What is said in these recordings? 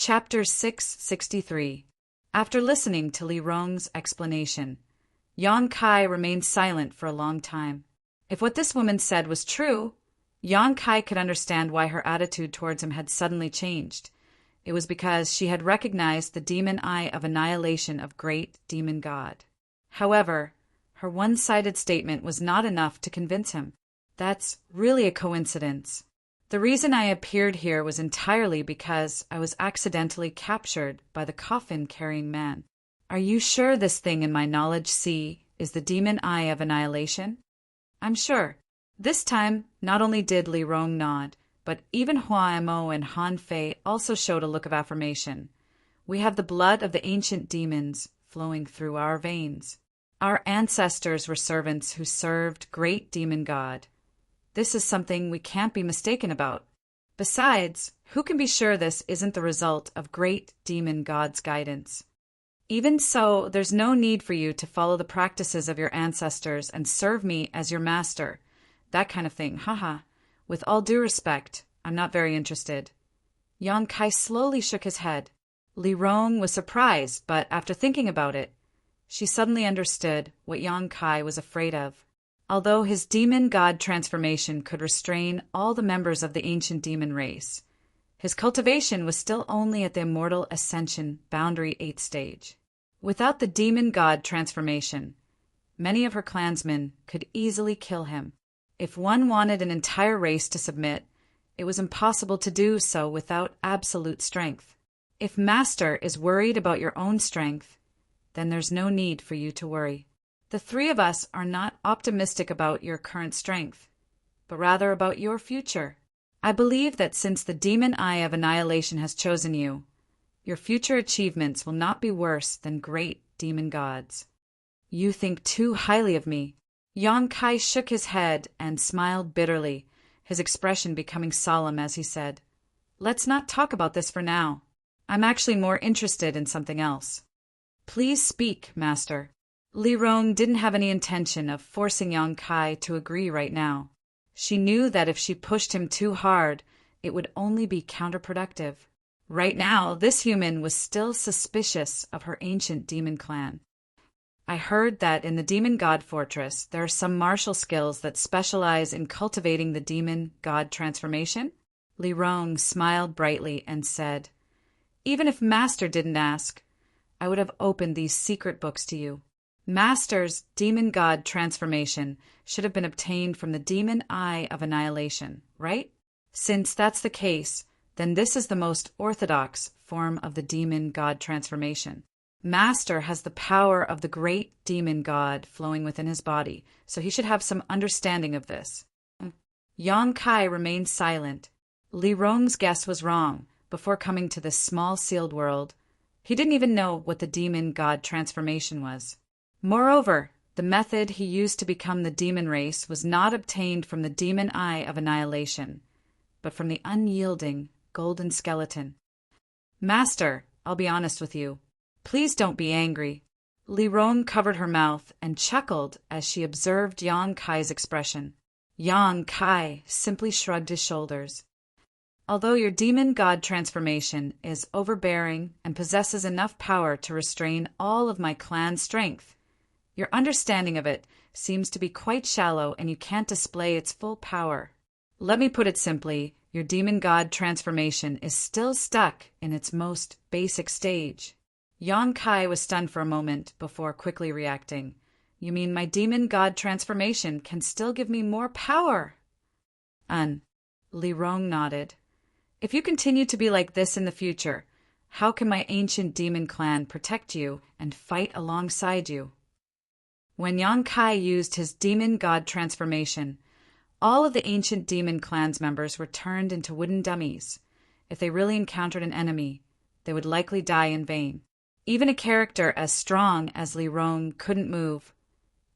Chapter 663. After listening to Li Rong's explanation, Yang Kai remained silent for a long time. If what this woman said was true, Yang Kai could understand why her attitude towards him had suddenly changed. It was because she had recognized the demon eye of annihilation of great demon god. However, her one-sided statement was not enough to convince him. That's really a coincidence. The reason I appeared here was entirely because I was accidentally captured by the coffin-carrying man. Are you sure this thing in my knowledge sea is the demon eye of annihilation? I'm sure. This time, not only did Li Rong nod, but even Hua Mo and Han Fei also showed a look of affirmation. We have the blood of the ancient demons flowing through our veins. Our ancestors were servants who served great demon god. This is something we can't be mistaken about. Besides, who can be sure this isn't the result of great demon god's guidance? Even so, there's no need for you to follow the practices of your ancestors and serve me as your master. That kind of thing, haha. With all due respect, I'm not very interested. Yang Kai slowly shook his head. Li Rong was surprised, but after thinking about it, she suddenly understood what Yang Kai was afraid of. Although his demon god transformation could restrain all the members of the ancient demon race, his cultivation was still only at the immortal ascension boundary 8th stage. Without the demon god transformation, many of her clansmen could easily kill him. If one wanted an entire race to submit, it was impossible to do so without absolute strength. If Master is worried about your own strength, then there's no need for you to worry. The three of us are not optimistic about your current strength, but rather about your future. I believe that since the demon eye of annihilation has chosen you, your future achievements will not be worse than great demon gods. You think too highly of me. Yang Kai shook his head and smiled bitterly, his expression becoming solemn as he said, "Let's not talk about this for now. I'm actually more interested in something else." "Please speak, Master." Li Rong didn't have any intention of forcing Yang Kai to agree right now. She knew that if she pushed him too hard, it would only be counterproductive. Right now, this human was still suspicious of her ancient demon clan. I heard that in the Demon God Fortress, there are some martial skills that specialize in cultivating the demon god transformation. Li Rong smiled brightly and said, "Even if Master didn't ask, I would have opened these secret books to you. Master's demon god transformation should have been obtained from the demon eye of annihilation, right? Since that's the case, then this is the most orthodox form of the demon god transformation. Master has the power of the great demon god flowing within his body, so he should have some understanding of this." Yang Kai remained silent. Li Rong's guess was wrong. Before coming to this small sealed world, he didn't even know what the demon god transformation was. Moreover, the method he used to become the demon race was not obtained from the demon eye of annihilation, but from the unyielding golden skeleton. "Master, I'll be honest with you. Please don't be angry." Li Rong covered her mouth and chuckled as she observed Yang Kai's expression. Yang Kai simply shrugged his shoulders. "Although your demon god transformation is overbearing and possesses enough power to restrain all of my clan's strength, your understanding of it seems to be quite shallow and you can't display its full power. Let me put it simply, your demon god transformation is still stuck in its most basic stage." Yang Kai was stunned for a moment before quickly reacting. "You mean my demon god transformation can still give me more power?" Li Rong nodded. "If you continue to be like this in the future, how can my ancient demon clan protect you and fight alongside you?" When Yang Kai used his demon god transformation, all of the ancient demon clan's members were turned into wooden dummies. If they really encountered an enemy, they would likely die in vain. Even a character as strong as Li Rong couldn't move.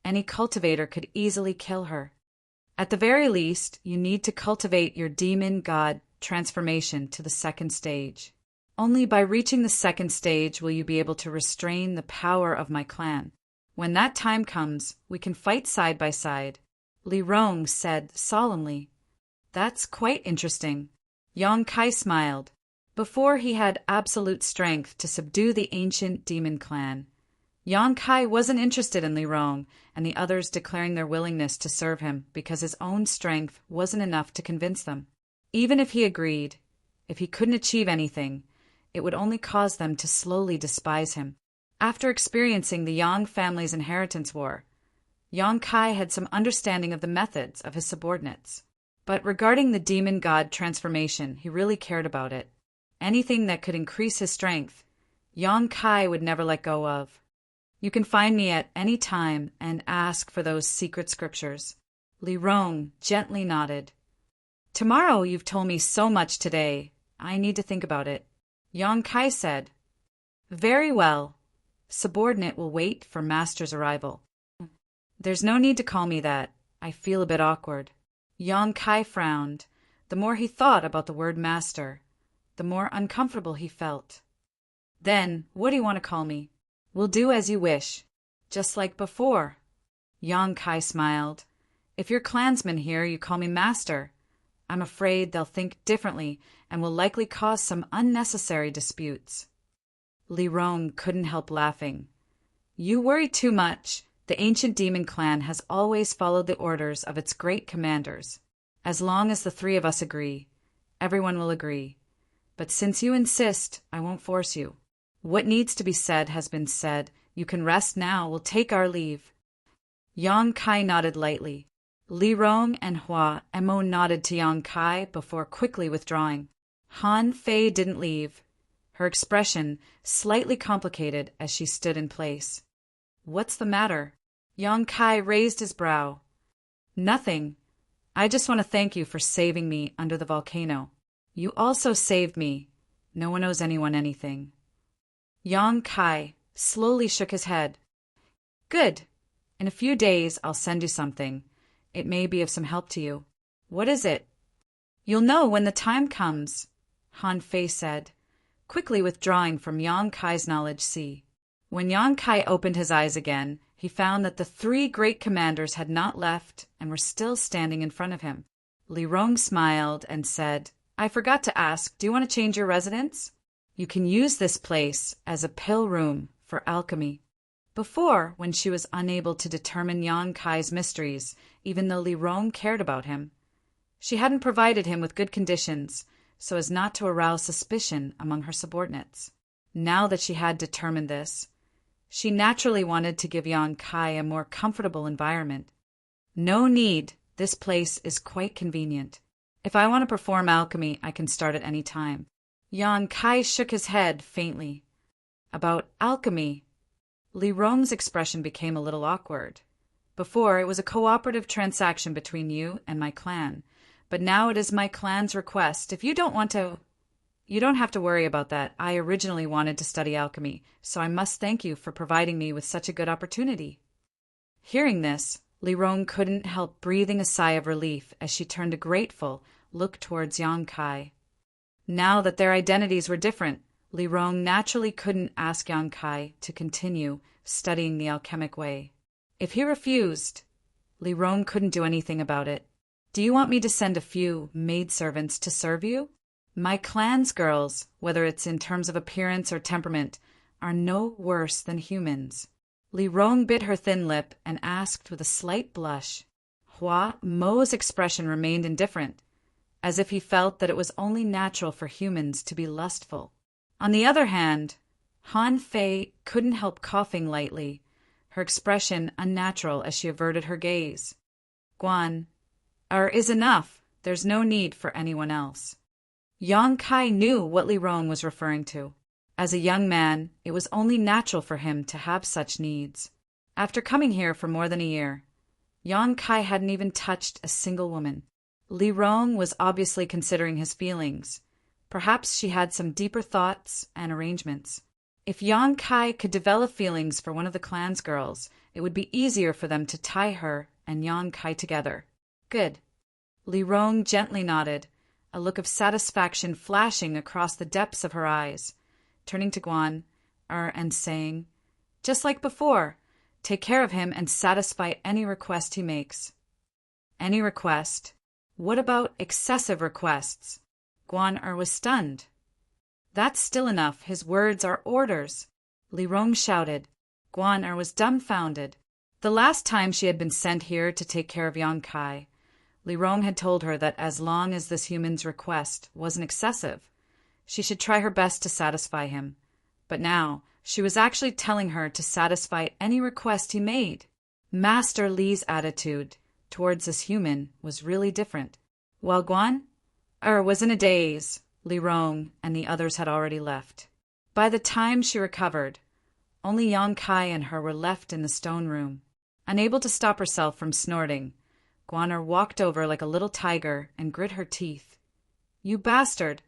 Any cultivator could easily kill her. At the very least, you need to cultivate your demon god transformation to the 2nd stage. Only by reaching the 2nd stage will you be able to restrain the power of my clan. When that time comes, we can fight side by side." Li Rong said solemnly. "That's quite interesting." Yang Kai smiled. Before he had absolute strength to subdue the ancient demon clan. Yang Kai wasn't interested in Li Rong and the others declaring their willingness to serve him because his own strength wasn't enough to convince them. Even if he agreed, if he couldn't achieve anything, it would only cause them to slowly despise him. After experiencing the Yang family's inheritance war, Yang Kai had some understanding of the methods of his subordinates. But regarding the demon god transformation, he really cared about it. Anything that could increase his strength, Yang Kai would never let go of. You can find me at any time and ask for those secret scriptures. Li Rong gently nodded. Tomorrow you've told me so much today. I need to think about it. Yang Kai said. Very well. Subordinate will wait for master's arrival. There's no need to call me that. I feel a bit awkward. Yang Kai frowned. The more he thought about the word master, the more uncomfortable he felt. Then, what do you want to call me? Will do as you wish. Just like before. Yang Kai smiled. If you're clansmen here, you call me master. I'm afraid they'll think differently and will likely cause some unnecessary disputes. Li Rong couldn't help laughing. You worry too much. The ancient demon clan has always followed the orders of its great commanders. As long as the three of us agree, everyone will agree. But since you insist, I won't force you. What needs to be said has been said. You can rest now. We'll take our leave. Yang Kai nodded lightly. Li Rong and Hua Emo nodded to Yang Kai before quickly withdrawing. Han Fei didn't leave, her expression slightly complicated as she stood in place. What's the matter? Yang Kai raised his brow. Nothing. I just want to thank you for saving me under the volcano. You also saved me. No one owes anyone anything. Yang Kai slowly shook his head. Good. In a few days I'll send you something. It may be of some help to you. What is it? You'll know when the time comes, Han Fei said, quickly withdrawing from Yang Kai's knowledge sea. When Yang Kai opened his eyes again, he found that the three great commanders had not left and were still standing in front of him. Li Rong smiled and said, I forgot to ask, do you want to change your residence? You can use this place as a pill room for alchemy. Before, when she was unable to determine Yang Kai's mysteries, even though Li Rong cared about him, she hadn't provided him with good conditions so as not to arouse suspicion among her subordinates. Now that she had determined this, she naturally wanted to give Yang Kai a more comfortable environment. No need, this place is quite convenient. If I want to perform alchemy, I can start at any time. Yang Kai shook his head faintly. About alchemy? Li Rong's expression became a little awkward. Before, it was a cooperative transaction between you and my clan, but now it is my clan's request. If you don't want to, you don't have to worry about that. I originally wanted to study alchemy, so I must thank you for providing me with such a good opportunity. Hearing this, Li Rong couldn't help breathing a sigh of relief as she turned a grateful look towards Yang Kai. Now that their identities were different, Li Rong naturally couldn't ask Yang Kai to continue studying the alchemic way. If he refused, Li Rong couldn't do anything about it. Do you want me to send a few maidservants to serve you? My clan's girls, whether it's in terms of appearance or temperament, are no worse than humans. Li Rong bit her thin lip and asked with a slight blush. Hua Mo's expression remained indifferent, as if he felt that it was only natural for humans to be lustful. On the other hand, Han Fei couldn't help coughing lightly, her expression unnatural as she averted her gaze. Guan, is enough. There's no need for anyone else. Yang Kai knew what Li Rong was referring to. As a young man, it was only natural for him to have such needs. After coming here for more than a year, Yang Kai hadn't even touched a single woman. Li Rong was obviously considering his feelings. Perhaps she had some deeper thoughts and arrangements. If Yang Kai could develop feelings for one of the clan's girls, it would be easier for them to tie her and Yang Kai together. Good. Li Rong gently nodded, a look of satisfaction flashing across the depths of her eyes, turning to Guan, and saying, just like before, take care of him and satisfy any request he makes. Any request? What about excessive requests? Guan was stunned. That's still enough. His words are orders. Li Rong shouted. Guan was dumbfounded. The last time she had been sent here to take care of Yang Kai, Li Rong had told her that as long as this human's request wasn't excessive, she should try her best to satisfy him. But now, she was actually telling her to satisfy any request he made. Master Li's attitude towards this human was really different. While Guan was in a daze, Li Rong and the others had already left. By the time she recovered, only Yang Kai and her were left in the stone room. Unable to stop herself from snorting, Guan walked over like a little tiger and grit her teeth. You bastard!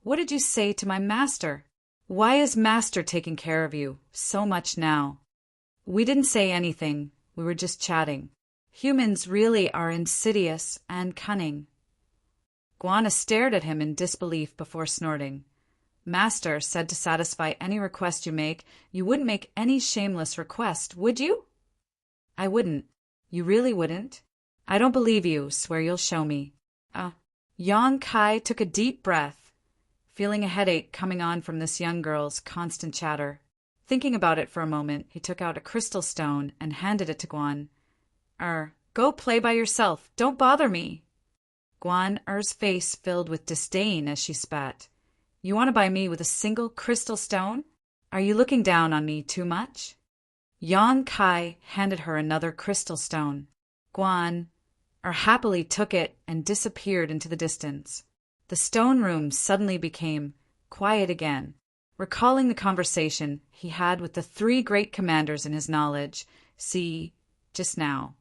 What did you say to my master? Why is master taking care of you so much now? We didn't say anything. We were just chatting. Humans really are insidious and cunning. Guan stared at him in disbelief before snorting. Master said to satisfy any request you make. You wouldn't make any shameless request, would you? I wouldn't. You really wouldn't? I don't believe you. Swear you'll show me. Yang Kai took a deep breath, feeling a headache coming on from this young girl's constant chatter. Thinking about it for a moment, he took out a crystal stone and handed it to Guan. Go play by yourself. Don't bother me. Guan's face filled with disdain as she spat. You want to buy me with a single crystal stone? Are you looking down on me too much? Yang Kai handed her another crystal stone. Guan happily took it and disappeared into the distance. The stone room suddenly became quiet again, recalling the conversation he had with the three great commanders in his knowledge. Just now.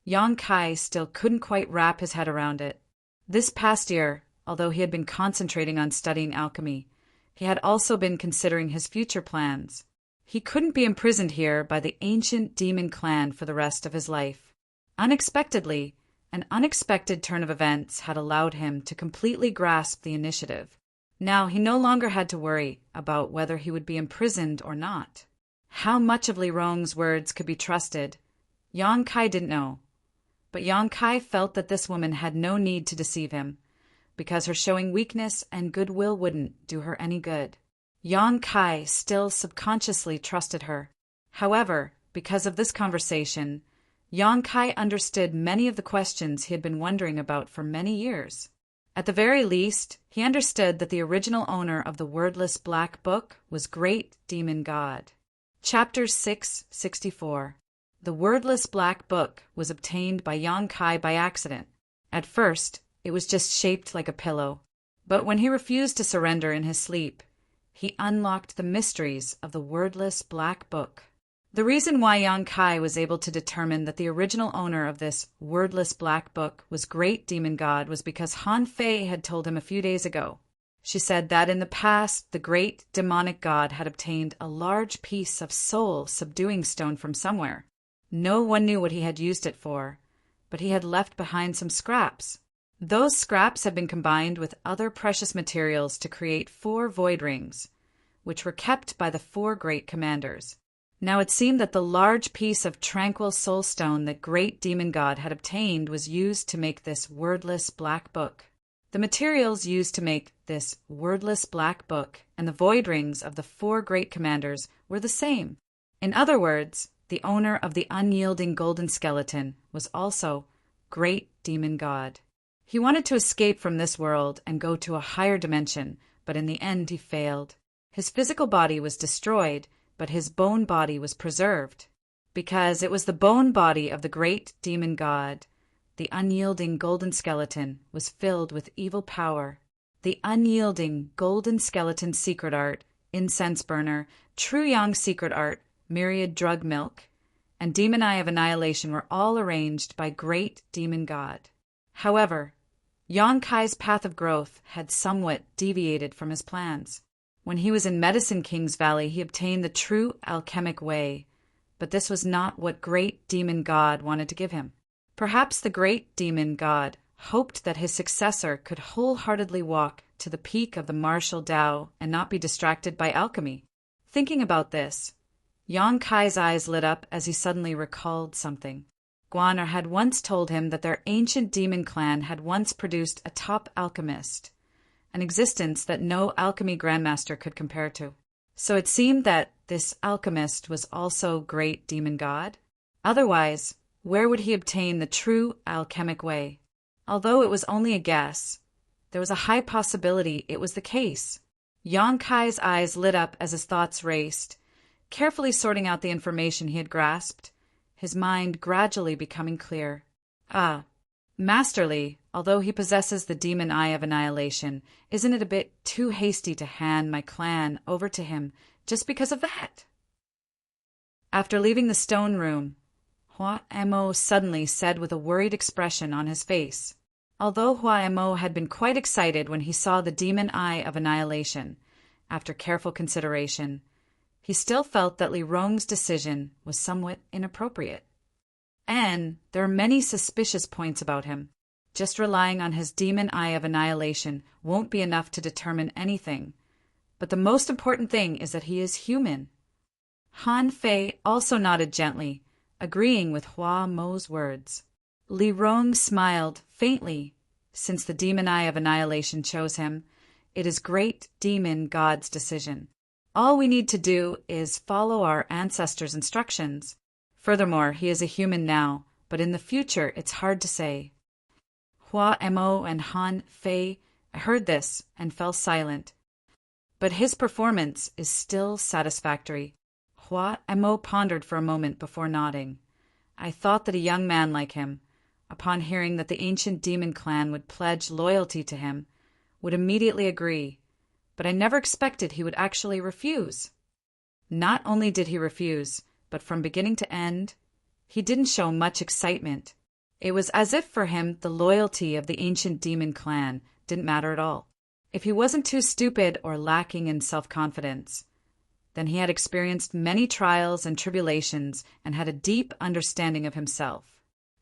Yang Kai still couldn't quite wrap his head around it. This past year, although he had been concentrating on studying alchemy, he had also been considering his future plans. He couldn't be imprisoned here by the ancient demon clan for the rest of his life. Unexpectedly, an unexpected turn of events had allowed him to completely grasp the initiative. Now he no longer had to worry about whether he would be imprisoned or not. How much of Li Rong's words could be trusted, Yang Kai didn't know. But Yang Kai felt that this woman had no need to deceive him, because her showing weakness and goodwill wouldn't do her any good. Yang Kai still subconsciously trusted her. However, because of this conversation, Yang Kai understood many of the questions he had been wondering about for many years. At the very least, he understood that the original owner of the wordless black book was Great Demon God. Chapter 664. The wordless black book was obtained by Yang Kai by accident. At first, it was just shaped like a pillow. But when he refused to surrender in his sleep, he unlocked the mysteries of the wordless black book. The reason why Yang Kai was able to determine that the original owner of this wordless black book was Great Demon God was because Han Fei had told him a few days ago. She said that in the past, the great demonic god had obtained a large piece of soul-subduing stone from somewhere. No one knew what he had used it for, but he had left behind some scraps. Those scraps had been combined with other precious materials to create 4 void rings, which were kept by the 4 great commanders. Now it seemed that the large piece of tranquil soul stone that Great Demon God had obtained was used to make this wordless black book. The materials used to make this wordless black book and the void rings of the 4 great commanders were the same. In other words, the owner of the unyielding golden skeleton was also Great Demon God. He wanted to escape from this world and go to a higher dimension, but in the end he failed. His physical body was destroyed, but his bone body was preserved. Because it was the bone body of the Great Demon God, the unyielding golden skeleton was filled with evil power. The unyielding golden skeleton secret art, incense burner, true yang secret art, myriad drug milk, and demon eye of annihilation were all arranged by Great Demon God. However, Yang Kai's path of growth had somewhat deviated from his plans. When he was in Medicine King's Valley, he obtained the true alchemic way, but this was not what Great Demon God wanted to give him. Perhaps the Great Demon God hoped that his successor could wholeheartedly walk to the peak of the martial Tao and not be distracted by alchemy. Thinking about this, Yang Kai's eyes lit up as he suddenly recalled something. Guan had once told him that their ancient demon clan had once produced a top alchemist, an existence that no alchemy grandmaster could compare to. So it seemed that this alchemist was also great demon god? Otherwise, where would he obtain the true alchemic way? Although it was only a guess, there was a high possibility it was the case. Yang Kai's eyes lit up as his thoughts raced, carefully sorting out the information he had grasped, his mind gradually becoming clear. Master Li, although he possesses the demon eye of annihilation, isn't it a bit too hasty to hand my clan over to him just because of that? After leaving the stone room, Hua Mo suddenly said with a worried expression on his face. Although Hua Mo had been quite excited when he saw the demon eye of annihilation, after careful consideration, he still felt that Li Rong's decision was somewhat inappropriate. And there are many suspicious points about him. Just relying on his demon eye of annihilation won't be enough to determine anything. But the most important thing is that he is human. Han Fei also nodded gently, agreeing with Hua Mo's words. Li Rong smiled faintly. Since the demon eye of annihilation chose him, it is great demon God's decision. All we need to do is follow our ancestors' instructions. Furthermore, he is a human now, but in the future it's hard to say. Hua Mo and Han Fei heard this and fell silent. But his performance is still satisfactory. Hua Mo pondered for a moment before nodding. I thought that a young man like him, upon hearing that the ancient demon clan would pledge loyalty to him, would immediately agree, but I never expected he would actually refuse. Not only did he refuse, but from beginning to end, he didn't show much excitement. It was as if for him the loyalty of the ancient demon clan didn't matter at all. If he wasn't too stupid or lacking in self-confidence, then he had experienced many trials and tribulations and had a deep understanding of himself.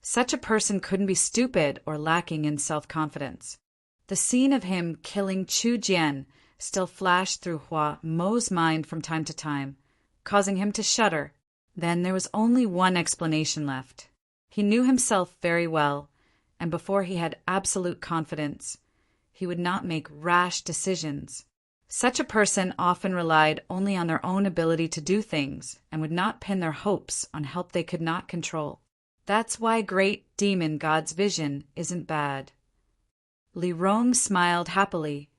Such a person couldn't be stupid or lacking in self-confidence. The scene of him killing Chu Jian still flashed through Hua Mo's mind from time to time, causing him to shudder. Then there was only one explanation left. He knew himself very well, and before he had absolute confidence, he would not make rash decisions. Such a person often relied only on their own ability to do things and would not pin their hopes on help they could not control. That's why great demon God's vision isn't bad. Li Rong smiled happily.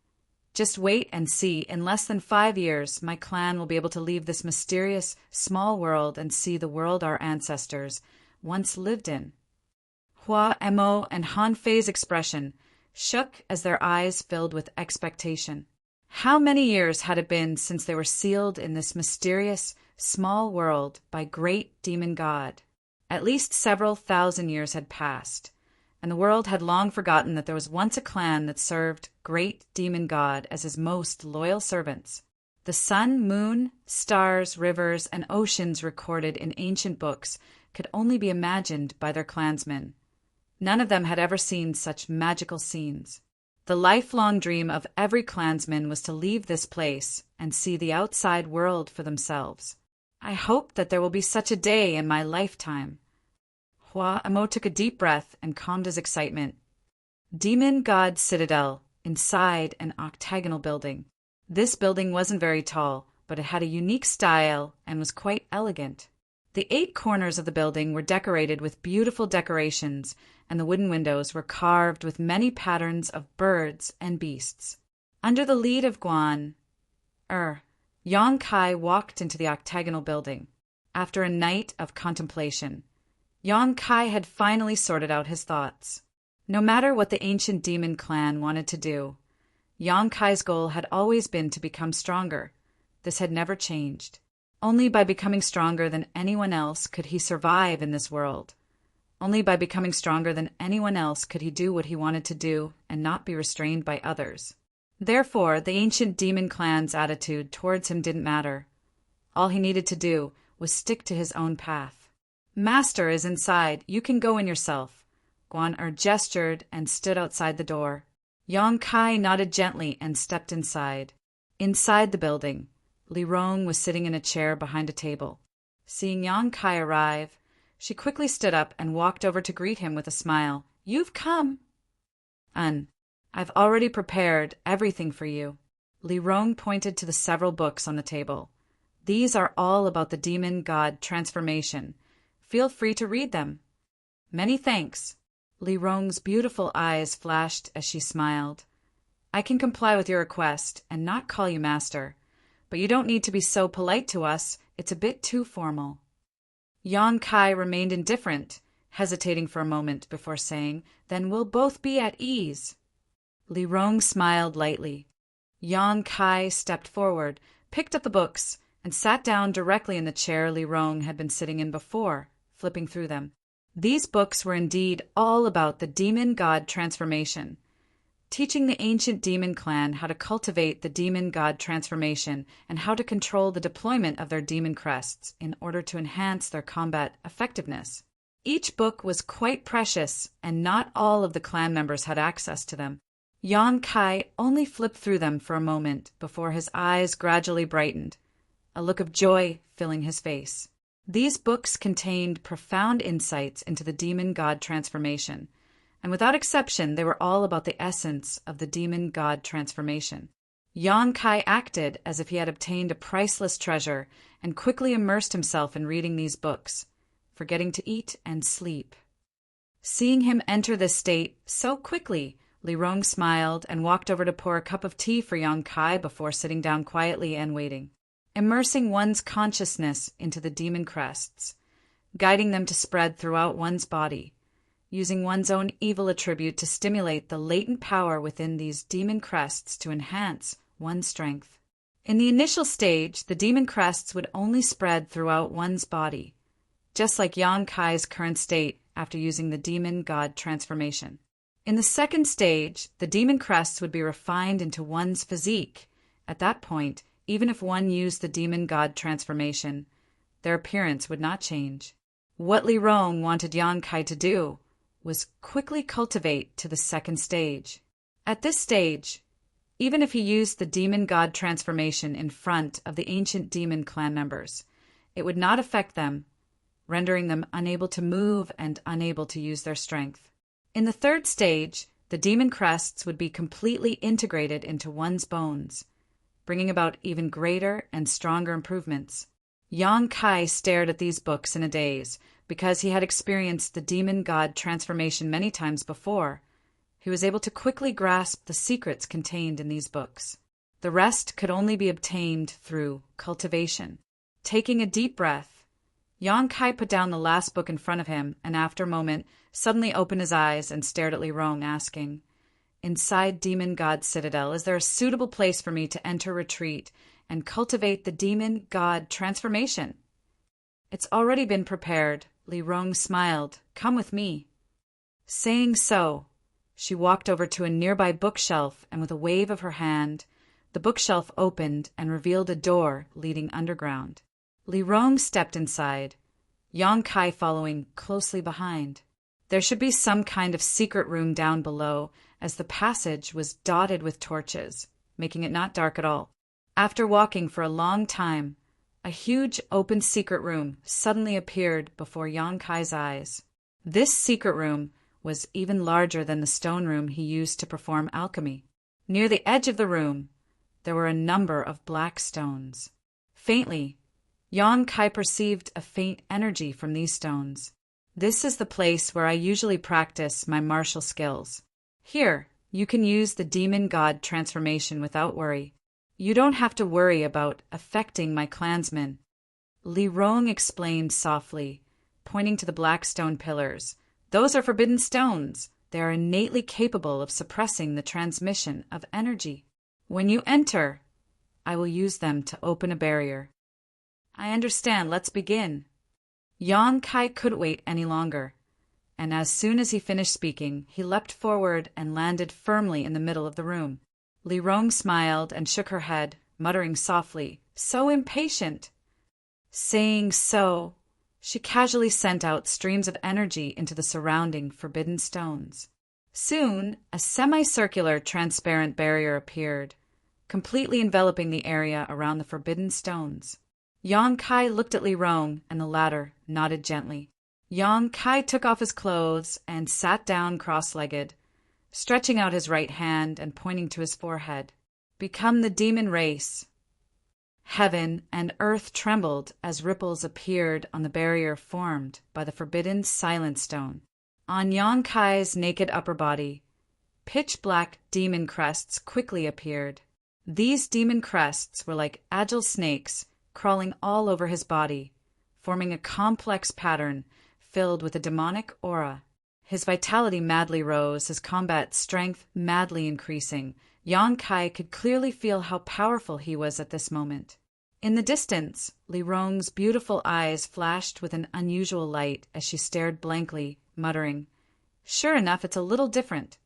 Just wait and see. In less than 5 years, my clan will be able to leave this mysterious, small world and see the world our ancestors once lived in. Hua Mo and Han Fei's expression shook as their eyes filled with expectation. How many years had it been since they were sealed in this mysterious, small world by great demon God? At least several thousand years had passed, and the world had long forgotten that there was once a clan that served great demon God as his most loyal servants. The sun, moon, stars, rivers, and oceans recorded in ancient books could only be imagined by their clansmen. None of them had ever seen such magical scenes. The lifelong dream of every clansman was to leave this place and see the outside world for themselves. I hope that there will be such a day in my lifetime. Hua Mo took a deep breath and calmed his excitement. Demon God Citadel, inside an octagonal building. This building wasn't very tall, but it had a unique style and was quite elegant. The 8 corners of the building were decorated with beautiful decorations, and the wooden windows were carved with many patterns of birds and beasts. Under the lead of Yang Kai walked into the octagonal building. After a night of contemplation, Yang Kai had finally sorted out his thoughts. No matter what the ancient demon clan wanted to do, Yang Kai's goal had always been to become stronger. This had never changed. Only by becoming stronger than anyone else could he survive in this world. Only by becoming stronger than anyone else could he do what he wanted to do and not be restrained by others. Therefore, the ancient demon clan's attitude towards him didn't matter. All he needed to do was stick to his own path. Master is inside. You can go in yourself. Gestured and stood outside the door. Yang Kai nodded gently and stepped inside. Inside the building, Li Rong was sitting in a chair behind a table. Seeing Yang Kai arrive, she quickly stood up and walked over to greet him with a smile. You've come. I've already prepared everything for you. Li Rong pointed to the several books on the table. These are all about the demon god transformation. Feel free to read them. Many thanks. Li Rong's beautiful eyes flashed as she smiled. I can comply with your request and not call you master, but you don't need to be so polite to us. It's a bit too formal. Yang Kai remained indifferent, hesitating for a moment before saying, Then we'll both be at ease. Li Rong smiled lightly. Yang Kai stepped forward, picked up the books, and sat down directly in the chair Li Rong had been sitting in before, flipping through them. These books were indeed all about the demon god transformation, teaching the ancient demon clan how to cultivate the demon god transformation and how to control the deployment of their demon crests in order to enhance their combat effectiveness. Each book was quite precious, and not all of the clan members had access to them. Yang Kai only flipped through them for a moment before his eyes gradually brightened, a look of joy filling his face. These books contained profound insights into the demon god transformation, and without exception they were all about the essence of the demon god transformation. Yang Kai acted as if he had obtained a priceless treasure and quickly immersed himself in reading these books, forgetting to eat and sleep. Seeing him enter this state so quickly, Li Rong smiled and walked over to pour a cup of tea for Yang Kai before sitting down quietly and waiting. Immersing one's consciousness into the demon crests, guiding them to spread throughout one's body, using one's own evil attribute to stimulate the latent power within these demon crests to enhance one's strength. In the initial stage, the demon crests would only spread throughout one's body, just like Yang Kai's current state after using the demon god transformation. In the second stage, the demon crests would be refined into one's physique. At that point, even if one used the demon god transformation, their appearance would not change. What Li Rong wanted Yang Kai to do was quickly cultivate to the second stage. At this stage, even if he used the demon god transformation in front of the ancient demon clan members, it would not affect them, rendering them unable to move and unable to use their strength. In the third stage, the demon crests would be completely integrated into one's bones, bringing about even greater and stronger improvements. Yang Kai stared at these books in a daze, because he had experienced the demon god transformation many times before. He was able to quickly grasp the secrets contained in these books. The rest could only be obtained through cultivation. Taking a deep breath, Yang Kai put down the last book in front of him and after a moment suddenly opened his eyes and stared at Li Rong, asking, Inside Demon God Citadel, is there a suitable place for me to enter retreat and cultivate the demon god transformation? It's already been prepared. Li Rong smiled. Come with me. Saying so, she walked over to a nearby bookshelf and with a wave of her hand, the bookshelf opened and revealed a door leading underground. Li Rong stepped inside, Yang Kai following closely behind. There should be some kind of secret room down below, as the passage was dotted with torches, making it not dark at all. After walking for a long time, a huge open secret room suddenly appeared before Yang Kai's eyes. This secret room was even larger than the stone room he used to perform alchemy. Near the edge of the room, there were a number of black stones. Faintly, Yang Kai perceived a faint energy from these stones. This is the place where I usually practice my martial skills. Here, you can use the demon god transformation without worry. You don't have to worry about affecting my clansmen. Li Rong explained softly, pointing to the black stone pillars. Those are forbidden stones. They are innately capable of suppressing the transmission of energy. When you enter, I will use them to open a barrier. I understand. Let's begin. Yang Kai couldn't wait any longer, and as soon as he finished speaking, he leapt forward and landed firmly in the middle of the room. Li Rong smiled and shook her head, muttering softly, So impatient! Saying so, she casually sent out streams of energy into the surrounding forbidden stones. Soon, a semicircular transparent barrier appeared, completely enveloping the area around the forbidden stones. Yang Kai looked at Li Rong, and the latter nodded gently. Yang Kai took off his clothes and sat down cross-legged, stretching out his right hand and pointing to his forehead. "Become the demon race." Heaven and earth trembled as ripples appeared on the barrier formed by the forbidden Silent Stone. On Yonkai's naked upper body, pitch-black demon crests quickly appeared. These demon crests were like agile snakes crawling all over his body, forming a complex pattern filled with a demonic aura. His vitality madly rose, his combat strength madly increasing. Yonkai could clearly feel how powerful he was at this moment. In the distance, Li Rong's beautiful eyes flashed with an unusual light as she stared blankly, muttering, "Sure enough, it's a little different."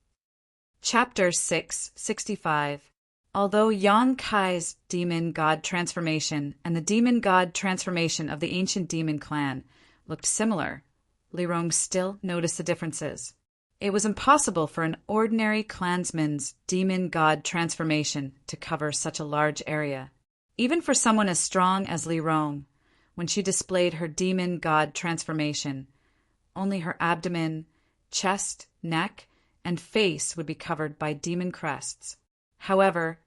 Chapter 665. Although Yonkai's demon god transformation and the demon god transformation of the ancient demon clan looked similar, Li Rong still noticed the differences. It was impossible for an ordinary clansman's demon god transformation to cover such a large area. Even for someone as strong as Li Rong, when she displayed her demon god transformation, only her abdomen, chest, neck, and face would be covered by demon crests. However,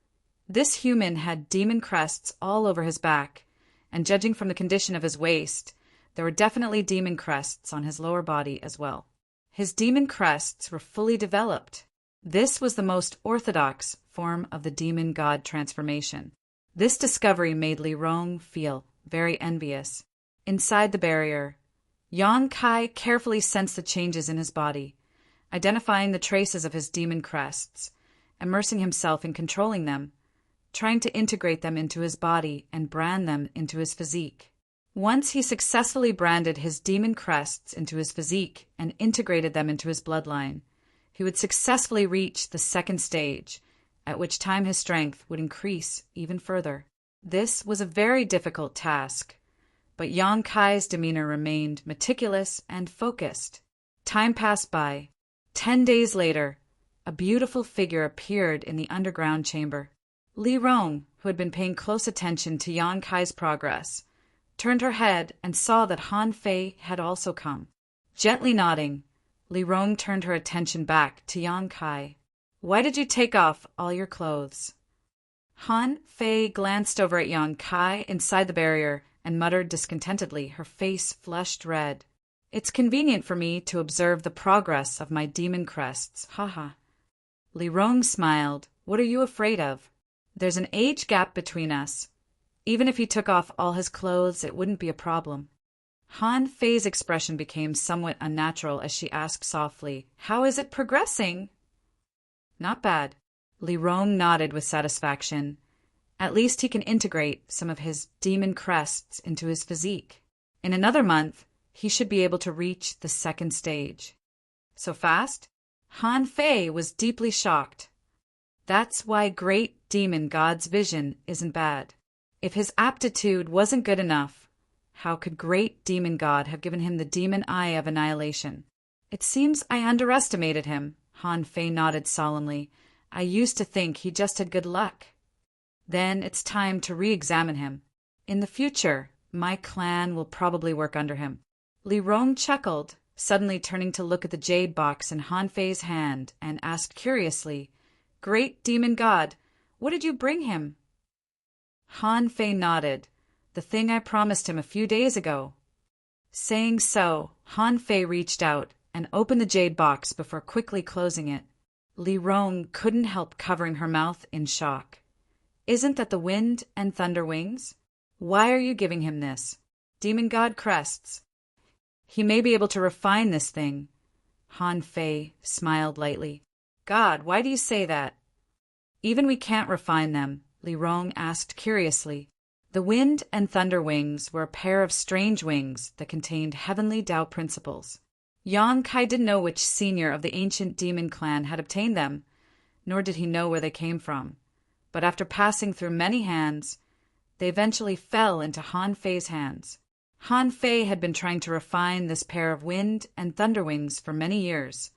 this human had demon crests all over his back, and judging from the condition of his waist, there were definitely demon crests on his lower body as well. His demon crests were fully developed. This was the most orthodox form of the demon god transformation. This discovery made Li Rong feel very envious. Inside the barrier, Yonkai carefully sensed the changes in his body, identifying the traces of his demon crests, immersing himself in controlling them, trying to integrate them into his body and brand them into his physique. Once he successfully branded his demon crests into his physique and integrated them into his bloodline, he would successfully reach the second stage, at which time his strength would increase even further. This was a very difficult task, but Yonkai's demeanor remained meticulous and focused. Time passed by. 10 days later, a beautiful figure appeared in the underground chamber. Li Rong, who had been paying close attention to Yonkai's progress, turned her head and saw that Han Fei had also come. Gently nodding, Li Rong turned her attention back to Yonkai. "Why did you take off all your clothes?" Han Fei glanced over at Yonkai inside the barrier and muttered discontentedly, her face flushed red. "It's convenient for me to observe the progress of my demon crests, haha." Li Rong smiled. "What are you afraid of? There's an age gap between us. Even if he took off all his clothes, it wouldn't be a problem." Han Fei's expression became somewhat unnatural as she asked softly, "How is it progressing?" "Not bad." Li Rong nodded with satisfaction. At least he can integrate some of his demon crests into his physique. In another month, he should be able to reach the second stage. So fast? Han Fei was deeply shocked. That's why great demon god's vision isn't bad. If his aptitude wasn't good enough, how could great demon god have given him the demon eye of annihilation? "It seems I underestimated him," Han Fei nodded solemnly. "I used to think he just had good luck." "Then it's time to re-examine him. In the future, my clan will probably work under him." Li Rong chuckled, suddenly turning to look at the jade box in Han Fei's hand, and asked curiously, "Great demon god, what did you bring him?" Han Fei nodded. "The thing I promised him a few days ago." Saying so, Han Fei reached out and opened the jade box before quickly closing it. Li Rong couldn't help covering her mouth in shock. "Isn't that the wind and thunder wings? Why are you giving him this? Demon god crests. He may be able to refine this thing." Han Fei smiled lightly. "God, why do you say that?" "Even we can't refine them," Li Rong asked curiously. The wind and thunder wings were a pair of strange wings that contained heavenly Tao principles. Yonkai didn't know which senior of the ancient demon clan had obtained them, nor did he know where they came from. But after passing through many hands, they eventually fell into Han Fei's hands. Han Fei had been trying to refine this pair of wind and thunder wings for many years,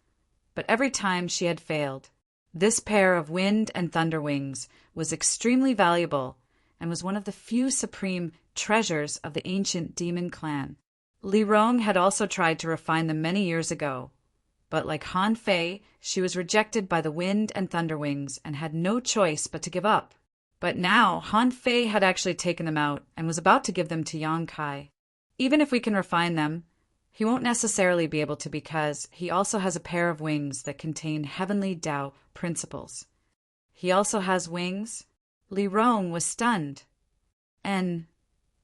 but every time she had failed. This pair of wind and thunder wings was extremely valuable and was one of the few supreme treasures of the ancient demon clan. Li Rong had also tried to refine them many years ago, But like Han Fei, she was rejected by the wind and thunder wings and had no choice but to give up. But now Han Fei had actually taken them out and was about to give them to Yang Kai. Even if we can refine them, he won't necessarily be able to because he also has a pair of wings that contain heavenly Tao principles. He also has wings? Li Rong was stunned. And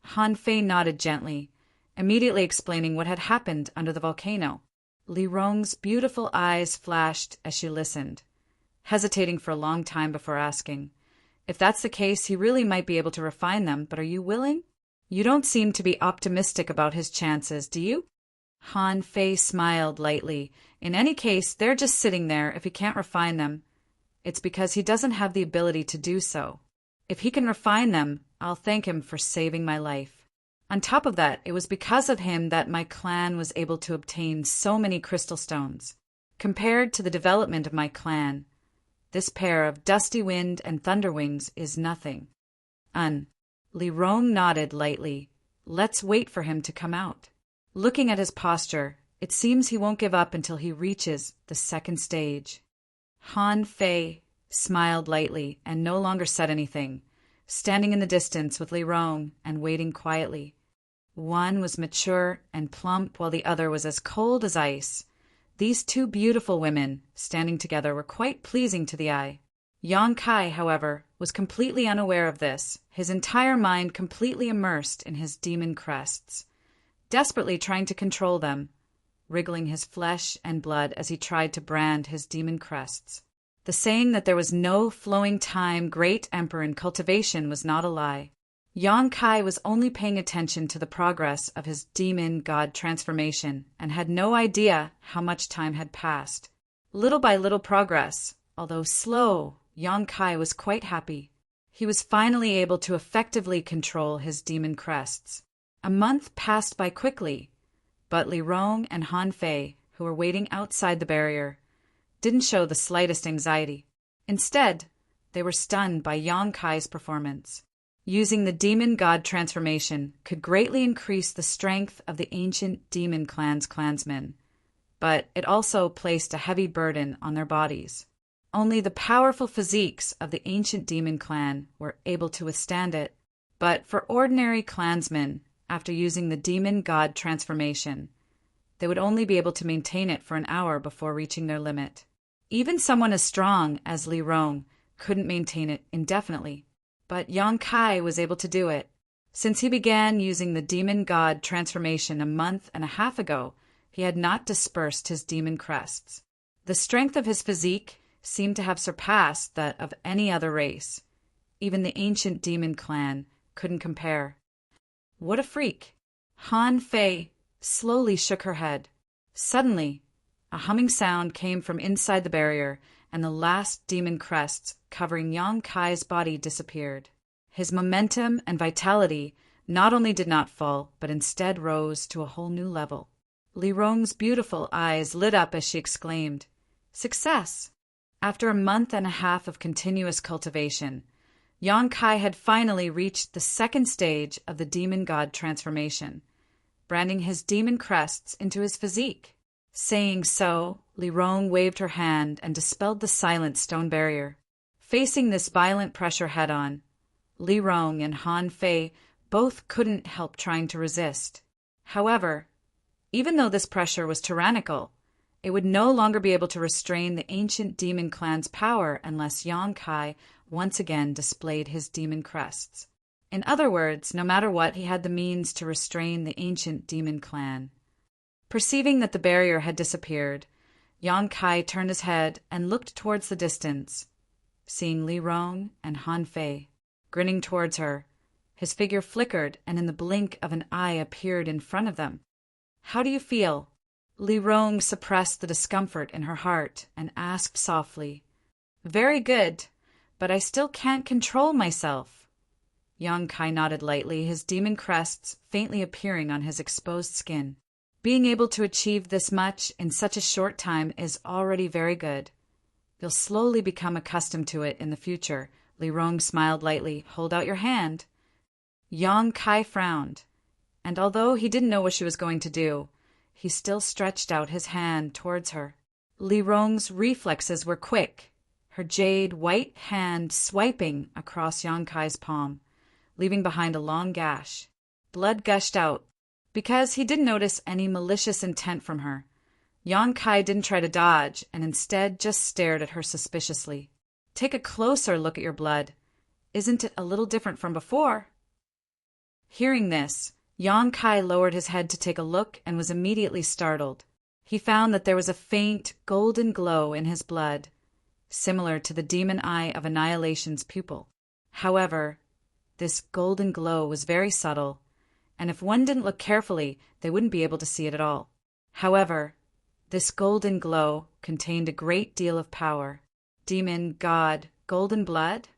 Han Fei nodded gently, immediately explaining what had happened under the volcano. Li Rong's beautiful eyes flashed as she listened, hesitating for a long time before asking. If that's the case, he really might be able to refine them, but are you willing? You don't seem to be optimistic about his chances, do you? Han Fei smiled lightly. In any case, they're just sitting there. If he can't refine them, it's because he doesn't have the ability to do so. If he can refine them, I'll thank him for saving my life. On top of that, it was because of him that my clan was able to obtain so many crystal stones. Compared to the development of my clan, this pair of dusty wind and thunder wings is nothing. Li Rong nodded lightly. Let's wait for him to come out. Looking at his posture, it seems he won't give up until he reaches the second stage. Han Fei smiled lightly and no longer said anything, standing in the distance with Li Rong and waiting quietly. One was mature and plump while the other was as cold as ice. These two beautiful women, standing together, were quite pleasing to the eye. Yang Kai, however, was completely unaware of this, his entire mind completely immersed in his demon crests, desperately trying to control them, wriggling his flesh and blood as he tried to brand his demon crests. The saying that there was no flowing time great emperor in cultivation was not a lie. Yang Kai was only paying attention to the progress of his demon god transformation and had no idea how much time had passed. Little by little progress, although slow, Yang Kai was quite happy. He was finally able to effectively control his demon crests. A month passed by quickly, but Li Rong and Han Fei, who were waiting outside the barrier, didn't show the slightest anxiety. Instead, they were stunned by Yang Kai's performance. Using the demon god transformation could greatly increase the strength of the ancient demon clan's clansmen, but it also placed a heavy burden on their bodies. Only the powerful physiques of the ancient demon clan were able to withstand it, but for ordinary clansmen, after using the demon god transformation, they would only be able to maintain it for an hour before reaching their limit. Even someone as strong as Li Rong couldn't maintain it indefinitely. But Yang Kai was able to do it. Since he began using the demon god transformation a month and a half ago, he had not dispersed his demon crests. The strength of his physique seemed to have surpassed that of any other race. Even the ancient demon clan couldn't compare. What a freak! Han Fei slowly shook her head. Suddenly, a humming sound came from inside the barrier, and the last demon crests covering Yang Kai's body disappeared. His momentum and vitality not only did not fall, but instead rose to a whole new level. Li Rong's beautiful eyes lit up as she exclaimed, "Success!" After a month and a half of continuous cultivation, Yang Kai had finally reached the second stage of the demon god transformation, branding his demon crests into his physique. Saying so, Li Rong waved her hand and dispelled the silent stone barrier. Facing this violent pressure head-on, Li Rong and Han Fei both couldn't help trying to resist. However, even though this pressure was tyrannical, it would no longer be able to restrain the ancient demon clan's power unless Yang Kai once again displayed his demon crests. In other words, no matter what, he had the means to restrain the ancient demon clan. Perceiving that the barrier had disappeared, Yang Kai turned his head and looked towards the distance, seeing Li Rong and Han Fei. Grinning towards her, his figure flickered and in the blink of an eye appeared in front of them. "How do you feel?" Li Rong suppressed the discomfort in her heart and asked softly. "Very good, but I still can't control myself." Yang Kai nodded lightly, his demon crests faintly appearing on his exposed skin. "Being able to achieve this much in such a short time is already very good. You'll slowly become accustomed to it in the future." Li Rong smiled lightly. "Hold out your hand." Yang Kai frowned, and although he didn't know what she was going to do, he still stretched out his hand towards her. Li Rong's reflexes were quick, her jade white hand swiping across Yang Kai's palm, leaving behind a long gash. Blood gushed out. Because he didn't notice any malicious intent from her, Yang Kai didn't try to dodge and instead just stared at her suspiciously. "Take a closer look at your blood. Isn't it a little different from before?" Hearing this, Yang Kai lowered his head to take a look and was immediately startled. He found that there was a faint, golden glow in his blood, similar to the demon eye of Annihilation's pupil. However, this golden glow was very subtle, and if one didn't look carefully, they wouldn't be able to see it at all. However, this golden glow contained a great deal of power. Demon, god, golden blood?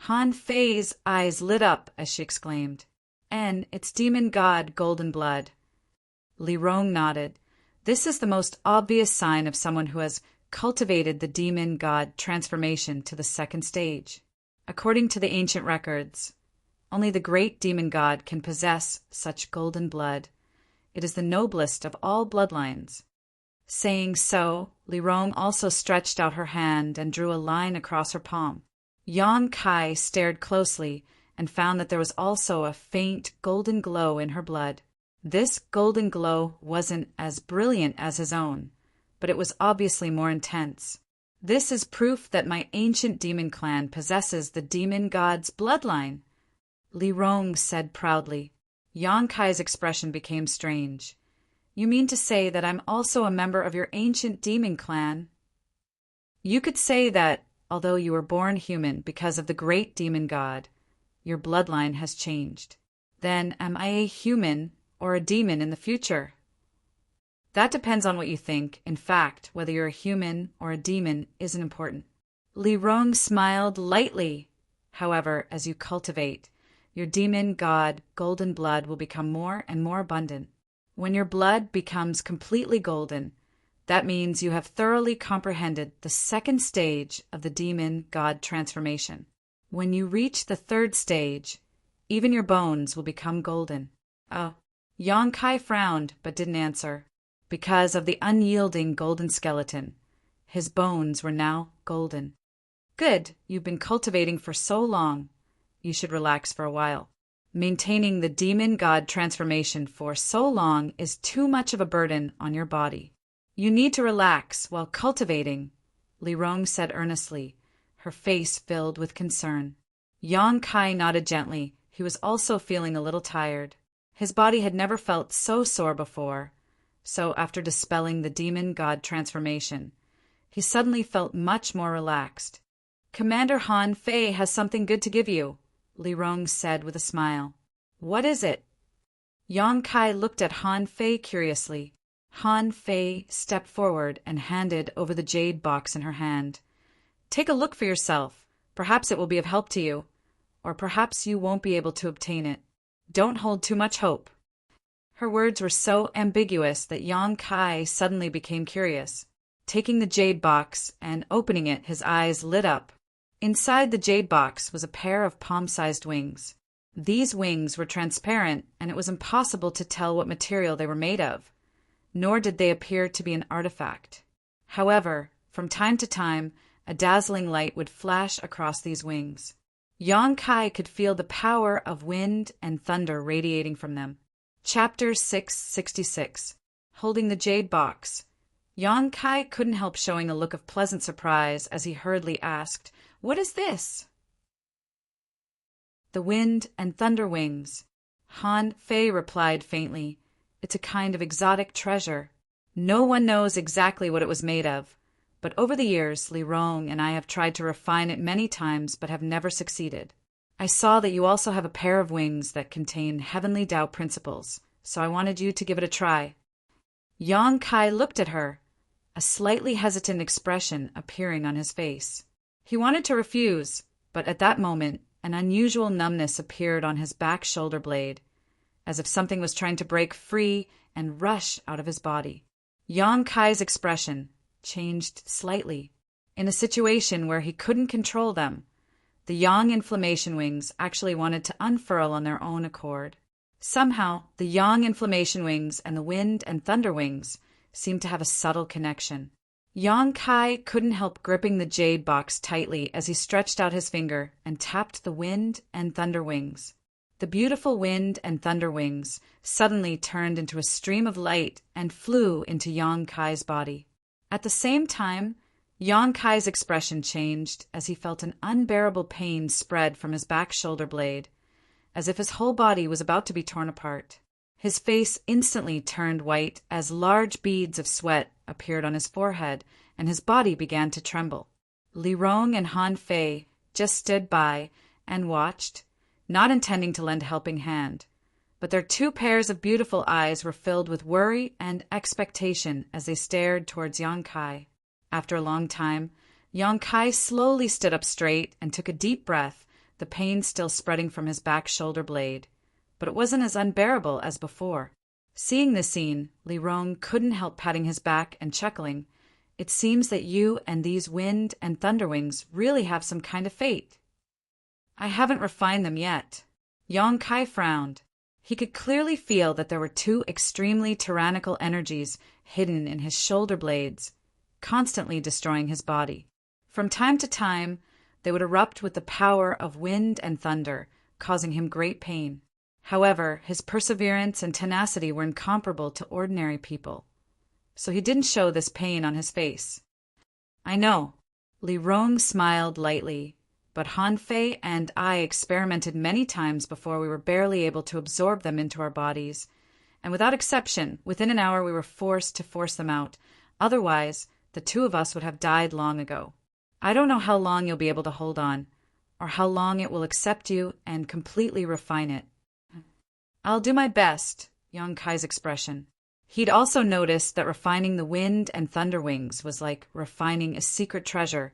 Han Fei's eyes lit up as she exclaimed, "It's demon god, golden blood." Li Rong nodded. This is the most obvious sign of someone who has cultivated the demon god transformation to the second stage. According to the ancient records, only the great demon god can possess such golden blood. It is the noblest of all bloodlines. Saying so, Li Rong also stretched out her hand and drew a line across her palm. Yang Kai stared closely and found that there was also a faint golden glow in her blood. This golden glow wasn't as brilliant as his own, but it was obviously more intense. "This is proof that my ancient demon clan possesses the demon god's bloodline," Li Rong said proudly. Yang Kai's expression became strange. "You mean to say that I'm also a member of your ancient demon clan?" "You could say that, although you were born human because of the great demon god, your bloodline has changed. Then am I a human or a demon in the future?" "That depends on what you think. In fact, whether you're a human or a demon isn't important." Li Rong smiled lightly. "However, as you cultivate, your demon god golden blood will become more and more abundant. When your blood becomes completely golden, that means you have thoroughly comprehended the second stage of the demon god transformation. When you reach the third stage, even your bones will become golden." "Oh." Yang Kai frowned but didn't answer. Because of the unyielding golden skeleton, his bones were now golden. "Good, you've been cultivating for so long. You should relax for a while. Maintaining the demon god transformation for so long is too much of a burden on your body. You need to relax while cultivating," Li Rong said earnestly, her face filled with concern. Yang Kai nodded gently. He was also feeling a little tired. His body had never felt so sore before, so after dispelling the demon god transformation, he suddenly felt much more relaxed. "Commander Han Fei has something good to give you," Li Rong said with a smile. "What is it?" Yang Kai looked at Han Fei curiously. Han Fei stepped forward and handed over the jade box in her hand. "Take a look for yourself. Perhaps it will be of help to you, or perhaps you won't be able to obtain it. Don't hold too much hope." Her words were so ambiguous that Yang Kai suddenly became curious. Taking the jade box and opening it, his eyes lit up. Inside the jade box was a pair of palm-sized wings. These wings were transparent, and it was impossible to tell what material they were made of, nor did they appear to be an artifact. However, from time to time, a dazzling light would flash across these wings. Yang Kai could feel the power of wind and thunder radiating from them. Chapter 666. Holding the jade box, Yang Kai couldn't help showing a look of pleasant surprise as he hurriedly asked, "What is this?" "The wind and thunder wings," Han Fei replied faintly. "It's a kind of exotic treasure. No one knows exactly what it was made of, but over the years Li Rong and I have tried to refine it many times but have never succeeded. I saw that you also have a pair of wings that contain heavenly Tao principles, so I wanted you to give it a try." Yang Kai looked at her, a slightly hesitant expression appearing on his face. He wanted to refuse, but at that moment an unusual numbness appeared on his back shoulder blade, as if something was trying to break free and rush out of his body. Yang Kai's expression changed slightly. In a situation where he couldn't control them, the yang inflammation wings actually wanted to unfurl on their own accord. Somehow, the yang inflammation wings and the wind and thunder wings seemed to have a subtle connection. Yang Kai couldn't help gripping the jade box tightly as he stretched out his finger and tapped the wind and thunder wings. The beautiful wind and thunder wings suddenly turned into a stream of light and flew into Yang Kai's body. At the same time, Yang Kai's expression changed as he felt an unbearable pain spread from his back shoulder blade, as if his whole body was about to be torn apart. His face instantly turned white as large beads of sweat appeared on his forehead, and his body began to tremble. Li Rong and Han Fei just stood by and watched, not intending to lend a helping hand, but their two pairs of beautiful eyes were filled with worry and expectation as they stared towards Yang Kai. After a long time, Yang Kai slowly stood up straight and took a deep breath, the pain still spreading from his back shoulder blade, but it wasn't as unbearable as before. Seeing this scene, Li Rong couldn't help patting his back and chuckling. It seems that you and these wind and thunder wings really have some kind of fate. I haven't refined them yet. Yang Kai frowned. He could clearly feel that there were two extremely tyrannical energies hidden in his shoulder blades, constantly destroying his body. From time to time, they would erupt with the power of wind and thunder, causing him great pain. However, his perseverance and tenacity were incomparable to ordinary people, so he didn't show this pain on his face. I know. Li Rong smiled lightly, but Han Fei and I experimented many times before we were barely able to absorb them into our bodies, and without exception, within an hour we were forced to force them out. Otherwise, the two of us would have died long ago. I don't know how long you'll be able to hold on, or how long it will accept you and completely refine it. I'll do my best, Yang Kai's expression. He'd also noticed that refining the wind and thunder wings was like refining a secret treasure,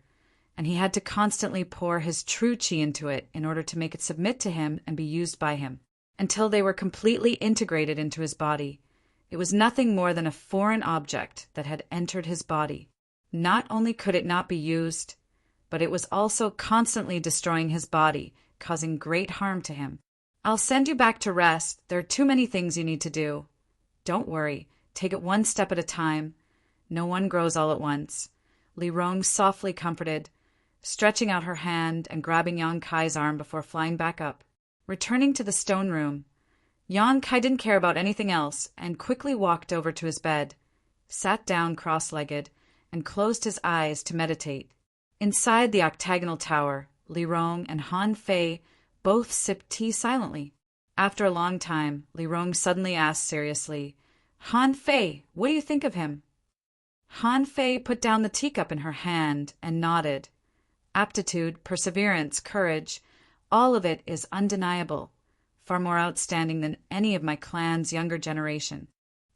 and he had to constantly pour his true chi into it in order to make it submit to him and be used by him, until they were completely integrated into his body. It was nothing more than a foreign object that had entered his body. Not only could it not be used, but it was also constantly destroying his body, causing great harm to him. I'll send you back to rest. There are too many things you need to do. Don't worry. Take it one step at a time. No one grows all at once. Li Rong softly comforted, stretching out her hand and grabbing Yang Kai's arm before flying back up. Returning to the stone room, Yang Kai didn't care about anything else and quickly walked over to his bed, sat down cross-legged, and closed his eyes to meditate. Inside the octagonal tower, Li Rong and Han Fei both sipped tea silently. After a long time, Li Rong suddenly asked seriously, Han Fei, what do you think of him? Han Fei put down the teacup in her hand and nodded. Aptitude, perseverance, courage, all of it is undeniable, far more outstanding than any of my clan's younger generation.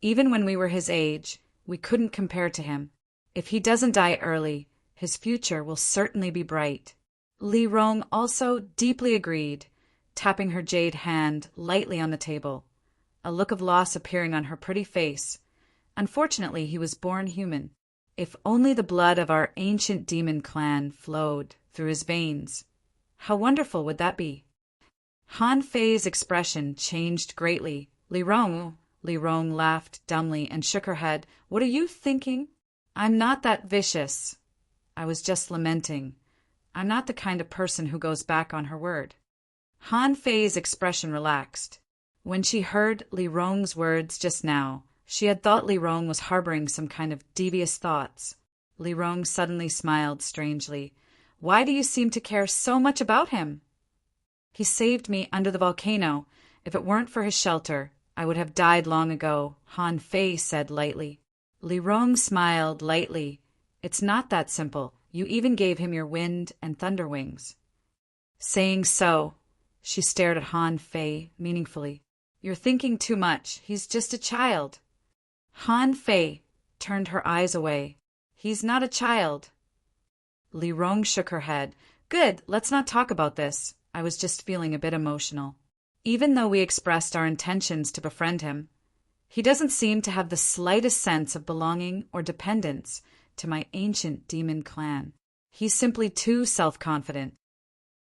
Even when we were his age, we couldn't compare to him. If he doesn't die early, his future will certainly be bright. Li Rong also deeply agreed, tapping her jade hand lightly on the table, a look of loss appearing on her pretty face. Unfortunately, he was born human. If only the blood of our ancient demon clan flowed through his veins, how wonderful would that be? Han Fei's expression changed greatly. Li Rong laughed dumbly and shook her head. What are you thinking? I'm not that vicious. I was just lamenting. I'm not the kind of person who goes back on her word. Han Fei's expression relaxed. When she heard Li Rong's words just now, she had thought Li Rong was harboring some kind of devious thoughts. Li Rong suddenly smiled strangely. Why do you seem to care so much about him? He saved me under the volcano. If it weren't for his shelter, I would have died long ago, Han Fei said lightly. Li Rong smiled lightly. It's not that simple. You even gave him your wind and thunder wings. Saying so, she stared at Han Fei meaningfully. You're thinking too much. He's just a child. Han Fei turned her eyes away. He's not a child. Li Rong shook her head. Good, let's not talk about this. I was just feeling a bit emotional. Even though we expressed our intentions to befriend him, he doesn't seem to have the slightest sense of belonging or dependence to my ancient demon clan. He's simply too self-confident.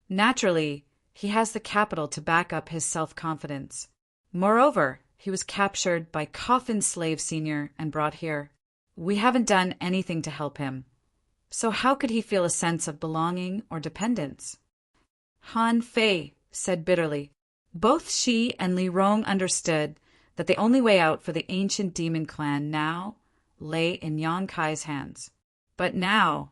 Naturally, he has the capital to back up his self-confidence. Moreover, he was captured by Coffin Slave Senior and brought here. We haven't done anything to help him. So how could he feel a sense of belonging or dependence? Han Fei said bitterly. Both she and Li Rong understood that the only way out for the ancient demon clan now lay in Yang Kai's hands. But now,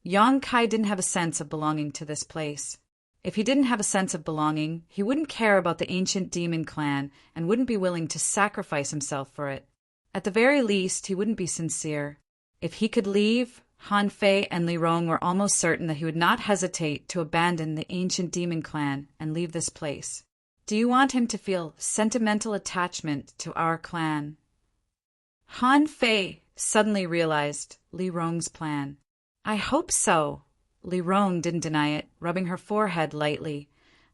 Yang Kai didn't have a sense of belonging to this place. If he didn't have a sense of belonging, he wouldn't care about the ancient demon clan and wouldn't be willing to sacrifice himself for it. At the very least, he wouldn't be sincere. If he could leave, Han Fei and Li Rong were almost certain that he would not hesitate to abandon the ancient demon clan and leave this place. Do you want him to feel sentimental attachment to our clan? Han Fei suddenly realized Li Rong's plan. I hope so. Li Rong didn't deny it, rubbing her forehead lightly.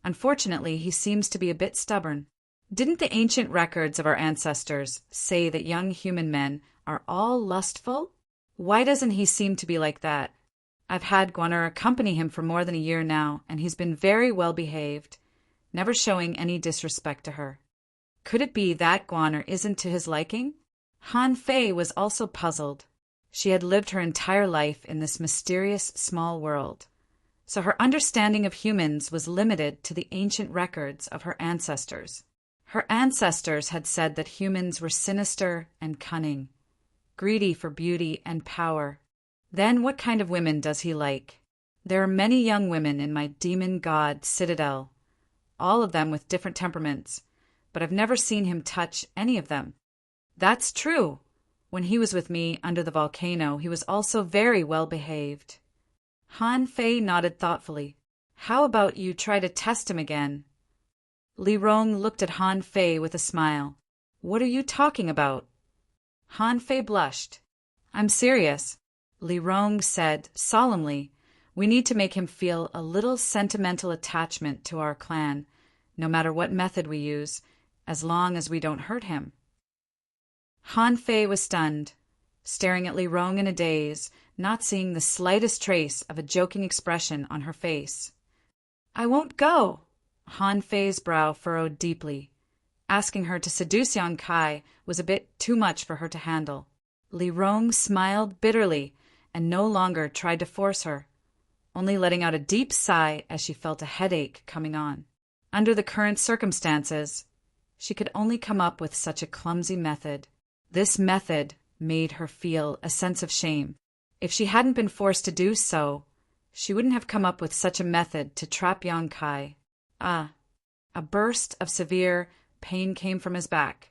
Unfortunately, he seems to be a bit stubborn. Didn't the ancient records of our ancestors say that young human men are all lustful? Why doesn't he seem to be like that? I've had Guaner accompany him for more than a year now, and he's been very well behaved, never showing any disrespect to her. Could it be that Guaner isn't to his liking? Han Fei was also puzzled. She had lived her entire life in this mysterious small world, so her understanding of humans was limited to the ancient records of her ancestors. Her ancestors had said that humans were sinister and cunning, greedy for beauty and power. Then what kind of women does he like? There are many young women in my demon god citadel, all of them with different temperaments, but I've never seen him touch any of them. That's true. When he was with me under the volcano, he was also very well behaved. Han Fei nodded thoughtfully. How about you try to test him again? Li Rong looked at Han Fei with a smile. What are you talking about? Han Fei blushed. I'm serious. Li Rong said solemnly. We need to make him feel a little sentimental attachment to our clan, no matter what method we use, as long as we don't hurt him. Han Fei was stunned, staring at Li Rong in a daze, not seeing the slightest trace of a joking expression on her face. I won't go. Han Fei's brow furrowed deeply. Asking her to seduce Yang Kai was a bit too much for her to handle. Li Rong smiled bitterly and no longer tried to force her, only letting out a deep sigh as she felt a headache coming on. Under the current circumstances, she could only come up with such a clumsy method. This method made her feel a sense of shame. If she hadn't been forced to do so, she wouldn't have come up with such a method to trap Yang Kai. A burst of severe pain came from his back,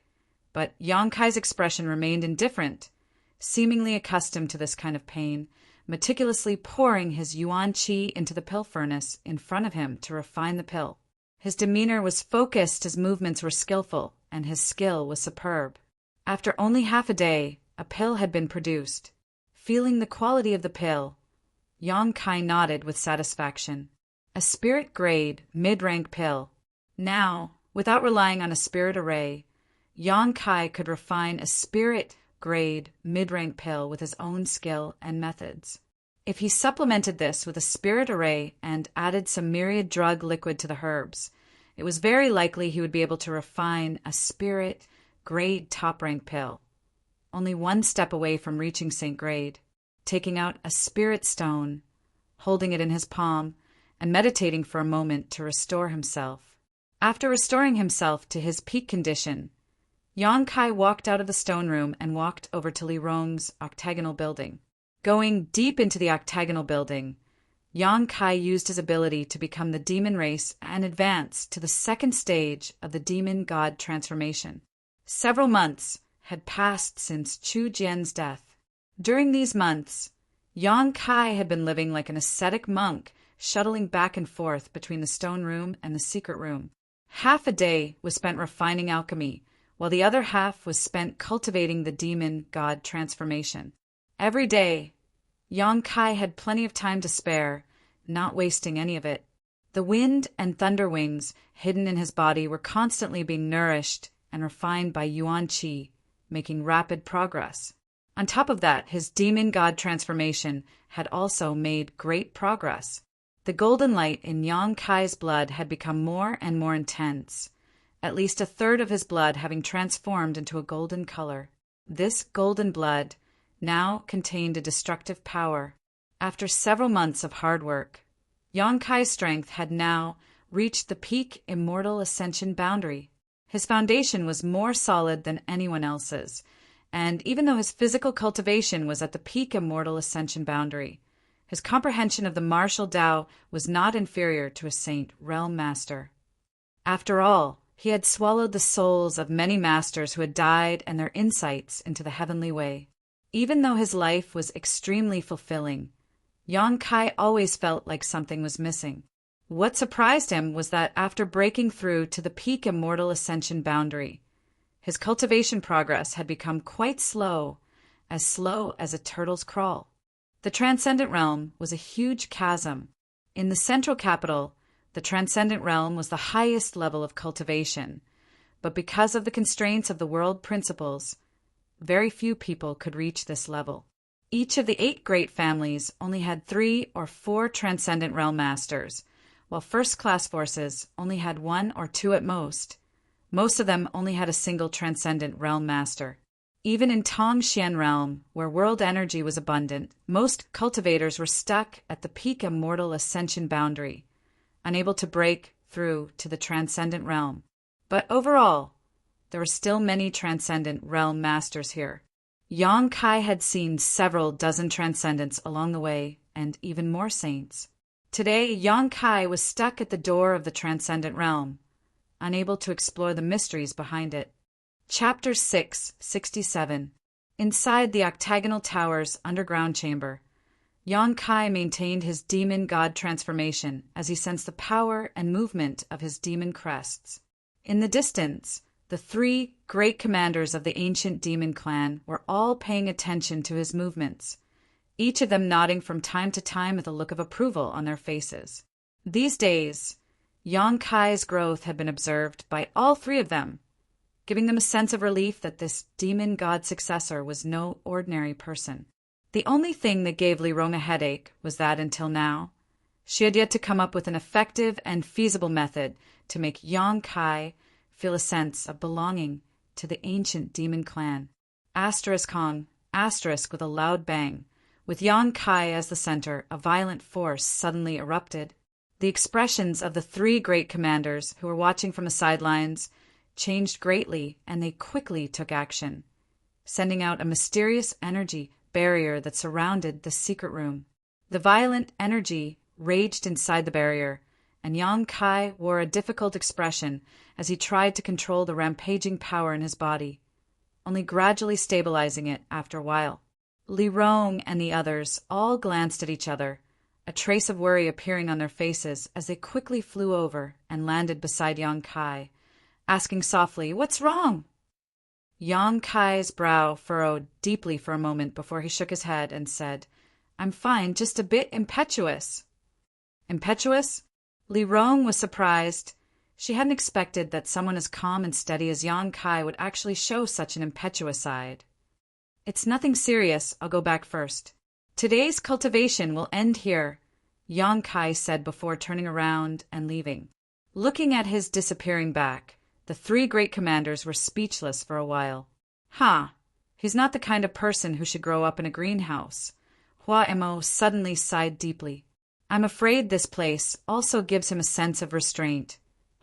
but Yang Kai's expression remained indifferent, seemingly accustomed to this kind of pain, meticulously pouring his yuan qi into the pill furnace in front of him to refine the pill. His demeanor was focused, his movements were skillful, and his skill was superb. After only half a day, a pill had been produced. Feeling the quality of the pill, Yang Kai nodded with satisfaction. A spirit-grade, mid-rank pill. Now, without relying on a spirit array, Yang Kai could refine a spirit-grade, mid-rank pill with his own skill and methods. If he supplemented this with a spirit array and added some myriad drug liquid to the herbs, it was very likely he would be able to refine a spirit-grade top-rank pill, only one step away from reaching Saint Grade, taking out a spirit stone, holding it in his palm, and meditating for a moment to restore himself. After restoring himself to his peak condition, Yang Kai walked out of the stone room and walked over to Li Rong's octagonal building. Going deep into the octagonal building, Yang Kai used his ability to become the demon race and advance to the second stage of the demon god transformation. Several months had passed since Chu Jian's death. During these months, Yang Kai had been living like an ascetic monk, shuttling back and forth between the stone room and the secret room. Half a day was spent refining alchemy, while the other half was spent cultivating the demon god transformation. Every day, Yang Kai had plenty of time to spare, not wasting any of it. The wind and thunder wings hidden in his body were constantly being nourished and refined by yuan qi, making rapid progress. On top of that, his demon god transformation had also made great progress. The golden light in Yang Kai's blood had become more and more intense, at least a third of his blood having transformed into a golden color. This golden blood now contained a destructive power. After several months of hard work, Yang Kai's strength had now reached the peak immortal ascension boundary. His foundation was more solid than anyone else's, and even though his physical cultivation was at the peak immortal ascension boundary, his comprehension of the martial Tao was not inferior to a saint realm master. After all, he had swallowed the souls of many masters who had died and their insights into the heavenly way. Even though his life was extremely fulfilling, Yang Kai always felt like something was missing. What surprised him was that after breaking through to the peak immortal ascension boundary, his cultivation progress had become quite slow as a turtle's crawl. The transcendent realm was a huge chasm. In the central capital, the transcendent realm was the highest level of cultivation, but because of the constraints of the world principles, very few people could reach this level. Each of the 8 great families only had 3 or 4 transcendent realm masters, while first-class forces only had 1 or 2 at most. Most of them only had a single transcendent realm master. Even in Tongxian realm, where world energy was abundant, most cultivators were stuck at the peak immortal ascension boundary, unable to break through to the transcendent realm. But overall, there were still many transcendent realm masters here. Yang Kai had seen several dozen transcendents along the way, and even more saints. Today, Yang Kai was stuck at the door of the transcendent realm, unable to explore the mysteries behind it. Chapter 667. Inside the octagonal tower's underground chamber, Yang Kai maintained his demon god transformation as he sensed the power and movement of his demon crests. In the distance, the 3 great commanders of the ancient demon clan were all paying attention to his movements, each of them nodding from time to time with a look of approval on their faces. These days, Yang Kai's growth had been observed by all 3 of them, giving them a sense of relief that this demon god successor was no ordinary person. The only thing that gave Li Rong a headache was that, until now, she had yet to come up with an effective and feasible method to make Yang Kai feel a sense of belonging to the ancient demon clan. Hong, with a loud bang. With Yang Kai as the center, a violent force suddenly erupted. The expressions of the 3 great commanders who were watching from the sidelines changed greatly, and they quickly took action, sending out a mysterious energy barrier that surrounded the secret room. The violent energy raged inside the barrier, and Yang Kai wore a difficult expression as he tried to control the rampaging power in his body, only gradually stabilizing it after a while. Li Rong and the others all glanced at each other, a trace of worry appearing on their faces as they quickly flew over and landed beside Yang Kai, asking softly, "What's wrong?" Yang Kai's brow furrowed deeply for a moment before he shook his head and said, "I'm fine, just a bit impetuous." Impetuous? Li Rong was surprised. She hadn't expected that someone as calm and steady as Yang Kai would actually show such an impetuous side. "It's nothing serious. I'll go back first." "Today's cultivation will end here," Yang Kai said before turning around and leaving. Looking at his disappearing back, the 3 great commanders were speechless for a while. He's not the kind of person who should grow up in a greenhouse. Hua Emo suddenly sighed deeply. "I'm afraid this place also gives him a sense of restraint."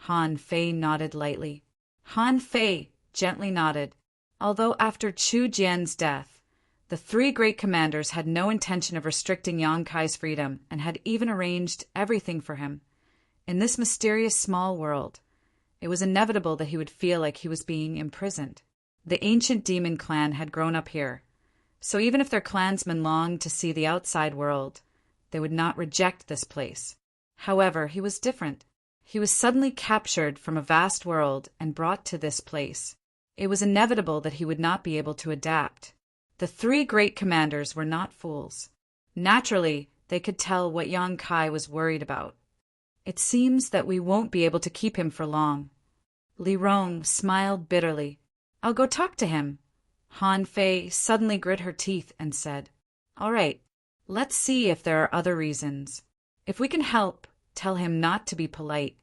Han Fei nodded lightly. Han Fei gently nodded. Although after Chu Jian's death, the 3 great commanders had no intention of restricting Yang Kai's freedom and had even arranged everything for him. In this mysterious small world, it was inevitable that he would feel like he was being imprisoned. The ancient demon clan had grown up here, so even if their clansmen longed to see the outside world, they would not reject this place. However, he was different. He was suddenly captured from a vast world and brought to this place. It was inevitable that he would not be able to adapt. The 3 great commanders were not fools. Naturally, they could tell what Yang Kai was worried about. "It seems that we won't be able to keep him for long." Li Rong smiled bitterly. "I'll go talk to him." Han Fei suddenly grit her teeth and said, "All right, let's see if there are other reasons. If we can help, tell him not to be polite."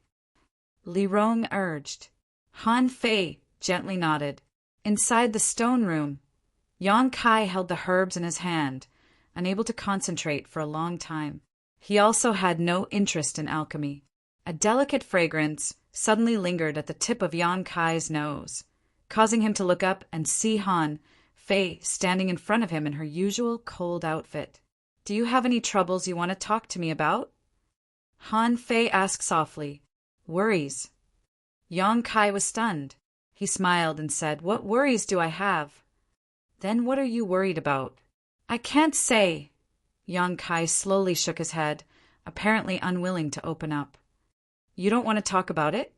Li Rong urged. Han Fei gently nodded. Inside the stone room, Yang Kai held the herbs in his hand, unable to concentrate for a long time. He also had no interest in alchemy. A delicate fragrance suddenly lingered at the tip of Yang Kai's nose, causing him to look up and see Han Fei standing in front of him in her usual cold outfit. "Do you have any troubles you want to talk to me about?" Han Fei asked softly. "Worries." Yang Kai was stunned. He smiled and said, "What worries do I have?" "Then what are you worried about?" "I can't say." Yang Kai slowly shook his head, apparently unwilling to open up. "You don't want to talk about it?"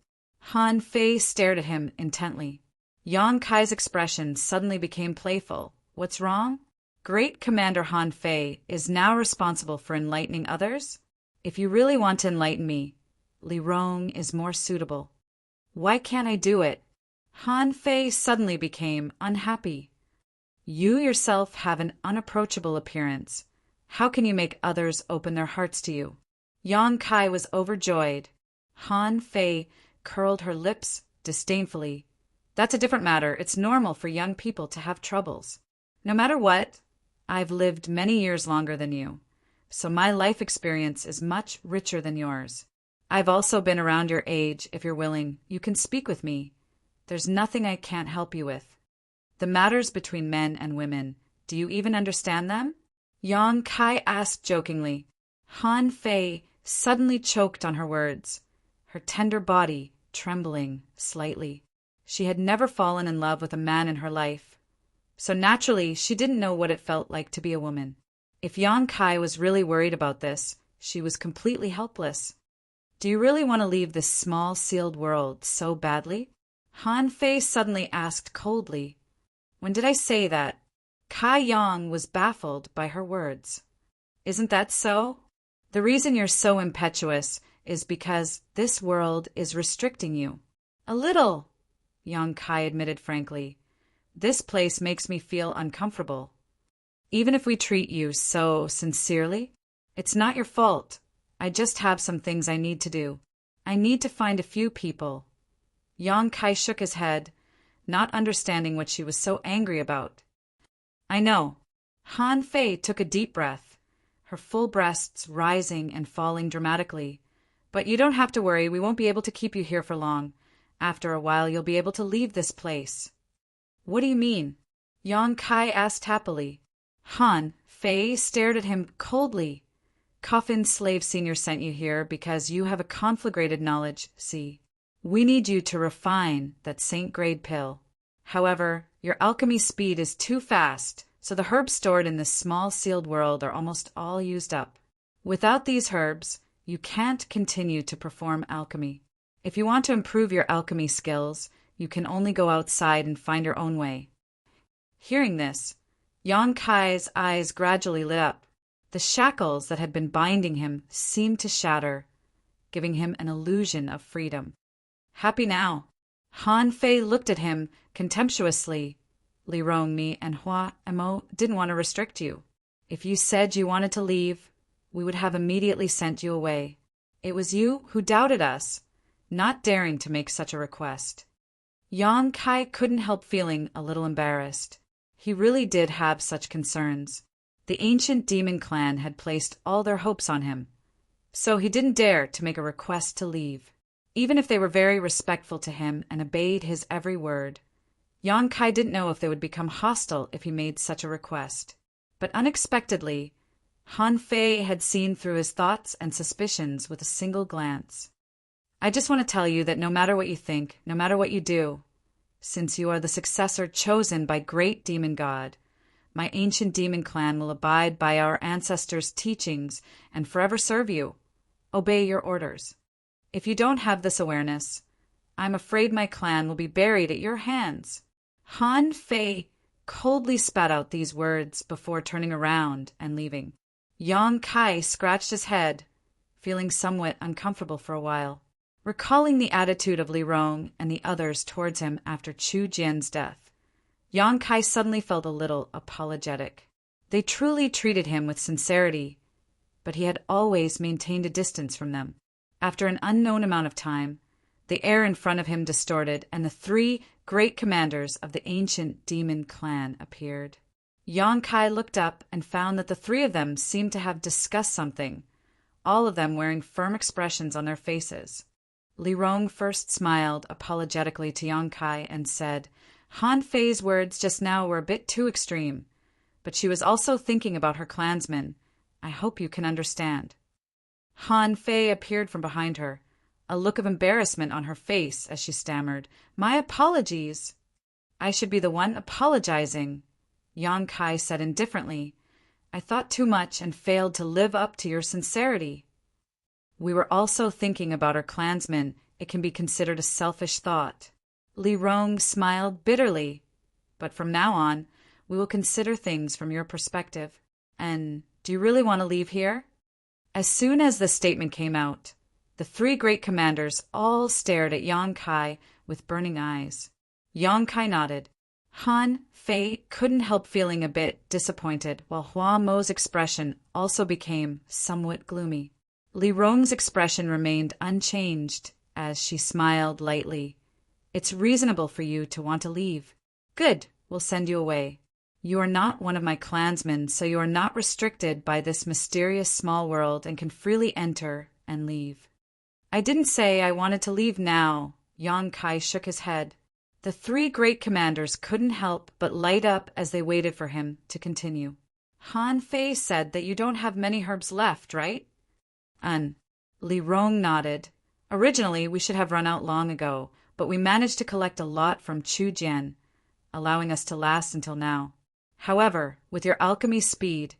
Han Fei stared at him intently. Yang Kai's expression suddenly became playful. "What's wrong?" "Great Commander Han Fei is now responsible for enlightening others. If you really want to enlighten me, Li Rong is more suitable." "Why can't I do it?" Han Fei suddenly became unhappy. "You yourself have an unapproachable appearance. How can you make others open their hearts to you?" Yang Kai was overjoyed. Han Fei curled her lips disdainfully. "That's a different matter. It's normal for young people to have troubles. No matter what, I've lived many years longer than you, so my life experience is much richer than yours. I've also been around your age. If you're willing, you can speak with me. There's nothing I can't help you with. The matters between men and women, do you even understand them?" Yang Kai asked jokingly. Han Fei suddenly choked on her words, her tender body trembling slightly. She had never fallen in love with a man in her life, so naturally she didn't know what it felt like to be a woman. If Yang Kai was really worried about this, she was completely helpless. "Do you really want to leave this small, sealed world so badly?" Han Fei suddenly asked coldly. "When did I say that?" Kai Yang was baffled by her words. "Isn't that so? The reason you're so impetuous is because this world is restricting you." "A little," Yang Kai admitted frankly. "This place makes me feel uncomfortable. Even if we treat you so sincerely, it's not your fault. I just have some things I need to do. I need to find a few people." Yang Kai shook his head, not understanding what she was so angry about. "I know." Han Fei took a deep breath, her full breasts rising and falling dramatically. "But you don't have to worry. We won't be able to keep you here for long. After a while, you'll be able to leave this place." "What do you mean?" Yang Kai asked happily. Han Fei stared at him coldly. "Coffin Slave Senior sent you here because you have a conflagrated knowledge, see. We need you to refine that saint-grade pill. However, your alchemy speed is too fast, so the herbs stored in this small sealed world are almost all used up. Without these herbs, you can't continue to perform alchemy. If you want to improve your alchemy skills, you can only go outside and find your own way." Hearing this, Yang Kai's eyes gradually lit up. The shackles that had been binding him seemed to shatter, giving him an illusion of freedom. "Happy now?" Han Fei looked at him contemptuously. "Li Rong, me, and Hua Mo didn't want to restrict you. If you said you wanted to leave, we would have immediately sent you away. It was you who doubted us, not daring to make such a request." Yang Kai couldn't help feeling a little embarrassed. He really did have such concerns. The ancient demon clan had placed all their hopes on him, so he didn't dare to make a request to leave, even if they were very respectful to him and obeyed his every word. Yang Kai didn't know if they would become hostile if he made such a request. But unexpectedly, Han Fei had seen through his thoughts and suspicions with a single glance. "I just want to tell you that no matter what you think, no matter what you do, since you are the successor chosen by Great Demon God, my ancient demon clan will abide by our ancestors' teachings and forever serve you, obey your orders. If you don't have this awareness, I'm afraid my clan will be buried at your hands." Han Fei coldly spat out these words before turning around and leaving. Yang Kai scratched his head, feeling somewhat uncomfortable for a while, recalling the attitude of Li Rong and the others towards him after Chu Jian's death. Yang Kai suddenly felt a little apologetic. They truly treated him with sincerity, but he had always maintained a distance from them. After an unknown amount of time, the air in front of him distorted, and the three great commanders of the ancient demon clan appeared. Yang Kai looked up and found that the three of them seemed to have discussed something, all of them wearing firm expressions on their faces. Li Rong first smiled apologetically to Yang Kai and said, Han Fei's words just now were a bit too extreme, but she was also thinking about her clansmen. I hope you can understand. Han Fei appeared from behind her, a look of embarrassment on her face as she stammered, My apologies. I should be the one apologizing, Yang Kai said indifferently. I thought too much and failed to live up to your sincerity. We were also thinking about our clansmen. It can be considered a selfish thought. Li Rong smiled bitterly. But from now on, we will consider things from your perspective. And do you really want to leave here? As soon as the statement came out, the three great commanders all stared at Yang Kai with burning eyes. Yang Kai nodded. Han Fei couldn't help feeling a bit disappointed, while Hua Mo's expression also became somewhat gloomy. Li Rong's expression remained unchanged as she smiled lightly. It's reasonable for you to want to leave. Good, we'll send you away. You are not one of my clansmen, so you are not restricted by this mysterious small world and can freely enter and leave. I didn't say I wanted to leave now. Yang Kai shook his head. The three great commanders couldn't help but light up as they waited for him to continue. Han Fei said that you don't have many herbs left, right? Li Rong nodded. Originally, we should have run out long ago, but we managed to collect a lot from Chu Jian, allowing us to last until now. However, with your alchemy speed,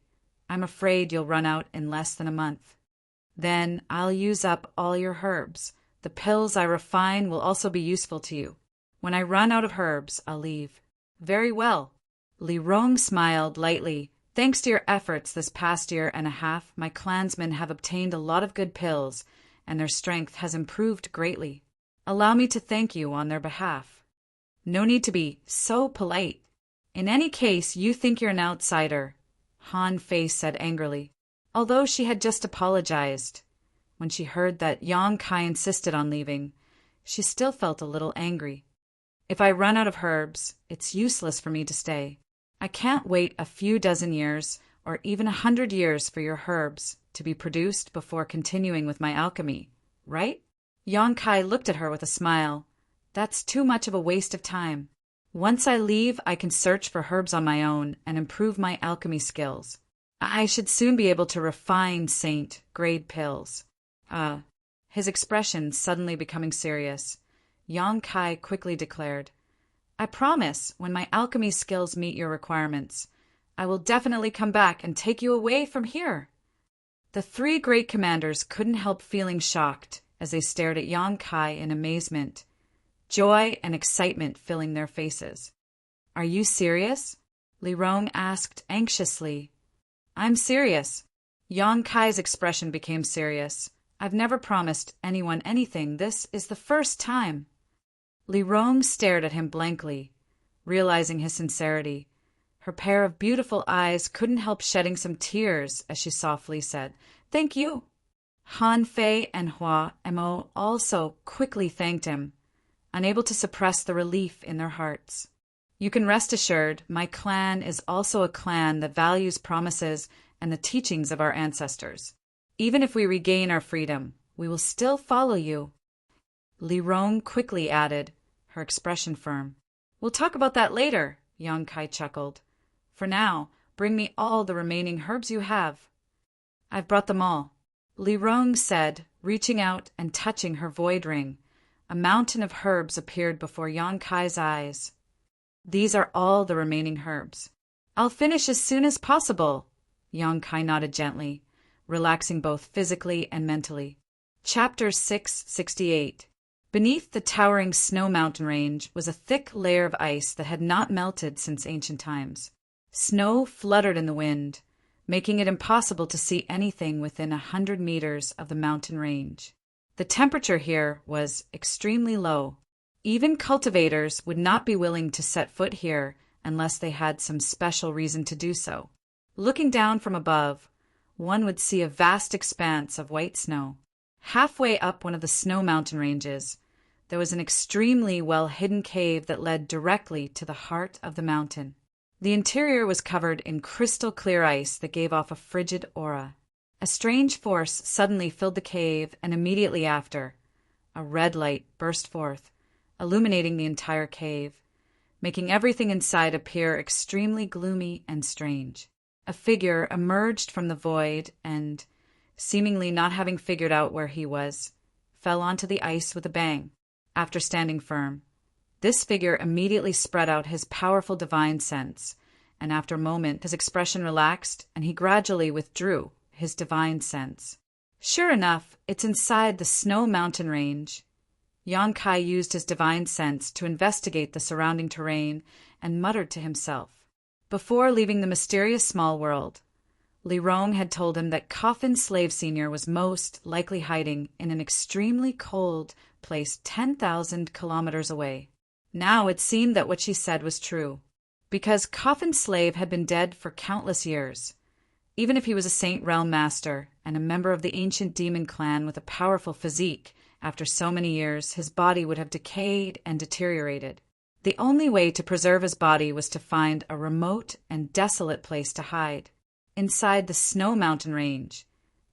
I'm afraid you'll run out in less than a month. Then I'll use up all your herbs. The pills I refine will also be useful to you. When I run out of herbs, I'll leave. Very well. Li Rong smiled lightly. Thanks to your efforts this past year and a half, my clansmen have obtained a lot of good pills, and their strength has improved greatly. Allow me to thank you on their behalf. No need to be so polite. In any case, you think you're an outsider, Han Fei said angrily, although she had just apologized. When she heard that Yang Kai insisted on leaving, she still felt a little angry. If I run out of herbs, it's useless for me to stay. I can't wait a few dozen years, or even 100 years for your herbs to be produced before continuing with my alchemy, right? Yang Kai looked at her with a smile. That's too much of a waste of time. Once I leave, I can search for herbs on my own and improve my alchemy skills. I should soon be able to refine saint-grade pills. His expression suddenly becoming serious, Yang Kai quickly declared, I promise, when my alchemy skills meet your requirements, I will definitely come back and take you away from here. The three great commanders couldn't help feeling shocked as they stared at Yang Kai in amazement, joy and excitement filling their faces. Are you serious? Li Rong asked anxiously. I'm serious. Yang Kai's expression became serious. I've never promised anyone anything. This is the first time. Li Rong stared at him blankly, realizing his sincerity. Her pair of beautiful eyes couldn't help shedding some tears as she softly said, Thank you. Han Fei and Hua Mo also quickly thanked him, unable to suppress the relief in their hearts. You can rest assured, my clan is also a clan that values promises and the teachings of our ancestors. Even if we regain our freedom, we will still follow you. Li Rong quickly added, her expression firm. We'll talk about that later, Yang Kai chuckled. For now, bring me all the remaining herbs you have. I've brought them all, Li Rong said, reaching out and touching her void ring. A mountain of herbs appeared before Yang Kai's eyes. These are all the remaining herbs. I'll finish as soon as possible, Yang Kai nodded gently, relaxing both physically and mentally. Chapter 668. Beneath the towering snow mountain range was a thick layer of ice that had not melted since ancient times. Snow fluttered in the wind, making it impossible to see anything within 100 meters of the mountain range. The temperature here was extremely low. Even cultivators would not be willing to set foot here unless they had some special reason to do so. Looking down from above, one would see a vast expanse of white snow. Halfway up one of the snow mountain ranges, there was an extremely well-hidden cave that led directly to the heart of the mountain. The interior was covered in crystal clear ice that gave off a frigid aura. A strange force suddenly filled the cave, and immediately after, a red light burst forth, illuminating the entire cave, making everything inside appear extremely gloomy and strange. A figure emerged from the void and, seemingly not having figured out where he was, fell onto the ice with a bang. After standing firm, this figure immediately spread out his powerful divine sense, and after a moment his expression relaxed and he gradually withdrew his divine sense. Sure enough, it's inside the snow mountain range. Yonkai used his divine sense to investigate the surrounding terrain and muttered to himself. Before leaving the mysterious small world, Li Rong had told him that Coffin Slave Sr. was most likely hiding in an extremely cold place 10,000 kilometers away. Now it seemed that what she said was true, because Coffin Slave had been dead for countless years. Even if he was a Saint Realm Master and a member of the ancient demon clan with a powerful physique, after so many years his body would have decayed and deteriorated. The only way to preserve his body was to find a remote and desolate place to hide. Inside the snow mountain range,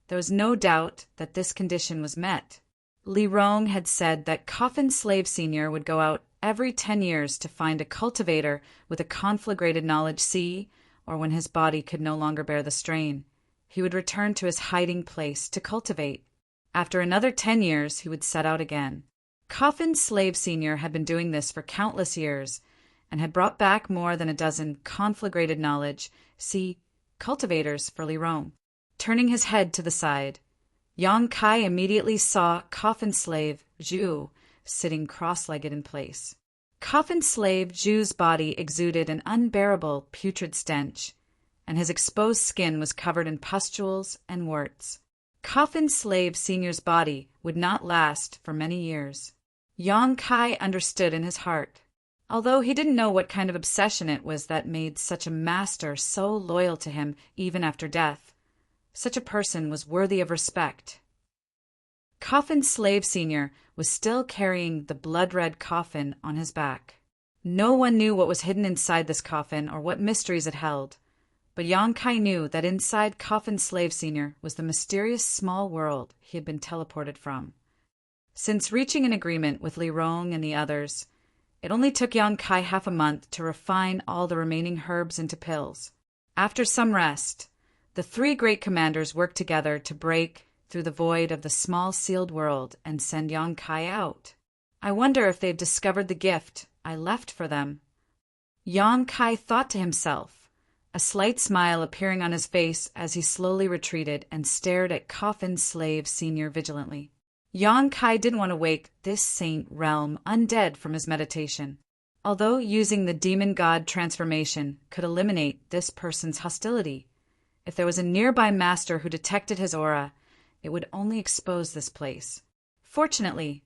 there was no doubt that this condition was met. Li Rong had said that Coffin Slave Sr. would go out every 10 years to find a cultivator with a conflagrated knowledge sea, or when his body could no longer bear the strain, he would return to his hiding place to cultivate. After another 10 years, he would set out again. Coffin Slave Sr. had been doing this for countless years, and had brought back more than a dozen conflagrated knowledge sea cultivators for Li Rong. Turning his head to the side, Yang Kai immediately saw Coffin Slave Zhu sitting cross-legged in place. Coffin Slave Zhu's body exuded an unbearable putrid stench, and his exposed skin was covered in pustules and warts. Coffin Slave Sr.'s body would not last for many years. Yang Kai understood in his heart, although he didn't know what kind of obsession it was that made such a master so loyal to him even after death. Such a person was worthy of respect. Coffin Slave Sr. was still carrying the blood-red coffin on his back. No one knew what was hidden inside this coffin or what mysteries it held, but Yang Kai knew that inside Coffin Slave Sr. was the mysterious small world he had been teleported from. Since reaching an agreement with Li Rong and the others, it only took Yang Kai half a month to refine all the remaining herbs into pills. After some rest, the three great commanders worked together to break through the void of the small sealed world and send Yang Kai out. I wonder if they've discovered the gift I left for them. Yang Kai thought to himself, a slight smile appearing on his face as he slowly retreated and stared at Coffin Slave Sr. vigilantly. Yang Kai didn't want to wake this Saint Realm undead from his meditation. Although using the demon god transformation could eliminate this person's hostility, if there was a nearby master who detected his aura, it would only expose this place. Fortunately,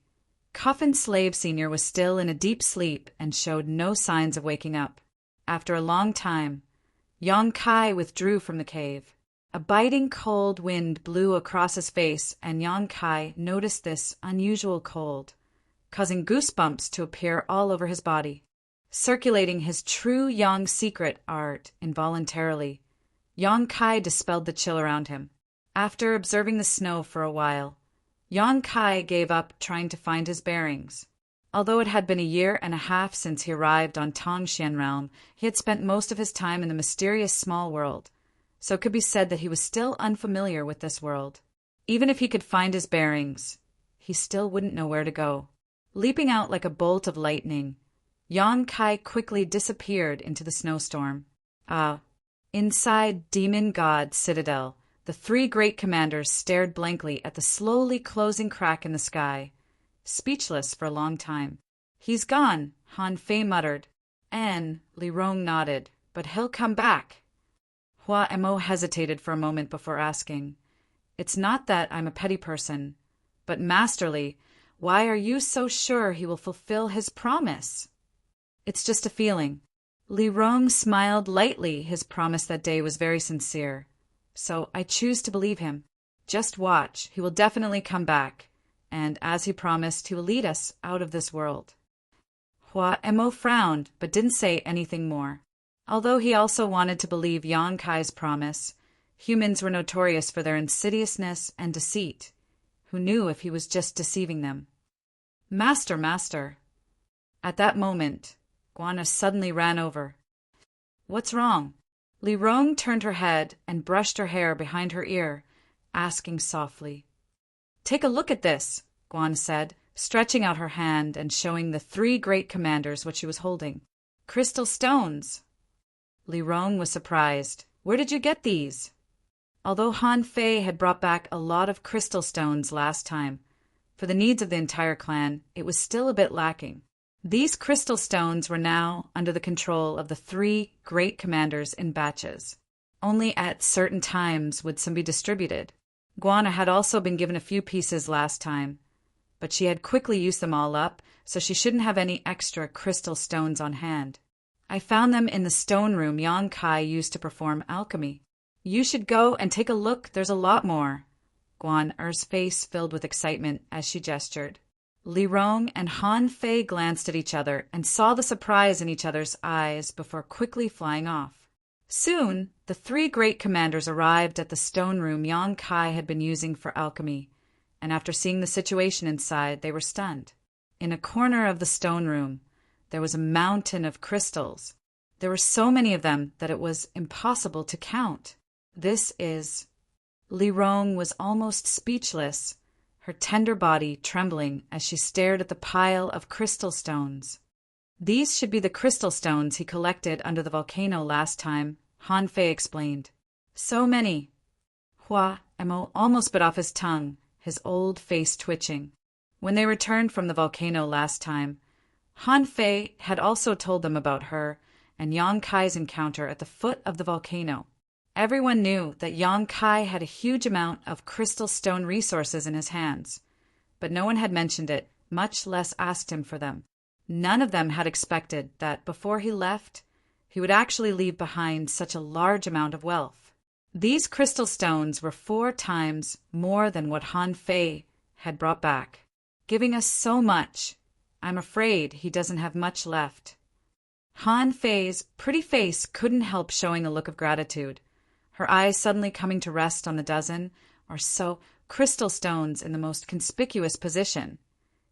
Coffin Slave Sr. was still in a deep sleep and showed no signs of waking up. After a long time, Yang Kai withdrew from the cave. A biting cold wind blew across his face, and Yang Kai noticed this unusual cold, causing goosebumps to appear all over his body. Circulating his true Yang secret art involuntarily, Yang Kai dispelled the chill around him. After observing the snow for a while, Yang Kai gave up trying to find his bearings. Although it had been a year and a half since he arrived on Tongxian Realm, he had spent most of his time in the mysterious small world, so it could be said that he was still unfamiliar with this world. Even if he could find his bearings, he still wouldn't know where to go. Leaping out like a bolt of lightning, Yang Kai quickly disappeared into the snowstorm. Inside Demon God Citadel, the three great commanders stared blankly at the slowly closing crack in the sky, speechless for a long time. "He's gone," Han Fei muttered. Li Rong nodded. "But he'll come back." Hua Mo hesitated for a moment before asking, "It's not that I'm a petty person, but masterly, why are you so sure he will fulfill his promise?" "It's just a feeling." Li Rong smiled lightly. His promise that day was very sincere, so I choose to believe him. Just watch, he will definitely come back, and as he promised, he will lead us out of this world. Hua Mo frowned, but didn't say anything more. Although he also wanted to believe Yang Kai's promise, humans were notorious for their insidiousness and deceit. Who knew if he was just deceiving them? Master, master. At that moment, Guana suddenly ran over. What's wrong? Li Rong turned her head and brushed her hair behind her ear, asking softly. Take a look at this, Guan said, stretching out her hand and showing the 3 great commanders what she was holding. Crystal stones. Li Rong was surprised. Where did you get these? Although Han Fei had brought back a lot of crystal stones last time, for the needs of the entire clan, it was still a bit lacking. These crystal stones were now under the control of the 3 great commanders in batches. Only at certain times would some be distributed. Guana had also been given a few pieces last time, but she had quickly used them all up, so she shouldn't have any extra crystal stones on hand. I found them in the stone room Yang Kai used to perform alchemy. You should go and take a look, there's a lot more. Guan Er's face filled with excitement as she gestured. Li Rong and Han Fei glanced at each other and saw the surprise in each other's eyes before quickly flying off. Soon, the 3 great commanders arrived at the stone room Yang Kai had been using for alchemy, and after seeing the situation inside, they were stunned. In a corner of the stone room, there was a mountain of crystals. There were so many of them that it was impossible to count. This is... Li Rong was almost speechless, her tender body trembling as she stared at the pile of crystal stones. These should be the crystal stones he collected under the volcano last time, Han Fei explained. So many. Hua Emo almost bit off his tongue, his old face twitching. When they returned from the volcano last time, Han Fei had also told them about her and Yang Kai's encounter at the foot of the volcano. Everyone knew that Yang Kai had a huge amount of crystal stone resources in his hands, but no one had mentioned it, much less asked him for them. None of them had expected that before he left, he would actually leave behind such a large amount of wealth. These crystal stones were 4 times more than what Han Fei had brought back. Giving us so much, I'm afraid he doesn't have much left. Han Fei's pretty face couldn't help showing a look of gratitude, her eyes suddenly coming to rest on the dozen or so crystal stones in the most conspicuous position.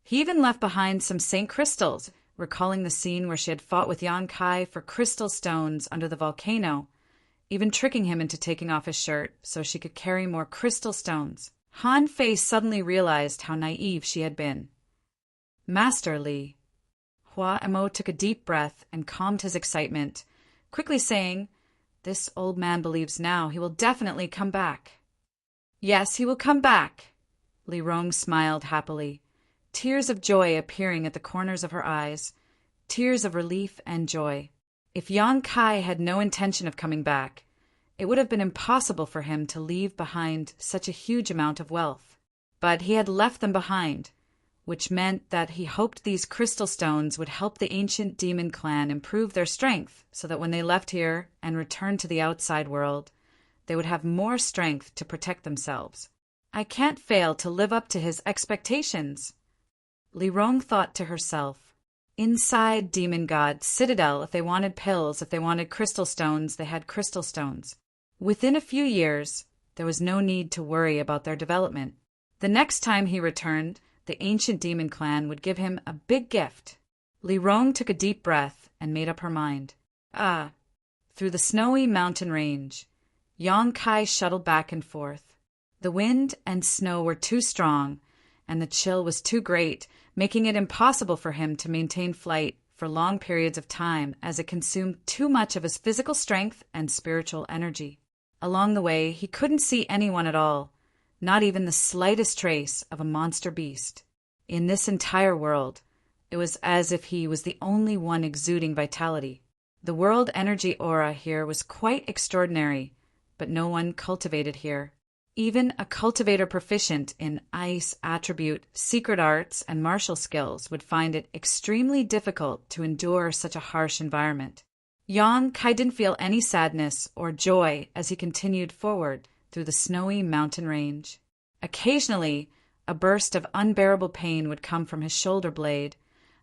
He even left behind some Saint crystals, recalling the scene where she had fought with Yang Kai for crystal stones under the volcano, even tricking him into taking off his shirt so she could carry more crystal stones. Han Fei suddenly realized how naive she had been. Master Li. Hua Emo took a deep breath and calmed his excitement, quickly saying, This old man believes now he will definitely come back. Yes, he will come back. Li Rong smiled happily, tears of joy appearing at the corners of her eyes, tears of relief and joy. If Yang Kai had no intention of coming back, it would have been impossible for him to leave behind such a huge amount of wealth. But he had left them behind, which meant that he hoped these crystal stones would help the ancient demon clan improve their strength so that when they left here and returned to the outside world, they would have more strength to protect themselves. I can't fail to live up to his expectations. Li Rong thought to herself. Inside Demon God's citadel, if they wanted pills, if they wanted crystal stones, they had crystal stones. Within a few years, there was no need to worry about their development. The next time he returned, the ancient demon clan would give him a big gift. Li Rong took a deep breath and made up her mind. Through the snowy mountain range, Yang Kai shuttled back and forth. The wind and snow were too strong, and the chill was too great, making it impossible for him to maintain flight for long periods of time as it consumed too much of his physical strength and spiritual energy. Along the way, he couldn't see anyone at all, not even the slightest trace of a monster beast. In this entire world, it was as if he was the only one exuding vitality. The world energy aura here was quite extraordinary, but no one cultivated here. Even a cultivator proficient in ice, attribute, secret arts, and martial skills would find it extremely difficult to endure such a harsh environment. Yang Kai didn't feel any sadness or joy as he continued forward through the snowy mountain range. Occasionally, a burst of unbearable pain would come from his shoulder blade,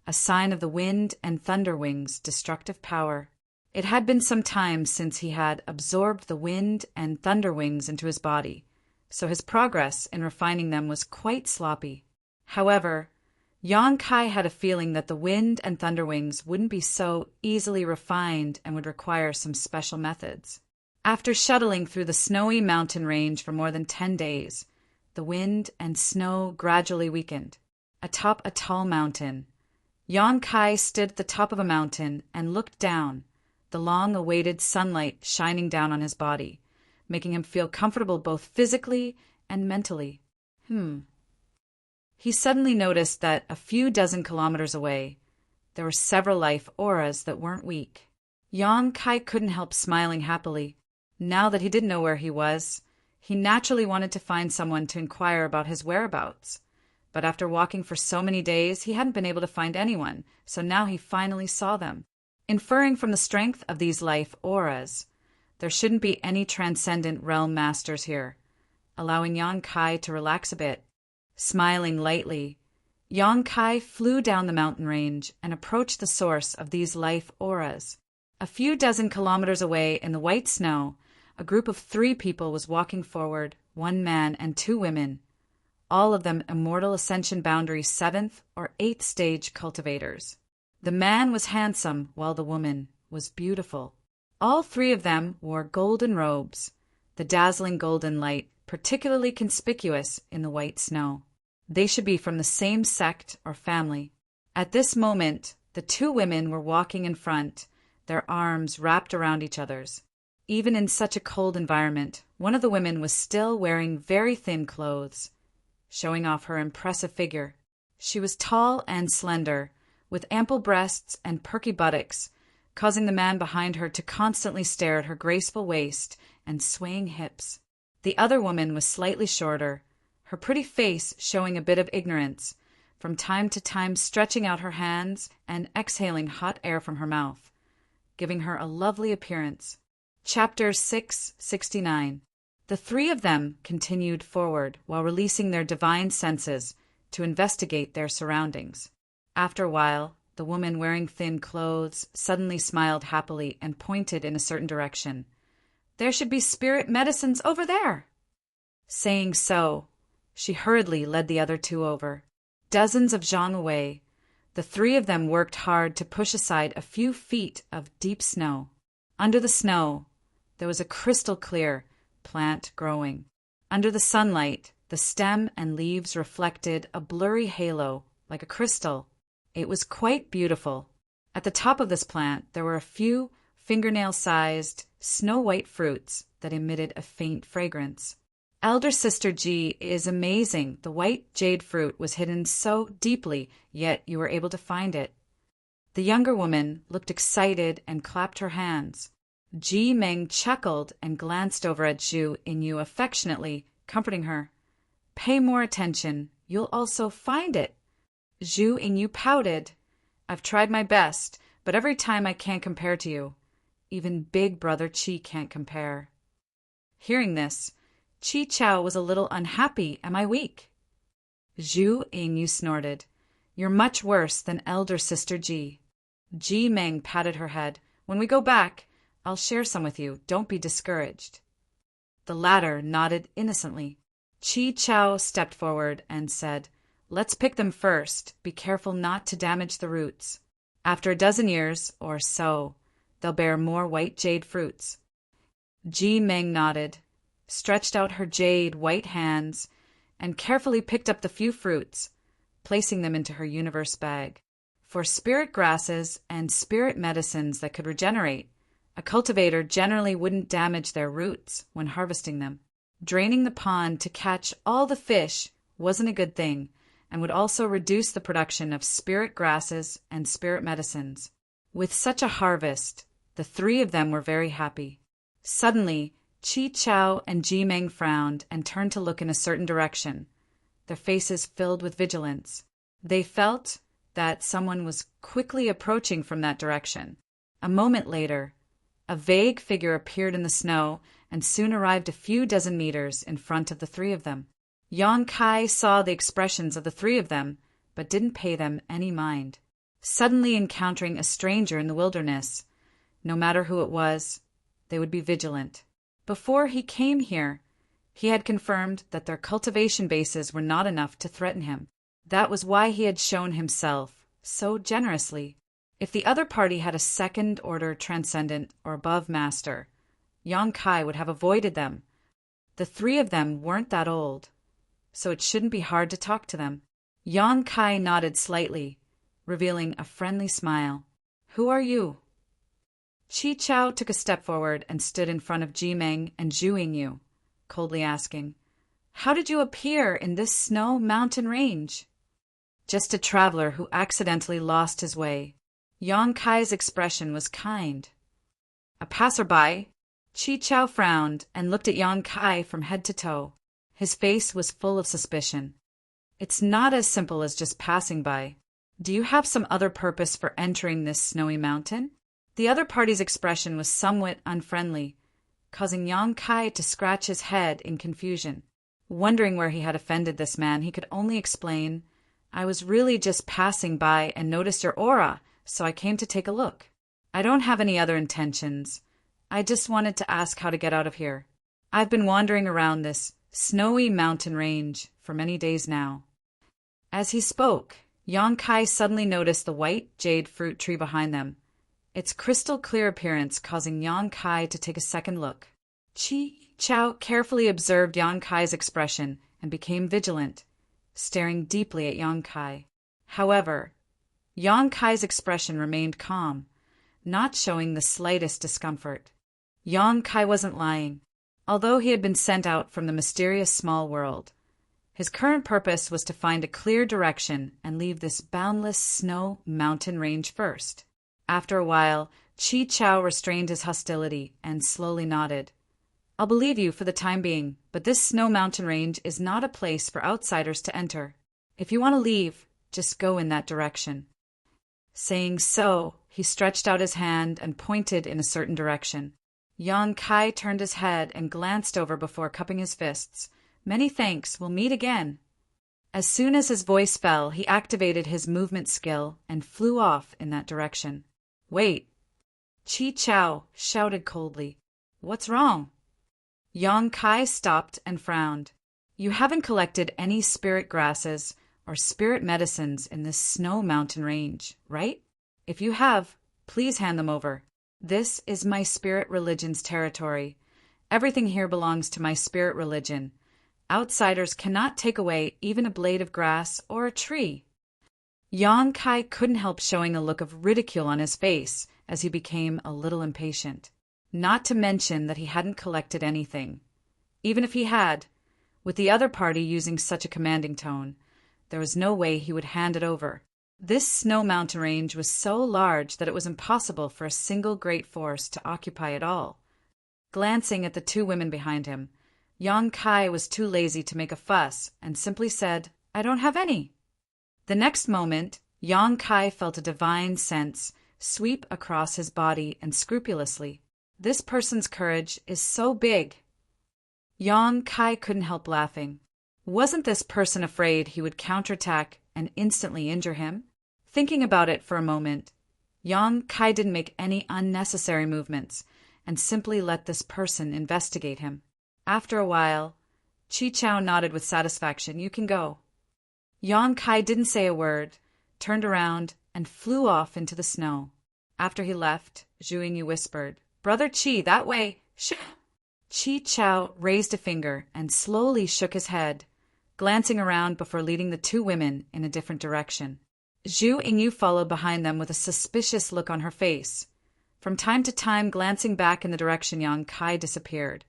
a sign of the wind and thunder wings' destructive power. It had been some time since he had absorbed the wind and thunder wings into his body, so his progress in refining them was quite sloppy. However, Yang Kai had a feeling that the wind and thunder wings wouldn't be so easily refined and would require some special methods. After shuttling through the snowy mountain range for more than 10 days, the wind and snow gradually weakened. Atop a tall mountain, Yang Kai stood at the top of a mountain and looked down, the long-awaited sunlight shining down on his body, making him feel comfortable both physically and mentally. He suddenly noticed that a few dozen kilometers away, there were several life auras that weren't weak. Yang Kai couldn't help smiling happily. Now that he didn't know where he was, he naturally wanted to find someone to inquire about his whereabouts. But after walking for so many days, he hadn't been able to find anyone, so now he finally saw them. Inferring from the strength of these life auras, there shouldn't be any transcendent realm masters here, allowing Yang Kai to relax a bit. Smiling lightly, Yang Kai flew down the mountain range and approached the source of these life auras. A few dozen kilometers away in the white snow, a group of 3 people was walking forward, 1 man and 2 women, all of them Immortal Ascension Boundary 7th or 8th stage cultivators. The man was handsome while the woman was beautiful. All 3 of them wore golden robes, the dazzling golden light particularly conspicuous in the white snow. They should be from the same sect or family. At this moment, the 2 women were walking in front, their arms wrapped around each other's. Even in such a cold environment, one of the women was still wearing very thin clothes, showing off her impressive figure. She was tall and slender, with ample breasts and perky buttocks, causing the man behind her to constantly stare at her graceful waist and swaying hips. The other woman was slightly shorter, her pretty face showing a bit of ignorance, from time to time stretching out her hands and exhaling hot air from her mouth, giving her a lovely appearance. Chapter 669. The 3 of them continued forward while releasing their divine senses to investigate their surroundings. After a while, the woman wearing thin clothes suddenly smiled happily and pointed in a certain direction. "There should be spirit medicines over there." Saying so, she hurriedly led the other 2 over. Dozens of zhang away, the 3 of them worked hard to push aside a few feet of deep snow. Under the snow, there was a crystal-clear plant growing. Under the sunlight, the stem and leaves reflected a blurry halo, like a crystal. It was quite beautiful. At the top of this plant, there were a few fingernail-sized, snow-white fruits that emitted a faint fragrance. Elder Sister G is amazing. The white jade fruit was hidden so deeply, yet you were able to find it. The younger woman looked excited and clapped her hands. Ji Meng chuckled and glanced over at Zhu Inyu affectionately, comforting her. "Pay more attention. You'll also find it." Zhu Inyu pouted. "I've tried my best, but every time I can't compare to you. Even Big Brother Qi can't compare." Hearing this, Qi Chao was a little unhappy. "Am I weak?" Zhu Inyu snorted. "You're much worse than Elder Sister Ji." Ji Meng patted her head. "When we go back, I'll share some with you. Don't be discouraged." The latter nodded innocently. Qi Chao stepped forward and said, "Let's pick them first. Be careful not to damage the roots. After a dozen years, or so, they'll bear more white jade fruits." Ji Meng nodded, stretched out her jade white hands, and carefully picked up the few fruits, placing them into her universe bag. For spirit grasses and spirit medicines that could regenerate, a cultivator generally wouldn't damage their roots when harvesting them. Draining the pond to catch all the fish wasn't a good thing, and would also reduce the production of spirit grasses and spirit medicines. With such a harvest, the 3 of them were very happy. Suddenly, Qi Chao and Ji Meng frowned and turned to look in a certain direction, their faces filled with vigilance. They felt that someone was quickly approaching from that direction. A moment later, a vague figure appeared in the snow and soon arrived a few dozen meters in front of the 3 of them. Yang Kai saw the expressions of the 3 of them, but didn't pay them any mind. Suddenly encountering a stranger in the wilderness, No matter who it was, they would be vigilant. Before he came here, he had confirmed that their cultivation bases were not enough to threaten him. That was why he had shown himself so generously. If the other party had a second-order transcendent or above master, Yang Kai would have avoided them. The three of them weren't that old, so it shouldn't be hard to talk to them. Yang Kai nodded slightly, revealing a friendly smile. Who are you? Chi Chao took a step forward and stood in front of Ji Meng and Zhu Yingyu, coldly asking, How did you appear in this snow mountain range? Just a traveler who accidentally lost his way. Yang Kai's expression was kind. A passerby. Chi Chao frowned and looked at Yang Kai from head to toe. His face was full of suspicion. It's not as simple as just passing by. Do you have some other purpose for entering this snowy mountain? The other party's expression was somewhat unfriendly, causing Yang Kai to scratch his head in confusion. Wondering where he had offended this man, he could only explain, I was really just passing by and noticed your aura, so I came to take a look. I don't have any other intentions. I just wanted to ask how to get out of here. I've been wandering around this snowy mountain range for many days now. As he spoke, Yang Kai suddenly noticed the white jade fruit tree behind them, its crystal clear appearance causing Yang Kai to take a second look. Chi Chao carefully observed Yang Kai's expression and became vigilant, staring deeply at Yang Kai. However, Yang Kai's expression remained calm, not showing the slightest discomfort. Yang Kai wasn't lying. Although he had been sent out from the mysterious small world, his current purpose was to find a clear direction and leave this boundless snow mountain range first. After a while, Chi Chao restrained his hostility and slowly nodded. I'll believe you for the time being, but this snow mountain range is not a place for outsiders to enter. If you want to leave, just go in that direction. Saying so, he stretched out his hand and pointed in a certain direction. Yang Kai turned his head and glanced over before cupping his fists. Many thanks, we'll meet again. As soon as his voice fell, he activated his movement skill and flew off in that direction. Wait! Chi Chao shouted coldly. What's wrong? Yang Kai stopped and frowned. You haven't collected any spirit grasses or spirit medicines in this snow mountain range, right? If you have, please hand them over. This is my spirit religion's territory. Everything here belongs to my spirit religion. Outsiders cannot take away even a blade of grass or a tree. Yang Kai couldn't help showing a look of ridicule on his face as he became a little impatient. Not to mention that he hadn't collected anything. Even if he had, with the other party using such a commanding tone, there was no way he would hand it over. This snow mountain range was so large that it was impossible for a single great force to occupy it all. Glancing at the two women behind him, Yang Kai was too lazy to make a fuss and simply said, I don't have any. The next moment, Yang Kai felt a divine sense sweep across his body and scrupulously. This person's courage is so big. Yang Kai couldn't help laughing. Wasn't this person afraid he would counterattack and instantly injure him? Thinking about it for a moment, Yang Kai didn't make any unnecessary movements and simply let this person investigate him. After a while, Chi Chao nodded with satisfaction. You can go. Yang Kai didn't say a word, turned around, and flew off into the snow. After he left, Zhu Yingyu whispered, Brother Chi, that way. Shh! Chi Chao raised a finger and slowly shook his head, glancing around before leading the two women in a different direction. Zhu Yingyu followed behind them with a suspicious look on her face, from time to time glancing back in the direction Yang Kai disappeared,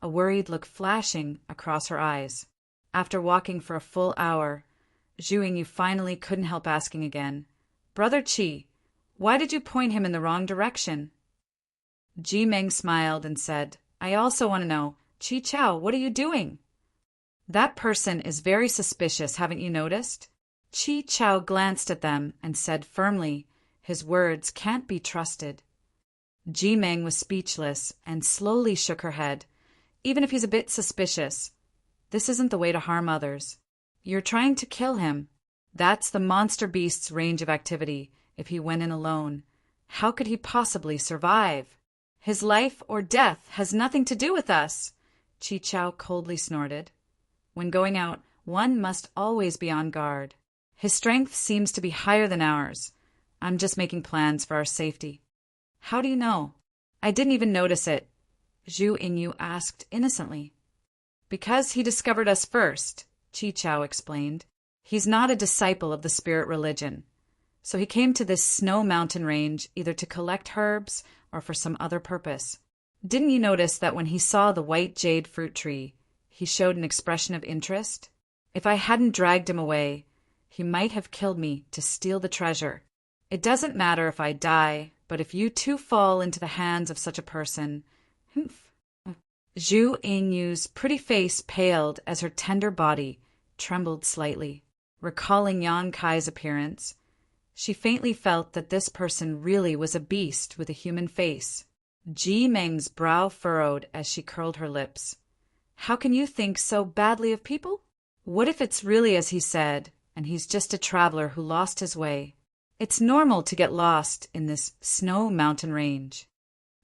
a worried look flashing across her eyes. After walking for a full hour, Zhu Yingyu finally couldn't help asking again, Brother Chi, why did you point him in the wrong direction? Ji Meng smiled and said, I also want to know, Chi Chao, what are you doing? That person is very suspicious, haven't you noticed? Chi Chao glanced at them and said firmly, his words can't be trusted. Ji Meng was speechless and slowly shook her head. Even if he's a bit suspicious, this isn't the way to harm others. You're trying to kill him. That's the monster beast's range of activity if he went in alone. How could he possibly survive? His life or death has nothing to do with us, Chi-Chao coldly snorted. When going out, one must always be on guard. His strength seems to be higher than ours. I'm just making plans for our safety. How do you know? I didn't even notice it, Zhu Yingyu asked innocently. Because he discovered us first, Chi-Chao explained. He's not a disciple of the spirit religion. So he came to this snow mountain range either to collect herbs or for some other purpose. Didn't you notice that when he saw the white jade fruit tree, he showed an expression of interest? If I hadn't dragged him away, he might have killed me to steal the treasure. It doesn't matter if I die, but if you too fall into the hands of such a person... Zhu Yingyu's pretty face paled as her tender body trembled slightly. Recalling Yan Kai's appearance, she faintly felt that this person really was a beast with a human face. Ji Meng's brow furrowed as she curled her lips. How can you think so badly of people? What if it's really as he said, and he's just a traveler who lost his way? It's normal to get lost in this snow mountain range.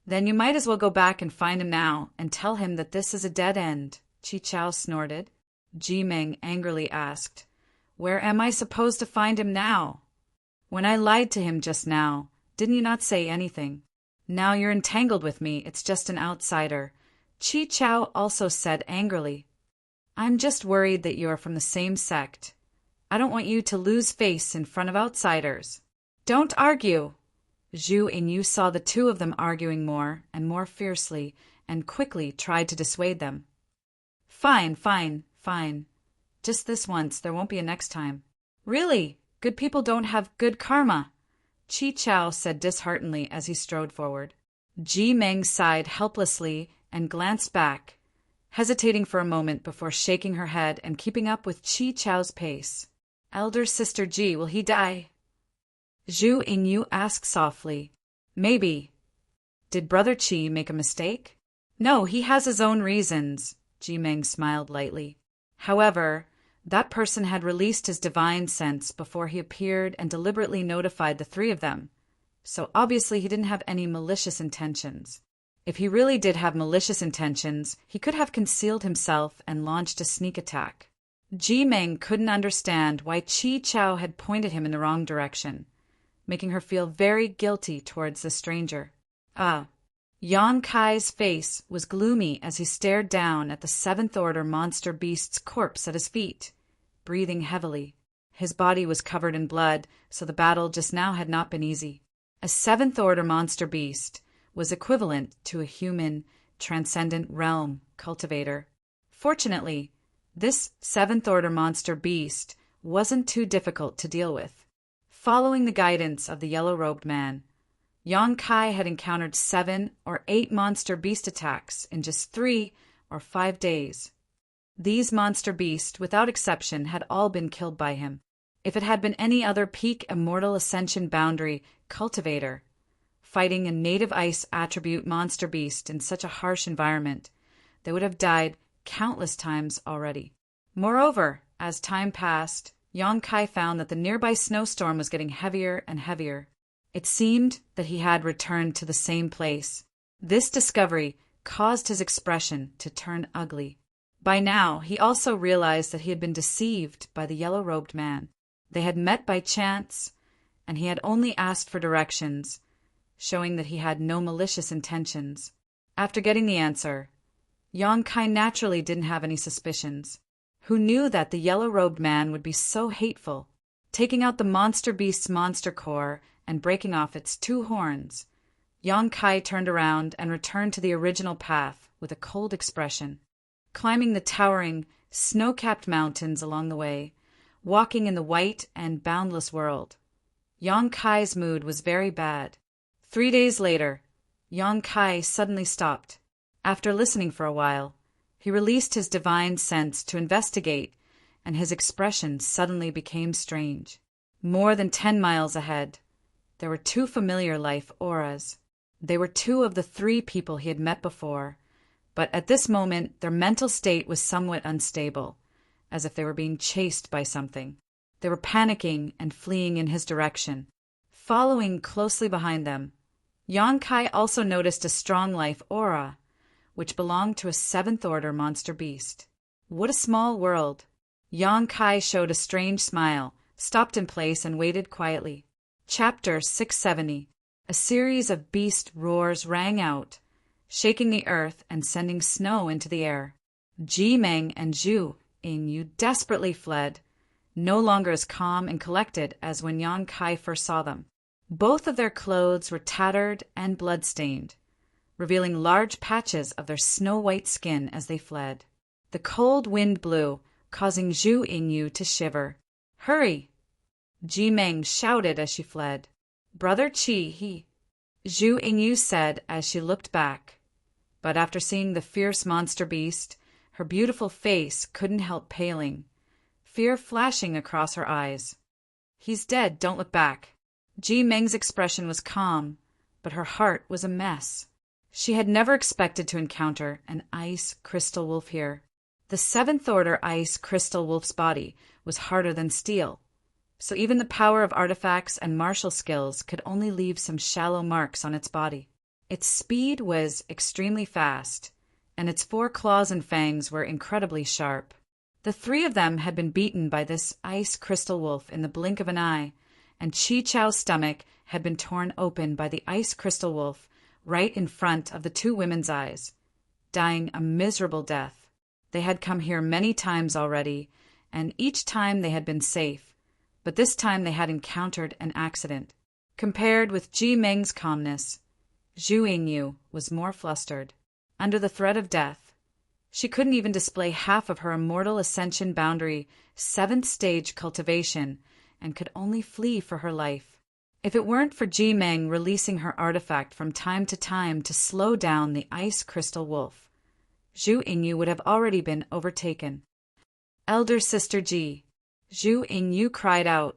Then you might as well go back and find him now and tell him that this is a dead end, Chi-Chao snorted. Ji Meng angrily asked, Where am I supposed to find him now? When I lied to him just now, didn't you not say anything? Now you're entangled with me, it's just an outsider, Chi-Chao also said angrily. I'm just worried that you're from the same sect. I don't want you to lose face in front of outsiders. Don't argue. Zhu Yingyu saw the two of them arguing more and more fiercely and quickly tried to dissuade them. Fine. Just this once, there won't be a next time. Really? Good people don't have good karma, Chi-Chao said disheartenedly as he strode forward. Ji Meng sighed helplessly and glanced back, hesitating for a moment before shaking her head and keeping up with Chi-Chao's pace. Elder Sister Ji, will he die? Zhu Yingyu asked softly. Maybe. Did Brother Qi make a mistake? No, he has his own reasons, Ji Meng smiled lightly. However, that person had released his divine sense before he appeared and deliberately notified the three of them, so obviously he didn't have any malicious intentions. If he really did have malicious intentions, he could have concealed himself and launched a sneak attack. Ji Meng couldn't understand why Chi-Chao had pointed him in the wrong direction, making her feel very guilty towards the stranger. Yan Kai's face was gloomy as he stared down at the seventh-order monster beast's corpse at his feet, breathing heavily. His body was covered in blood, so the battle just now had not been easy. A seventh-order monster beast was equivalent to a human, transcendent realm cultivator. Fortunately, this seventh-order monster beast wasn't too difficult to deal with. Following the guidance of the yellow-robed man, Yan Kai had encountered 7 or 8 monster beast attacks in just 3 or 5 days. These monster beasts, without exception, had all been killed by him. If it had been any other peak immortal ascension boundary cultivator, fighting a native ice attribute monster beast in such a harsh environment, they would have died countless times already. Moreover, as time passed, Yan Kai found that the nearby snowstorm was getting heavier and heavier. It seemed that he had returned to the same place. This discovery caused his expression to turn ugly. By now, he also realized that he had been deceived by the yellow-robed man. They had met by chance, and he had only asked for directions, showing that he had no malicious intentions. After getting the answer, Yan Kai naturally didn't have any suspicions. Who knew that the yellow-robed man would be so hateful? Taking out the monster beast's monster core and breaking off its 2 horns, Yan Kai turned around and returned to the original path with a cold expression. Climbing the towering, snow-capped mountains along the way, walking in the white and boundless world, Yan Kai's mood was very bad. 3 days later, Yan Kai suddenly stopped. After listening for a while, he released his divine sense to investigate, and his expression suddenly became strange. More than 10 miles ahead, there were 2 familiar life auras. They were 2 of the 3 people he had met before, but at this moment their mental state was somewhat unstable, as if they were being chased by something. They were panicking and fleeing in his direction. Following closely behind them Yang Kai also noticed a strong life aura, which belonged to a seventh-order monster beast. What a small world! Yang Kai showed a strange smile, stopped in place, and waited quietly. Chapter 670. A series of beast roars rang out, shaking the earth and sending snow into the air. Ji Meng and Zhu Yingyu desperately fled, no longer as calm and collected as when Yang Kai first saw them. Both of their clothes were tattered and blood-stained, revealing large patches of their snow-white skin as they fled. The cold wind blew, causing Zhu Yingyu to shiver. "Hurry!" Ji Meng shouted as she fled. "Brother Qi, he..." Zhu Yingyu said as she looked back. But after seeing the fierce monster beast, her beautiful face couldn't help paling, fear flashing across her eyes. "He's dead, don't look back." Ji Meng's expression was calm, but her heart was a mess. She had never expected to encounter an ice crystal wolf here. The seventh-order ice crystal wolf's body was harder than steel, so even the power of artifacts and martial skills could only leave some shallow marks on its body. Its speed was extremely fast, and its 4 claws and fangs were incredibly sharp. The 3 of them had been beaten by this ice crystal wolf in the blink of an eye, and Chi Chao's stomach had been torn open by the ice crystal wolf right in front of the 2 women's eyes, dying a miserable death. They had come here many times already, and each time they had been safe, but this time they had encountered an accident. Compared with Ji Meng's calmness, Zhu Yingyu was more flustered. Under the threat of death, she couldn't even display half of her immortal ascension boundary 7th stage cultivation, and could only flee for her life. If it weren't for Ji Meng releasing her artifact from time to time to slow down the ice crystal wolf, Zhu Yingyu would have already been overtaken. "Elder Sister Ji," Zhu Yingyu cried out.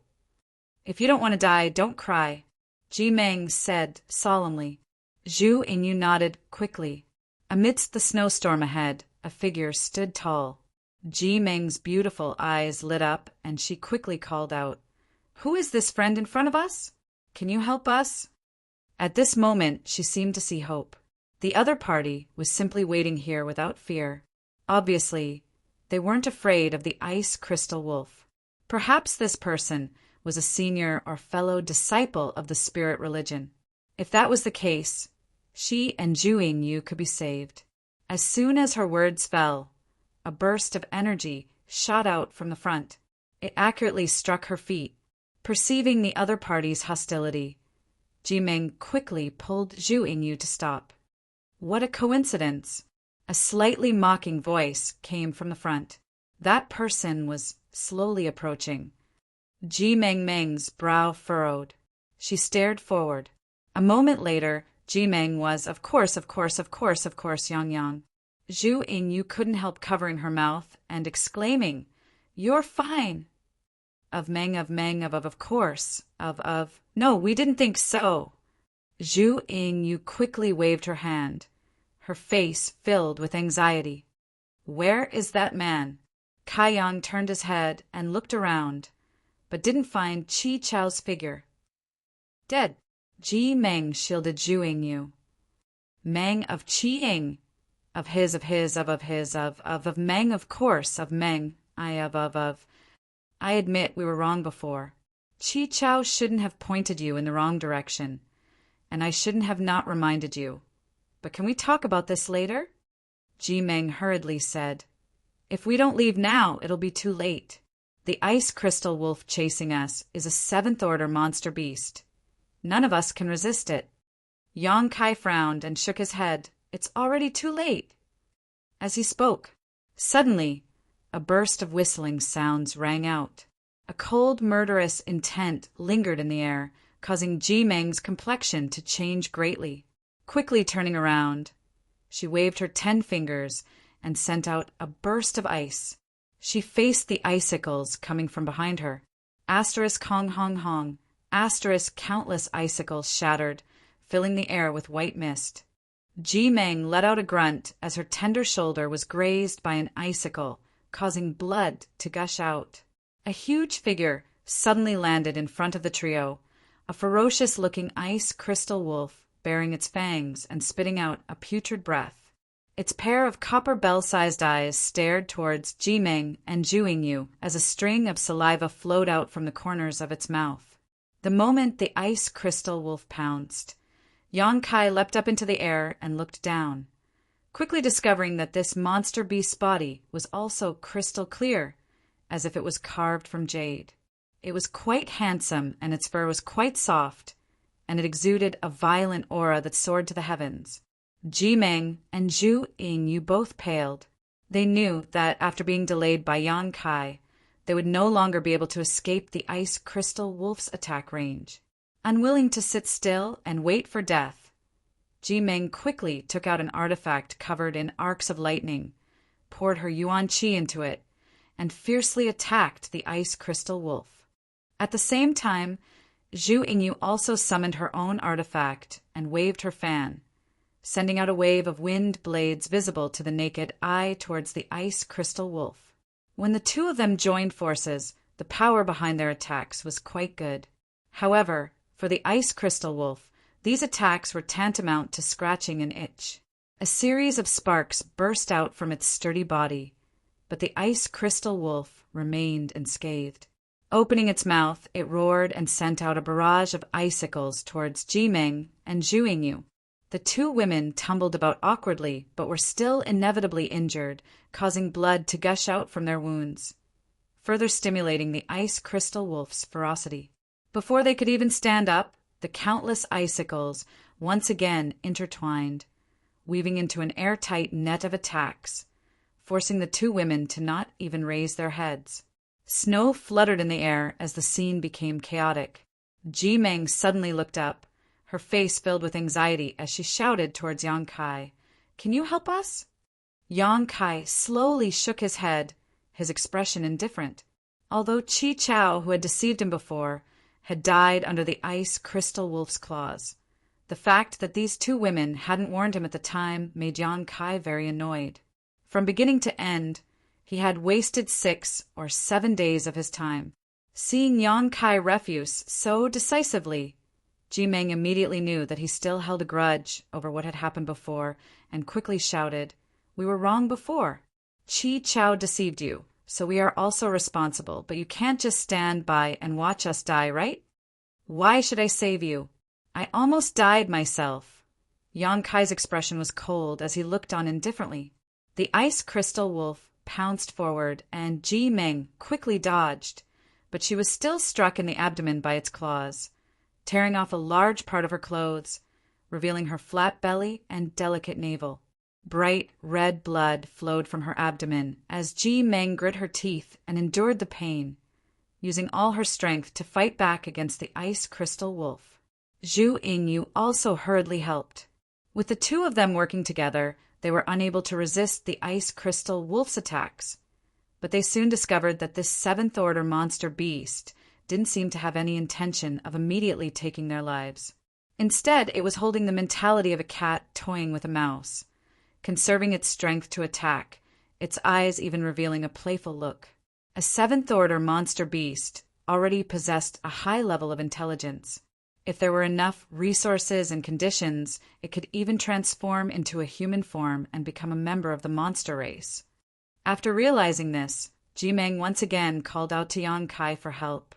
"If you don't want to die, don't cry," Ji Meng said solemnly. Zhu Yingyu nodded quickly. Amidst the snowstorm ahead, a figure stood tall. Ji Meng's beautiful eyes lit up, and she quickly called out, "Who is this friend in front of us? Can you help us?" At this moment, she seemed to see hope. The other party was simply waiting here without fear. Obviously, they weren't afraid of the ice crystal wolf. Perhaps this person was a senior or fellow disciple of the spirit religion. If that was the case, she and Zhu Yingyu could be saved. As soon as her words fell, a burst of energy shot out from the front. It accurately struck her feet. Perceiving the other party's hostility, Ji Meng quickly pulled Zhu Yingyu to stop. "What a coincidence!" A slightly mocking voice came from the front. That person was slowly approaching. Ji Meng's brow furrowed. She stared forward. A moment later, Ji Meng was, of course, Yang. Zhu Yingyu couldn't help covering her mouth and exclaiming, "You're fine!" Of course. No, we didn't think so. Zhu Yingyu quickly waved her hand, her face filled with anxiety. "Where is that man?" Kai Yang turned his head and looked around, but didn't find Chi Chao's figure. "Dead." Ji Meng shielded Zhu Yingyu. "Meng of Qi Ying. Of Meng, of course, of Meng. I admit we were wrong before. Chi Chao shouldn't have pointed you in the wrong direction, and I shouldn't have not reminded you. But can we talk about this later?" Ji Meng hurriedly said. "If we don't leave now, it'll be too late. The ice crystal wolf chasing us is a 7th-order monster beast. None of us can resist it." Yang Kai frowned and shook his head. "It's already too late." As he spoke, suddenly, a burst of whistling sounds rang out. A cold, murderous intent lingered in the air, causing Ji Meng's complexion to change greatly. Quickly turning around, she waved her 10 fingers and sent out a burst of ice. She faced the icicles coming from behind her. Asterisk hong hong hong. Asterisk countless icicles shattered, filling the air with white mist. Ji Meng let out a grunt as her tender shoulder was grazed by an icicle, causing blood to gush out. A huge figure suddenly landed in front of the trio, a ferocious-looking ice crystal wolf baring its fangs and spitting out a putrid breath. Its pair of copper bell-sized eyes stared towards Jimeng and Zhuingyu as a string of saliva flowed out from the corners of its mouth. The moment the ice crystal wolf pounced, Yang Kai leapt up into the air and looked down, quickly discovering that this monster beast's body was also crystal clear, as if it was carved from jade. It was quite handsome, and its fur was quite soft, and it exuded a violent aura that soared to the heavens. Jimeng and Zhu Yingyu both paled. They knew that after being delayed by Yang Kai, they would no longer be able to escape the ice crystal wolf's attack range. Unwilling to sit still and wait for death, Jimeng quickly took out an artifact covered in arcs of lightning, poured her yuan qi into it, and fiercely attacked the ice crystal wolf. At the same time, Zhu Yingyu also summoned her own artifact and waved her fan, sending out a wave of wind blades visible to the naked eye towards the ice crystal wolf. When the two of them joined forces, the power behind their attacks was quite good. However, for the ice crystal wolf, these attacks were tantamount to scratching an itch. A series of sparks burst out from its sturdy body, but the ice crystal wolf remained unscathed. Opening its mouth, it roared and sent out a barrage of icicles towards Jimeng and Zhu Yingyu. The two women tumbled about awkwardly, but were still inevitably injured, causing blood to gush out from their wounds, further stimulating the ice crystal wolf's ferocity. Before they could even stand up, the countless icicles once again intertwined, weaving into an airtight net of attacks, forcing the two women to not even raise their heads. Snow fluttered in the air as the scene became chaotic. Jimeng suddenly looked up, her face filled with anxiety as she shouted towards Yang Kai, "Can you help us?" Yang Kai slowly shook his head, his expression indifferent. Although Chi Chao, who had deceived him before, had died under the ice crystal wolf's claws, the fact that these two women hadn't warned him at the time made Yang Kai very annoyed. From beginning to end, he had wasted 6 or 7 days of his time. Seeing Yang Kai refuse so decisively, Jimeng immediately knew that he still held a grudge over what had happened before and quickly shouted, "We were wrong before. Chi Chao deceived you, so we are also responsible, but you can't just stand by and watch us die, right? Why should I save you? I almost died myself." Yang Kai's expression was cold as he looked on indifferently. The ice crystal wolf pounced forward, and Jimeng quickly dodged, but she was still struck in the abdomen by its claws, tearing off a large part of her clothes, revealing her flat belly and delicate navel. Bright red blood flowed from her abdomen as Jimeng grit her teeth and endured the pain, using all her strength to fight back against the ice crystal wolf. Zhu Yingyu also hurriedly helped. With the two of them working together, they were unable to resist the ice crystal wolf's attacks, but they soon discovered that this seventh-order monster beast didn't seem to have any intention of immediately taking their lives. Instead, it was holding the mentality of a cat toying with a mouse, conserving its strength to attack, its eyes even revealing a playful look. A seventh-order monster beast already possessed a high level of intelligence. If there were enough resources and conditions, it could even transform into a human form and become a member of the monster race. After realizing this, Jimeng once again called out to Yang Kai for help.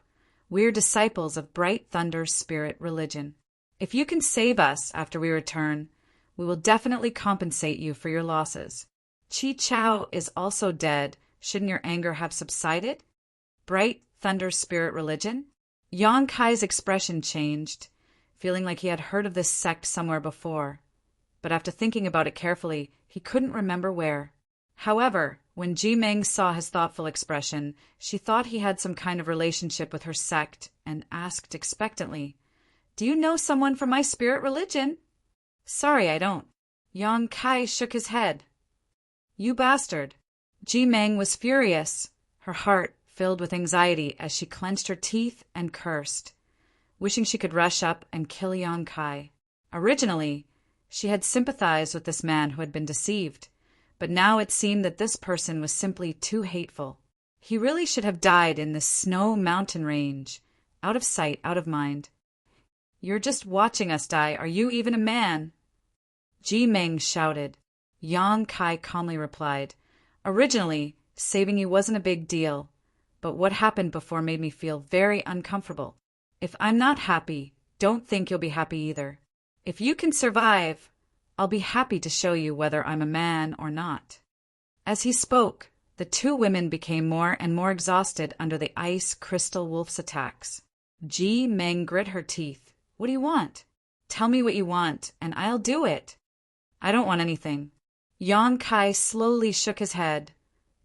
"We're disciples of Bright Thunder's spirit religion. If you can save us after we return, we will definitely compensate you for your losses. Chi Chao is also dead. Shouldn't your anger have subsided? Bright Thunder's spirit religion?" Yang Kai's expression changed, feeling like he had heard of this sect somewhere before, but after thinking about it carefully, he couldn't remember where. However, when Jimeng saw his thoughtful expression, she thought he had some kind of relationship with her sect and asked expectantly, "Do you know someone from my spirit religion?" "Sorry, I don't." Yang Kai shook his head. "You bastard." Jimeng was furious, her heart filled with anxiety as she clenched her teeth and cursed, wishing she could rush up and kill Yang Kai. Originally, she had sympathized with this man who had been deceived, but now it seemed that this person was simply too hateful. He really should have died in this snow mountain range, out of sight, out of mind. You're just watching us die. Are you even a man? Ji Meng shouted. Yang Kai calmly replied, Originally, saving you wasn't a big deal, but what happened before made me feel very uncomfortable. If I'm not happy, don't think you'll be happy either. If you can survive, I'll be happy to show you whether I'm a man or not. As he spoke, the two women became more and more exhausted under the ice crystal wolf's attacks. Ji Meng grit her teeth. What do you want? Tell me what you want, and I'll do it. I don't want anything. Yang Kai slowly shook his head,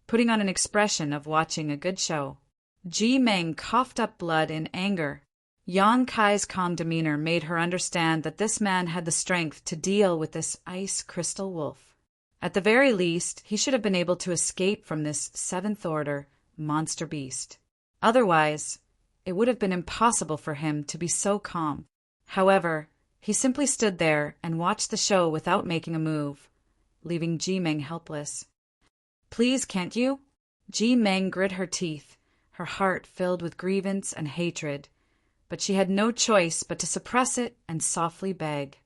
putting on an expression of watching a good show. Ji Meng coughed up blood in anger. Yang Kai's calm demeanor made her understand that this man had the strength to deal with this ice crystal wolf. At the very least, he should have been able to escape from this seventh-order monster beast. Otherwise, it would have been impossible for him to be so calm. However, he simply stood there and watched the show without making a move, leaving Ji Meng helpless. Please, can't you? Ji Meng grit her teeth, her heart filled with grievance and hatred, but she had no choice but to suppress it and softly beg.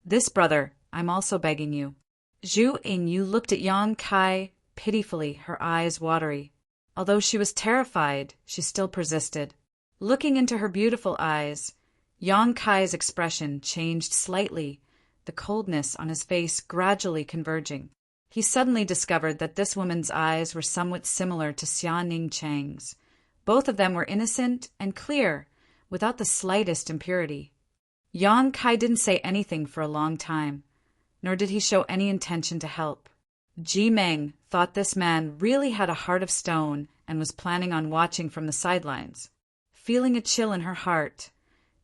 This, brother, I'm also begging you. Zhu Yingyu looked at Yang Kai pitifully, her eyes watery. Although she was terrified, she still persisted. Looking into her beautiful eyes, Yang Kai's expression changed slightly, the coldness on his face gradually converging. He suddenly discovered that this woman's eyes were somewhat similar to Xia Ning Chang's. Both of them were innocent and clear, without the slightest impurity. Yang Kai didn't say anything for a long time, nor did he show any intention to help. Ji Meng thought this man really had a heart of stone and was planning on watching from the sidelines. Feeling a chill in her heart,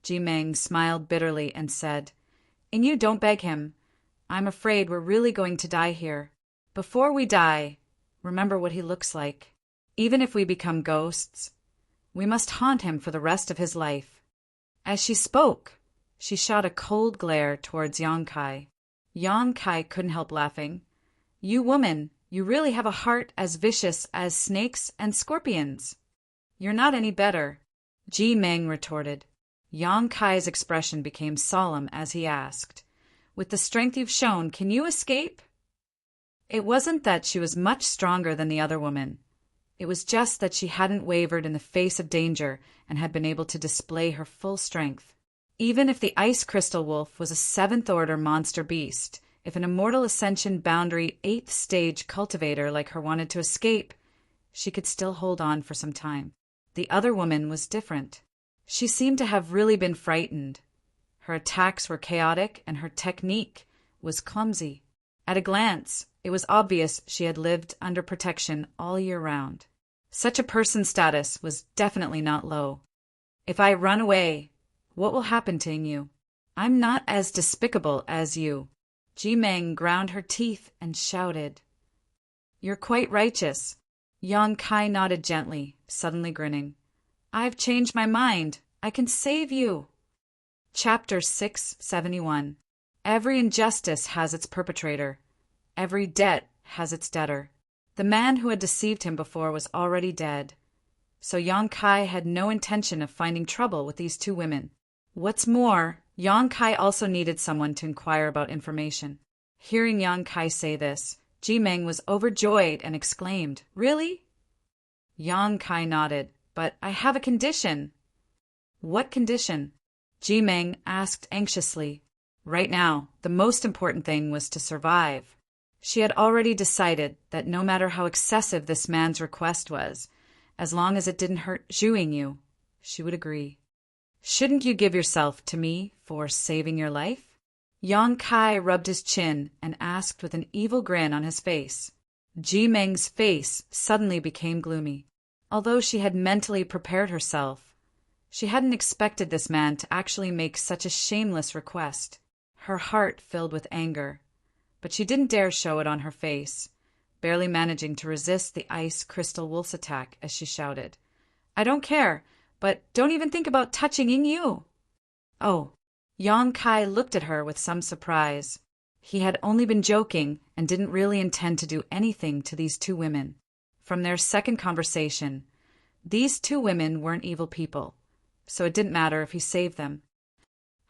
Ji Meng smiled bitterly and said, "Yingyu, don't beg him. I'm afraid we're really going to die here. Before we die, remember what he looks like. Even if we become ghosts, we must haunt him for the rest of his life." As she spoke, she shot a cold glare towards Yang Kai. Yang Kai couldn't help laughing. "You woman, you really have a heart as vicious as snakes and scorpions." "You're not any better," Ji Meng retorted. Yang Kai's expression became solemn as he asked, "With the strength you've shown, can you escape?" It wasn't that she was much stronger than the other woman. It was just that she hadn't wavered in the face of danger and had been able to display her full strength. Even if the ice crystal wolf was a seventh-order monster beast, if an immortal ascension boundary 8th stage cultivator like her wanted to escape, she could still hold on for some time. The other woman was different. She seemed to have really been frightened. Her attacks were chaotic and her technique was clumsy. At a glance, it was obvious she had lived under protection all year round. Such a person's status was definitely not low. "If I run away, what will happen to you? I'm not as despicable as you." Ji Meng ground her teeth and shouted. "You're quite righteous." Yang Kai nodded gently, suddenly grinning. "I've changed my mind. I can save you." Chapter 671. Every injustice has its perpetrator. Every debt has its debtor. The man who had deceived him before was already dead, so Yang Kai had no intention of finding trouble with these two women. What's more, Yang Kai also needed someone to inquire about information. Hearing Yang Kai say this, Ji Meng was overjoyed and exclaimed, "Really?" Yang Kai nodded, "But I have a condition." "What condition?" Ji Meng asked anxiously. Right now, the most important thing was to survive. She had already decided that no matter how excessive this man's request was, as long as it didn't hurt Zhu Yingyu, she would agree. "Shouldn't you give yourself to me for saving your life?" Yang Kai rubbed his chin and asked with an evil grin on his face. Ji Meng's face suddenly became gloomy. Although she had mentally prepared herself, she hadn't expected this man to actually make such a shameless request. Her heart filled with anger, but she didn't dare show it on her face, barely managing to resist the ice crystal wolf's attack as she shouted, "I don't care, but don't even think about touching Yingyu." "Oh." Yang Kai looked at her with some surprise. He had only been joking and didn't really intend to do anything to these two women. From their second conversation, these two women weren't evil people, so it didn't matter if he saved them.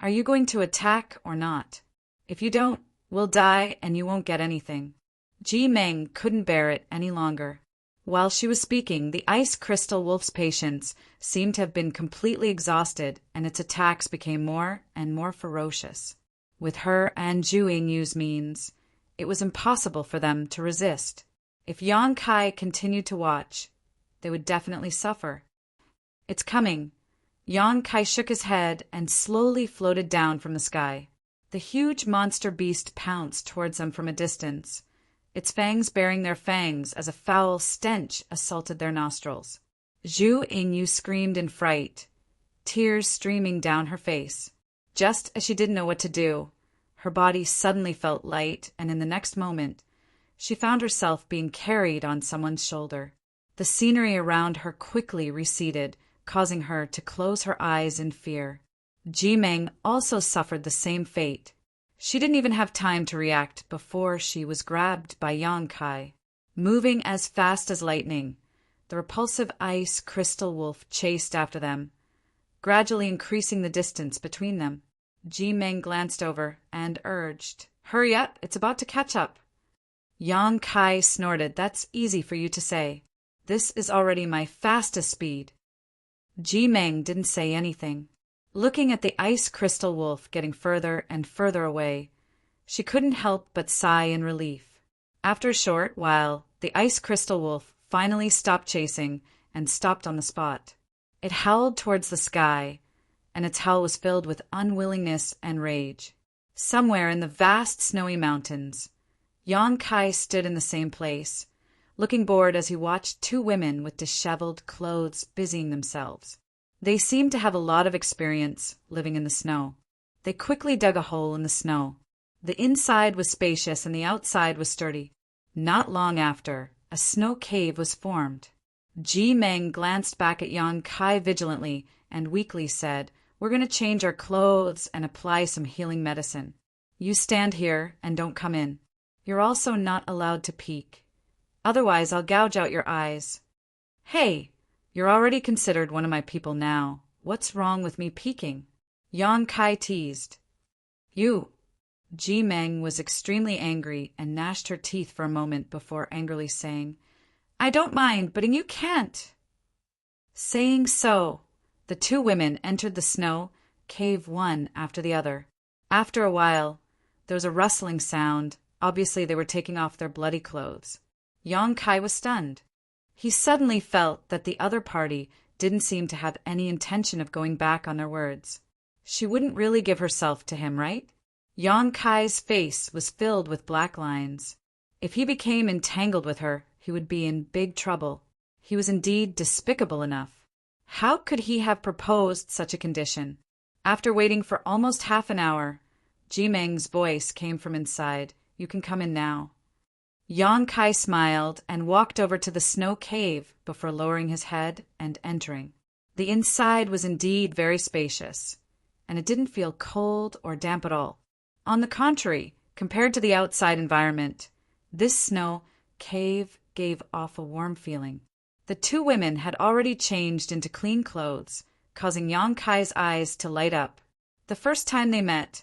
Are you going to attack or not? If you don't, we'll die and you won't get anything. Ji Meng couldn't bear it any longer. While she was speaking, the ice crystal wolf's patience seemed to have been completely exhausted, and its attacks became more and more ferocious. With her and Zhu Yingyu's means, it was impossible for them to resist. If Yang Kai continued to watch, they would definitely suffer. It's coming. Yang Kai shook his head and slowly floated down from the sky. The huge monster beast pounced towards them from a distance, its fangs bearing their fangs as a foul stench assaulted their nostrils. Zhu Yingyu screamed in fright, tears streaming down her face. Just as she didn't know what to do, her body suddenly felt light, and in the next moment, she found herself being carried on someone's shoulder. The scenery around her quickly receded, causing her to close her eyes in fear. Ji Meng also suffered the same fate. She didn't even have time to react before she was grabbed by Yang Kai. Moving as fast as lightning, the repulsive ice crystal wolf chased after them, gradually increasing the distance between them. Ji Meng glanced over and urged, "Hurry up, it's about to catch up." Yang Kai snorted, "That's easy for you to say. This is already my fastest speed." Ji Meng didn't say anything. Looking at the ice crystal wolf getting further and further away, she couldn't help but sigh in relief. After a short while, the ice crystal wolf finally stopped chasing and stopped on the spot. It howled towards the sky, and its howl was filled with unwillingness and rage. Somewhere in the vast snowy mountains, Yang Kai stood in the same place, looking bored as he watched two women with disheveled clothes busying themselves. They seemed to have a lot of experience living in the snow. They quickly dug a hole in the snow. The inside was spacious and the outside was sturdy. Not long after, a snow cave was formed. Ji Meng glanced back at Yang Kai vigilantly and weakly said, "We're going to change our clothes and apply some healing medicine. You stand here and don't come in. You're also not allowed to peek. Otherwise, I'll gouge out your eyes. Hey, you're already considered one of my people now. What's wrong with me peeking?" Yang Kai teased. "You." Ji Meng was extremely angry and gnashed her teeth for a moment before angrily saying, "I don't mind, but you can't." Saying so, the two women entered the snow cave one after the other. After a while, there was a rustling sound. Obviously, they were taking off their bloody clothes. Yang Kai was stunned. He suddenly felt that the other party didn't seem to have any intention of going back on their words. She wouldn't really give herself to him, right? Yang Kai's face was filled with black lines. If he became entangled with her, he would be in big trouble. He was indeed despicable enough. How could he have proposed such a condition? After waiting for almost half an hour, Ji Meng's voice came from inside. "You can come in now." Yang Kai smiled and walked over to the snow cave before lowering his head and entering. The inside was indeed very spacious, and it didn't feel cold or damp at all. On the contrary, compared to the outside environment, this snow cave gave off a warm feeling. The two women had already changed into clean clothes, causing Yang Kai's eyes to light up. The first time they met,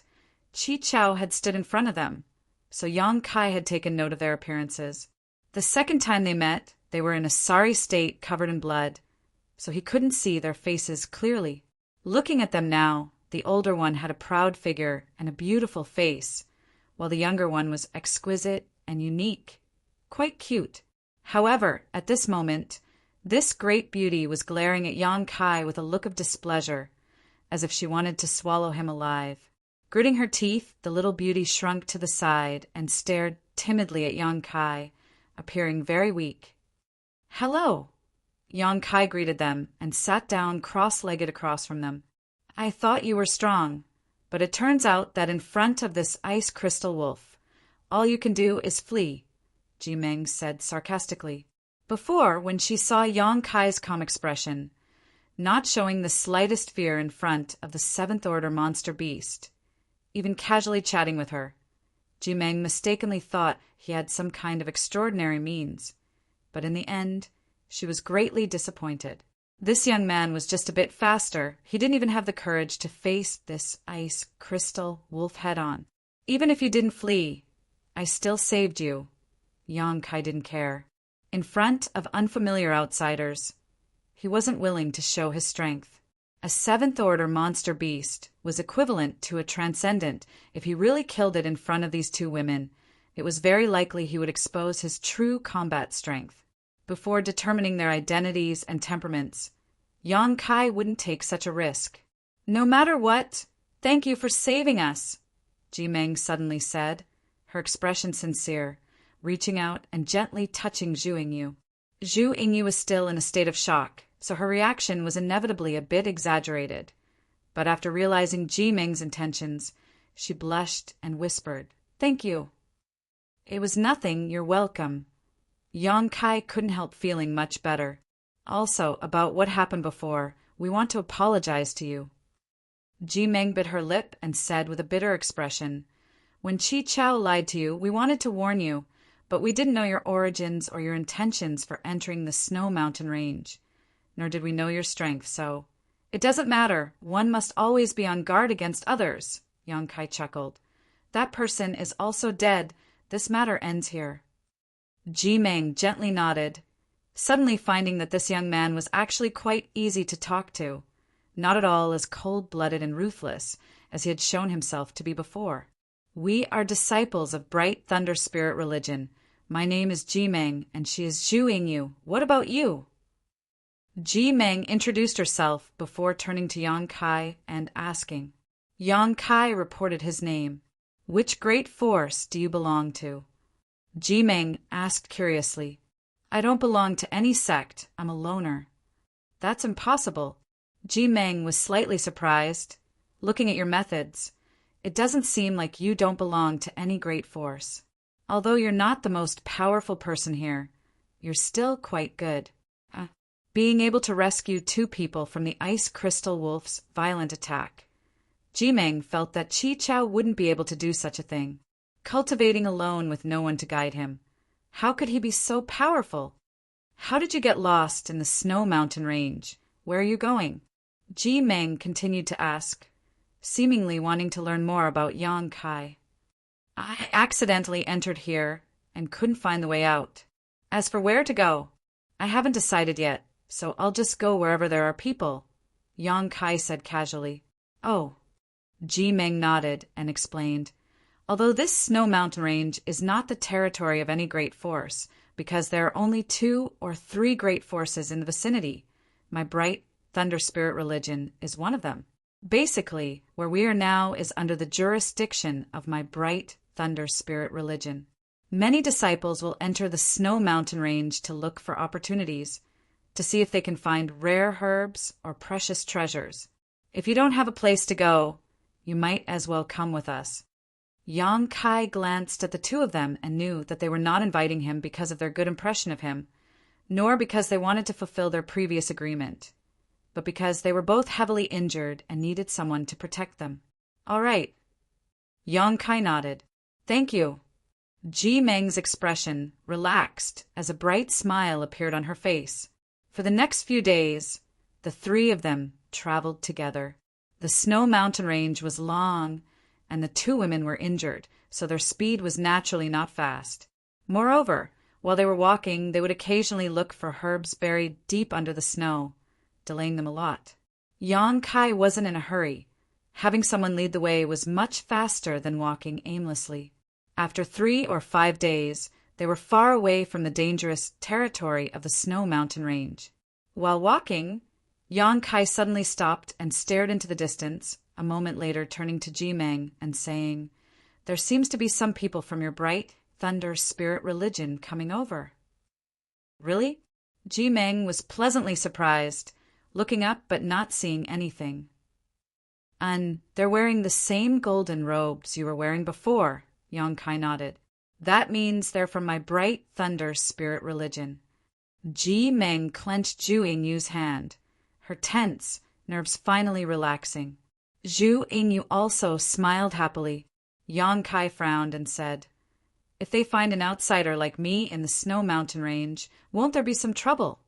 Chi Chao had stood in front of them, so Yang Kai had taken note of their appearances. The second time they met, they were in a sorry state covered in blood, so he couldn't see their faces clearly. Looking at them now, the older one had a proud figure and a beautiful face, while the younger one was exquisite and unique, quite cute. However, at this moment, this great beauty was glaring at Yang Kai with a look of displeasure, as if she wanted to swallow him alive. Gritting her teeth, the little beauty shrunk to the side and stared timidly at Yang Kai, appearing very weak. "Hello!" Yang Kai greeted them and sat down cross-legged across from them. "I thought you were strong, but it turns out that in front of this ice crystal wolf, all you can do is flee," Ji Meng said sarcastically. Before, when she saw Yang Kai's calm expression, not showing the slightest fear in front of the seventh-order monster beast, even casually chatting with her, Ji Meng mistakenly thought he had some kind of extraordinary means, but in the end, she was greatly disappointed. This young man was just a bit faster. He didn't even have the courage to face this ice crystal wolf head-on. Even if you didn't flee, I still saved you. Yang Kai didn't care. In front of unfamiliar outsiders, he wasn't willing to show his strength. A seventh-order monster beast was equivalent to a transcendent. If he really killed it in front of these two women, it was very likely he would expose his true combat strength. Before determining their identities and temperaments, Yang Kai wouldn't take such a risk. No matter what, thank you for saving us, Ji Meng suddenly said, her expression sincere, reaching out and gently touching Zhu Yingyu. Zhu Yingyu was still in a state of shock, so her reaction was inevitably a bit exaggerated. But after realizing Ji Meng's intentions, she blushed and whispered, "Thank you." "It was nothing, you're welcome." Yang Kai couldn't help feeling much better. "Also, about what happened before, we want to apologize to you." Ji Meng bit her lip and said with a bitter expression, "When Chi Chao lied to you, we wanted to warn you, but we didn't know your origins or your intentions for entering the Snow Mountain Range. Nor did we know your strength, so... It doesn't matter. One must always be on guard against others," Yang Kai chuckled. "That person is also dead. This matter ends here." Ji Meng gently nodded, suddenly finding that this young man was actually quite easy to talk to, not at all as cold-blooded and ruthless as he had shown himself to be before. "We are disciples of Bright Thunder Spirit religion. My name is Ji Meng, and she is Zhu Yingyu. What about you?" Ji Meng introduced herself before turning to Yang Kai and asking. Yang Kai reported his name. "Which great force do you belong to?" Ji Meng asked curiously. "I don't belong to any sect. I'm a loner." "That's impossible." Ji Meng was slightly surprised. "Looking at your methods, it doesn't seem like you don't belong to any great force. Although you're not the most powerful person here, you're still quite good." Being able to rescue two people from the Ice Crystal Wolf's violent attack, Ji Meng felt that Chi Chao wouldn't be able to do such a thing. Cultivating alone with no one to guide him, how could he be so powerful? "How did you get lost in the Snow Mountain Range? Where are you going?" Ji Meng continued to ask, seemingly wanting to learn more about Yang Kai. "I accidentally entered here and couldn't find the way out. As for where to go, I haven't decided yet, so I'll just go wherever there are people," Yang Kai said casually. "Oh." Ji Meng nodded and explained, "Although this Snow Mountain Range is not the territory of any great force, because there are only 2 or 3 great forces in the vicinity, my Bright Thunder Spirit religion is one of them. Basically, where we are now is under the jurisdiction of my Bright Thunder Spirit religion. Many disciples will enter the Snow Mountain Range to look for opportunities, to see if they can find rare herbs or precious treasures. If you don't have a place to go, you might as well come with us." Yang Kai glanced at the two of them and knew that they were not inviting him because of their good impression of him, nor because they wanted to fulfill their previous agreement, but because they were both heavily injured and needed someone to protect them. "All right." Yang Kai nodded. "Thank you." Ji Meng's expression relaxed as a bright smile appeared on her face. For the next few days, the three of them traveled together. The Snow Mountain Range was long, and the two women were injured, so their speed was naturally not fast. Moreover, while they were walking, they would occasionally look for herbs buried deep under the snow, delaying them a lot. Yang Kai wasn't in a hurry. Having someone lead the way was much faster than walking aimlessly. After 3 or 5 days, they were far away from the dangerous territory of the Snow Mountain Range. While walking, Yang Kai suddenly stopped and stared into the distance, a moment later turning to Ji Meng and saying, "There seems to be some people from your Bright Thunder Spirit religion coming over." "Really?" Ji Meng was pleasantly surprised, looking up but not seeing anything. "And they're wearing the same golden robes you were wearing before," Yang Kai nodded. "That means they're from my Bright Thunder Spirit religion." Ji Meng clenched Zhu Yingyu's hand, her tense nerves finally relaxing. Zhu Yingyu also smiled happily. Yang Kai frowned and said, "If they find an outsider like me in the Snow Mountain Range, won't there be some trouble?"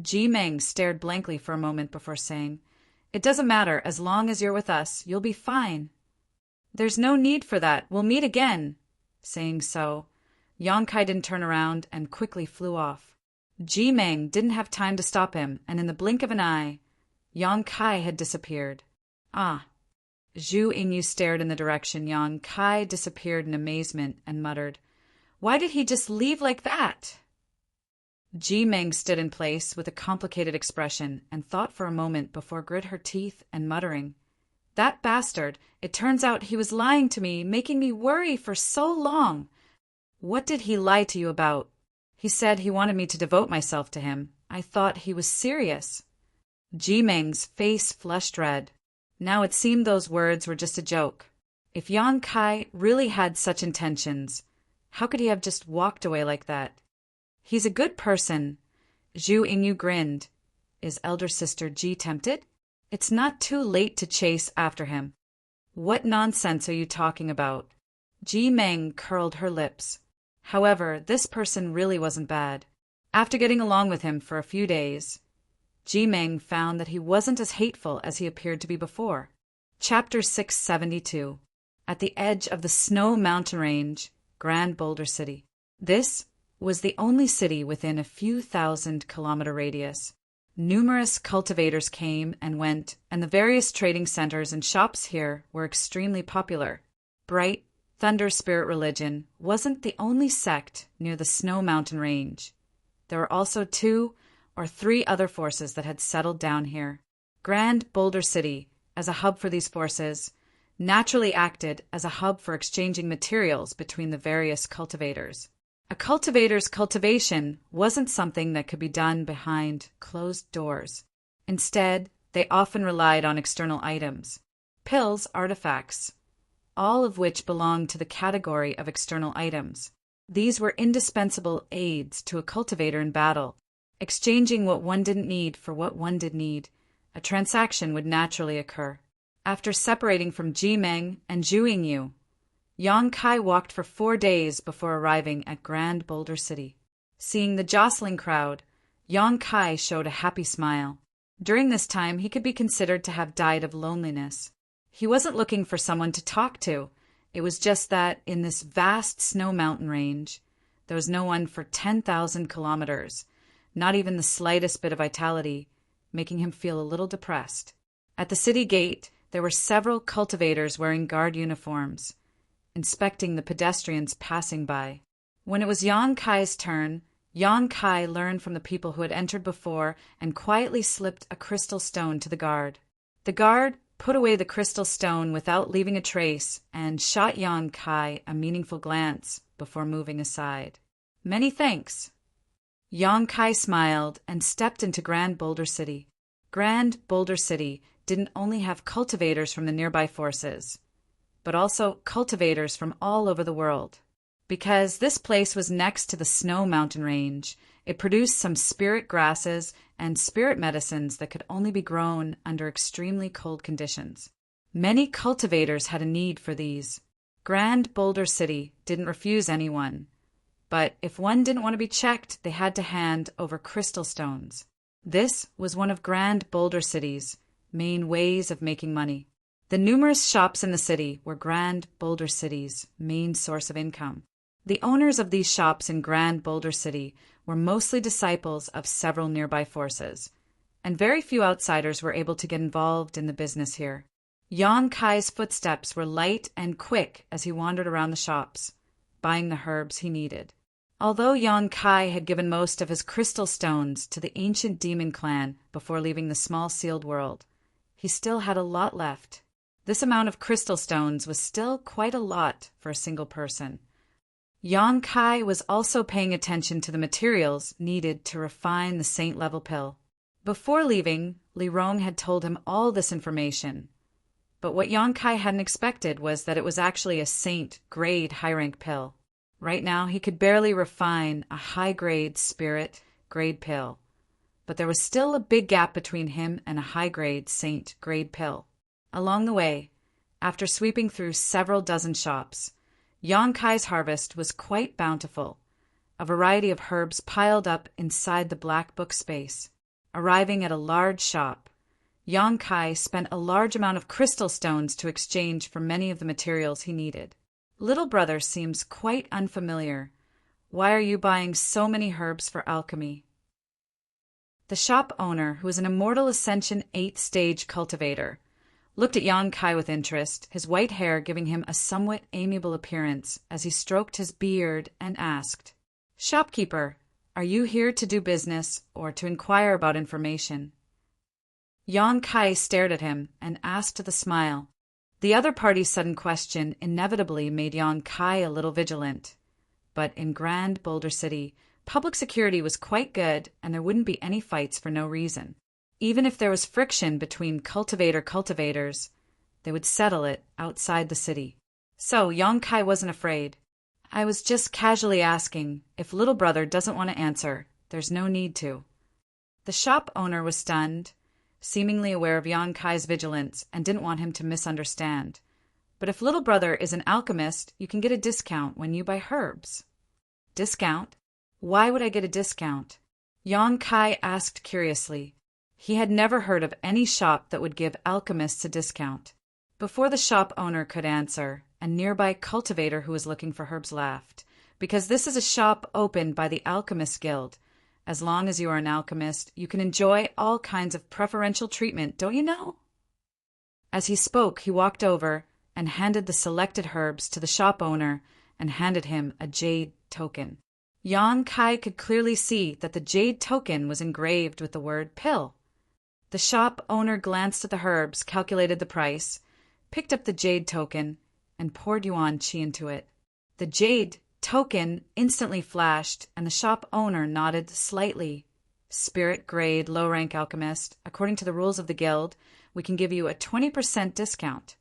Ji Meng stared blankly for a moment before saying, "It doesn't matter, as long as you're with us, you'll be fine." "There's no need for that, we'll meet again." Saying so, Yang Kai didn't turn around and quickly flew off. Ji Meng didn't have time to stop him, and in the blink of an eye, Yang Kai had disappeared. Ah! Zhu Yingyu stared in the direction Yang Kai disappeared in amazement and muttered, "Why did he just leave like that?" Ji Meng stood in place with a complicated expression and thought for a moment before grit her teeth and muttering, "That bastard, it turns out he was lying to me, making me worry for so long. What did he lie to you about?" "He said he wanted me to devote myself to him. I thought he was serious." Ji Meng's face flushed red. Now it seemed those words were just a joke. If Yang Kai really had such intentions, how could he have just walked away like that? "He's a good person." Zhu Yingyu grinned. "Is elder sister Ji tempted? It's not too late to chase after him." "What nonsense are you talking about?" Ji Meng curled her lips. However, this person really wasn't bad. After getting along with him for a few days, Ji Meng found that he wasn't as hateful as he appeared to be before. Chapter 672. At the edge of the Snow Mountain Range, Grand Boulder City. This was the only city within a few thousand-kilometer radius. Numerous cultivators came and went, and the various trading centers and shops here were extremely popular. Bright Thunder Spirit religion wasn't the only sect near the Snow Mountain Range. There were also 2 or 3 other forces that had settled down here. Grand Boulder City, as a hub for these forces, naturally acted as a hub for exchanging materials between the various cultivators. A cultivator's cultivation wasn't something that could be done behind closed doors. Instead, they often relied on external items, pills, artifacts, all of which belonged to the category of external items. These were indispensable aids to a cultivator in battle. Exchanging what one didn't need for what one did need, a transaction would naturally occur. After separating from Ji Meng and Zhu Yingyu, Yang Kai walked for 4 days before arriving at Grand Boulder City. Seeing the jostling crowd, Yang Kai showed a happy smile. During this time, he could be considered to have died of loneliness. He wasn't looking for someone to talk to. It was just that, in this vast snow mountain range, there was no one for 10,000 kilometers, not even the slightest bit of vitality, making him feel a little depressed. At the city gate, there were several cultivators wearing guard uniforms, inspecting the pedestrians passing by. When it was Yang Kai's turn, Yang Kai learned from the people who had entered before and quietly slipped a crystal stone to the guard. The guard put away the crystal stone without leaving a trace and shot Yang Kai a meaningful glance before moving aside. "Many thanks." Yang Kai smiled and stepped into Grand Boulder City. Grand Boulder City didn't only have cultivators from the nearby forces, but also cultivators from all over the world. Because this place was next to the Snow Mountain Range, it produced some spirit grasses and spirit medicines that could only be grown under extremely cold conditions. Many cultivators had a need for these. Grand Boulder City didn't refuse anyone, but if one didn't want to be checked, they had to hand over crystal stones. This was one of Grand Boulder City's main ways of making money. The numerous shops in the city were Grand Boulder City's main source of income. The owners of these shops in Grand Boulder City were mostly disciples of several nearby forces, and very few outsiders were able to get involved in the business here. Yang Kai's footsteps were light and quick as he wandered around the shops, buying the herbs he needed. Although Yang Kai had given most of his crystal stones to the ancient demon clan before leaving the small sealed world, he still had a lot left. This amount of crystal stones was still quite a lot for a single person. Yang Kai was also paying attention to the materials needed to refine the saint-level pill. Before leaving, Li Rong had told him all this information, but what Yang Kai hadn't expected was that it was actually a saint-grade high-rank pill. Right now, he could barely refine a high-grade spirit-grade pill, but there was still a big gap between him and a high-grade saint-grade pill. Along the way, after sweeping through several dozen shops, Yang Kai's harvest was quite bountiful. A variety of herbs piled up inside the black book space. Arriving at a large shop, Yang Kai spent a large amount of crystal stones to exchange for many of the materials he needed. Little brother seems quite unfamiliar. Why are you buying so many herbs for alchemy? The shop owner, who was an Immortal Ascension 8th stage cultivator, looked at Yang Kai with interest, his white hair giving him a somewhat amiable appearance as he stroked his beard and asked, "Shopkeeper, are you here to do business or to inquire about information?" Yang Kai stared at him and asked with a smile. The other party's sudden question inevitably made Yang Kai a little vigilant. But in Grand Boulder City, public security was quite good and there wouldn't be any fights for no reason. Even if there was friction between cultivators, they would settle it outside the city. So Yang Kai wasn't afraid. "I was just casually asking. If little brother doesn't want to answer, there's no need to." The shop owner was stunned, seemingly aware of Yang Kai's vigilance and didn't want him to misunderstand. "But if little brother is an alchemist, you can get a discount when you buy herbs." "Discount? Why would I get a discount?" Yang Kai asked curiously. He had never heard of any shop that would give alchemists a discount. Before the shop owner could answer, a nearby cultivator who was looking for herbs laughed. "Because this is a shop opened by the Alchemist Guild. As long as you are an alchemist, you can enjoy all kinds of preferential treatment, don't you know?" As he spoke, he walked over and handed the selected herbs to the shop owner and handed him a jade token. Yang Kai could clearly see that the jade token was engraved with the word pill. The shop owner glanced at the herbs, calculated the price, picked up the jade token, and poured yuan qi into it. The jade token instantly flashed, and the shop owner nodded slightly. "Spirit grade, low-rank alchemist, according to the rules of the guild, we can give you a 20% discount."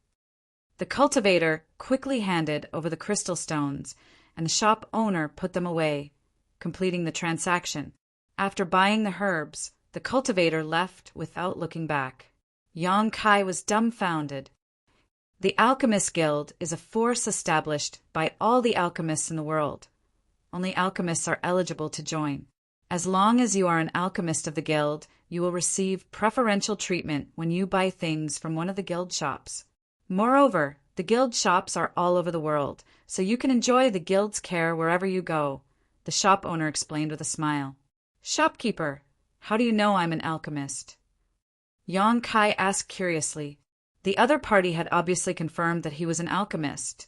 The cultivator quickly handed over the crystal stones, and the shop owner put them away, completing the transaction. After buying the herbs, the cultivator left without looking back. Yang Kai was dumbfounded. The Alchemist Guild is a force established by all the alchemists in the world. Only alchemists are eligible to join. As long as you are an alchemist of the guild, you will receive preferential treatment when you buy things from one of the guild shops. Moreover, the guild shops are all over the world, so you can enjoy the guild's care wherever you go, the shop owner explained with a smile. "Shopkeeper, how do you know I'm an alchemist?" Yang Kai asked curiously. The other party had obviously confirmed that he was an alchemist,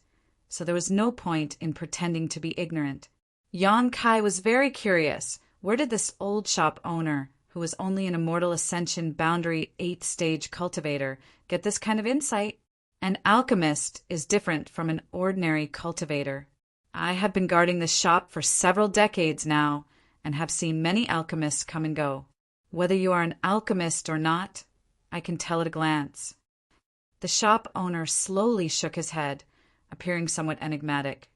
so there was no point in pretending to be ignorant. Yang Kai was very curious. Where did this old shop owner, who was only an Immortal Ascension Boundary 8th stage cultivator, get this kind of insight? An alchemist is different from an ordinary cultivator. I have been guarding this shop for several decades now and have seen many alchemists come and go. Whether you are an alchemist or not, I can tell at a glance. The shop owner slowly shook his head, appearing somewhat enigmatic.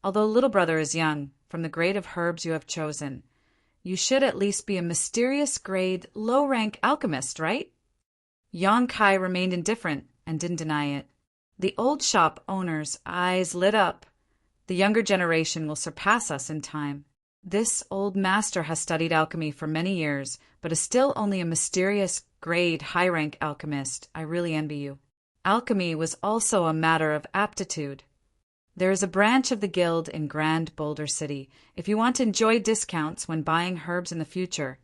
"Although little brother is young, from the grade of herbs you have chosen, you should at least be a mysterious grade, low-rank alchemist, right?" Yang Kai remained indifferent and didn't deny it. The old shop owner's eyes lit up. "The younger generation will surpass us in time. This old master has studied alchemy for many years, but is still only a mysterious grade high-rank alchemist. I really envy you." Alchemy was also a matter of aptitude. There is a branch of the guild in Grand Boulder City. If you want to enjoy discounts when buying herbs in the future,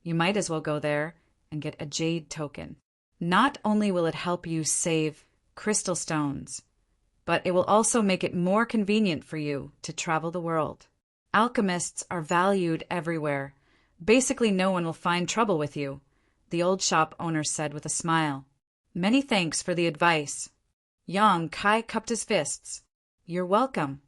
you might as well go there and get a jade token. Not only will it help you save crystal stones, but it will also make it more convenient for you to travel the world. Alchemists are valued everywhere. Basically, no one will find trouble with you, the old shop owner said with a smile. "Many thanks for the advice." Yang Kai cupped his fists. "You're welcome."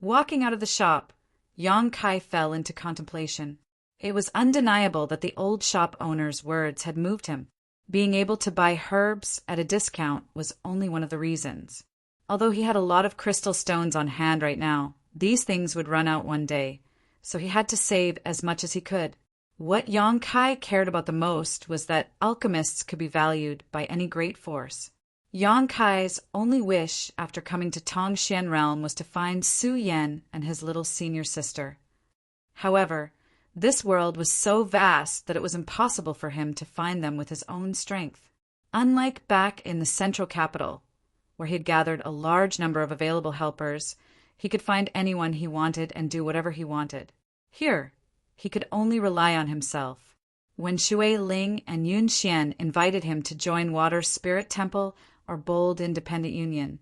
Walking out of the shop, Yang Kai fell into contemplation. It was undeniable that the old shop owner's words had moved him. Being able to buy herbs at a discount was only one of the reasons. Although he had a lot of crystal stones on hand right now, these things would run out one day, so he had to save as much as he could. What Yang Kai cared about the most was that alchemists could be valued by any great force. Yang Kai's only wish after coming to Tongxian Realm was to find Su Yan and his little senior sister. However, This world was so vast that it was impossible for him to find them with his own strength. Unlike back in the central capital, where he had gathered a large number of available helpers, he could find anyone he wanted and do whatever he wanted. Here, he could only rely on himself. When Shui Ling and Yun Xian invited him to join Water's Spirit Temple or Bold Independent Union,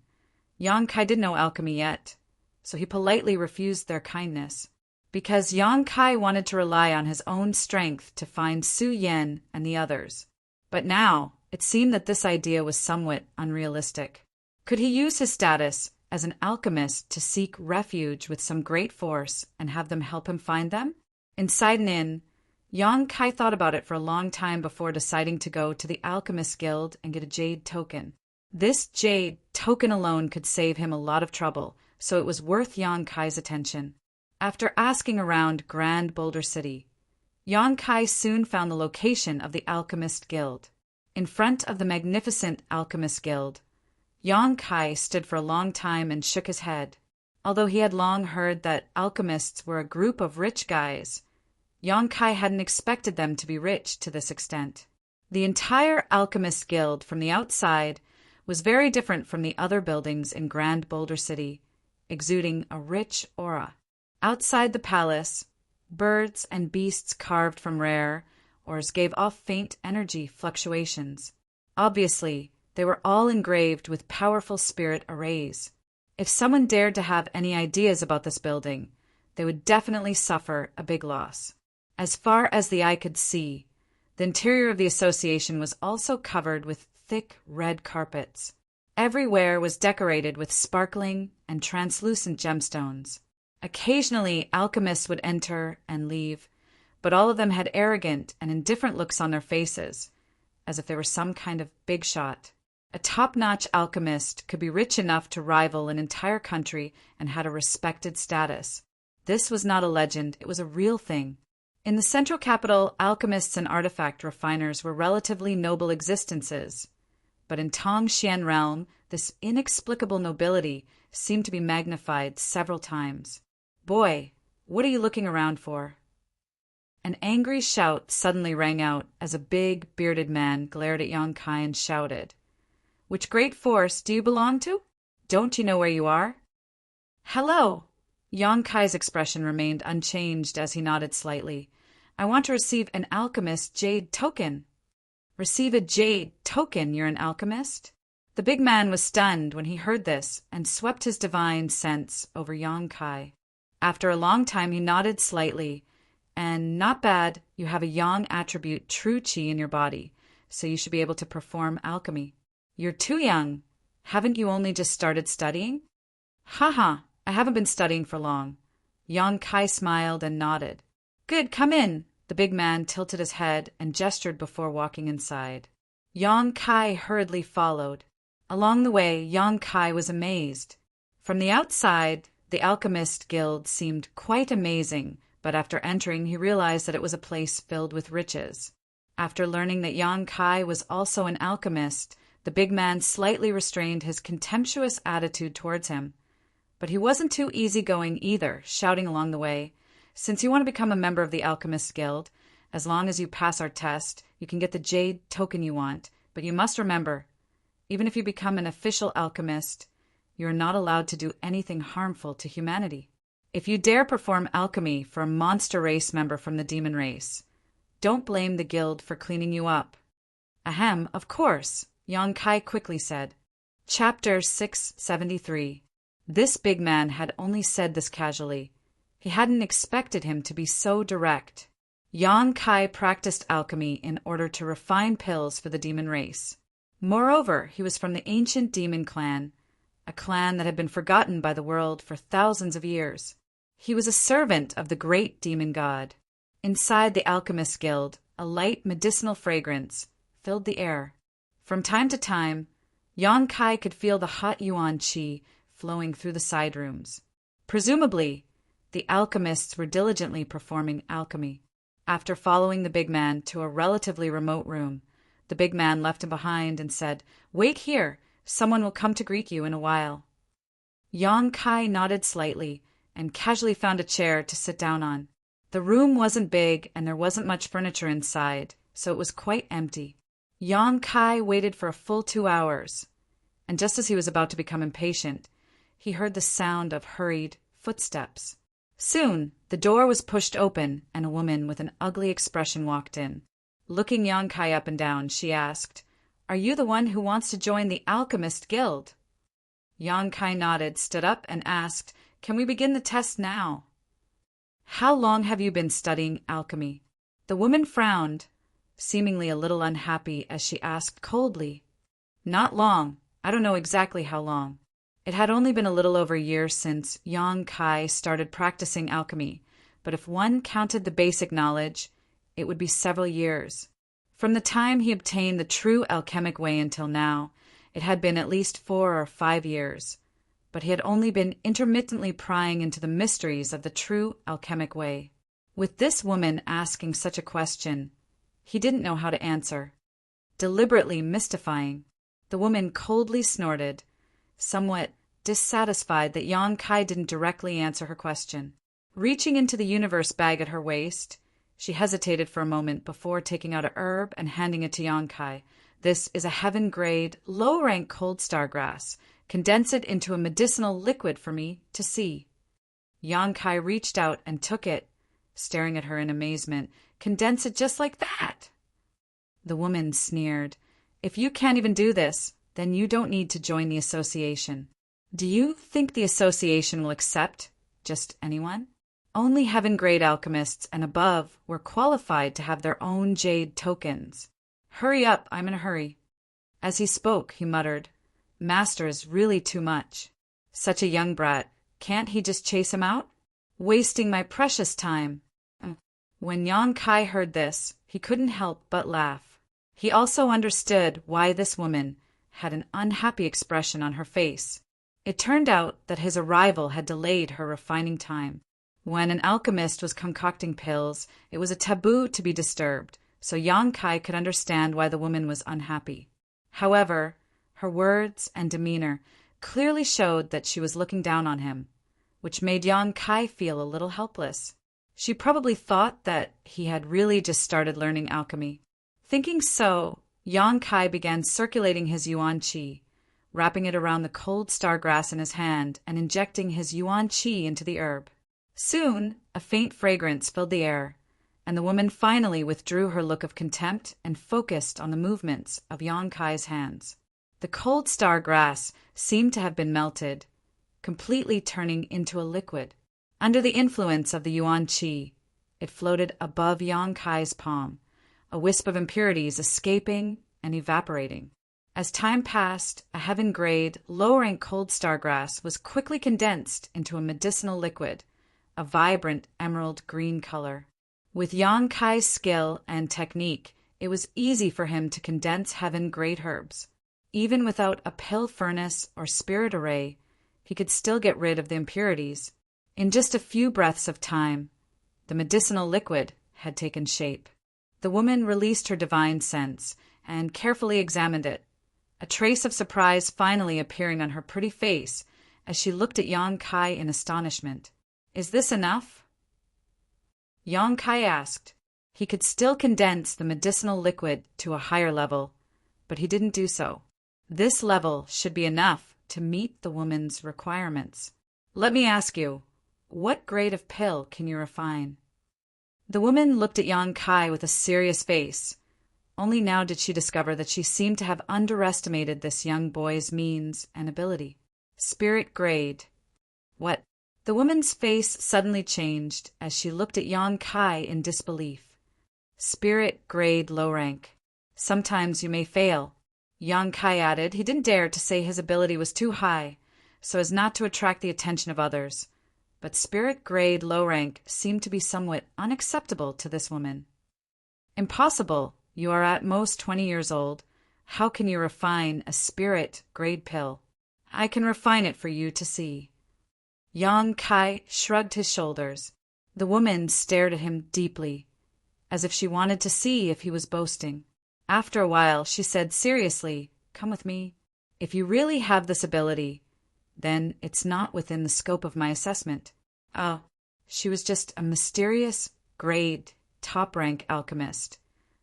Yang Kai didn't know alchemy yet, so he politely refused their kindness, because Yang Kai wanted to rely on his own strength to find Su Yen and the others. But now, it seemed that this idea was somewhat unrealistic. Could he use his status as an alchemist to seek refuge with some great force and have them help him find them? Inside an inn, Yang Kai thought about it for a long time before deciding to go to the Alchemist Guild and get a jade token. This jade token alone could save him a lot of trouble, so it was worth Yang Kai's attention. After asking around Grand Boulder City, Yang Kai soon found the location of the Alchemist Guild. In front of the magnificent Alchemist Guild, Yang Kai stood for a long time and shook his head. Although he had long heard that alchemists were a group of rich guys, Yang Kai hadn't expected them to be rich to this extent. The entire Alchemist Guild from the outside was very different from the other buildings in Grand Boulder City, exuding a rich aura. Outside the palace, birds and beasts carved from rare ores gave off faint energy fluctuations. Obviously, they were all engraved with powerful spirit arrays. If someone dared to have any ideas about this building, they would definitely suffer a big loss. As far as the eye could see, the interior of the association was also covered with thick red carpets. Everywhere was decorated with sparkling and translucent gemstones. Occasionally, alchemists would enter and leave, but all of them had arrogant and indifferent looks on their faces, as if they were some kind of big shot. A top-notch alchemist could be rich enough to rival an entire country and had a respected status. This was not a legend, it was a real thing. In the central capital, alchemists and artifact refiners were relatively noble existences. But in Tongxian realm, this inexplicable nobility seemed to be magnified several times. "Boy, what are you looking around for?" An angry shout suddenly rang out as a big, bearded man glared at Yang Kai and shouted, "Which great force do you belong to? Don't you know where you are?" "Hello!" Yang Kai's expression remained unchanged as he nodded slightly. "I want to receive an alchemist jade token." "Receive a jade token? You're an alchemist?" The big man was stunned when he heard this and swept his divine sense over Yang Kai. After a long time he nodded slightly. "And not bad, you have a yang attribute true qi in your body, so you should be able to perform alchemy." "You're too young. Haven't you only just started studying?" "Haha, I haven't been studying for long." Yang Kai smiled and nodded. "Good, come in." The big man tilted his head and gestured before walking inside. Yang Kai hurriedly followed. Along the way, Yang Kai was amazed. From the outside, the Alchemist Guild seemed quite amazing, but after entering he realized that it was a place filled with riches. After learning that Yang Kai was also an alchemist, the big man slightly restrained his contemptuous attitude towards him. But he wasn't too easygoing either, shouting along the way, "Since you want to become a member of the Alchemist Guild, as long as you pass our test, you can get the jade token you want, but you must remember, even if you become an official alchemist, you are not allowed to do anything harmful to humanity. If you dare perform alchemy for a monster race member from the demon race, don't blame the guild for cleaning you up." "Ahem, of course," Yang Kai quickly said. Chapter 673. This big man had only said this casually. He hadn't expected him to be so direct. Yang Kai practiced alchemy in order to refine pills for the demon race. Moreover, he was from the ancient demon clan, a clan that had been forgotten by the world for thousands of years. He was a servant of the great demon god. Inside the Alchemist Guild, a light medicinal fragrance filled the air. From time to time, Yang Kai could feel the hot yuan qi flowing through the side rooms. Presumably, the alchemists were diligently performing alchemy. After following the big man to a relatively remote room, the big man left him behind and said, "Wait here. Someone will come to greet you in a while." Yang Kai nodded slightly and casually found a chair to sit down on. The room wasn't big and there wasn't much furniture inside, so it was quite empty. Yang Kai waited for a full 2 hours, and just as he was about to become impatient, he heard the sound of hurried footsteps. Soon, the door was pushed open and a woman with an ugly expression walked in. Looking Yang Kai up and down, she asked, "Are you the one who wants to join the Alchemist Guild?" Yang Kai nodded, stood up, and asked, "Can we begin the test now?" "How long have you been studying alchemy?" The woman frowned, seemingly a little unhappy as she asked coldly. "Not long. I don't know exactly how long." It had only been a little over a year since Yang Kai started practicing alchemy, but if one counted the basic knowledge, it would be several years. From the time he obtained the true alchemic way until now, it had been at least 4 or 5 years, but he had only been intermittently prying into the mysteries of the true alchemic way. With this woman asking such a question, he didn't know how to answer. Deliberately mystifying, the woman coldly snorted, somewhat dissatisfied that Yang Kai didn't directly answer her question. Reaching into the universe bag at her waist, she hesitated for a moment before taking out a herb and handing it to Yang Kai. "This is a heaven-grade, low-rank cold star grass. Condense it into a medicinal liquid for me to see." Yang Kai reached out and took it, staring at her in amazement. "Condense it just like that?" The woman sneered. "If you can't even do this, then you don't need to join the association." "Do you think the association will accept just anyone?" Only heaven-grade alchemists and above were qualified to have their own jade tokens. "Hurry up, I'm in a hurry." As he spoke, he muttered, "Master is really too much. Such a young brat, can't he just chase him out? Wasting my precious time." When Yang Kai heard this, he couldn't help but laugh. He also understood why this woman had an unhappy expression on her face. It turned out that his arrival had delayed her refining time. When an alchemist was concocting pills, it was a taboo to be disturbed, so Yang Kai could understand why the woman was unhappy. However, her words and demeanor clearly showed that she was looking down on him, which made Yang Kai feel a little helpless. She probably thought that he had really just started learning alchemy. Thinking so, Yang Kai began circulating his yuan qi, wrapping it around the cold star grass in his hand and injecting his yuan qi into the herb. Soon, a faint fragrance filled the air, and the woman finally withdrew her look of contempt and focused on the movements of Yang Kai's hands. The cold star grass seemed to have been melted, completely turning into a liquid. Under the influence of the yuan qi, it floated above Yang Kai's palm, a wisp of impurities escaping and evaporating. As time passed, a heaven-grade, low-rank cold star grass was quickly condensed into a medicinal liquid, a vibrant emerald green color. With Yang Kai's skill and technique, it was easy for him to condense heaven-grade herbs. Even without a pill furnace or spirit array, he could still get rid of the impurities. In just a few breaths of time, the medicinal liquid had taken shape. The woman released her divine sense and carefully examined it, a trace of surprise finally appearing on her pretty face as she looked at Yang Kai in astonishment. "Is this enough?" Yang Kai asked. He could still condense the medicinal liquid to a higher level, but he didn't do so. This level should be enough to meet the woman's requirements. "Let me ask you, what grade of pill can you refine?" The woman looked at Yang Kai with a serious face. Only now did she discover that she seemed to have underestimated this young boy's means and ability. "Spirit grade." "What?" The woman's face suddenly changed as she looked at Yang Kai in disbelief. "Spirit grade low rank. Sometimes you may fail." Yang Kai added he didn't dare to say his ability was too high, so as not to attract the attention of others. But spirit grade low rank seemed to be somewhat unacceptable to this woman. "Impossible. You are at most 20 years old. How can you refine a spirit grade pill?" "I can refine it for you to see." Yang Kai shrugged his shoulders. The woman stared at him deeply, as if she wanted to see if he was boasting. After a while, she said seriously, "Come with me. If you really have this ability, then it's not within the scope of my assessment." Oh, she was just a mysterious, grade, top-rank alchemist.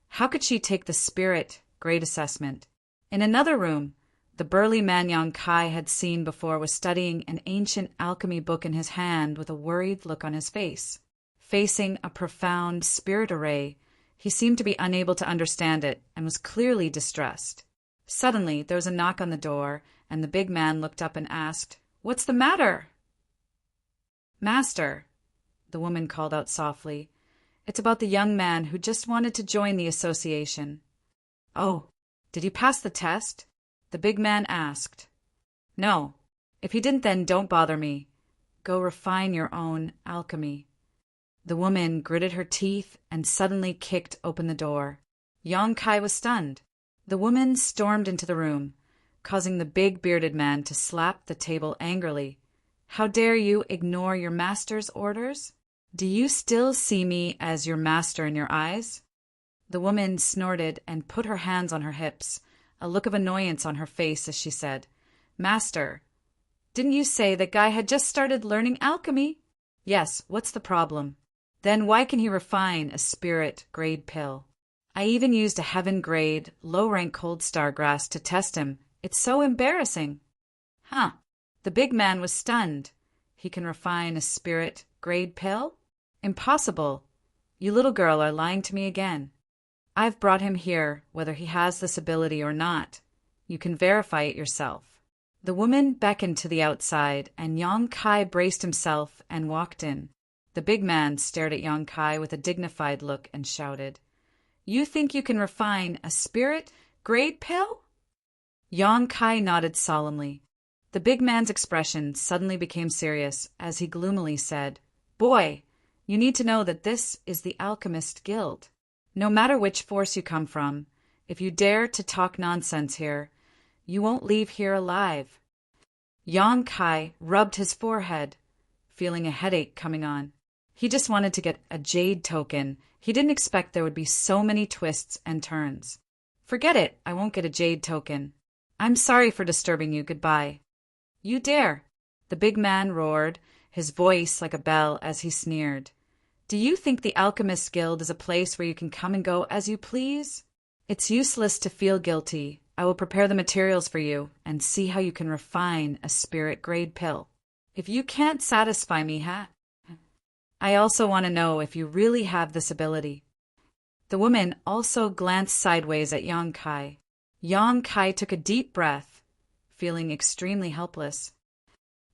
How could she take the spirit grade assessment? In another room, the burly man Yang Kai had seen before was studying an ancient alchemy book in his hand with a worried look on his face. Facing a profound spirit array, he seemed to be unable to understand it and was clearly distressed. Suddenly, there was a knock on the door, and the big man looked up and asked, "What's the matter?" "Master," the woman called out softly, "it's about the young man who just wanted to join the association." "Oh, did he pass the test?" the big man asked. "No. If he didn't, then don't bother me. Go refine your own alchemy." The woman gritted her teeth and suddenly kicked open the door. Yang Kai was stunned. The woman stormed into the room, causing the big bearded man to slap the table angrily. "How dare you ignore your master's orders? Do you still see me as your master in your eyes?" The woman snorted and put her hands on her hips, a look of annoyance on her face as she said, "Master, didn't you say that guy had just started learning alchemy?" "Yes, what's the problem?" "Then why can he refine a spirit grade pill? I even used a heaven grade, low-rank cold star grass to test him. It's so embarrassing." "Huh." The big man was stunned. "He can refine a spirit grade pill? Impossible. You little girl are lying to me again. I've brought him here, whether he has this ability or not. You can verify it yourself." The woman beckoned to the outside, and Yang Kai braced himself and walked in. The big man stared at Yang Kai with a dignified look and shouted, "You think you can refine a spirit grade pill?" Yang Kai nodded solemnly. The big man's expression suddenly became serious as he gloomily said, "Boy, you need to know that this is the Alchemist Guild. No matter which force you come from, if you dare to talk nonsense here, you won't leave here alive." Yang Kai rubbed his forehead, feeling a headache coming on. He just wanted to get a jade token. He didn't expect there would be so many twists and turns. "Forget it, I won't get a jade token. I'm sorry for disturbing you, goodbye." "You dare!" the big man roared, his voice like a bell as he sneered. "Do you think the Alchemist Guild is a place where you can come and go as you please? It's useless to feel guilty. I will prepare the materials for you and see how you can refine a spirit grade pill. If you can't satisfy me, I also want to know if you really have this ability." The woman also glanced sideways at Yang Kai. Yang Kai took a deep breath, feeling extremely helpless.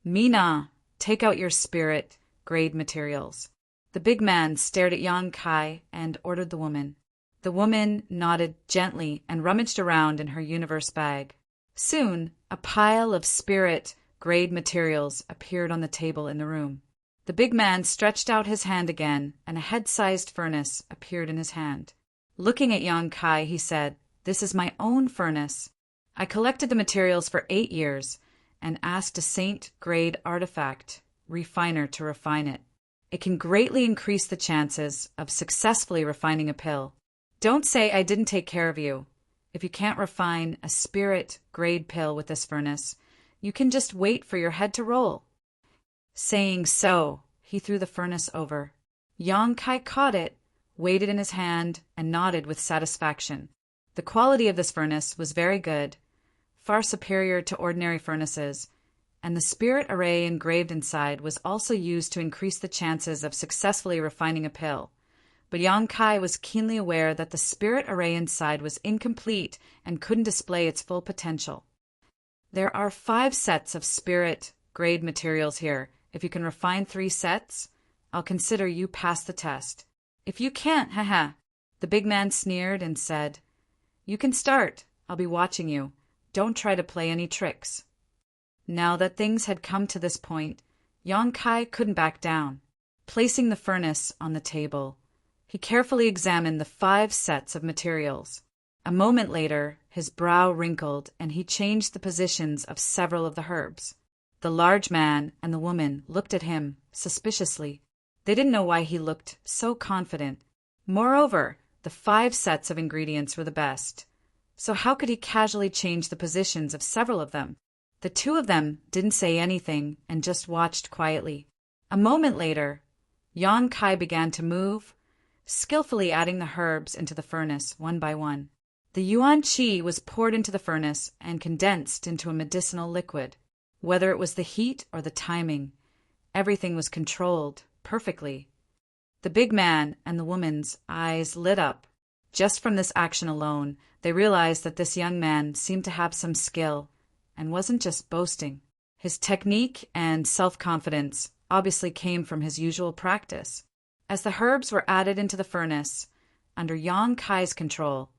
"Mina, take out your spirit grade materials." The big man stared at Yang Kai and ordered the woman. The woman nodded gently and rummaged around in her universe bag. Soon, a pile of spirit grade materials appeared on the table in the room. The big man stretched out his hand again, and a head-sized furnace appeared in his hand. Looking at Yang Kai, he said, "This is my own furnace. I collected the materials for 8 years and asked a saint-grade artifact refiner to refine it. It can greatly increase the chances of successfully refining a pill. Don't say I didn't take care of you. If you can't refine a spirit grade pill with this furnace, you can just wait for your head to roll." Saying so, he threw the furnace over. Yang Kai caught it, weighed it in his hand, and nodded with satisfaction. The quality of this furnace was very good, far superior to ordinary furnaces, and the spirit array engraved inside was also used to increase the chances of successfully refining a pill. But Yang Kai was keenly aware that the spirit array inside was incomplete and couldn't display its full potential. "There are 5 sets of spirit grade materials here. If you can refine 3 sets, I'll consider you pass the test. If you can't, the big man sneered and said, "You can start. I'll be watching you. Don't try to play any tricks." Now that things had come to this point, Yang Kai couldn't back down. Placing the furnace on the table, he carefully examined the 5 sets of materials. A moment later, his brow wrinkled and he changed the positions of several of the herbs. The large man and the woman looked at him suspiciously. They didn't know why he looked so confident. Moreover, the 5 sets of ingredients were the best. So how could he casually change the positions of several of them? The 2 of them didn't say anything and just watched quietly. A moment later, Yang Kai began to move, skillfully adding the herbs into the furnace one by one. The yuan qi was poured into the furnace and condensed into a medicinal liquid. Whether it was the heat or the timing, everything was controlled perfectly. The big man and the woman's eyes lit up. Just from this action alone, they realized that this young man seemed to have some skill and wasn't just boasting. His technique and self-confidence obviously came from his usual practice. As the herbs were added into the furnace, under Yang Kai's control,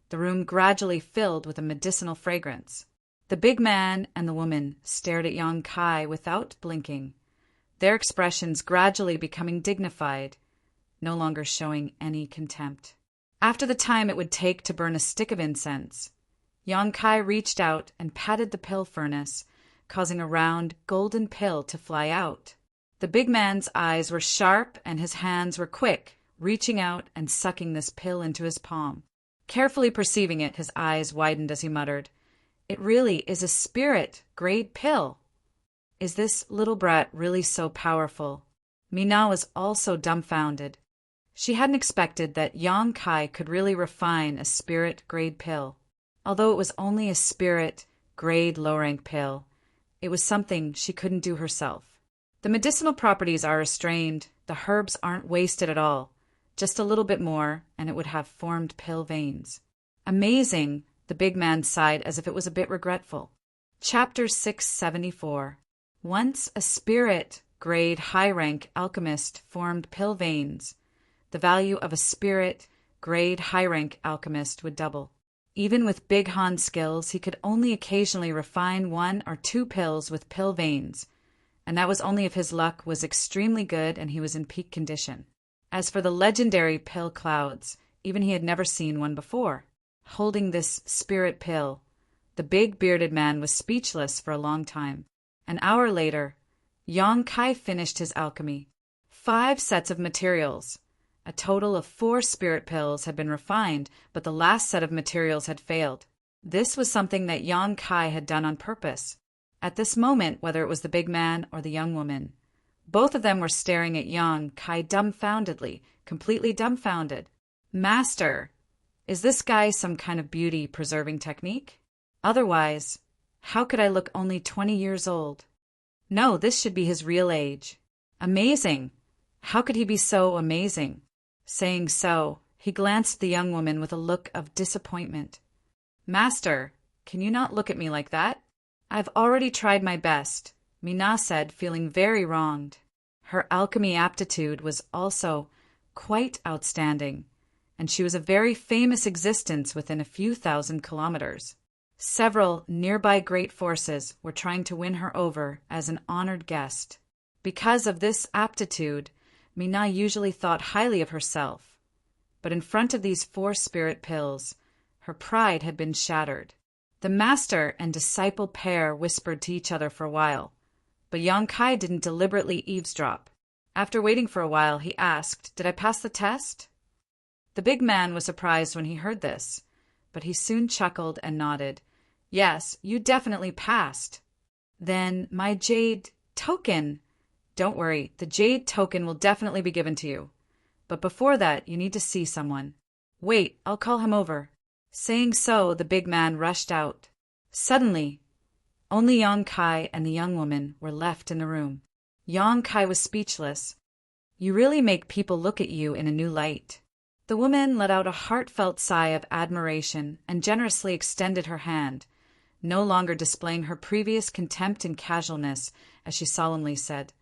the room gradually filled with a medicinal fragrance. The big man and the woman stared at Yang Kai without blinking, their expressions gradually becoming dignified, no longer showing any contempt. After the time it would take to burn a stick of incense, Yang Kai reached out and patted the pill furnace, causing a round, golden pill to fly out. The big man's eyes were sharp and his hands were quick, reaching out and sucking this pill into his palm. Carefully perceiving it, his eyes widened as he muttered, "It really is a spirit-grade pill. Is this little brat really so powerful?" Mina was also dumbfounded. She hadn't expected that Yang Kai could really refine a spirit-grade pill. Although it was only a spirit-grade low-rank pill, it was something she couldn't do herself. The medicinal properties are restrained, the herbs aren't wasted at all. Just a little bit more, and it would have formed pill veins. Amazing, the big man sighed as if it was a bit regretful. Chapter 674. Once a spirit-grade high-rank alchemist formed pill veins, the value of a spirit-grade high-rank alchemist would double. Even with Big Han's skills, he could only occasionally refine 1 or 2 pills with pill veins, and that was only if his luck was extremely good and he was in peak condition. As for the legendary pill clouds, even he had never seen one before. Holding this spirit pill, the big bearded man was speechless for a long time. An hour later, Yang Kai finished his alchemy. 5 sets of materials. A total of 4 spirit pills had been refined, but the last set of materials had failed. This was something that Yang Kai had done on purpose. At this moment, whether it was the big man or the young woman, both of them were staring at Yang Kai dumbfoundedly, completely dumbfounded. "Master, is this guy some kind of beauty-preserving technique? Otherwise, how could I look only 20 years old? No, this should be his real age. Amazing! How could he be so amazing?" Saying so, he glanced at the young woman with a look of disappointment. "Master, can you not look at me like that? I've already tried my best," Mina said, feeling very wronged. Her alchemy aptitude was also quite outstanding, and she was a very famous existence within a few thousand kilometers. Several nearby great forces were trying to win her over as an honored guest. Because of this aptitude, Mina usually thought highly of herself, but in front of these 4 spirit pills, her pride had been shattered. The master and disciple pair whispered to each other for a while, but Yang Kai didn't deliberately eavesdrop. After waiting for a while, he asked, "Did I pass the test?" The big man was surprised when he heard this, but he soon chuckled and nodded. "Yes, you definitely passed." "Then my jade token—" "Don't worry, the jade token will definitely be given to you. But before that, you need to see someone. Wait, I'll call him over." Saying so, the big man rushed out. Suddenly, only Yang Kai and the young woman were left in the room. Yang Kai was speechless. "You really make people look at you in a new light." The woman let out a heartfelt sigh of admiration and generously extended her hand, no longer displaying her previous contempt and casualness, as she solemnly said,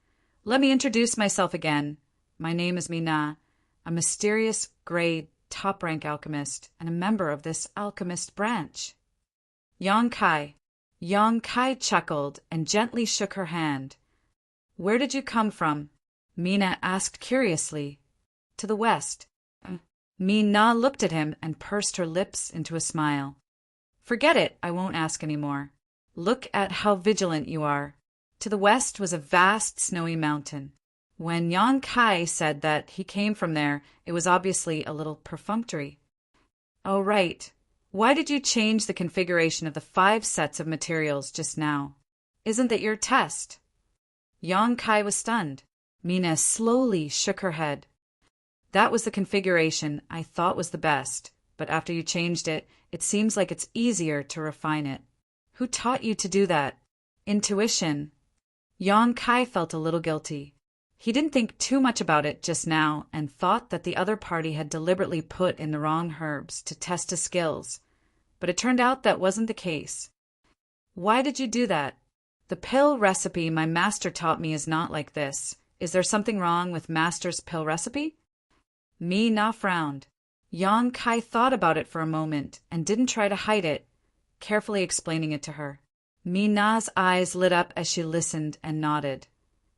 "Let me introduce myself again. My name is Mina, a mysterious, grade, top-rank alchemist, and a member of this alchemist branch." Yang Kai chuckled and gently shook her hand. "Where did you come from?" Mina asked curiously. "To the west." Mina looked at him and pursed her lips into a smile. "Forget it, I won't ask any more. Look at how vigilant you are." To the west was a vast snowy mountain. When Yang Kai said that he came from there, it was obviously a little perfunctory. "Oh, right. Why did you change the configuration of the 5 sets of materials just now? Isn't that your test?" Yang Kai was stunned. Mina slowly shook her head. That was the configuration I thought was the best, but after you changed it, it seems like it's easier to refine it. Who taught you to do that? Intuition. Yang Kai felt a little guilty. He didn't think too much about it just now and thought that the other party had deliberately put in the wrong herbs to test his skills, but it turned out that wasn't the case. Why did you do that? The pill recipe my master taught me is not like this. Is there something wrong with master's pill recipe? Mi Na frowned. Yang Kai thought about it for a moment and didn't try to hide it, carefully explaining it to her. Mi Na's eyes lit up as she listened and nodded,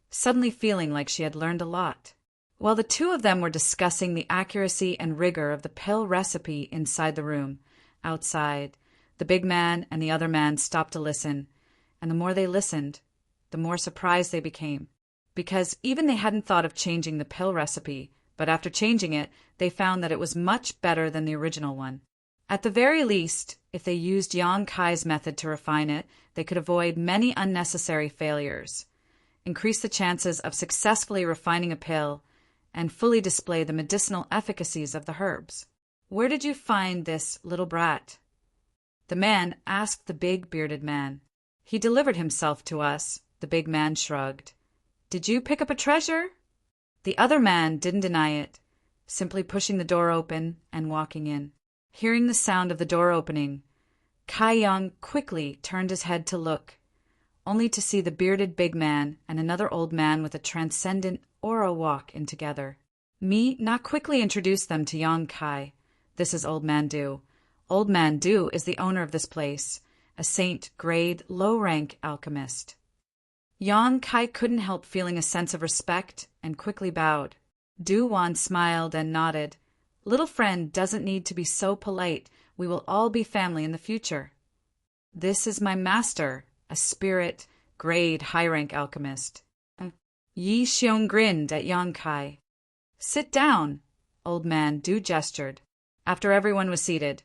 suddenly feeling like she had learned a lot. While the two of them were discussing the accuracy and rigor of the pill recipe inside the room, outside, the big man and the other man stopped to listen, and the more they listened, the more surprised they became. Because even they hadn't thought of changing the pill recipe, but after changing it, they found that it was much better than the original one. At the very least, if they used Yang Kai's method to refine it, they could avoid many unnecessary failures, increase the chances of successfully refining a pill, and fully display the medicinal efficacies of the herbs. Where did you find this little brat? The man asked the big bearded man. He delivered himself to us, the big man shrugged. Did you pick up a treasure? The other man didn't deny it, simply pushing the door open and walking in. Hearing the sound of the door opening, Kai Yang quickly turned his head to look, only to see the bearded big man and another old man with a transcendent aura walk in together. Mi Na quickly introduced them to Yang Kai. This is Old Man Du. Old Man Du is the owner of this place, a saint-grade, low-rank alchemist. Yang Kai couldn't help feeling a sense of respect and quickly bowed. Du Wan smiled and nodded. Little friend doesn't need to be so polite. We will all be family in the future. This is my master, a spirit, grade, high-rank alchemist. Yi Xiong grinned at Yang Kai. Sit down, Old Man Du gestured. After everyone was seated,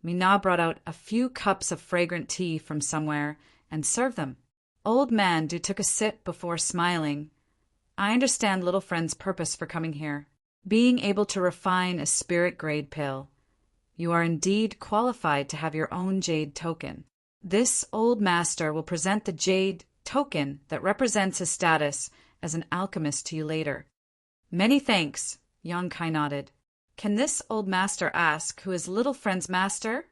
Mi Na brought out a few cups of fragrant tea from somewhere and served them. Old Man Du took a sip before smiling. I understand little friend's purpose for coming here. Being able to refine a spirit-grade pill. You are indeed qualified to have your own jade token. This old master will present the jade token that represents his status as an alchemist to you later. Many thanks, Yang Kai nodded. Can this old master ask who is little friend's master?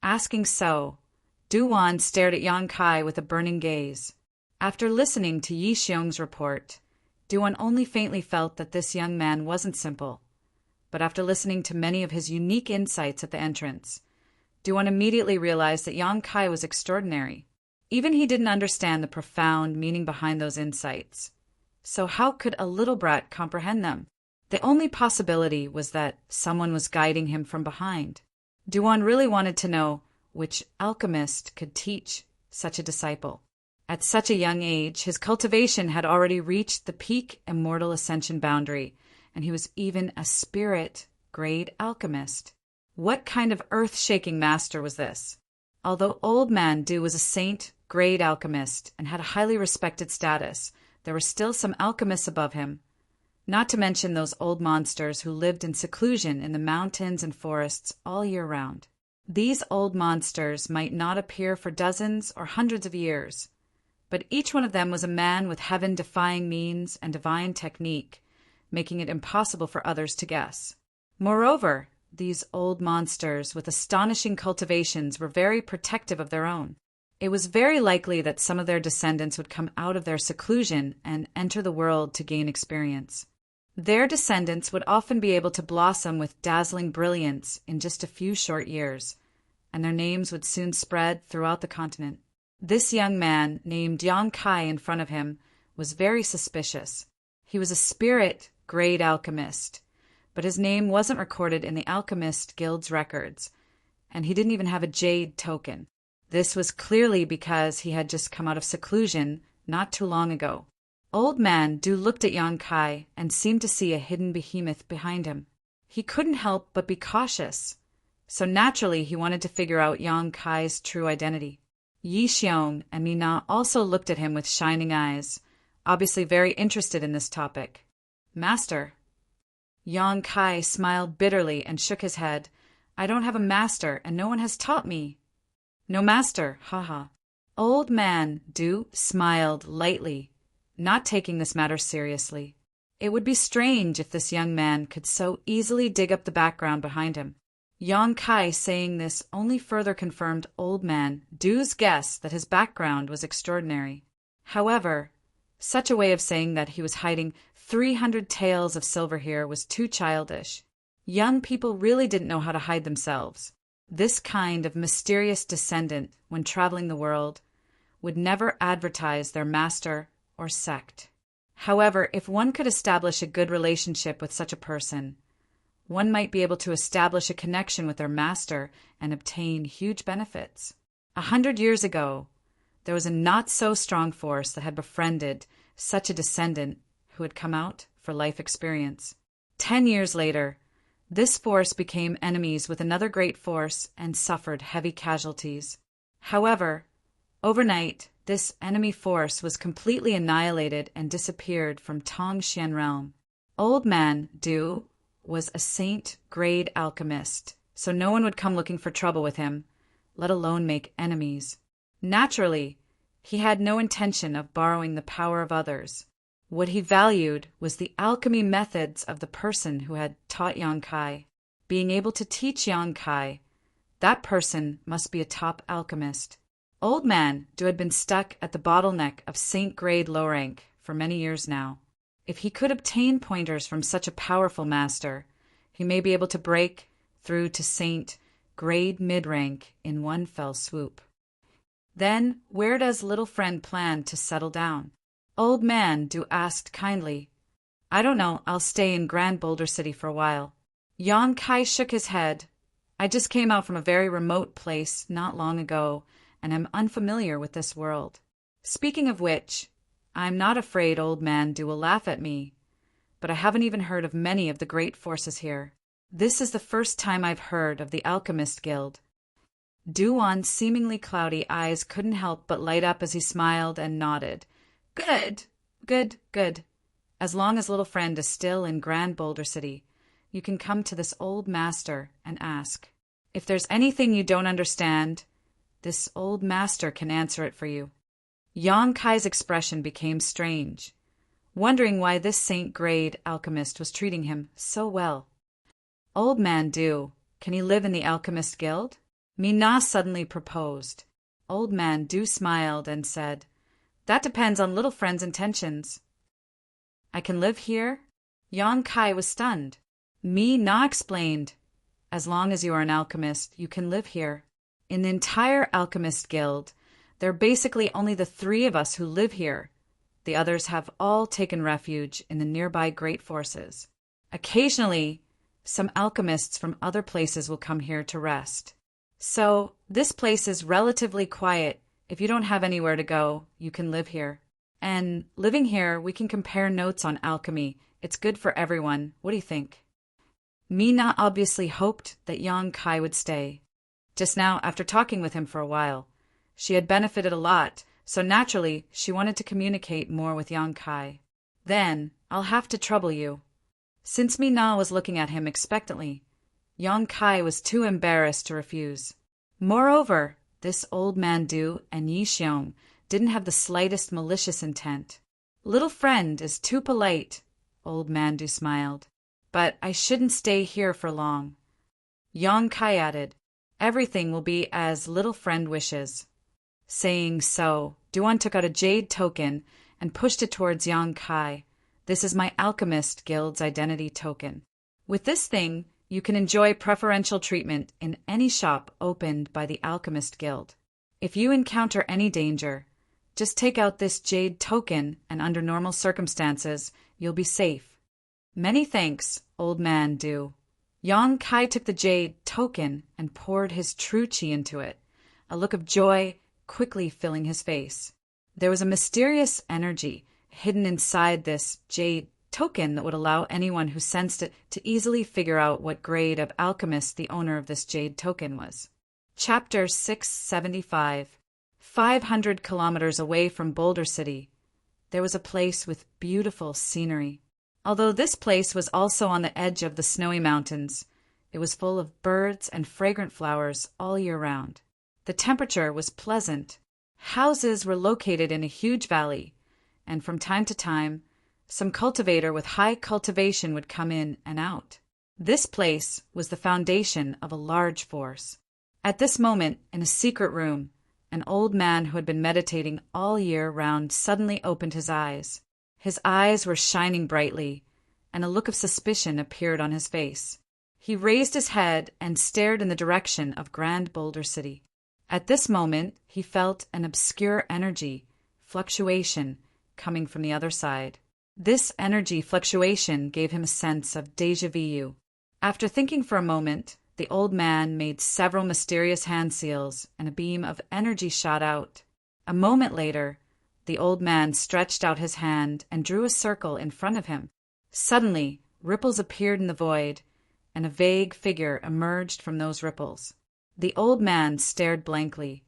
Asking so, Du Wan stared at Yang Kai with a burning gaze. After listening to Yi Xiong's report, Du Wan only faintly felt that this young man wasn't simple. But after listening to many of his unique insights at the entrance, Du Wan immediately realized that Yang Kai was extraordinary. Even he didn't understand the profound meaning behind those insights. So how could a little brat comprehend them? The only possibility was that someone was guiding him from behind. Du Wan really wanted to know which alchemist could teach such a disciple. At such a young age, his cultivation had already reached the peak immortal ascension boundary, and he was even a spirit-grade alchemist. What kind of earth-shaking master was this? Although Old Man Du was a saint-grade alchemist and had a highly respected status, there were still some alchemists above him, not to mention those old monsters who lived in seclusion in the mountains and forests all year round. These old monsters might not appear for dozens or hundreds of years, but each one of them was a man with heaven-defying means and divine technique, making it impossible for others to guess. Moreover, these old monsters with astonishing cultivations were very protective of their own. It was very likely that some of their descendants would come out of their seclusion and enter the world to gain experience. Their descendants would often be able to blossom with dazzling brilliance in just a few short years, and their names would soon spread throughout the continent. This young man, named Yang Kai in front of him, was very suspicious. He was a spirit-grade alchemist, but his name wasn't recorded in the Alchemist Guild's records, and he didn't even have a jade token. This was clearly because he had just come out of seclusion not too long ago. Old Man Du looked at Yang Kai and seemed to see a hidden behemoth behind him. He couldn't help but be cautious, so naturally he wanted to figure out Yang Kai's true identity. Yi Xiong and Mi Na also looked at him with shining eyes, obviously very interested in this topic. Master. Yang Kai smiled bitterly and shook his head. I don't have a master, and no one has taught me. No master, haha. Old man Du smiled lightly, not taking this matter seriously. It would be strange if this young man could so easily dig up the background behind him. Yang Kai saying this only further confirmed Old Man Du's guess that his background was extraordinary. However, such a way of saying that he was hiding 300 taels of silver here was too childish. Young people really didn't know how to hide themselves. This kind of mysterious descendant, when traveling the world, would never advertise their master or sect. However, if one could establish a good relationship with such a person, one might be able to establish a connection with their master and obtain huge benefits. 100 years ago, there was a not-so-strong force that had befriended such a descendant who had come out for life experience. 10 years later, this force became enemies with another great force and suffered heavy casualties. However, overnight, this enemy force was completely annihilated and disappeared from Tongxian realm. Old Man Du was a saint-grade alchemist, so no one would come looking for trouble with him, let alone make enemies. Naturally, he had no intention of borrowing the power of others. What he valued was the alchemy methods of the person who had taught Yang Kai. Being able to teach Yang Kai, that person must be a top alchemist. Old Man Du had been stuck at the bottleneck of saint-grade low rank for many years now. If he could obtain pointers from such a powerful master, he may be able to break through to saint-grade mid-rank in one fell swoop. Then, where does little friend plan to settle down? Old Man Du asked kindly. I don't know, I'll stay in Grand Boulder City for a while. Yang Kai shook his head. I just came out from a very remote place not long ago, and am unfamiliar with this world. Speaking of which, I'm not afraid Old Man Du will laugh at me, but I haven't even heard of many of the great forces here. This is the first time I've heard of the Alchemist Guild. Duan's seemingly cloudy eyes couldn't help but light up as he smiled and nodded. Good, good, good. As long as little friend is still in Grand Boulder City, you can come to this old master and ask. If there's anything you don't understand, this old master can answer it for you. Yang Kai's expression became strange, wondering why this saint-grade alchemist was treating him so well. Old Man Du, can he live in the Alchemist Guild? Mina suddenly proposed. Old Man Du smiled and said, That depends on little friend's intentions. I can live here? Yang Kai was stunned. Mina explained, As long as you are an alchemist, you can live here. In the entire Alchemist Guild, there are basically only the 3 of us who live here. The others have all taken refuge in the nearby great forces. Occasionally, some alchemists from other places will come here to rest. So, this place is relatively quiet. If you don't have anywhere to go, you can live here. And living here, we can compare notes on alchemy. It's good for everyone. What do you think? Mina obviously hoped that Yang Kai would stay. Just now, after talking with him for a while, she had benefited a lot, so naturally she wanted to communicate more with Yang Kai. Then, I'll have to trouble you. Since Mina was looking at him expectantly, Yang Kai was too embarrassed to refuse. Moreover, this Old Man Du and Yi Xiong didn't have the slightest malicious intent. Little friend is too polite, Old Man Du smiled. But I shouldn't stay here for long. Yang Kai added, Everything will be as little friend wishes. Saying so, Duan took out a jade token and pushed it towards Yang Kai. This is my Alchemist Guild's identity token. With this thing, you can enjoy preferential treatment in any shop opened by the Alchemist Guild. If you encounter any danger, just take out this jade token and under normal circumstances, you'll be safe. Many thanks, Old Man Du. Yang Kai took the jade token and poured his true chi into it, a look of joy quickly filling his face. There was a mysterious energy hidden inside this jade token that would allow anyone who sensed it to easily figure out what grade of alchemist the owner of this jade token was. Chapter 675. 500 kilometers away from Boulder City, there was a place with beautiful scenery. Although this place was also on the edge of the snowy mountains, it was full of birds and fragrant flowers all year round. The temperature was pleasant. Houses were located in a huge valley, and from time to time, some cultivator with high cultivation would come in and out. This place was the foundation of a large force. At this moment, in a secret room, an old man who had been meditating all year round suddenly opened his eyes. His eyes were shining brightly, and a look of suspicion appeared on his face. He raised his head and stared in the direction of Grand Boulder City. At this moment, he felt an obscure energy, fluctuation, coming from the other side. This energy fluctuation gave him a sense of déjà vu. After thinking for a moment, the old man made several mysterious hand seals, and a beam of energy shot out. A moment later, the old man stretched out his hand and drew a circle in front of him. Suddenly, ripples appeared in the void, and a vague figure emerged from those ripples. The old man stared blankly,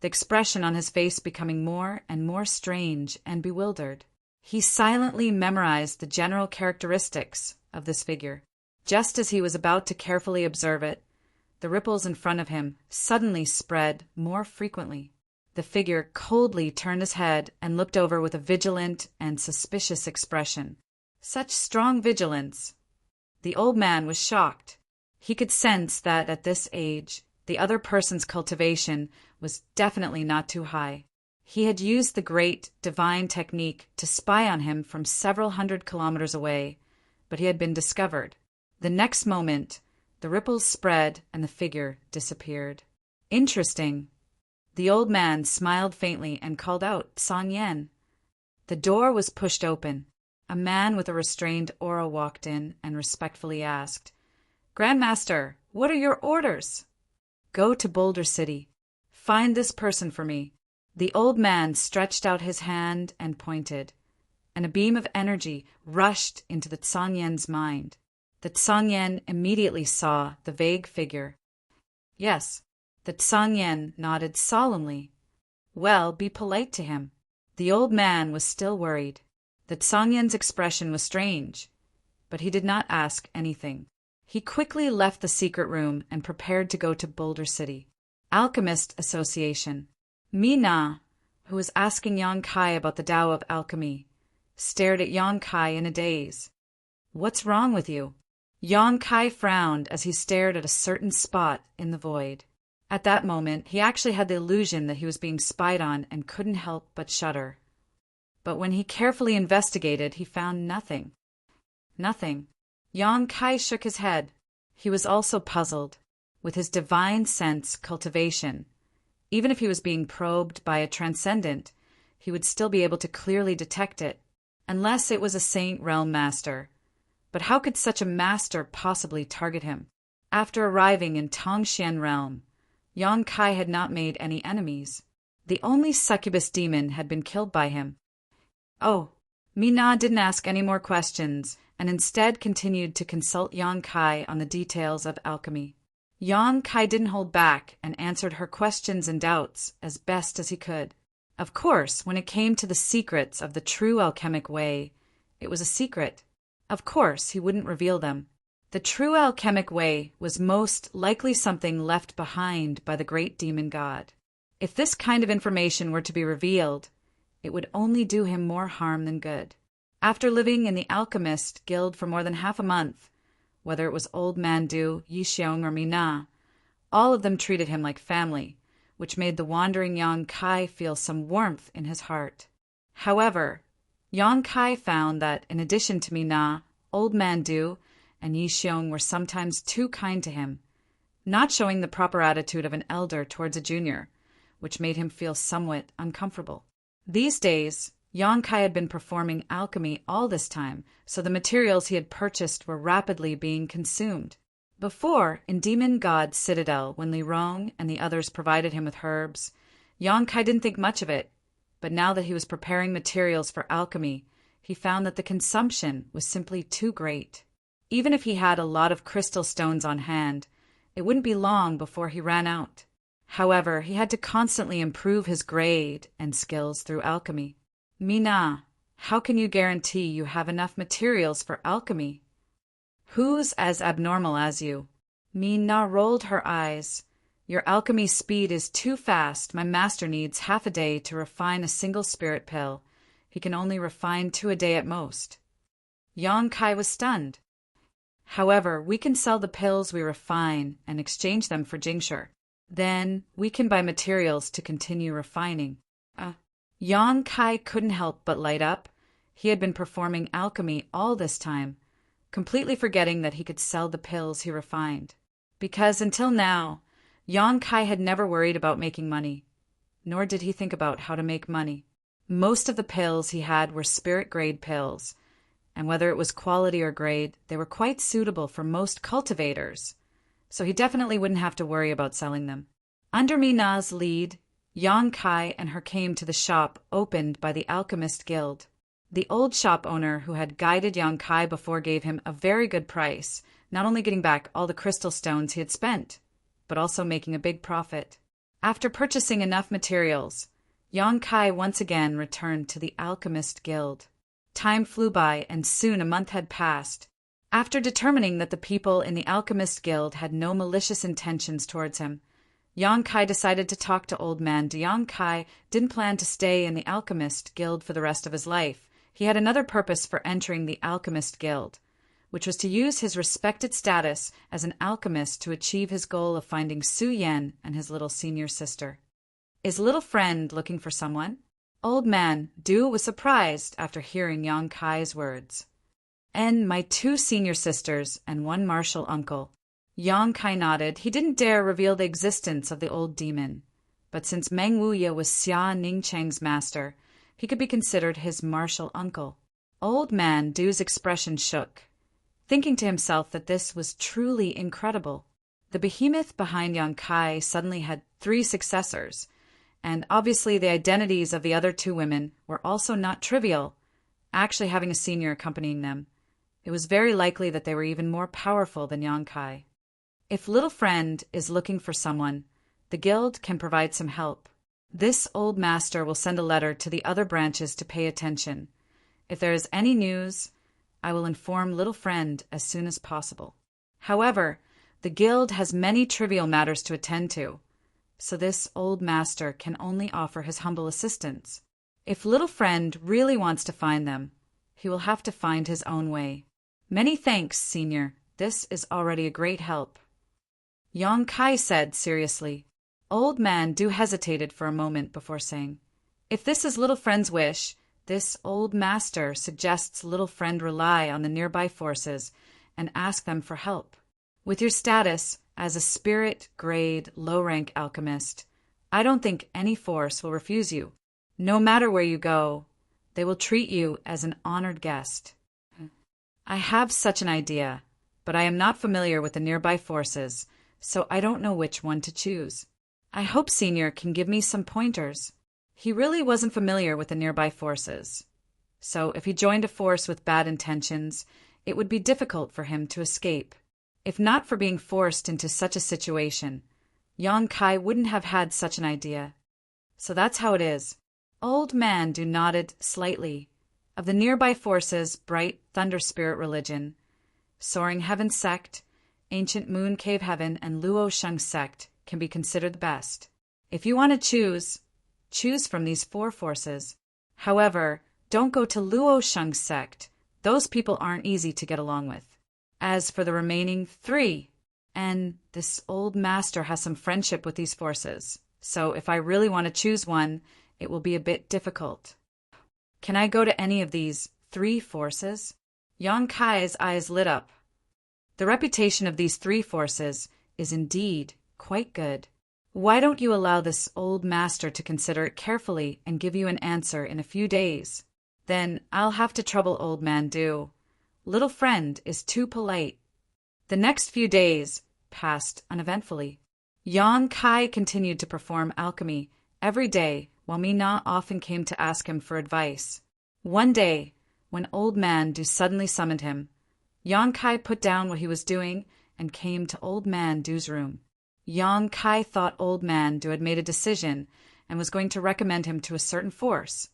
the expression on his face becoming more and more strange and bewildered. He silently memorized the general characteristics of this figure. Just as he was about to carefully observe it, the ripples in front of him suddenly spread more frequently. The figure coldly turned his head and looked over with a vigilant and suspicious expression. Such strong vigilance! The old man was shocked. He could sense that at this age, the other person's cultivation was definitely not too high. He had used the great divine technique to spy on him from several hundred kilometers away, but he had been discovered. The next moment, the ripples spread and the figure disappeared. Interesting. The old man smiled faintly and called out, "Song Yen." The door was pushed open. A man with a restrained aura walked in and respectfully asked, "Grandmaster, what are your orders?" "Go to Boulder City. Find this person for me." The old man stretched out his hand and pointed, and a beam of energy rushed into the Song Yen's mind. The Song Yen immediately saw the vague figure. Yes, the Song Yen nodded solemnly. "Well, be polite to him." The old man was still worried. The Song Yen's expression was strange, but he did not ask anything. He quickly left the secret room and prepared to go to Boulder City. Alchemist Association. Mina, who was asking Yang Kai about the Tao of alchemy, stared at Yang Kai in a daze. "What's wrong with you?" Yang Kai frowned as he stared at a certain spot in the void. At that moment, he actually had the illusion that he was being spied on and couldn't help but shudder. But when he carefully investigated, he found nothing. Nothing. Yang Kai shook his head. He was also puzzled. With his divine sense cultivation, even if he was being probed by a transcendent, he would still be able to clearly detect it, unless it was a Saint Realm master. But how could such a master possibly target him? After arriving in Tongxian Realm, Yang Kai had not made any enemies. The only succubus demon had been killed by him. Oh, Mina didn't ask any more questions, and instead continued to consult Yang Kai on the details of alchemy. Yang Kai didn't hold back and answered her questions and doubts as best as he could. Of course, when it came to the secrets of the true alchemic way, it was a secret. Of course, he wouldn't reveal them. The true alchemic way was most likely something left behind by the great demon god. If this kind of information were to be revealed, it would only do him more harm than good. After living in the alchemist guild for more than half a month, whether it was Old Man Du, Yixiong, or Mina, all of them treated him like family, which made the wandering Yang Kai feel some warmth in his heart. However, Yang Kai found that in addition to Mina, Old Man Du and Yixiong were sometimes too kind to him, not showing the proper attitude of an elder towards a junior, which made him feel somewhat uncomfortable. These days, Yang Kai had been performing alchemy all this time, so the materials he had purchased were rapidly being consumed. Before, in Demon God's Citadel, when Li Rong and the others provided him with herbs, Yang Kai didn't think much of it, but now that he was preparing materials for alchemy, he found that the consumption was simply too great. Even if he had a lot of crystal stones on hand, it wouldn't be long before he ran out. However, he had to constantly improve his grade and skills through alchemy. Mina, How can you guarantee you have enough materials for alchemy? Who's as abnormal as you? Mina rolled her eyes. Your alchemy speed is too fast. My master needs half a day to refine a single spirit pill. He can only refine 2 a day at most. Yang Kai was stunned. However, we can sell the pills we refine and exchange them for jingsher. Then we can buy materials to continue refining. Yang Kai couldn't help but light up. He had been performing alchemy all this time, completely forgetting that he could sell the pills he refined. Because until now, Yang Kai had never worried about making money, nor did he think about how to make money. Most of the pills he had were spirit-grade pills, and whether it was quality or grade, they were quite suitable for most cultivators, so he definitely wouldn't have to worry about selling them. Under Mina's lead, Yang Kai and her came to the shop opened by the Alchemist Guild. The old shop owner who had guided Yang Kai before gave him a very good price, not only getting back all the crystal stones he had spent, but also making a big profit. After purchasing enough materials, Yang Kai once again returned to the Alchemist Guild. Time flew by, and soon a month had passed. After determining that the people in the Alchemist Guild had no malicious intentions towards him, Yang Kai decided to talk to Old Man. Yang Kai didn't plan to stay in the Alchemist Guild for the rest of his life. He had another purpose for entering the Alchemist Guild, which was to use his respected status as an alchemist to achieve his goal of finding Su Yan and his little senior sister. Is little friend looking for someone? Old Man Du was surprised after hearing Yang Kai's words. And my 2 senior sisters and 1 martial uncle. Yang Kai nodded. He didn't dare reveal the existence of the old demon, but since Meng Wuya was Xia Ningcheng's master, he could be considered his martial uncle. Old Man Du's expression shook, thinking to himself that this was truly incredible. The behemoth behind Yang Kai suddenly had 3 successors, and obviously the identities of the other 2 women were also not trivial, actually having a senior accompanying them. It was very likely that they were even more powerful than Yang Kai. If little friend is looking for someone, the guild can provide some help. This old master will send a letter to the other branches to pay attention. If there is any news, I will inform little friend as soon as possible. However, the guild has many trivial matters to attend to, so this old master can only offer his humble assistance. If little friend really wants to find them, he will have to find his own way. Many thanks, senior. This is already a great help. Yang Kai said seriously. Old Man Du hesitated for a moment before saying, if this is little friend's wish, this old master suggests little friend rely on the nearby forces and ask them for help. With your status as a spirit-grade, low-rank alchemist, I don't think any force will refuse you. No matter where you go, they will treat you as an honored guest. I have such an idea, but I am not familiar with the nearby forces, so I don't know which one to choose. I hope Senior can give me some pointers. He really wasn't familiar with the nearby forces, so if he joined a force with bad intentions, it would be difficult for him to escape. If not for being forced into such a situation, Yang Kai wouldn't have had such an idea. So that's how it is. Old Man Du nodded slightly. Of the nearby forces, Bright Thunder Spirit Religion, Soaring Heaven Sect, Ancient Moon Cave Heaven, and Luo Sheng Sect can be considered the best. If you want to choose from these 4 forces. However, don't go to Luo Sheng Sect. Those people aren't easy to get along with. As for the remaining 3, and this old master has some friendship with these forces, so if I really want to choose one, it will be a bit difficult. Can I go to any of these 3 forces? Yang Kai's eyes lit up. The reputation of these 3 forces is indeed quite good. Why don't you allow this old master to consider it carefully and give you an answer in a few days? Then I'll have to trouble Old Man Du. Little friend is too polite. The next few days passed uneventfully. Yang Kai continued to perform alchemy every day, while Mina often came to ask him for advice. One day, when Old Man Du suddenly summoned him, Yang Kai put down what he was doing and came to Old Man Du's room. Yang Kai thought Old Man Du had made a decision and was going to recommend him to a certain force,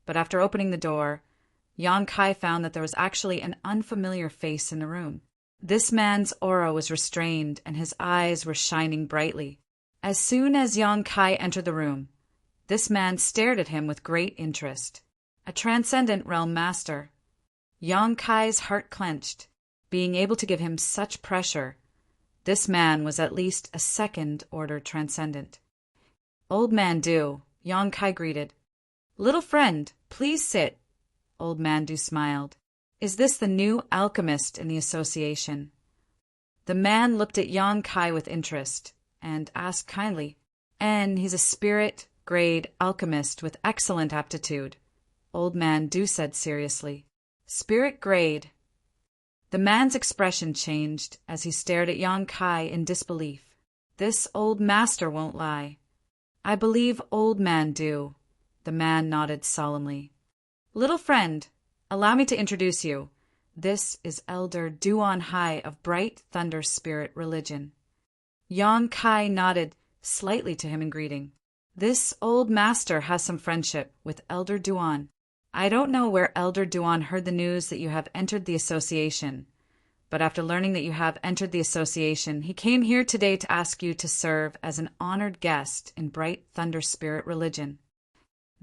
but after opening the door, Yang Kai found that there was actually an unfamiliar face in the room. This man's aura was restrained and his eyes were shining brightly. As soon as Yang Kai entered the room, this man stared at him with great interest. A transcendent realm master. Yang Kai's heart clenched. Being able to give him such pressure, this man was at least a second-order transcendent. Old Man Du, Yang Kai greeted. Little friend, please sit. Old Man Du smiled. Is this the new alchemist in the association? The man looked at Yang Kai with interest and asked kindly, and he's a spirit-grade alchemist with excellent aptitude. Old Man Du said seriously. Spirit-grade. The man's expression changed as he stared at Yang Kai in disbelief. This old master won't lie. I believe Old Man Du. The man nodded solemnly. Little friend, allow me to introduce you. This is Elder Duan Hai of Bright Thunder Spirit Religion. Yang Kai nodded slightly to him in greeting. This old master has some friendship with Elder Duan. I don't know where Elder Duan heard the news that you have entered the association, but after learning that you have entered the association, he came here today to ask you to serve as an honored guest in Bright Thunder Spirit Religion.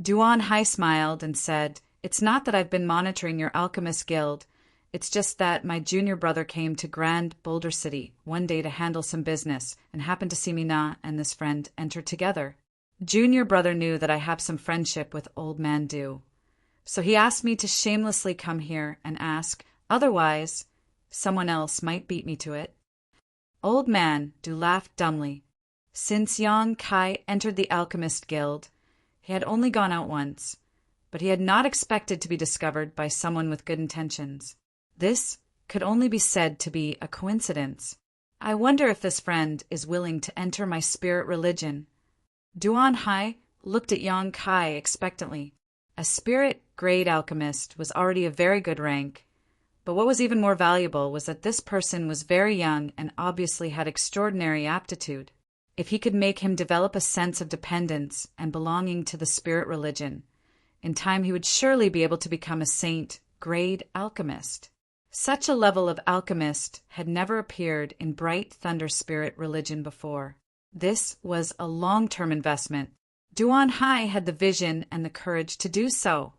Duan Hai smiled and said, It's not that I've been monitoring your alchemist guild. It's just that my junior brother came to Grand Boulder City one day to handle some business and happened to see me and this friend enter together. Junior brother knew that I have some friendship with Old Man Du. So he asked me to shamelessly come here and ask, otherwise, someone else might beat me to it. Old Man Du laughed dumbly. Since Yang Kai entered the Alchemist Guild, he had only gone out once, but he had not expected to be discovered by someone with good intentions. This could only be said to be a coincidence. I wonder if this friend is willing to enter my spirit religion. Duan Hai looked at Yang Kai expectantly. A spirit-grade alchemist was already a very good rank, but what was even more valuable was that this person was very young and obviously had extraordinary aptitude. If he could make him develop a sense of dependence and belonging to the spirit religion, in time he would surely be able to become a saint-grade alchemist. Such a level of alchemist had never appeared in Bright Thunder Spirit Religion before. This was a long-term investment. Duan Hai had the vision and the courage to do so.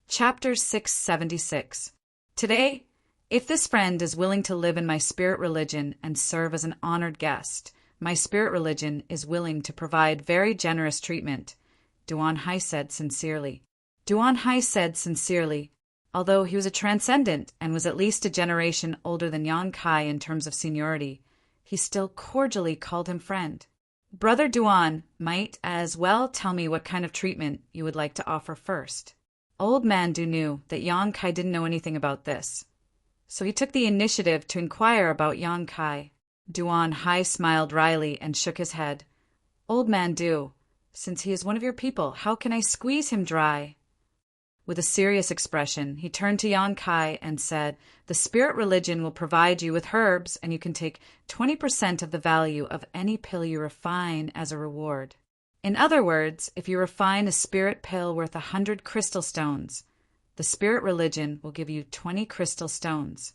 Chapter 676. Today, if this friend is willing to live in my spirit religion and serve as an honored guest, my spirit religion is willing to provide very generous treatment, Duan Hai said sincerely. Duan Hai said sincerely, although he was a transcendent and was at least a generation older than Yang Kai in terms of seniority, he still cordially called him friend. Brother Duan might as well tell me what kind of treatment you would like to offer first. Old Man Du knew that Yang Kai didn't know anything about this, so he took the initiative to inquire about Yang Kai. Duan Hai smiled wryly and shook his head. Old Man Du, since he is one of your people, how can I squeeze him dry? With a serious expression, he turned to Yang Kai and said, The spirit religion will provide you with herbs, and you can take 20% of the value of any pill you refine as a reward. In other words, if you refine a spirit pill worth 100 crystal stones, the spirit religion will give you 20 crystal stones.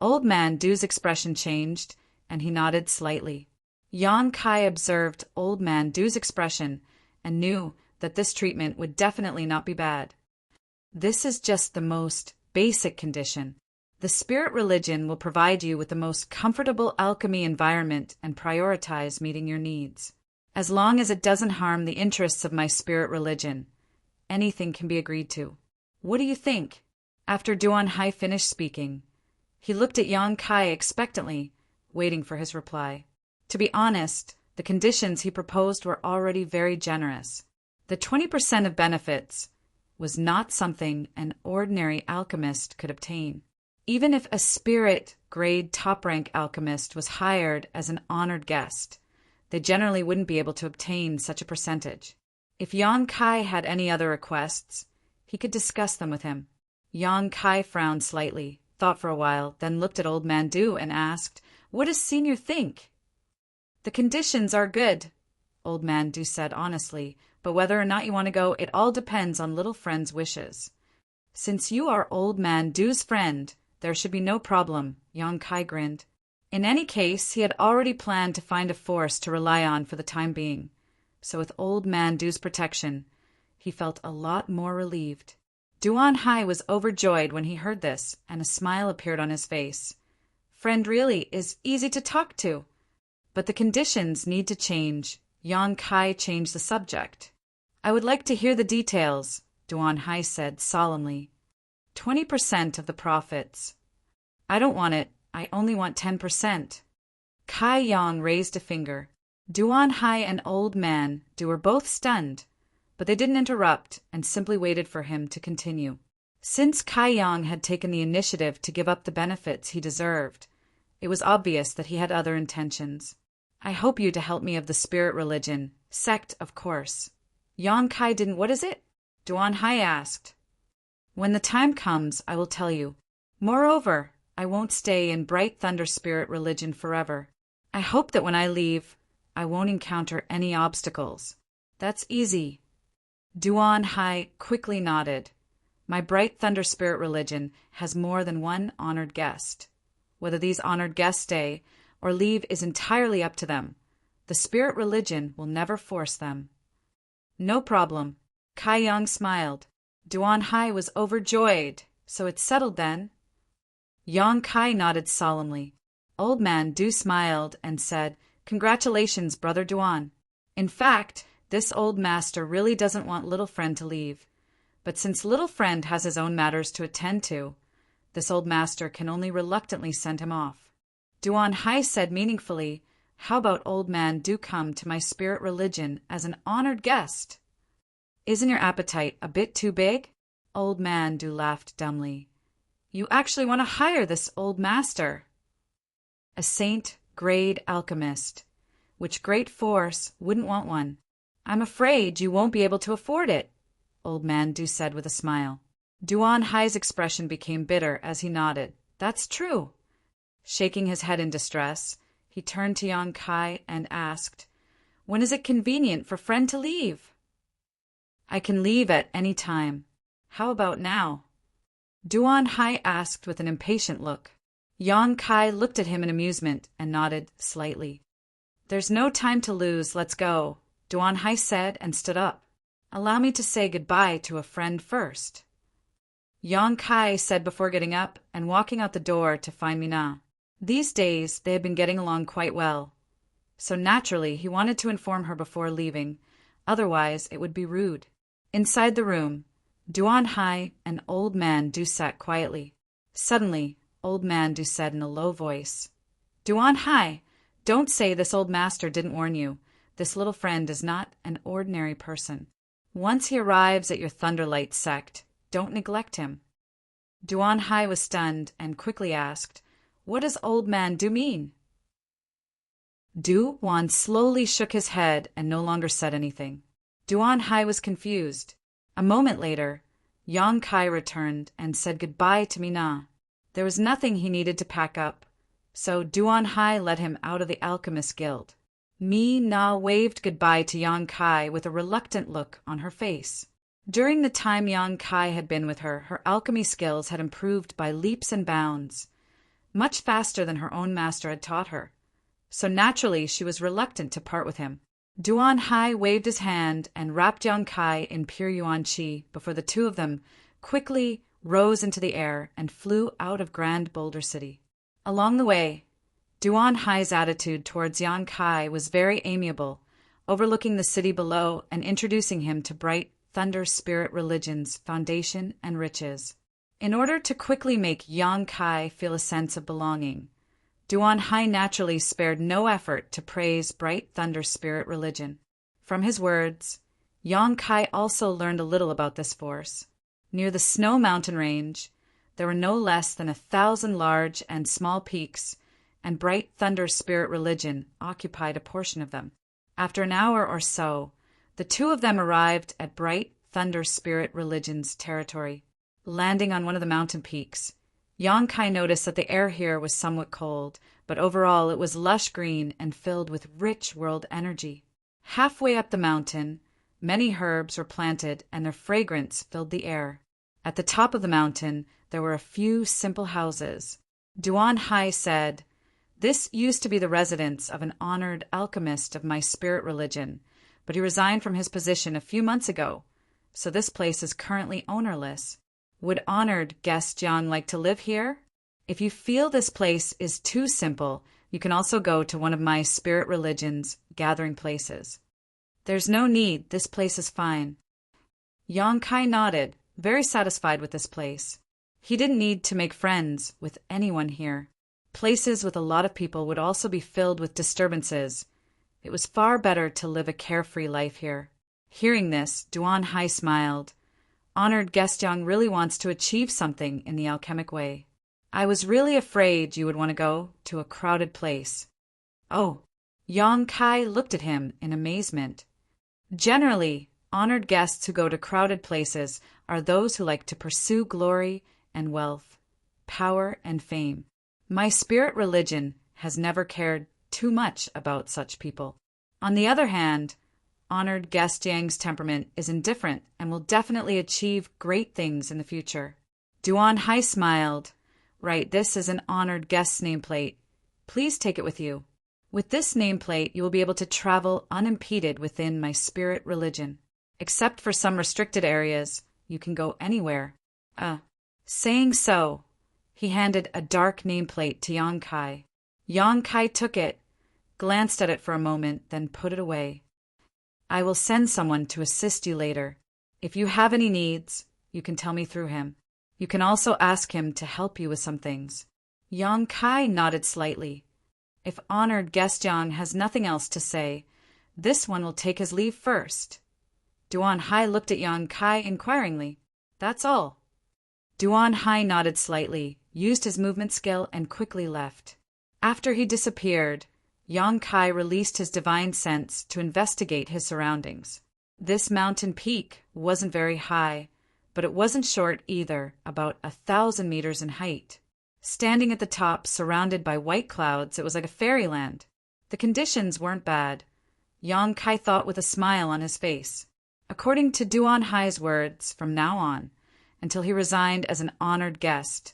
Old Man Du's expression changed, and he nodded slightly. Yang Kai observed Old Man Du's expression and knew that this treatment would definitely not be bad. This is just the most basic condition. The spirit religion will provide you with the most comfortable alchemy environment and prioritize meeting your needs. As long as it doesn't harm the interests of my spirit religion, anything can be agreed to. What do you think? After Duan Hai finished speaking, he looked at Yang Kai expectantly, waiting for his reply. To be honest, the conditions he proposed were already very generous. The 20% of benefits was not something an ordinary alchemist could obtain. Even if a spirit-grade top-rank alchemist was hired as an honored guest, they generally wouldn't be able to obtain such a percentage. If Yang Kai had any other requests, he could discuss them with him. Yang Kai frowned slightly, thought for a while, then looked at Old Man Du and asked, What does Senior think? The conditions are good, Old Man Du said honestly, but whether or not you want to go, it all depends on little friend's wishes. Since you are Old Man Do's friend, there should be no problem, Yang Kai grinned. In any case, he had already planned to find a force to rely on for the time being, so with Old Man Do's protection, he felt a lot more relieved. Duan Hai was overjoyed when he heard this, and a smile appeared on his face. Friend really is easy to talk to. But the conditions need to change. Yang Kai changed the subject. I would like to hear the details, Duan Hai said solemnly. 20% of the profits. I don't want it. I only want 10%. Kai Yang raised a finger. Duan Hai and Old Man Du were both stunned, but they didn't interrupt and simply waited for him to continue. Since Kai Yang had taken the initiative to give up the benefits he deserved, it was obvious that he had other intentions. I hope you to help me of the spirit religion, sect, of course. Yang Kai didn't. What is it? Duan Hai asked. When the time comes, I will tell you. Moreover, I won't stay in Bright Thunder Spirit religion forever. I hope that when I leave, I won't encounter any obstacles. That's easy. Duan Hai quickly nodded. My Bright Thunder Spirit religion has more than one honored guest. Whether these honored guests stay or leave is entirely up to them. The spirit religion will never force them. No problem. Kai Yang smiled. Duan Hai was overjoyed. So it's settled then? Yang Kai nodded solemnly. Old Man Du smiled and said, Congratulations, Brother Duan. In fact, this old master really doesn't want little friend to leave. But since little friend has his own matters to attend to, this old master can only reluctantly send him off. Duan Hai said meaningfully, How about Old Man Du come to my spirit religion as an honored guest? Isn't your appetite a bit too big? Old Man Du laughed dumbly. You actually want to hire this old master? A saint-grade alchemist, which great force wouldn't want one. I'm afraid you won't be able to afford it, Old Man Du said with a smile. Duan Hai's expression became bitter as he nodded. That's true. Shaking his head in distress, he turned to Yang Kai and asked, When is it convenient for friend to leave? I can leave at any time. How about now? Duan Hai asked with an impatient look. Yang Kai looked at him in amusement and nodded slightly. There's no time to lose, let's go, Duan Hai said and stood up. Allow me to say goodbye to a friend first. Yang Kai said before getting up and walking out the door to find Mina. These days they had been getting along quite well, so naturally he wanted to inform her before leaving, otherwise it would be rude. Inside the room, Duan Hai and Old Man Du sat quietly. Suddenly, Old Man Du said in a low voice, Duan Hai, don't say this old master didn't warn you. This little friend is not an ordinary person. Once he arrives at your Thunderlight sect, don't neglect him. Duan Hai was stunned and quickly asked, What does Old Man Du mean? Duan slowly shook his head and no longer said anything. Duan Hai was confused. A moment later, Yang Kai returned and said goodbye to Mina. There was nothing he needed to pack up, so Duan Hai led him out of the Alchemist Guild. Mina waved goodbye to Yang Kai with a reluctant look on her face. During the time Yang Kai had been with her, her alchemy skills had improved by leaps and bounds, much faster than her own master had taught her, so naturally she was reluctant to part with him. Duan Hai waved his hand and wrapped Yang Kai in pure yuan qi before the two of them quickly rose into the air and flew out of Grand Boulder City. Along the way, Duan Hai's attitude towards Yang Kai was very amiable, overlooking the city below and introducing him to Bright Thunder Spirit Religion's foundation and riches. In order to quickly make Yang Kai feel a sense of belonging, Duan Hai naturally spared no effort to praise Bright Thunder Spirit Religion. From his words, Yang Kai also learned a little about this force. Near the Snow Mountain Range, there were no less than 1,000 large and small peaks, and Bright Thunder Spirit Religion occupied a portion of them. After an hour or so, the two of them arrived at Bright Thunder Spirit Religion's territory. Landing on one of the mountain peaks, Yang Kai noticed that the air here was somewhat cold, but overall it was lush green and filled with rich world energy. Halfway up the mountain, many herbs were planted and their fragrance filled the air. At the top of the mountain, there were a few simple houses. Duan Hai said, "This used to be the residence of an honored alchemist of my spirit religion, but he resigned from his position a few months ago, so this place is currently ownerless. Would honored guest Jiang like to live here? If you feel this place is too simple, you can also go to one of my spirit religion's gathering places." "There's no need, this place is fine." Yang Kai nodded, very satisfied with this place. He didn't need to make friends with anyone here. Places with a lot of people would also be filled with disturbances. It was far better to live a carefree life here. Hearing this, Duan Hai smiled. Honored guest Yang really wants to achieve something in the alchemic way. "I was really afraid you would want to go to a crowded place." "Oh." Yang Kai looked at him in amazement. Generally, honored guests who go to crowded places are those who like to pursue glory and wealth, power and fame. My spirit religion has never cared too much about such people. On the other hand, honored guest Yang's temperament is indifferent and will definitely achieve great things in the future. Duan Hai smiled. "Right, this is an honored guest's nameplate. Please take it with you. With this nameplate, you will be able to travel unimpeded within my spirit religion. Except for some restricted areas, you can go anywhere." Saying so, he handed a dark nameplate to Yang Kai. Yang Kai took it, glanced at it for a moment, then put it away. "I will send someone to assist you later. If you have any needs, you can tell me through him. You can also ask him to help you with some things." Yang Kai nodded slightly. If honored guest Yang has nothing else to say, this one will take his leave first. Duan Hai looked at Yang Kai inquiringly. "That's all." Duan Hai nodded slightly, used his movement skill, and quickly left. After he disappeared, Yang Kai released his divine sense to investigate his surroundings. This mountain peak wasn't very high, but it wasn't short either, about 1,000 meters in height. Standing at the top, surrounded by white clouds, it was like a fairyland. The conditions weren't bad. Yang Kai thought with a smile on his face. According to Duan Hai's words, from now on, until he resigned as an honored guest,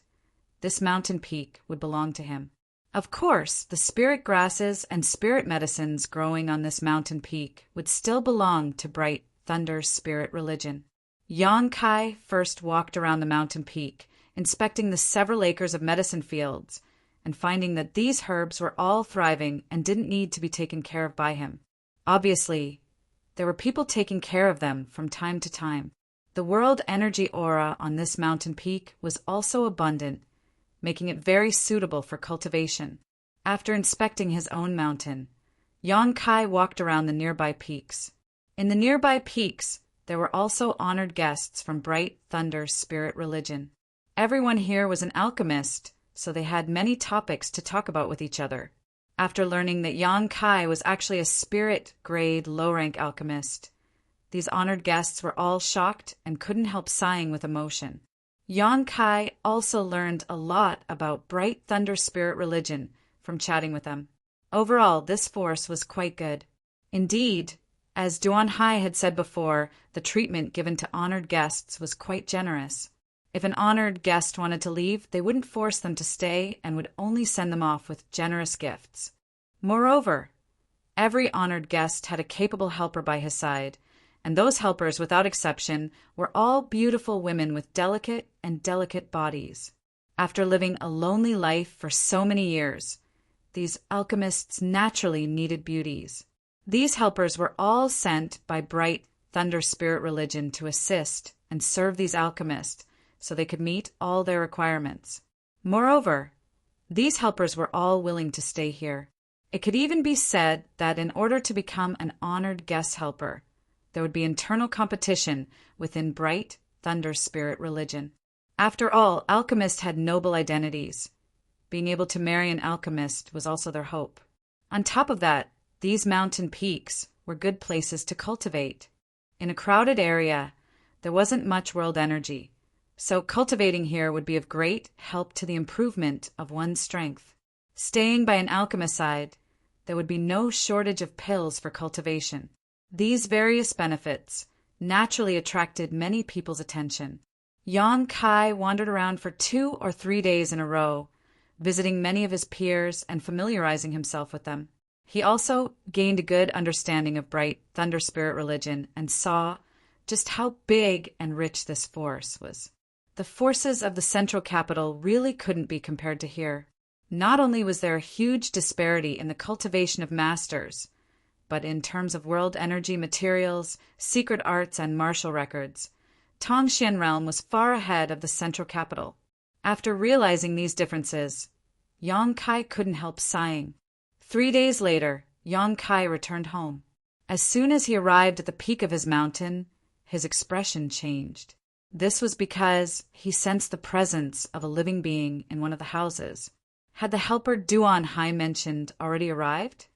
this mountain peak would belong to him. Of course, the spirit grasses and spirit medicines growing on this mountain peak would still belong to Bright Thunder's spirit religion. Yang Kai first walked around the mountain peak, inspecting the several acres of medicine fields, and finding that these herbs were all thriving and didn't need to be taken care of by him. Obviously, there were people taking care of them from time to time. The world energy aura on this mountain peak was also abundant, making it very suitable for cultivation. After inspecting his own mountain, Yang Kai walked around the nearby peaks. In the nearby peaks, there were also honored guests from Bright Thunder's spirit religion. Everyone here was an alchemist, so they had many topics to talk about with each other. After learning that Yang Kai was actually a spirit-grade low-rank alchemist, these honored guests were all shocked and couldn't help sighing with emotion. Yang Kai also learned a lot about Bright Thunder spirit religion from chatting with them. Overall, this force was quite good. Indeed, as Duan Hai had said before, the treatment given to honored guests was quite generous. If an honored guest wanted to leave, they wouldn't force them to stay and would only send them off with generous gifts. Moreover, every honored guest had a capable helper by his side, and those helpers, without exception, were all beautiful women with delicate bodies. After living a lonely life for so many years, these alchemists naturally needed beauties. These helpers were all sent by Bright Thunder Spirit Religion to assist and serve these alchemists so they could meet all their requirements. Moreover, these helpers were all willing to stay here. It could even be said that in order to become an honored guest helper, there would be internal competition within Bright Thunder Spirit Religion. After all, alchemists had noble identities. Being able to marry an alchemist was also their hope. On top of that, these mountain peaks were good places to cultivate. In a crowded area, there wasn't much world energy, so cultivating here would be of great help to the improvement of one's strength. Staying by an alchemist's side, there would be no shortage of pills for cultivation. These various benefits naturally attracted many people's attention. Yang Kai wandered around for 2 or 3 days in a row, visiting many of his peers and familiarizing himself with them. He also gained a good understanding of bright thunder spirit religion and saw just how big and rich this force was. The forces of the central capital really couldn't be compared to here. Not only was there a huge disparity in the cultivation of masters, but in terms of world energy materials, secret arts, and martial records, Tongxian realm was far ahead of the central capital. After realizing these differences, Yang Kai couldn't help sighing. 3 days later, Yang Kai returned home. As soon as he arrived at the peak of his mountain, his expression changed. This was because he sensed the presence of a living being in one of the houses. Had the helper Duan Hai mentioned already arrived?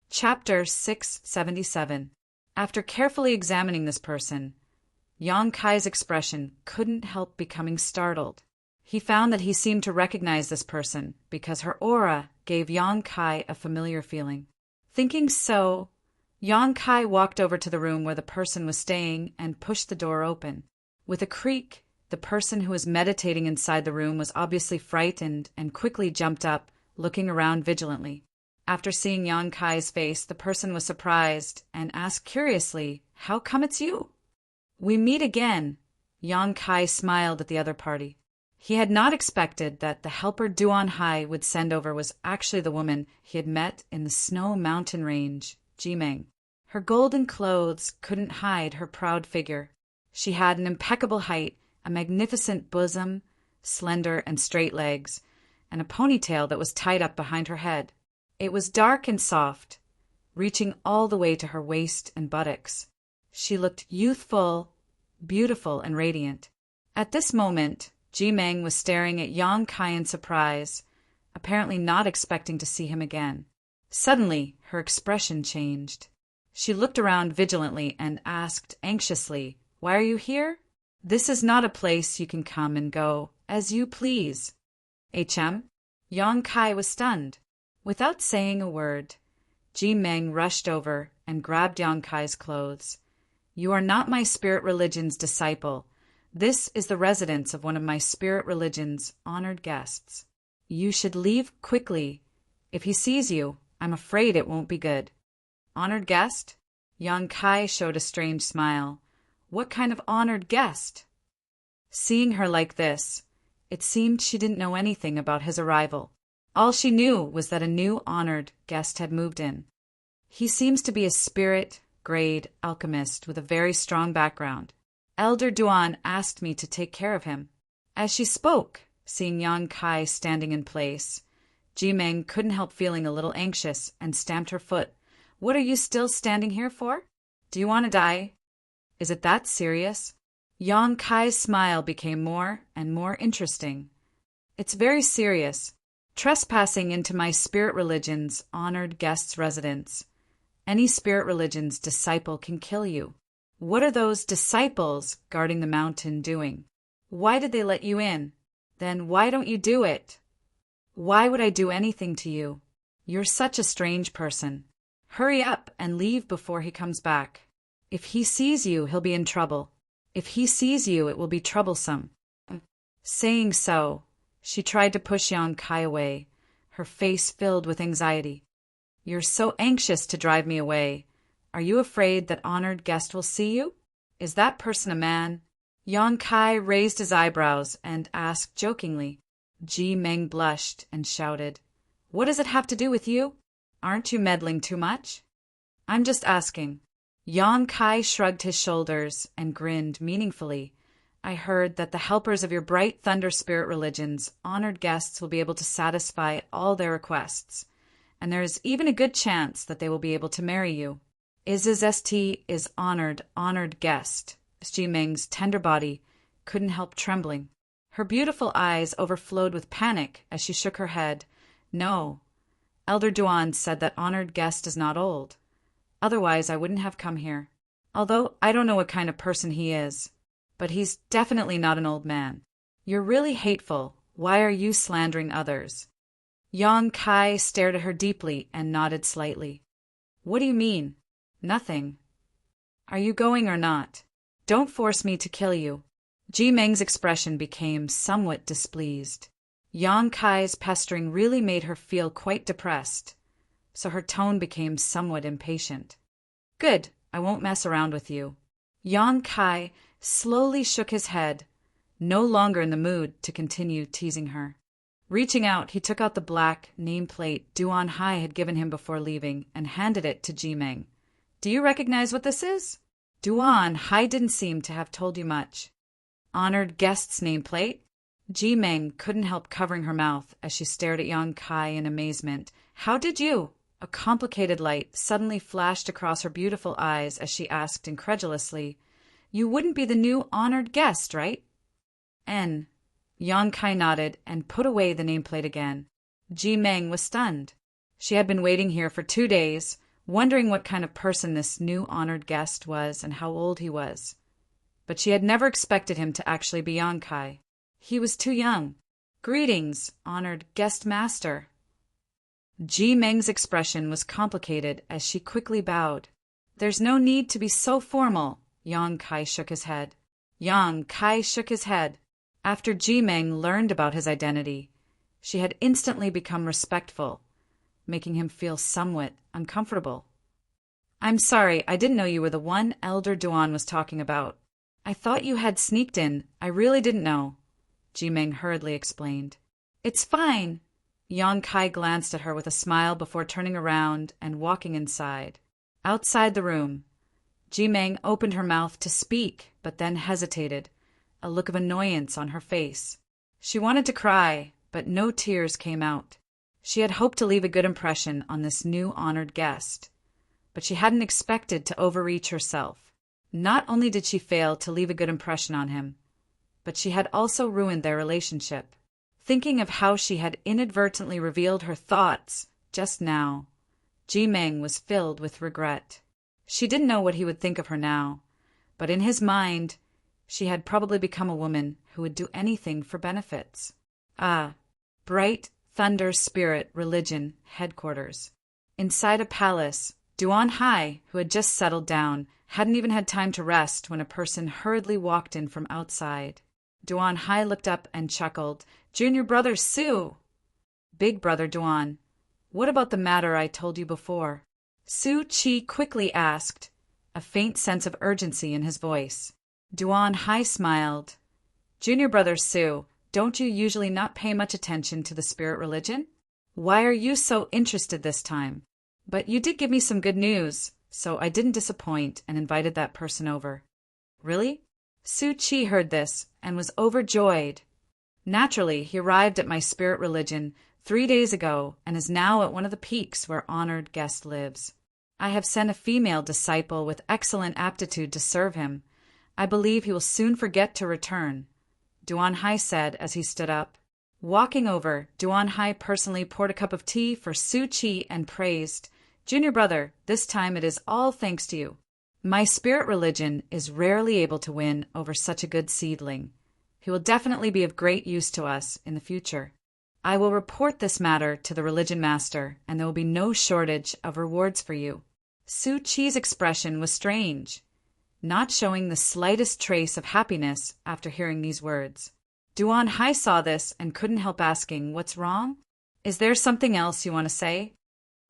Chapter 677. After carefully examining this person, Yang Kai's expression couldn't help becoming startled. He found that he seemed to recognize this person because her aura gave Yang Kai a familiar feeling. Thinking so, Yang Kai walked over to the room where the person was staying and pushed the door open. With a creak, the person who was meditating inside the room was obviously frightened and quickly jumped up, looking around vigilantly. After seeing Yang Kai's face, the person was surprised and asked curiously, "How come it's you?" "We meet again." Yang Kai smiled at the other party. He had not expected that the helper Duan Hai would send over was actually the woman he had met in the snow mountain range, Jimeng. Her golden clothes couldn't hide her proud figure. She had an impeccable height, a magnificent bosom, slender and straight legs, and a ponytail that was tied up behind her head. It was dark and soft, reaching all the way to her waist and buttocks. She looked youthful, beautiful, and radiant. At this moment, Jimeng was staring at Yang Kai in surprise, apparently not expecting to see him again. Suddenly, her expression changed. She looked around vigilantly and asked anxiously, "Why are you here? This is not a place you can come and go as you please." "HM?" Yang Kai was stunned. Without saying a word, Jimeng rushed over and grabbed Yang Kai's clothes. "You are not my spirit religion's disciple. This is the residence of one of my spirit religion's honored guests. You should leave quickly. If he sees you, I'm afraid it won't be good." "Honored guest?" Yang Kai showed a strange smile. "What kind of honored guest?" Seeing her like this, it seemed she didn't know anything about his arrival. All she knew was that a new honored guest had moved in. "He seems to be a spirit-grade alchemist with a very strong background. Elder Duan asked me to take care of him." As she spoke, seeing Yang Kai standing in place, Jimeng couldn't help feeling a little anxious and stamped her foot. "What are you still standing here for? Do you want to die? Is it that serious?" Yang Kai's smile became more and more interesting. "It's very serious. Trespassing into my spirit religion's honored guest's residence. Any spirit religion's disciple can kill you. What are those disciples guarding the mountain doing? Why did they let you in? Then why don't you do it? Why would I do anything to you? You're such a strange person. Hurry up and leave before he comes back. If he sees you, he'll be in trouble. If he sees you, it will be troublesome." Saying so, she tried to push Yang Kai away, her face filled with anxiety. "You're so anxious to drive me away. Are you afraid that honored guest will see you? Is that person a man?" Yang Kai raised his eyebrows and asked jokingly. Jimeng blushed and shouted, "What does it have to do with you? Aren't you meddling too much?" "I'm just asking." Yang Kai shrugged his shoulders and grinned meaningfully. "I heard that the helpers of your bright thunder spirit religion's honored guests will be able to satisfy all their requests, and there is even a good chance that they will be able to marry you." "St is honored guest." Jimeng's tender body couldn't help trembling. Her beautiful eyes overflowed with panic as she shook her head. "No. Elder Duan said that honored guest is not old. Otherwise, I wouldn't have come here. Although I don't know what kind of person he is, but he's definitely not an old man. You're really hateful. Why are you slandering others?" Yang Kai stared at her deeply and nodded slightly. "What do you mean?" "Nothing. Are you going or not? Don't force me to kill you." Ji Meng's expression became somewhat displeased. Yang Kai's pestering really made her feel quite depressed, so her tone became somewhat impatient. Good, I won't mess around with you. Yang Kai slowly shook his head, no longer in the mood to continue teasing her. Reaching out, he took out the black nameplate Duan Hai had given him before leaving and handed it to Ji Meng. Do you recognize what this is? Duan Hai didn't seem to have told you much. Honored guest's nameplate? Ji Meng couldn't help covering her mouth as she stared at Yang Kai in amazement. How did you? A complicated light suddenly flashed across her beautiful eyes as she asked incredulously, You wouldn't be the new honored guest, right? N. Yang Kai nodded and put away the nameplate again. Ji Meng was stunned. She had been waiting here for 2 days, wondering what kind of person this new honored guest was and how old he was. But she had never expected him to actually be Yang Kai. He was too young. Greetings, honored guest master. Ji Meng's expression was complicated as she quickly bowed. There's no need to be so formal. Yang Kai shook his head. Yang Kai shook his head. After Ji Meng learned about his identity, she had instantly become respectful, making him feel somewhat uncomfortable. I'm sorry, I didn't know you were the one Elder Duan was talking about. I thought you had sneaked in. I really didn't know, Ji Meng hurriedly explained. It's fine. Yang Kai glanced at her with a smile before turning around and walking inside. Outside the room, Ji Meng opened her mouth to speak, but then hesitated, a look of annoyance on her face. She wanted to cry, but no tears came out. She had hoped to leave a good impression on this new honored guest, but she hadn't expected to overreach herself. Not only did she fail to leave a good impression on him, but she had also ruined their relationship. Thinking of how she had inadvertently revealed her thoughts just now, Ji Meng was filled with regret. She didn't know what he would think of her now, but in his mind, she had probably become a woman who would do anything for benefits. Ah, Bright Thunder Spirit Religion Headquarters. Inside a palace, Duan Hai, who had just settled down, hadn't even had time to rest when a person hurriedly walked in from outside. Duan Hai looked up and chuckled. Junior brother Su! Big brother Duan, what about the matter I told you before? Su Chi quickly asked, a faint sense of urgency in his voice. Duan Hai smiled. Junior brother Su, don't you usually not pay much attention to the spirit religion? Why are you so interested this time? But you did give me some good news, so I didn't disappoint and invited that person over. Really? Su Chi heard this and was overjoyed. Naturally, he arrived at my spirit religion 3 days ago and is now at one of the peaks where honored guest lives. I have sent a female disciple with excellent aptitude to serve him. I believe he will soon forget to return, Duan Hai said as he stood up. Walking over, Duan Hai personally poured a cup of tea for Su Chi and praised, Junior brother, this time it is all thanks to you. My spirit religion is rarely able to win over such a good seedling. He will definitely be of great use to us in the future. I will report this matter to the religion master, and there will be no shortage of rewards for you. Su Chi's expression was strange, not showing the slightest trace of happiness after hearing these words. Duan Hai saw this and couldn't help asking, what's wrong? Is there something else you want to say?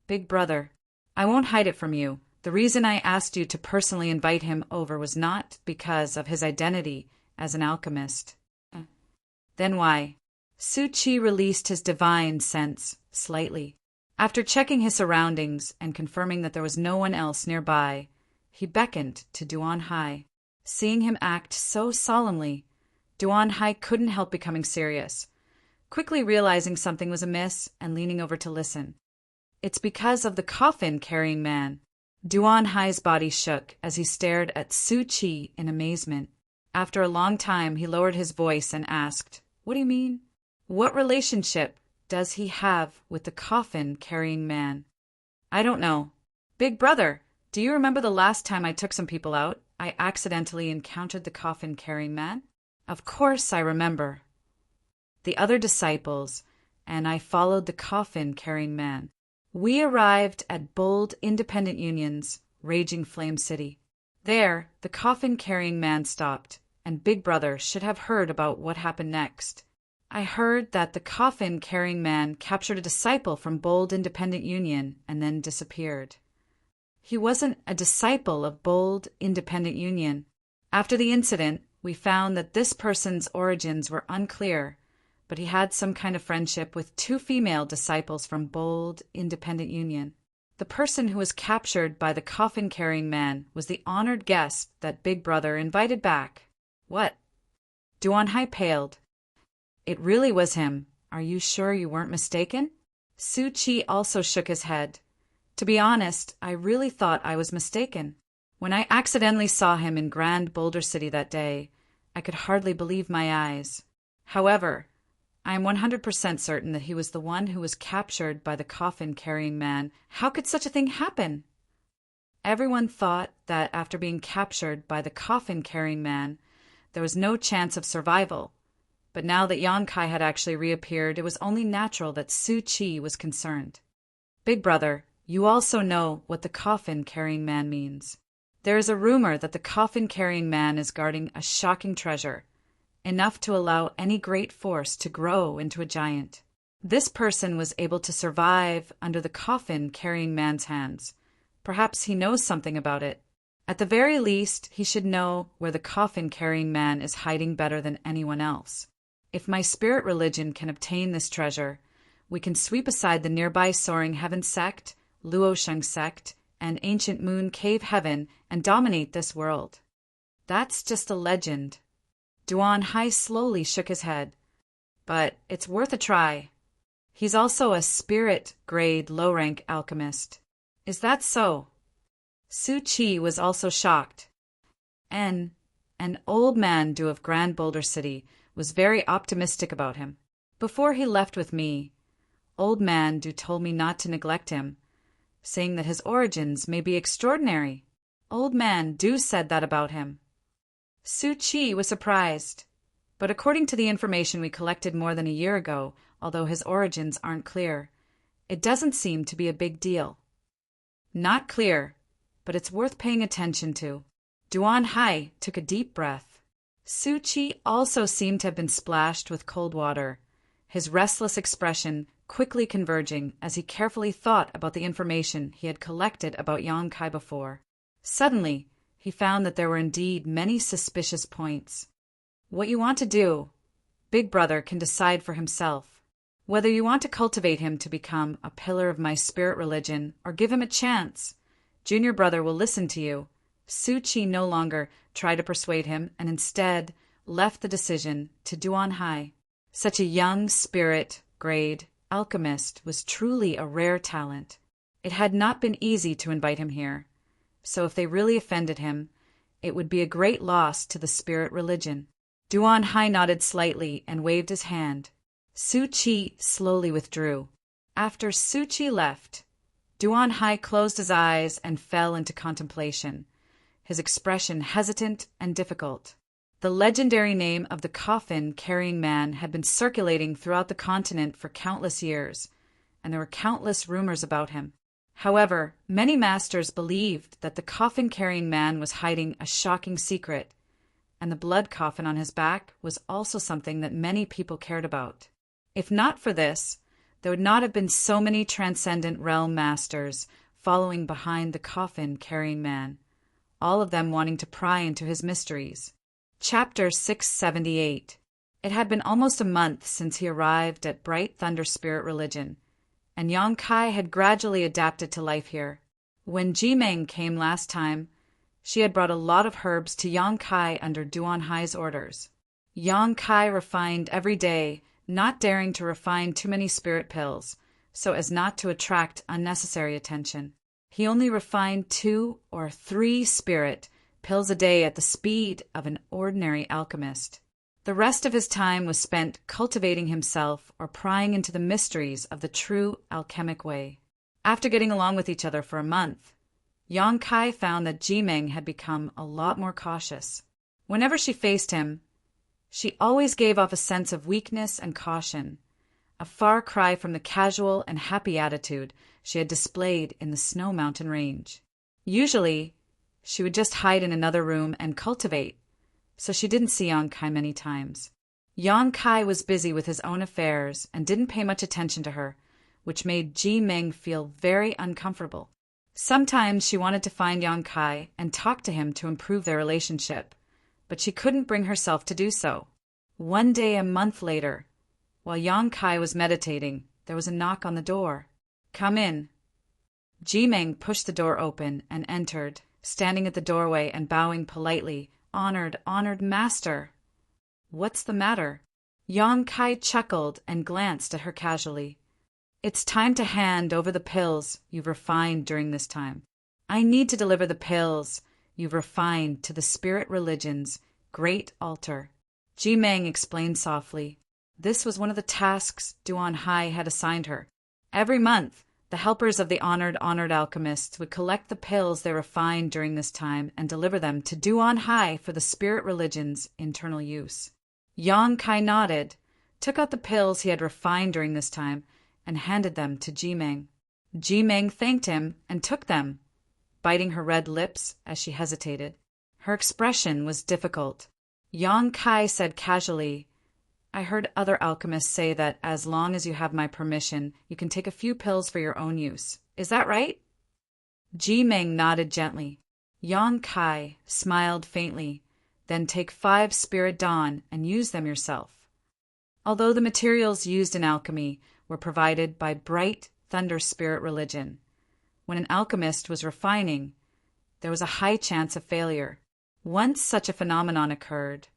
Big brother, I won't hide it from you. The reason I asked you to personally invite him over was not because of his identity as an alchemist. Then why? Su Chi released his divine sense slightly. After checking his surroundings and confirming that there was no one else nearby, he beckoned to Duan Hai. Seeing him act so solemnly, Duan Hai couldn't help becoming serious, quickly realizing something was amiss and leaning over to listen. It's because of the coffin-carrying man. Duan Hai's body shook as he stared at Su Chi in amazement. After a long time, he lowered his voice and asked, What do you mean? What relationship does he have with the coffin-carrying man? I don't know. Big brother, do you remember the last time I took some people out, I accidentally encountered the coffin-carrying man? Of course I remember. The other disciples, and I followed the coffin-carrying man. We arrived at Bold Independent Union's Raging Flame City. There, the coffin-carrying man stopped, and Big Brother should have heard about what happened next. I heard that the coffin-carrying man captured a disciple from Bold Independent Union and then disappeared. He wasn't a disciple of Bold Independent Union. After the incident, we found that this person's origins were unclear, but he had some kind of friendship with two female disciples from Bold Independent Union. The person who was captured by the coffin-carrying man was the honored guest that Big Brother invited back. What? Duan Hai paled. It really was him. Are you sure you weren't mistaken? Su Chi also shook his head. To be honest, I really thought I was mistaken. When I accidentally saw him in Grand Boulder City that day, I could hardly believe my eyes. However, I am 100% certain that he was the one who was captured by the coffin-carrying man. How could such a thing happen? Everyone thought that after being captured by the coffin-carrying man, there was no chance of survival. But now that Yan Kai had actually reappeared, it was only natural that Su Chi was concerned. Big Brother, you also know what the coffin-carrying man means. There is a rumor that the coffin-carrying man is guarding a shocking treasure, enough to allow any great force to grow into a giant. This person was able to survive under the coffin-carrying man's hands. Perhaps he knows something about it. At the very least, he should know where the coffin-carrying man is hiding better than anyone else. If my spirit religion can obtain this treasure, we can sweep aside the nearby Soaring Heaven sect, Luosheng sect, and Ancient Moon Cave Heaven and dominate this world. That's just a legend. Duan Hai slowly shook his head. But it's worth a try. He's also a spirit-grade low-rank alchemist. Is that so? Su Chi was also shocked. An old man Du of Grand Boulder City was very optimistic about him. Before he left with me, Old Man Du told me not to neglect him, saying that his origins may be extraordinary. Old Man Du said that about him. Su Chi was surprised, but according to the information we collected more than a year ago, although his origins aren't clear, it doesn't seem to be a big deal. Not clear, but it's worth paying attention to. Duan Hai took a deep breath. Su Chi also seemed to have been splashed with cold water, his restless expression quickly converging as he carefully thought about the information he had collected about Yan Kai before. Suddenly, he found that there were indeed many suspicious points. What you want to do, Big Brother can decide for himself. Whether you want to cultivate him to become a pillar of my spirit religion or give him a chance, Junior Brother will listen to you. Su Chi no longer tried to persuade him and instead left the decision to Duan Hai. Such a young spirit-grade alchemist was truly a rare talent. It had not been easy to invite him here, so if they really offended him, it would be a great loss to the spirit religion. Duan Hai nodded slightly and waved his hand. Su Chi slowly withdrew. After Su Chi left, Duan Hai closed his eyes and fell into contemplation, his expression hesitant and difficult. The legendary name of the coffin-carrying man had been circulating throughout the continent for countless years, and there were countless rumors about him. However, many masters believed that the coffin-carrying man was hiding a shocking secret, and the blood coffin on his back was also something that many people cared about. If not for this, there would not have been so many transcendent realm masters following behind the coffin-carrying man, all of them wanting to pry into his mysteries. Chapter 678. It had been almost a month since he arrived at Bright Thunder Spirit Religion, and Yan Kai had gradually adapted to life here. When Jimeng came last time, she had brought a lot of herbs to Yan Kai under Duan Hai's orders. Yan Kai refined every day, not daring to refine too many spirit pills, so as not to attract unnecessary attention. He only refined 2 or 3 spirit pills a day at the speed of an ordinary alchemist. The rest of his time was spent cultivating himself or prying into the mysteries of the true alchemic way. After getting along with each other for a month, Yan Kai found that Jimeng had become a lot more cautious. Whenever she faced him, she always gave off a sense of weakness and caution, a far cry from the casual and happy attitude she had displayed in the Snow Mountain Range. Usually, she would just hide in another room and cultivate, so she didn't see Yang Kai many times. Yang Kai was busy with his own affairs and didn't pay much attention to her, which made Ji Meng feel very uncomfortable. Sometimes she wanted to find Yang Kai and talk to him to improve their relationship, but she couldn't bring herself to do so. One day a month later, while Yang Kai was meditating, there was a knock on the door. "Come in." Ji Meng pushed the door open and entered, standing at the doorway and bowing politely. Honored master." "What's the matter?" Yang Kai chuckled and glanced at her casually. "It's time to hand over the pills you've refined during this time. I need to deliver the pills you've refined to the spirit religion's great altar." Ji Meng explained softly. This was one of the tasks Duan Hai had assigned her. Every month, the helpers of the honored alchemists would collect the pills they refined during this time and deliver them to Duan Hai for the spirit religion's internal use. Yang Kai nodded, took out the pills he had refined during this time, and handed them to Ji Meng. Ji Meng thanked him and took them, biting her red lips as she hesitated. Her expression was difficult. Yang Kai said casually, "I heard other alchemists say that as long as you have my permission, you can take a few pills for your own use. Is that right?" Ji Meng nodded gently. Yang Kai smiled faintly. "Then take 5 spirit dawn and use them yourself." Although the materials used in alchemy were provided by bright thunder spirit religion, when an alchemist was refining, there was a high chance of failure. Once such a phenomenon occurred,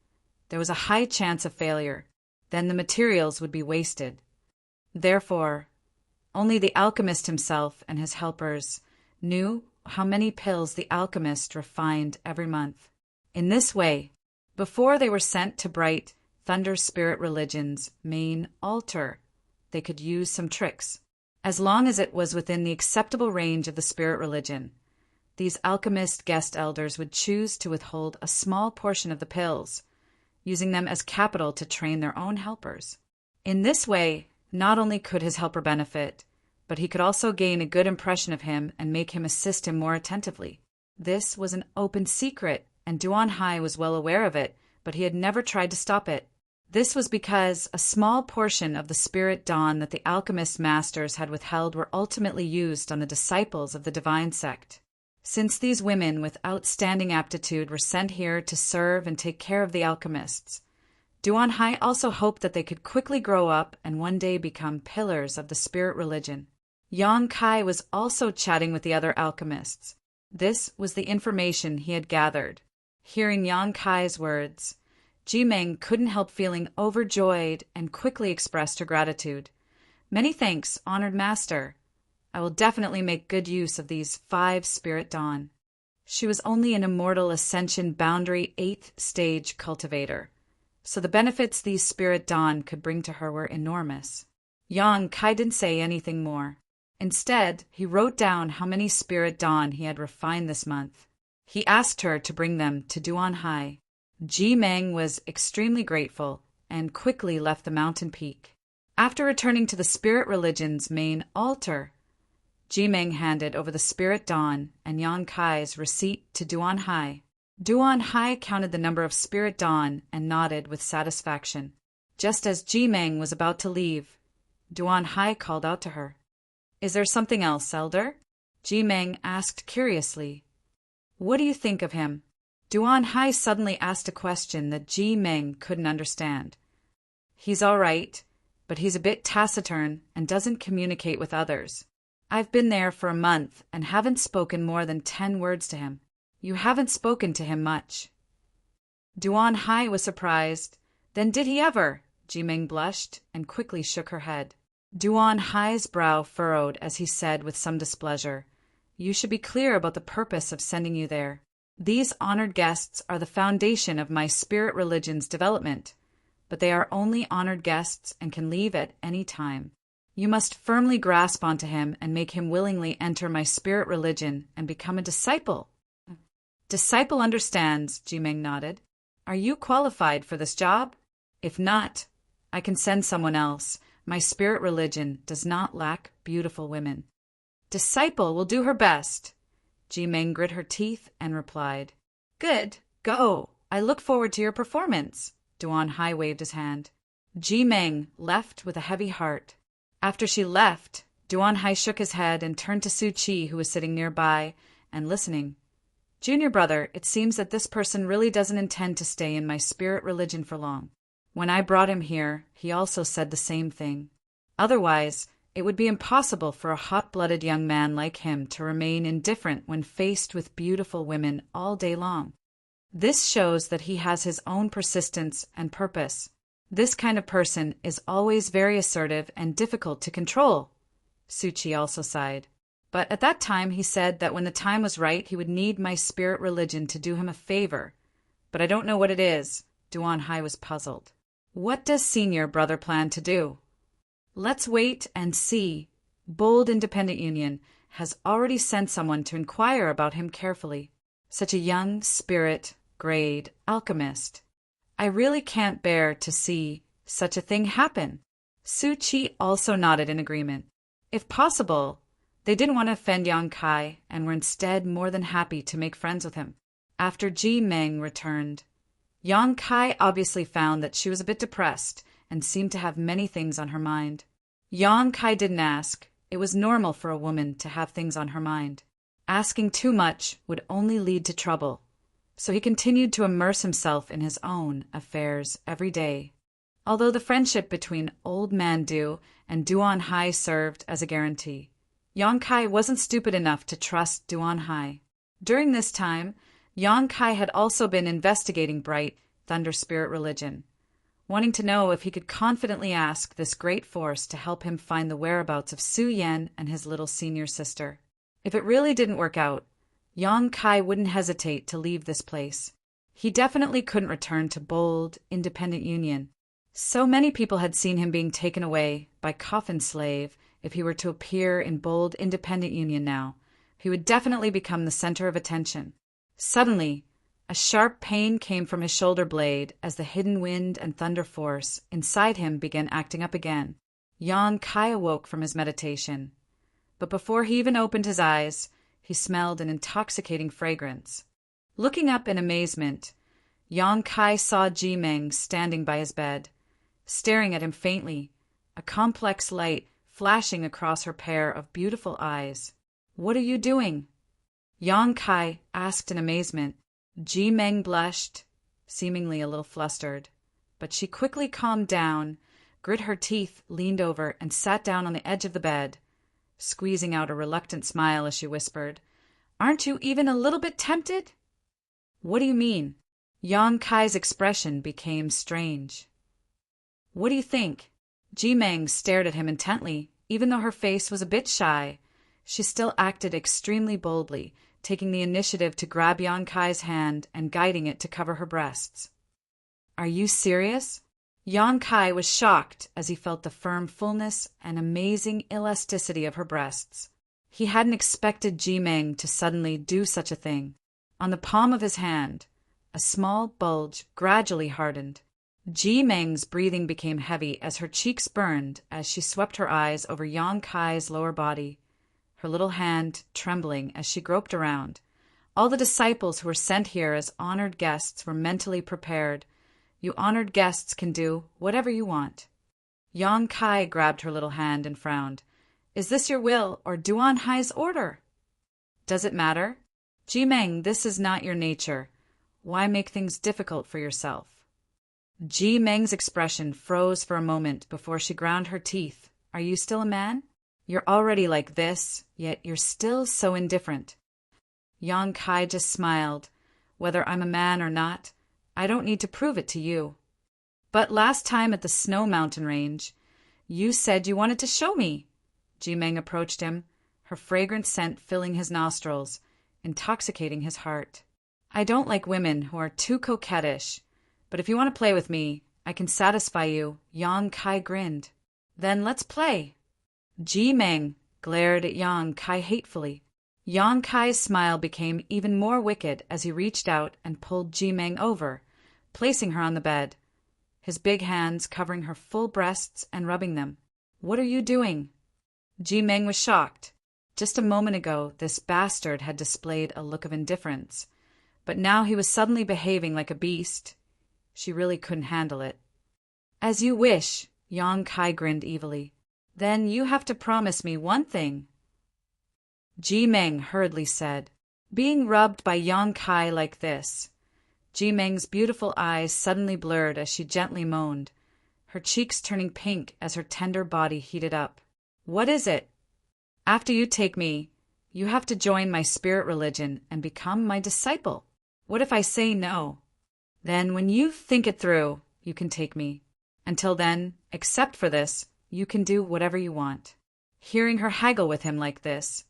there was a high chance of failure. Then the materials would be wasted. Therefore, only the alchemist himself and his helpers knew how many pills the alchemist refined every month. In this way, before they were sent to bright thunder spirit religion's main altar, they could use some tricks. As long as it was within the acceptable range of the spirit religion, these alchemist guest elders would choose to withhold a small portion of the pills, using them as capital to train their own helpers. In this way, not only could his helper benefit, but he could also gain a good impression of him and make him assist him more attentively. This was an open secret, and Duan Hai was well aware of it, but he had never tried to stop it. This was because a small portion of the spirit dawn that the alchemist masters had withheld were ultimately used on the disciples of the divine sect. Since these women with outstanding aptitude were sent here to serve and take care of the alchemists, Duan Hai also hoped that they could quickly grow up and one day become pillars of the spirit religion. Yang Kai was also chatting with the other alchemists. This was the information he had gathered. Hearing Yang Kai's words, Ji Meng couldn't help feeling overjoyed and quickly expressed her gratitude. "Many thanks, honored master. I will definitely make good use of these 5 spirit dawn." She was only an immortal ascension boundary 8th stage cultivator, so the benefits these spirit dawn could bring to her were enormous. Yang Kai didn't say anything more. Instead, he wrote down how many spirit dawn he had refined this month. He asked her to bring them to Duan Hai. Ji Meng was extremely grateful and quickly left the mountain peak. After returning to the spirit religion's main altar, Ji Meng handed over the spirit dawn and Yang Kai's receipt to Duan Hai. Duan Hai counted the number of spirit dawn and nodded with satisfaction. Just as Ji Meng was about to leave, Duan Hai called out to her. "Is there something else, Elder?" Ji Meng asked curiously. "What do you think of him?" Duan Hai suddenly asked a question that Ji Meng couldn't understand. "He's all right, but he's a bit taciturn and doesn't communicate with others. I've been there for a month and haven't spoken more than 10 words to him." "You haven't spoken to him much." Duan Hai was surprised. "Then did he ever?" Ji Meng blushed and quickly shook her head. Duan Hai's brow furrowed as he said with some displeasure, "You should be clear about the purpose of sending you there. These honored guests are the foundation of my spirit religion's development, but they are only honored guests and can leave at any time. You must firmly grasp onto him and make him willingly enter my spirit religion and become a disciple." "Disciple understands," Ji Meng nodded. "Are you qualified for this job? If not, I can send someone else. My spirit religion does not lack beautiful women." "Disciple will do her best." Ji Meng grit her teeth and replied, "Good, go. I look forward to your performance. Duan Hai waved his hand. Ji Meng left with a heavy heart. After she left, Duan Hai shook his head and turned to Su Qi, who was sitting nearby and listening. Junior brother, it seems that this person really doesn't intend to stay in my spirit religion for long. When I brought him here, he also said the same thing. Otherwise, it would be impossible for a hot-blooded young man like him to remain indifferent when faced with beautiful women all day long. This shows that he has his own persistence and purpose. This kind of person is always very assertive and difficult to control. Su Qi also sighed. But at that time he said that when the time was right he would need my spirit religion to do him a favor. But I don't know what it is. Duan Hai was puzzled. What does senior brother plan to do? Let's wait and see. Bold Independent Union has already sent someone to inquire about him carefully. Such a young spirit, grade, alchemist. I really can't bear to see such a thing happen. Su Qi also nodded in agreement. If possible, they didn't want to offend Yang Kai and were instead more than happy to make friends with him. After Ji Meng returned, Yang Kai obviously found that she was a bit depressed and seemed to have many things on her mind. Yang Kai didn't ask. It was normal for a woman to have things on her mind. Asking too much would only lead to trouble. So he continued to immerse himself in his own affairs every day. Although the friendship between Old Man Du and Duan Hai served as a guarantee, Yang Kai wasn't stupid enough to trust Duan Hai. During this time, Yang Kai had also been investigating Bright Thunder Spirit religion, wanting to know if he could confidently ask this great force to help him find the whereabouts of Su Yan and his little senior sister. If it really didn't work out, Yang Kai wouldn't hesitate to leave this place. He definitely couldn't return to Bold Independent Union. So many people had seen him being taken away by Coffin Slave. If he were to appear in Bold Independent Union now, he would definitely become the center of attention. Suddenly, a sharp pain came from his shoulder blade as the hidden wind and thunder force inside him began acting up again. Yang Kai awoke from his meditation. But before he even opened his eyes, he smelled an intoxicating fragrance. Looking up in amazement, Yang Kai saw Ji Meng standing by his bed, staring at him faintly, a complex light flashing across her pair of beautiful eyes. "What are you doing?" Yang Kai asked in amazement. Ji Meng blushed, seemingly a little flustered, but she quickly calmed down, grit her teeth, leaned over, and sat down on the edge of the bed, squeezing out a reluctant smile as she whispered, "Aren't you even a little bit tempted?" "What do you mean?" Yang Kai's expression became strange. "What do you think?" Ji Meng stared at him intently. Even though her face was a bit shy, she still acted extremely boldly, taking the initiative to grab Yang Kai's hand and guiding it to cover her breasts. "Are you serious?" Yang Kai was shocked as he felt the firm fullness and amazing elasticity of her breasts. He hadn't expected Ji Meng to suddenly do such a thing. On the palm of his hand, a small bulge gradually hardened. Ji Meng's breathing became heavy as her cheeks burned as she swept her eyes over Yang Kai's lower body, her little hand trembling as she groped around. All the disciples who were sent here as honored guests were mentally prepared. You honored guests can do whatever you want. Yang Kai grabbed her little hand and frowned. "Is this your will or Duan Hai's order?" "Does it matter?" "Ji Meng, this is not your nature. Why make things difficult for yourself?" Ji Meng's expression froze for a moment before she ground her teeth. "Are you still a man? You're already like this, yet you're still so indifferent." Yang Kai just smiled. "Whether I'm a man or not, I don't need to prove it to you." "But last time at the Snow Mountain Range, you said you wanted to show me." Ji Meng approached him, her fragrant scent filling his nostrils, intoxicating his heart. "I don't like women who are too coquettish, but if you want to play with me, I can satisfy you." Yang Kai grinned. "Then let's play." Ji Meng glared at Yang Kai hatefully. Yang Kai's smile became even more wicked as he reached out and pulled Ji Meng over, placing her on the bed, his big hands covering her full breasts and rubbing them. "What are you doing?" Ji Meng was shocked. Just a moment ago, this bastard had displayed a look of indifference, but now he was suddenly behaving like a beast. She really couldn't handle it. As you wish, Yang Kai grinned evilly. Then you have to promise me one thing. Ji Meng hurriedly said, being rubbed by Yang Kai like this. Ji Meng's beautiful eyes suddenly blurred as she gently moaned, her cheeks turning pink as her tender body heated up. What is it? After you take me, you have to join my spirit religion and become my disciple. What if I say no? Then when you think it through, you can take me. Until then, except for this, you can do whatever you want. Hearing her haggle with him like this,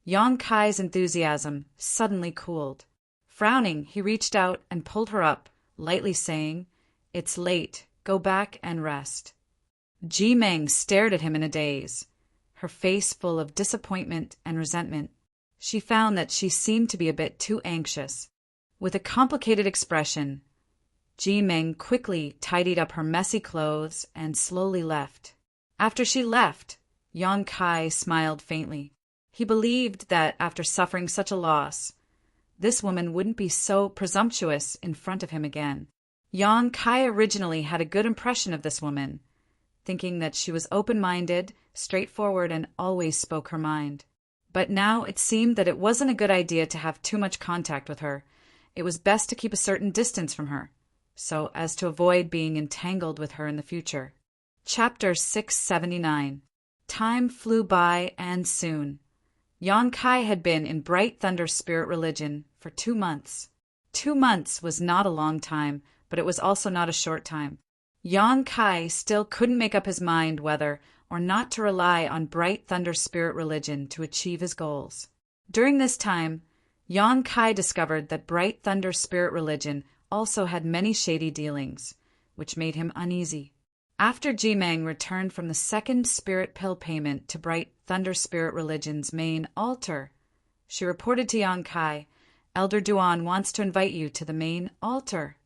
Yang Kai's enthusiasm suddenly cooled. Frowning, he reached out and pulled her up, lightly saying, It's late. Go back and rest. Ji Meng stared at him in a daze, her face full of disappointment and resentment. She found that she seemed to be a bit too anxious. With a complicated expression, Ji Meng quickly tidied up her messy clothes and slowly left. After she left, Yang Kai smiled faintly. He believed that after suffering such a loss, this woman wouldn't be so presumptuous in front of him again. Yang Kai originally had a good impression of this woman, thinking that she was open-minded, straightforward, and always spoke her mind. But now it seemed that it wasn't a good idea to have too much contact with her. It was best to keep a certain distance from her, so as to avoid being entangled with her in the future. Chapter 679. Time flew by, and soon. Yang Kai had been in Bright Thunder Spirit Religion for 2 months. 2 months was not a long time, but it was also not a short time. Yang Kai still couldn't make up his mind whether or not to rely on Bright Thunder Spirit Religion to achieve his goals. During this time, Yang Kai discovered that Bright Thunder Spirit Religion also had many shady dealings, which made him uneasy. After Ji Meng returned from the second spirit pill payment to Bright Thunder Spirit Religion's main altar, she reported to Yang Kai, Elder Duan wants to invite you to the main altar.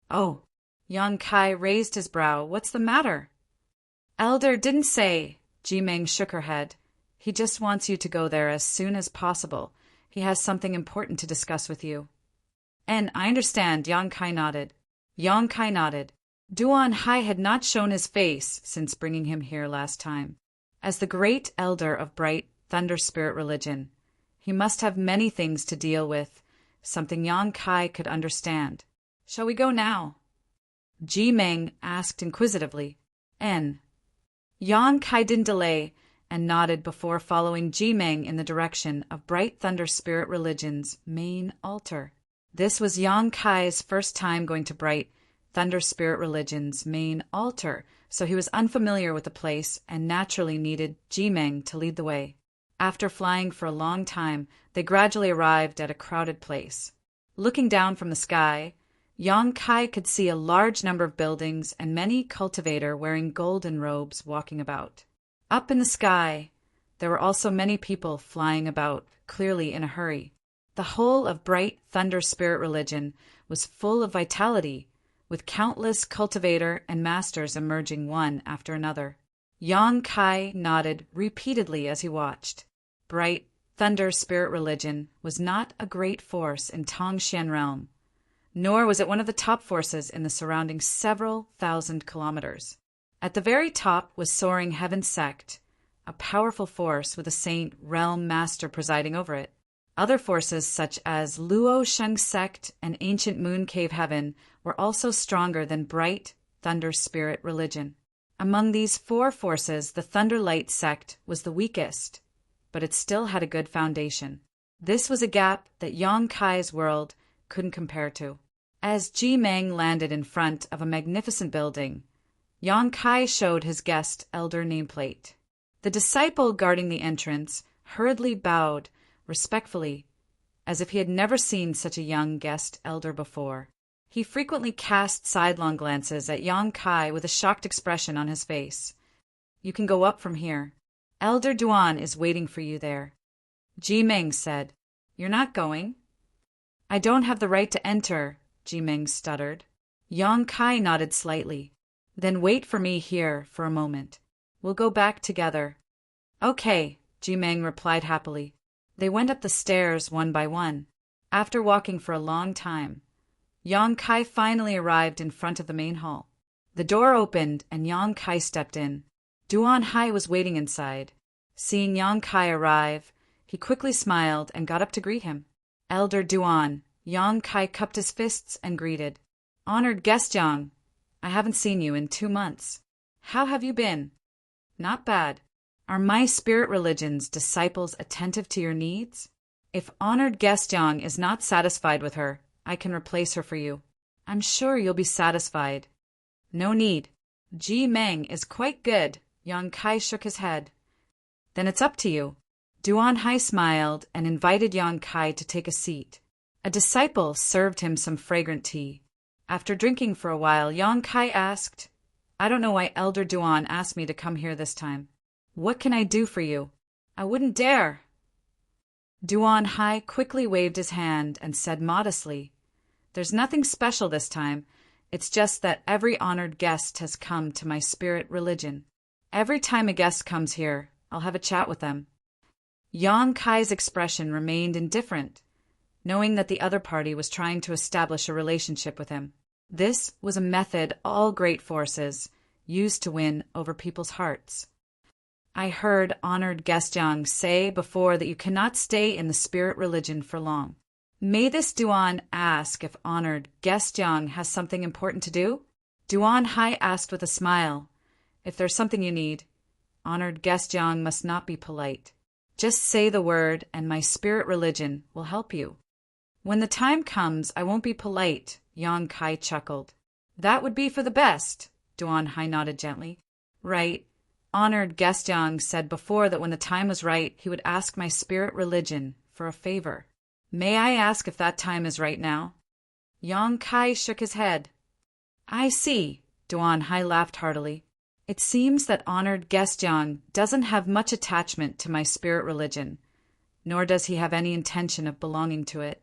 Oh, Yang Kai raised his brow. What's the matter? Elder didn't say. Ji Meng shook her head. He just wants you to go there as soon as possible. He has something important to discuss with you. And I understand, Yang Kai nodded. Yang Kai nodded. Duan Hai had not shown his face since bringing him here last time. As the great elder of Bright Thunder Spirit Religion, he must have many things to deal with, something Yang Kai could understand. Shall we go now? Ji Meng asked inquisitively. N. Yang Kai didn't delay and nodded before following Ji Meng in the direction of Bright Thunder Spirit Religion's main altar. This was Yang Kai's first time going to Bright Thunder Spirit Religion's main altar, so he was unfamiliar with the place and naturally needed Ji Meng to lead the way. After flying for a long time, they gradually arrived at a crowded place. Looking down from the sky, Yang Kai could see a large number of buildings and many cultivators wearing golden robes walking about. Up in the sky, there were also many people flying about, clearly in a hurry. The whole of Bright Thunder Spirit Religion was full of vitality, with countless cultivator and masters emerging one after another. Yang Kai nodded repeatedly as he watched. Bright Thunder Spirit Religion was not a great force in Tongxian Realm, nor was it one of the top forces in the surrounding several thousand kilometers. At the very top was Soaring Heaven Sect, a powerful force with a Saint Realm Master presiding over it. Other forces such as Luo Sheng Sect and Ancient Moon Cave Heaven were also stronger than Bright Thunder Spirit Religion. Among these 4 forces, the Thunder Light Sect was the weakest, but it still had a good foundation. This was a gap that Yang Kai's world couldn't compare to. As Ji Meng landed in front of a magnificent building, Yang Kai showed his guest elder nameplate. The disciple guarding the entrance hurriedly bowed respectfully, as if he had never seen such a young guest elder before. He frequently cast sidelong glances at Yang Kai with a shocked expression on his face. You can go up from here. Elder Duan is waiting for you there. Ji Meng said. You're not going? I don't have the right to enter, Ji Meng stuttered. Yang Kai nodded slightly. Then wait for me here for a moment. We'll go back together. Okay, Ji Meng replied happily. They went up the stairs one by one. After walking for a long time, Yang Kai finally arrived in front of the main hall. The door opened and Yang Kai stepped in. Duan Hai was waiting inside. Seeing Yang Kai arrive, he quickly smiled and got up to greet him. Elder Duan, Yang Kai cupped his fists and greeted. Honored guest Yang, I haven't seen you in 2 months. How have you been? Not bad. Are my spirit religion's disciples attentive to your needs? If honored guest Yang is not satisfied with her, I can replace her for you. I'm sure you'll be satisfied. No need. Ji Meng is quite good. Yang Kai shook his head. Then it's up to you. Duan Hai smiled and invited Yang Kai to take a seat. A disciple served him some fragrant tea. After drinking for a while, Yang Kai asked, I don't know why Elder Duan asked me to come here this time. What can I do for you? I wouldn't dare. Duan Hai quickly waved his hand and said modestly, There's nothing special this time. It's just that every honored guest has come to my spirit religion. Every time a guest comes here, I'll have a chat with them. Yang Kai's expression remained indifferent, knowing that the other party was trying to establish a relationship with him. This was a method all great forces used to win over people's hearts. I heard honored guest Yang say before that you cannot stay in the spirit religion for long. May this Duan ask if honored guest Yang has something important to do? Duan Hai asked with a smile. If there's something you need, honored guest Yang must not be polite. Just say the word and my spirit religion will help you. When the time comes, I won't be polite, Yang Kai chuckled. That would be for the best, Duan Hai nodded gently. Right. Honored guest Yang said before that when the time was right, he would ask my spirit religion for a favor. May I ask if that time is right now? Yang Kai shook his head. I see, Duan Hai laughed heartily. It seems that honored guest Yang doesn't have much attachment to my spirit religion, nor does he have any intention of belonging to it.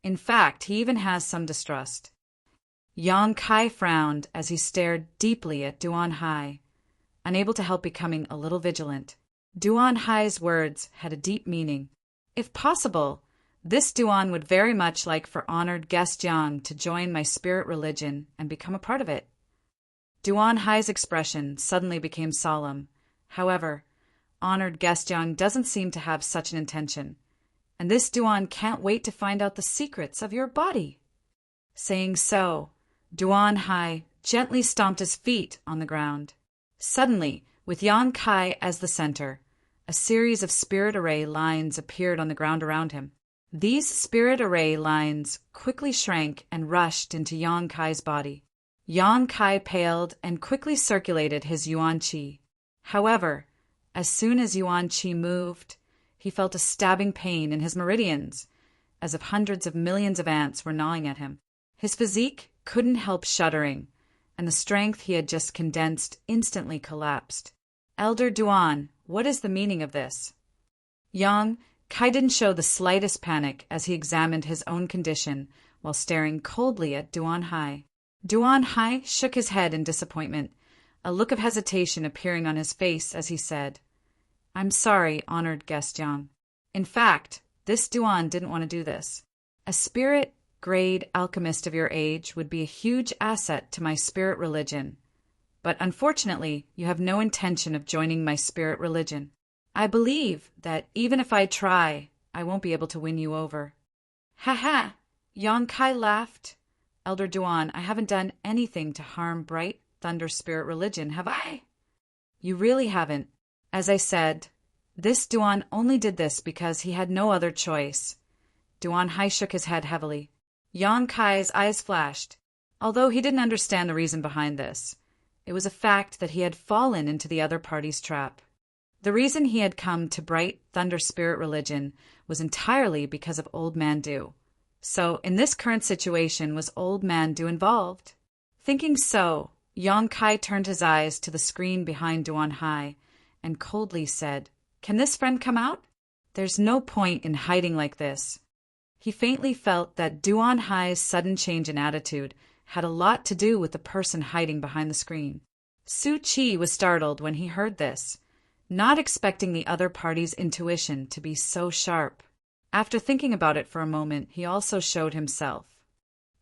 In fact, he even has some distrust. Yang Kai frowned as he stared deeply at Duan Hai, unable to help becoming a little vigilant. Duan Hai's words had a deep meaning. If possible, this Duan would very much like for honored guest Yang to join my spirit religion and become a part of it. Duan Hai's expression suddenly became solemn. However, honored guest Yang doesn't seem to have such an intention, and this Duan can't wait to find out the secrets of your body. Saying so, Duan Hai gently stomped his feet on the ground. Suddenly, with Yang Kai as the center, a series of spirit array lines appeared on the ground around him. These spirit array lines quickly shrank and rushed into Yang Kai's body. Yang Kai paled and quickly circulated his yuan qi. However, as soon as yuan qi moved, he felt a stabbing pain in his meridians, as if hundreds of millions of ants were gnawing at him. His physique couldn't help shuddering, and the strength he had just condensed instantly collapsed. Elder Duan, what is the meaning of this? Yang Kai didn't show the slightest panic as he examined his own condition while staring coldly at Duan Hai. Duan Hai shook his head in disappointment, a look of hesitation appearing on his face as he said, I'm sorry, honored guest Yang. In fact, this Duan didn't want to do this. A spirit-grade alchemist of your age would be a huge asset to my spirit religion, but unfortunately, you have no intention of joining my spirit religion. I believe that even if I try, I won't be able to win you over. Ha ha! Yang Kai laughed. Elder Duan, I haven't done anything to harm Bright Thunder Spirit Religion, have I? You really haven't. As I said, this Duan only did this because he had no other choice. Duan Hai shook his head heavily. Yang Kai's eyes flashed. Although he didn't understand the reason behind this, it was a fact that he had fallen into the other party's trap. The reason he had come to Bright Thunder Spirit Religion was entirely because of Old Man Du. So, in this current situation, was Old Man Du involved? Thinking so, Yang Kai turned his eyes to the screen behind Duan Hai and coldly said, Can this friend come out? There's no point in hiding like this. He faintly felt that Duan Hai's sudden change in attitude had a lot to do with the person hiding behind the screen. Su Qi was startled when he heard this, not expecting the other party's intuition to be so sharp. After thinking about it for a moment, he also showed himself.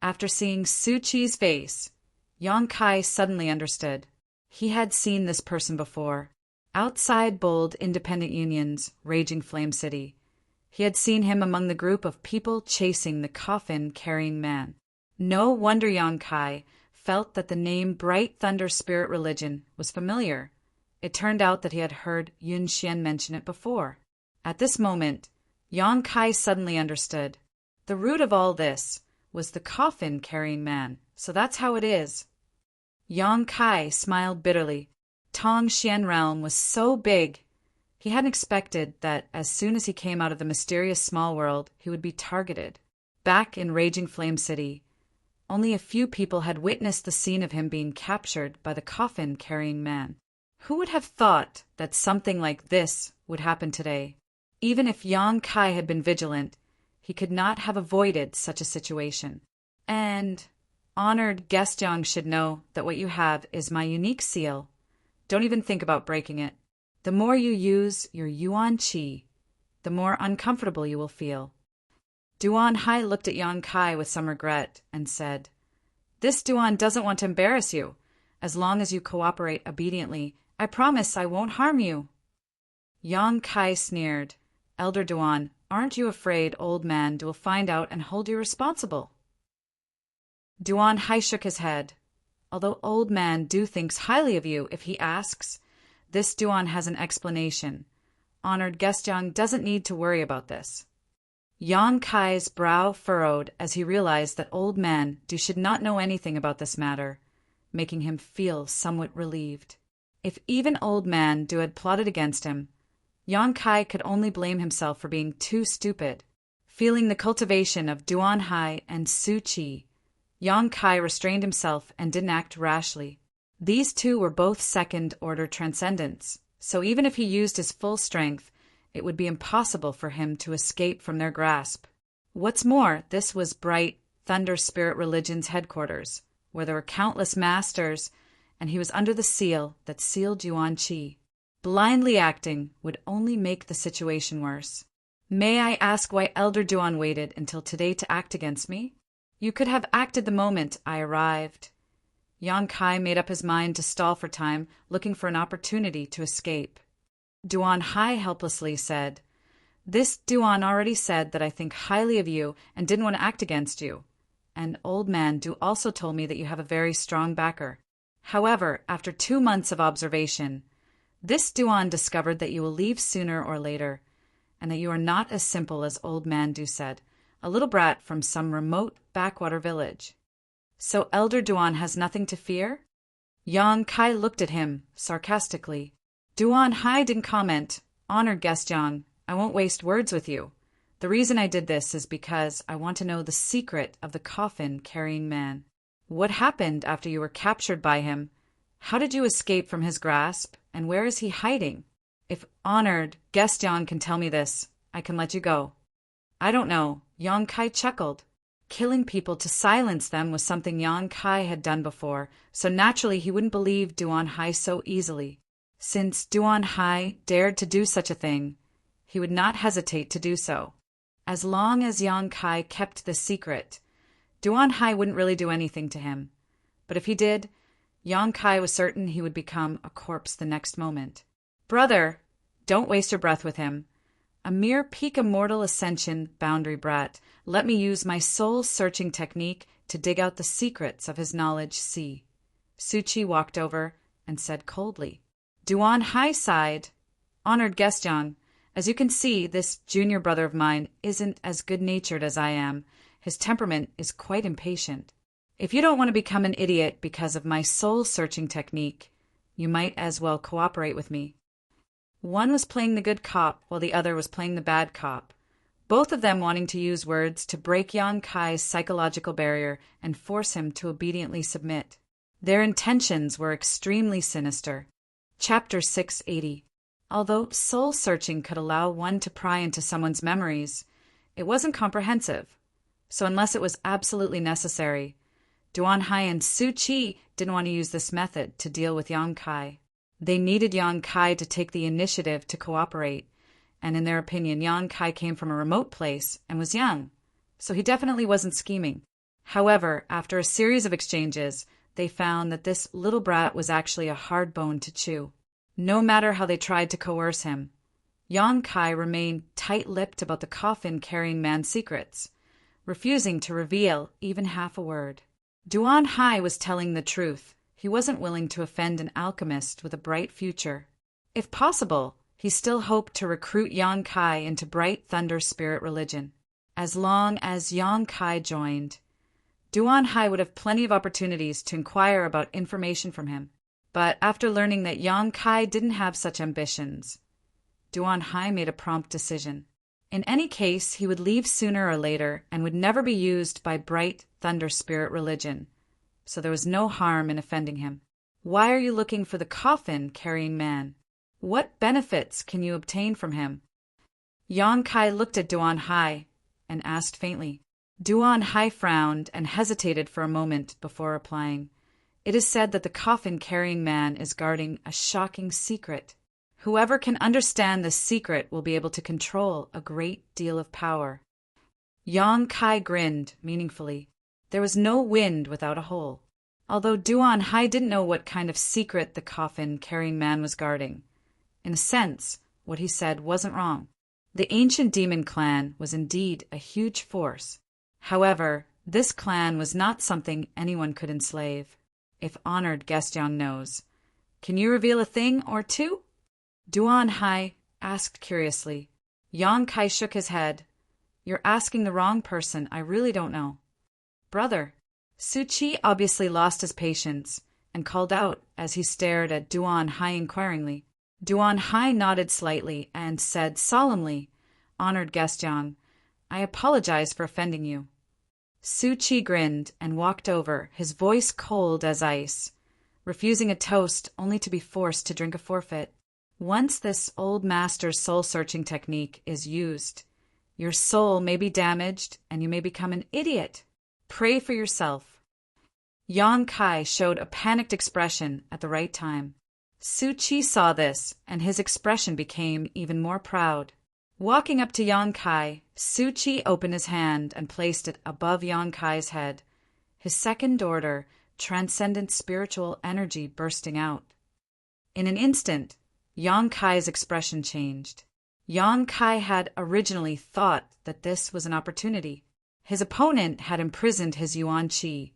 After seeing Su Chi's face, Yang Kai suddenly understood. He had seen this person before. Outside bold independent union's raging Flame City, he had seen him among the group of people chasing the coffin-carrying man. No wonder Yang Kai felt that the name Bright Thunder Spirit Religion was familiar. It turned out that he had heard Yun Xian mention it before. At this moment, Yang Kai suddenly understood. The root of all this was the coffin-carrying man, so that's how it is. Yang Kai smiled bitterly. Tong Xian realm was so big. He hadn't expected that as soon as he came out of the mysterious small world, he would be targeted. Back in Raging Flame City, only a few people had witnessed the scene of him being captured by the coffin-carrying man. Who would have thought that something like this would happen today? Even if Yang Kai had been vigilant, he could not have avoided such a situation. And honored guest Yang should know that what you have is my unique seal. Don't even think about breaking it. The more you use your Yuan Qi, the more uncomfortable you will feel. Duan Hai looked at Yang Kai with some regret and said, "This Duan doesn't want to embarrass you. As long as you cooperate obediently, I promise I won't harm you." Yang Kai sneered, "Elder Duan, aren't you afraid old man will find out and hold you responsible?" Duan Hai shook his head. "Although old man thinks highly of you if he asks, this Duan has an explanation. Honored guest Yang doesn't need to worry about this." Yang Kai's brow furrowed as he realized that old man should not know anything about this matter, making him feel somewhat relieved. If even old man had plotted against him, Yang Kai could only blame himself for being too stupid. Feeling the cultivation of Duan Hai and Su Chi, Yang Kai restrained himself and didn't act rashly. These two were both second-order transcendents, so even if he used his full strength, it would be impossible for him to escape from their grasp. What's more, this was Bright Thunder Spirit Religion's headquarters, where there were countless masters, and he was under the seal that sealed Yuan Qi. Blindly acting would only make the situation worse. "May I ask why Elder Duan waited until today to act against me? You could have acted the moment I arrived." Yang Kai made up his mind to stall for time, looking for an opportunity to escape. Duan Hai helplessly said, "This Duan already said that I think highly of you and didn't want to act against you. And old man also told me that you have a very strong backer. However, after 2 months of observation, this Duan discovered that you will leave sooner or later, and that you are not as simple as old man said, a little brat from some remote backwater village. So Elder Duan has nothing to fear?" Yang Kai looked at him sarcastically. Duan Hai didn't comment. "Honored guest Yang, I won't waste words with you. The reason I did this is because I want to know the secret of the coffin-carrying man. What happened after you were captured by him? How did you escape from his grasp, and where is he hiding? If honored guest Yang can tell me this, I can let you go." "I don't know." Yang Kai chuckled. Killing people to silence them was something Yang Kai had done before, so naturally he wouldn't believe Duan Hai so easily. Since Duan Hai dared to do such a thing, he would not hesitate to do so. As long as Yang Kai kept the secret, Duan Hai wouldn't really do anything to him. But if he did, Yang Kai was certain he would become a corpse the next moment. "Brother, don't waste your breath with him. A mere peak immortal ascension boundary brat. Let me use my soul-searching technique to dig out the secrets of his knowledge. See." Su Chi walked over and said coldly. Duan Hai sighed. "Honored guest Yang, as you can see, this junior brother of mine isn't as good-natured as I am. His temperament is quite impatient. If you don't want to become an idiot because of my soul-searching technique, you might as well cooperate with me." One was playing the good cop while the other was playing the bad cop, both of them wanting to use words to break Yang Kai's psychological barrier and force him to obediently submit. Their intentions were extremely sinister. Chapter 680. Although soul-searching could allow one to pry into someone's memories, it wasn't comprehensive. So unless it was absolutely necessary, Duan Hai and Su Chi didn't want to use this method to deal with Yang Kai. They needed Yang Kai to take the initiative to cooperate, and in their opinion, Yang Kai came from a remote place and was young, so he definitely wasn't scheming. However, after a series of exchanges, they found that this little brat was actually a hard bone to chew. No matter how they tried to coerce him, Yang Kai remained tight-lipped about the coffin-carrying man's secrets, refusing to reveal even half a word. Duan Hai was telling the truth. He wasn't willing to offend an alchemist with a bright future. If possible, he still hoped to recruit Yang Kai into Bright Thunder Spirit religion. As long as Yang Kai joined, Duan Hai would have plenty of opportunities to inquire about information from him. But after learning that Yang Kai didn't have such ambitions, Duan Hai made a prompt decision. In any case, he would leave sooner or later and would never be used by Bright Thunder Spirit religion, so there was no harm in offending him. Why are you looking for the coffin-carrying man? What benefits can you obtain from him? Yang Kai looked at Duan Hai and asked faintly. Duan Hai frowned and hesitated for a moment before replying. It is said that the coffin-carrying man is guarding a shocking secret. Whoever can understand this secret will be able to control a great deal of power. Yang Kai grinned meaningfully. There was no wind without a hole. Although Duan Hai didn't know what kind of secret the coffin-carrying man was guarding, in a sense, what he said wasn't wrong. The ancient demon clan was indeed a huge force. However, this clan was not something anyone could enslave. If honored Gestian knows. Can you reveal a thing or two? Duan Hai asked curiously. Yang Kai shook his head. You're asking the wrong person. I really don't know. Brother. Su Chi obviously lost his patience and called out as he stared at Duan Hai inquiringly. Duan Hai nodded slightly and said solemnly, Honored Gestian, I apologize for offending you. Su Chi grinned and walked over, his voice cold as ice, refusing a toast only to be forced to drink a forfeit. Once this old master's soul-searching technique is used, your soul may be damaged and you may become an idiot. Pray for yourself. Yang Kai showed a panicked expression at the right time. Su Chi saw this, and his expression became even more proud. Walking up to Yang Kai, Su Chi opened his hand and placed it above Yang Kai's head, his second order, transcendent spiritual energy bursting out. In an instant, Yang Kai's expression changed. Yang Kai had originally thought that this was an opportunity. His opponent had imprisoned his Yuan Qi,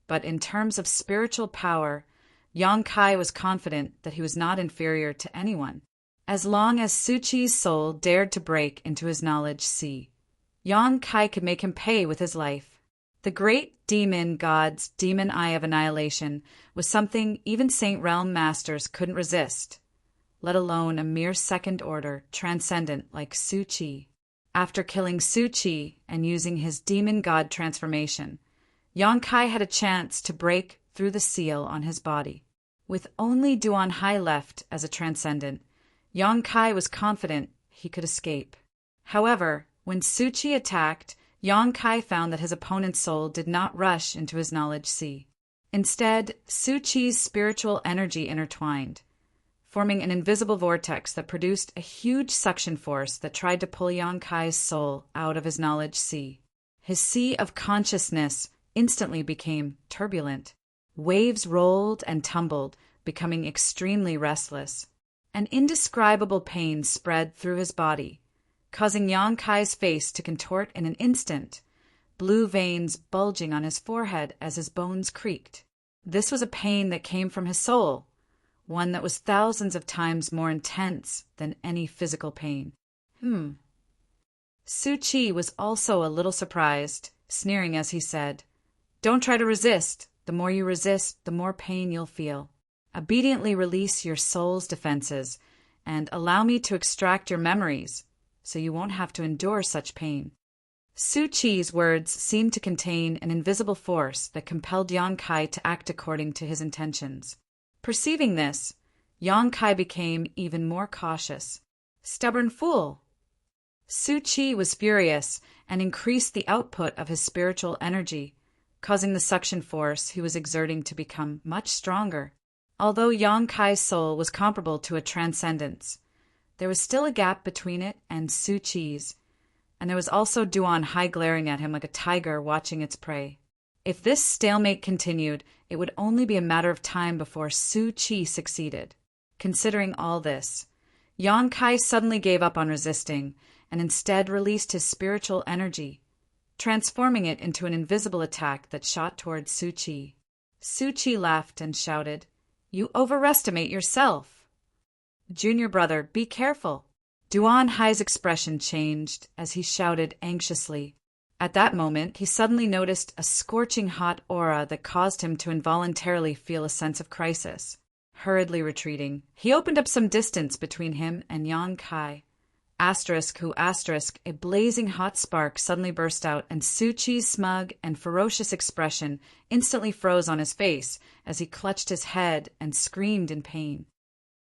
but in terms of spiritual power, Yang Kai was confident that he was not inferior to anyone. As long as Su Chi's soul dared to break into his knowledge sea, Yang Kai could make him pay with his life. The great demon god's demon eye of annihilation was something even Saint Realm masters couldn't resist, let alone a mere second order transcendent like Su Chi. After killing Su Chi and using his demon god transformation, Yang Kai had a chance to break through the seal on his body. With only Duan Hai left as a transcendent, Yang Kai was confident he could escape. However, when Su Chi attacked, Yang Kai found that his opponent's soul did not rush into his knowledge sea. Instead, Su Chi's spiritual energy intertwined, forming an invisible vortex that produced a huge suction force that tried to pull Yang Kai's soul out of his knowledge sea. His sea of consciousness instantly became turbulent. Waves rolled and tumbled, becoming extremely restless. An indescribable pain spread through his body, causing Yang Kai's face to contort in an instant, blue veins bulging on his forehead as his bones creaked. This was a pain that came from his soul, one that was thousands of times more intense than any physical pain. Su Chi was also a little surprised, sneering as he said, Don't try to resist. The more you resist, the more pain you'll feel. Obediently release your soul's defenses and allow me to extract your memories so you won't have to endure such pain. Su Chi's words seemed to contain an invisible force that compelled Yang Kai to act according to his intentions. Perceiving this, Yang Kai became even more cautious. Stubborn fool! Su Chi was furious and increased the output of his spiritual energy, causing the suction force he was exerting to become much stronger. Although Yang Kai's soul was comparable to a transcendence, there was still a gap between it and Su Chi's, and there was also Duan Hai glaring at him like a tiger watching its prey. If this stalemate continued, it would only be a matter of time before Su Chi succeeded. Considering all this, Yang Kai suddenly gave up on resisting and instead released his spiritual energy, transforming it into an invisible attack that shot towards Su Chi. Su Chi laughed and shouted, "You overestimate yourself. Junior brother, be careful." Duan Hai's expression changed as he shouted anxiously. At that moment, he suddenly noticed a scorching hot aura that caused him to involuntarily feel a sense of crisis. Hurriedly retreating, he opened up some distance between him and Yang Kai. A blazing hot spark suddenly burst out, and Su Chi's smug and ferocious expression instantly froze on his face as he clutched his head and screamed in pain.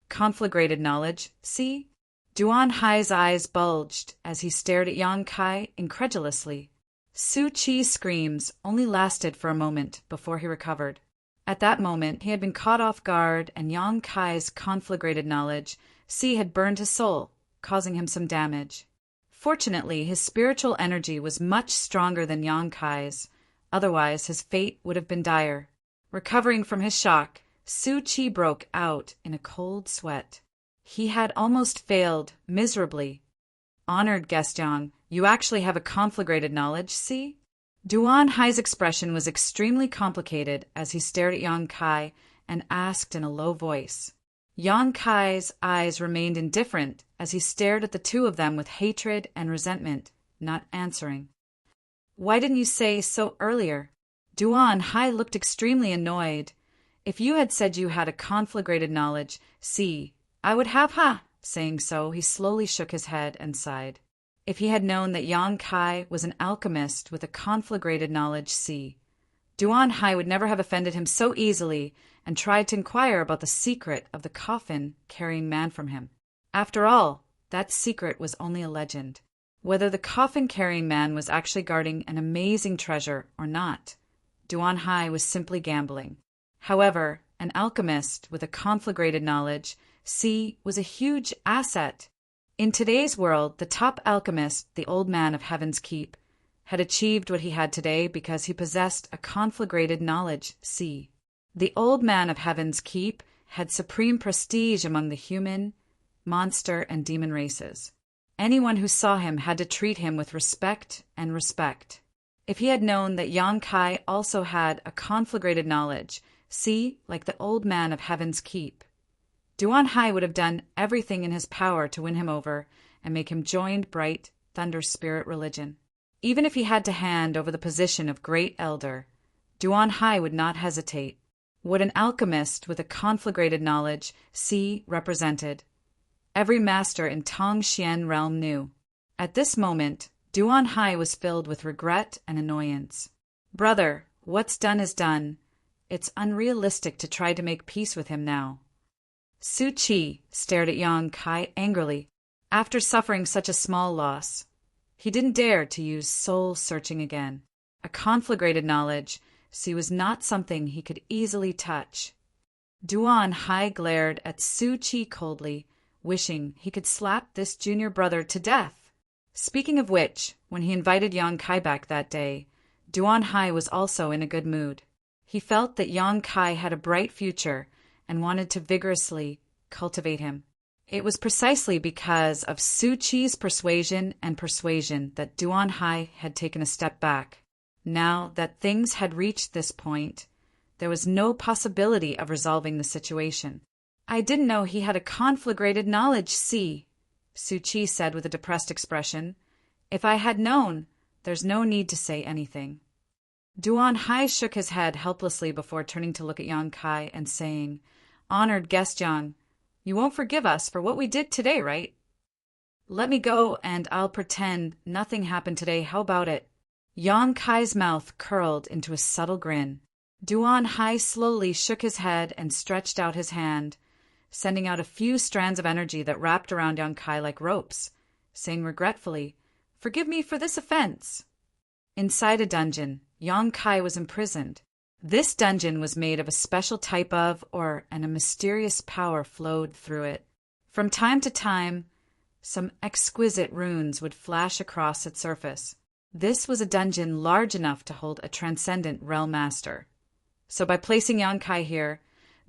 Conflagrated knowledge, see? Duan Hai's eyes bulged as he stared at Yang Kai incredulously. Su Chi's screams only lasted for a moment before he recovered. At that moment, he had been caught off guard, and Yang Kai's conflagrated knowledge, see, had burned his soul, causing him some damage. Fortunately, his spiritual energy was much stronger than Yang Kai's, otherwise his fate would have been dire. Recovering from his shock, Su Chi broke out in a cold sweat. He had almost failed miserably. "Honored guest Yang, you actually have a conflagrated knowledge, see?" Duan Hai's expression was extremely complicated as he stared at Yang Kai and asked in a low voice. Yang Kai's eyes remained indifferent as he stared at the two of them with hatred and resentment, not answering. "Why didn't you say so earlier?" Duan Hai looked extremely annoyed. "If you had said you had a conflagrated knowledge, see, I would have ha." Saying so, he slowly shook his head and sighed. If he had known that Yang Kai was an alchemist with a conflagrated knowledge, see, Duan Hai would never have offended him so easily and tried to inquire about the secret of the coffin carrying man from him. After all, that secret was only a legend. Whether the coffin carrying man was actually guarding an amazing treasure or not, Duan Hai was simply gambling. However, an alchemist with a conflagrated knowledge, see, was a huge asset. In today's world, the top alchemist, the Old Man of Heaven's Keep, had achieved what he had today because he possessed a conflagrated knowledge, see. The Old Man of Heaven's Keep had supreme prestige among the human, monster, and demon races. Anyone who saw him had to treat him with respect and respect. If he had known that Yang Kai also had a conflagrated knowledge, see, like the Old Man of Heaven's Keep, Duan Hai would have done everything in his power to win him over and make him join Bright Thunder Spirit religion. Even if he had to hand over the position of Great Elder, Duan Hai would not hesitate. What an alchemist with a conflagrated knowledge, see, represented, every master in Tongxian realm knew. At this moment, Duan Hai was filled with regret and annoyance. "Brother, what's done is done. It's unrealistic to try to make peace with him now." Su Chi stared at Yang Kai angrily. After suffering such a small loss, he didn't dare to use soul-searching again. A conflagrated knowledge, see, was not something he could easily touch. Duan Hai glared at Su Chi coldly, wishing he could slap this junior brother to death. Speaking of which, when he invited Yang Kai back that day, Duan Hai was also in a good mood. He felt that Yang Kai had a bright future and wanted to vigorously cultivate him. It was precisely because of Su Chi's persuasion that Duan Hai had taken a step back. Now that things had reached this point, there was no possibility of resolving the situation. "I didn't know he had a conflagrated knowledge, see," Su Chi said with a depressed expression. "If I had known, there's no need to say anything." Duan Hai shook his head helplessly before turning to look at Yang Kai and saying, "Honored guest Yang, you won't forgive us for what we did today, right? Let me go and I'll pretend nothing happened today. How about it?" Yang Kai's mouth curled into a subtle grin. Duan Hai slowly shook his head and stretched out his hand, sending out a few strands of energy that wrapped around Yang Kai like ropes, saying regretfully, "Forgive me for this offense." Inside a dungeon, Yang Kai was imprisoned. This dungeon was made of a special type of, and a mysterious power flowed through it. From time to time, Some exquisite runes would flash across its surface. This was a dungeon large enough to hold a transcendent realm master. So by placing Yang Kai here,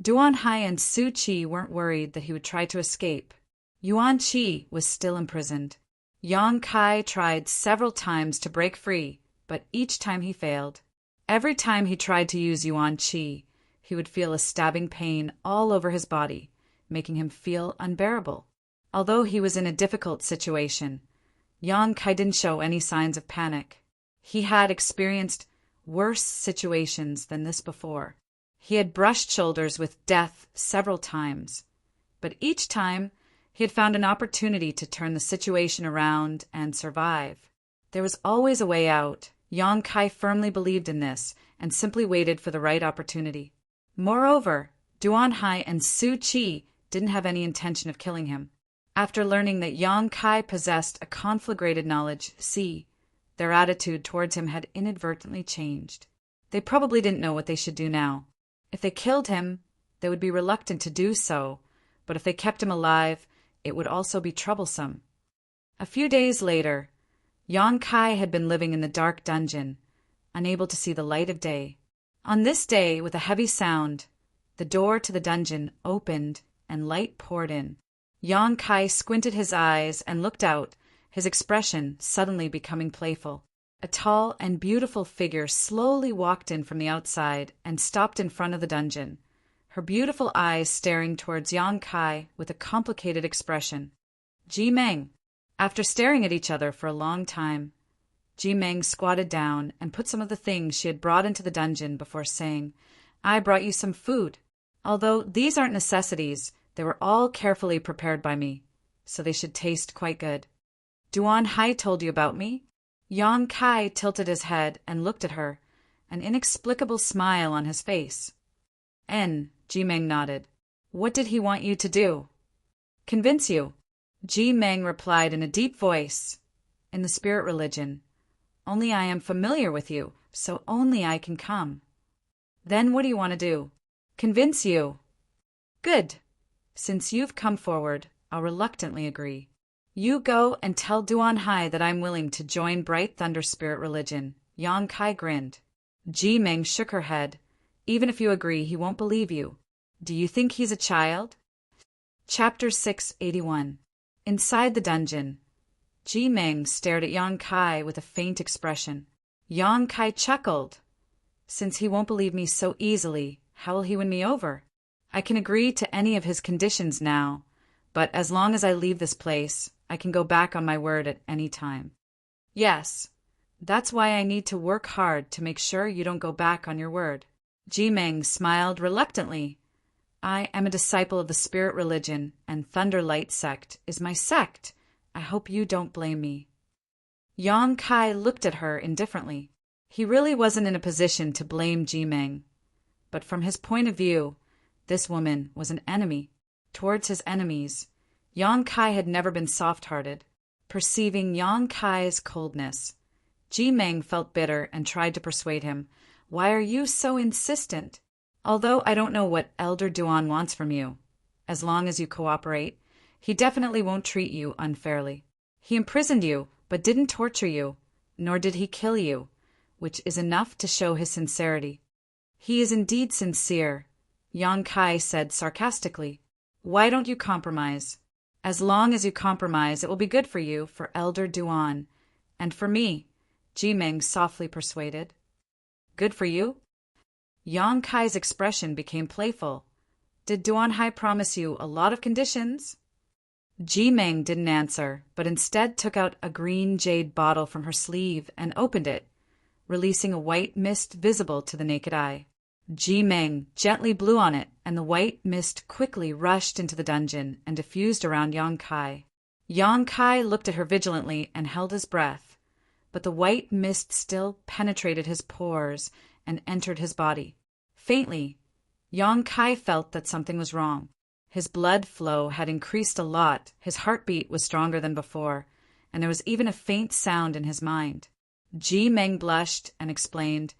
Duan Hai and Su Qi weren't worried that he would try to escape. Yuan Qi was still imprisoned. Yang Kai tried several times to break free, but each time he failed. Every time he tried to use Yuan Qi, he would feel a stabbing pain all over his body, making him feel unbearable. Although he was in a difficult situation, Yang Kai didn't show any signs of panic. He had experienced worse situations than this before. He had brushed shoulders with death several times, but each time he had found an opportunity to turn the situation around and survive. There was always a way out. Yang Kai firmly believed in this and simply waited for the right opportunity. Moreover, Duan Hai and Su Qi didn't have any intention of killing him. After learning that Yang Kai possessed a conflagrated knowledge, their attitude towards him had inadvertently changed. They probably didn't know what they should do now. If they killed him, they would be reluctant to do so, but if they kept him alive, it would also be troublesome. A few days later, Yang Kai had been living in the dark dungeon, unable to see the light of day. On this day, with a heavy sound, the door to the dungeon opened and light poured in. Yang Kai squinted his eyes and looked out, his expression suddenly becoming playful. A tall and beautiful figure slowly walked in from the outside and stopped in front of the dungeon, her beautiful eyes staring towards Yang Kai with a complicated expression. Ji Meng. After staring at each other for a long time, Ji Meng squatted down and put some of the things she had brought into the dungeon before saying, "I brought you some food. Although these aren't necessities, they were all carefully prepared by me, so they should taste quite good. Duan Hai told you about me?" Yang Kai tilted his head and looked at her, an inexplicable smile on his face. Ji Meng nodded. "What did he want you to do?" "Convince you." Ji Meng replied in a deep voice, "In the spirit religion, only I am familiar with you, so only I can come." "Then what do you want to do?" "Convince you." "Good. Since you've come forward, I'll reluctantly agree. You go and tell Duan Hai that I'm willing to join Bright Thunder Spirit Religion." Yang Kai grinned. Ji Meng shook her head. "Even if you agree, he won't believe you. Do you think he's a child?" Chapter 681. Inside the dungeon, Ji Meng stared at Yang Kai with a faint expression. Yang Kai chuckled. "Since he won't believe me so easily, how will he win me over? I can agree to any of his conditions now, but as long as I leave this place, I can go back on my word at any time." "Yes, that's why I need to work hard to make sure you don't go back on your word." Ji Meng smiled reluctantly. "I am a disciple of the Spirit Religion, and Thunder Light Sect is my sect. I hope you don't blame me." Yang Kai looked at her indifferently. He really wasn't in a position to blame Ji Meng, but from his point of view, this woman was an enemy. Towards his enemies, Yang Kai had never been soft-hearted. Perceiving Yang Kai's coldness, Ji Meng felt bitter and tried to persuade him. "Why are you so insistent? Although I don't know what Elder Duan wants from you, as long as you cooperate, he definitely won't treat you unfairly. He imprisoned you, but didn't torture you, nor did he kill you, which is enough to show his sincerity." "He is indeed sincere," Yang Kai said sarcastically. "Why don't you compromise? As long as you compromise, it will be good for you, for Elder Duan, and for me," Ji Meng softly persuaded. "Good for you?" Yang Kai's expression became playful. "Did Duan Hai promise you a lot of conditions?" Ji Meng didn't answer, but instead took out a green jade bottle from her sleeve and opened it, releasing a white mist visible to the naked eye. Ji Meng gently blew on it, and the white mist quickly rushed into the dungeon and diffused around Yang Kai. Yang Kai looked at her vigilantly and held his breath, but the white mist still penetrated his pores and entered his body. Faintly, Yang Kai felt that something was wrong. His blood flow had increased a lot, his heartbeat was stronger than before, and there was even a faint sound in his mind. Ji Meng blushed and explained,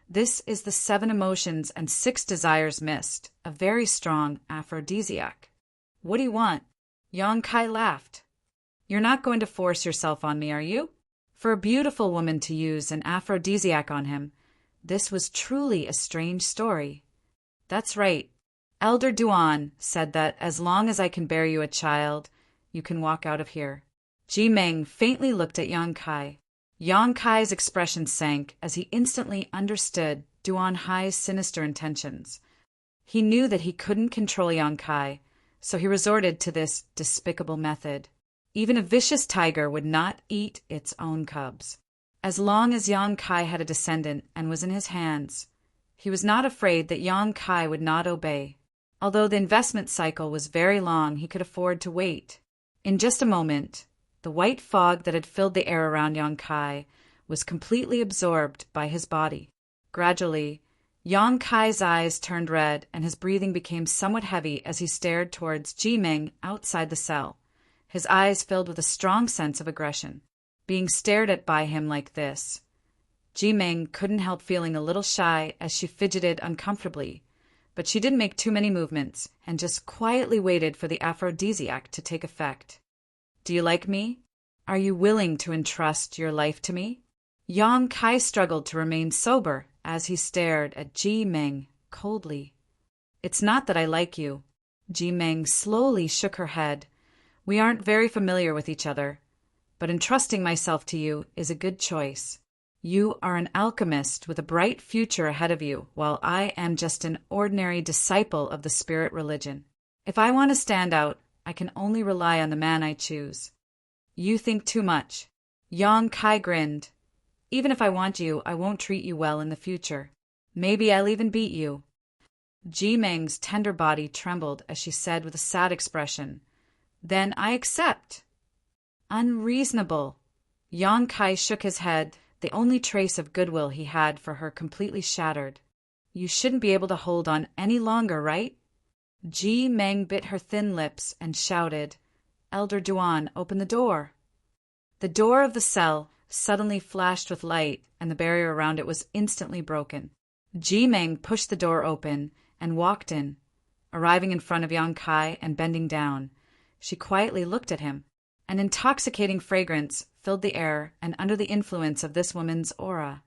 "This is the 7 emotions and 6 desires mist, a very strong aphrodisiac." "What do you want?" Yang Kai laughed. You're not going to force yourself on me, are you? For a beautiful woman to use an aphrodisiac on him, this was truly a strange story. That's right. Elder Duan said that as long as I can bear you a child, you can walk out of here. Ji Meng faintly looked at Yang Kai. Yang Kai's expression sank as he instantly understood Duan Hai's sinister intentions. He knew that he couldn't control Yang Kai, so he resorted to this despicable method. Even a vicious tiger would not eat its own cubs. As long as Yang Kai had a descendant and was in his hands, he was not afraid that Yang Kai would not obey. Although the investment cycle was very long, he could afford to wait. In just a moment, the white fog that had filled the air around Yang Kai was completely absorbed by his body. Gradually, Yang Kai's eyes turned red and his breathing became somewhat heavy as he stared towards Ji Meng outside the cell. His eyes filled with a strong sense of aggression. Being stared at by him like this, Ji Meng couldn't help feeling a little shy as she fidgeted uncomfortably, but she didn't make too many movements and just quietly waited for the aphrodisiac to take effect. Do you like me? Are you willing to entrust your life to me? Yang Kai struggled to remain sober as he stared at Ji Meng coldly. It's not that I like you. Ji Meng slowly shook her head. We aren't very familiar with each other, but entrusting myself to you is a good choice. You are an alchemist with a bright future ahead of you, while I am just an ordinary disciple of the spirit religion. If I want to stand out, I can only rely on the man I choose. You think too much. Yang Kai grinned. Even if I want you, I won't treat you well in the future. Maybe I'll even beat you. Ji Meng's tender body trembled as she said with a sad expression, Then I accept. Unreasonable. Yang Kai shook his head, the only trace of goodwill he had for her completely shattered. You shouldn't be able to hold on any longer, right? Ji Meng bit her thin lips and shouted, Elder Duan, open the door. The door of the cell suddenly flashed with light, and the barrier around it was instantly broken. Ji Meng pushed the door open and walked in. Arriving in front of Yang Kai and bending down, she quietly looked at him. An intoxicating fragrance filled the air, and under the influence of this woman's aura,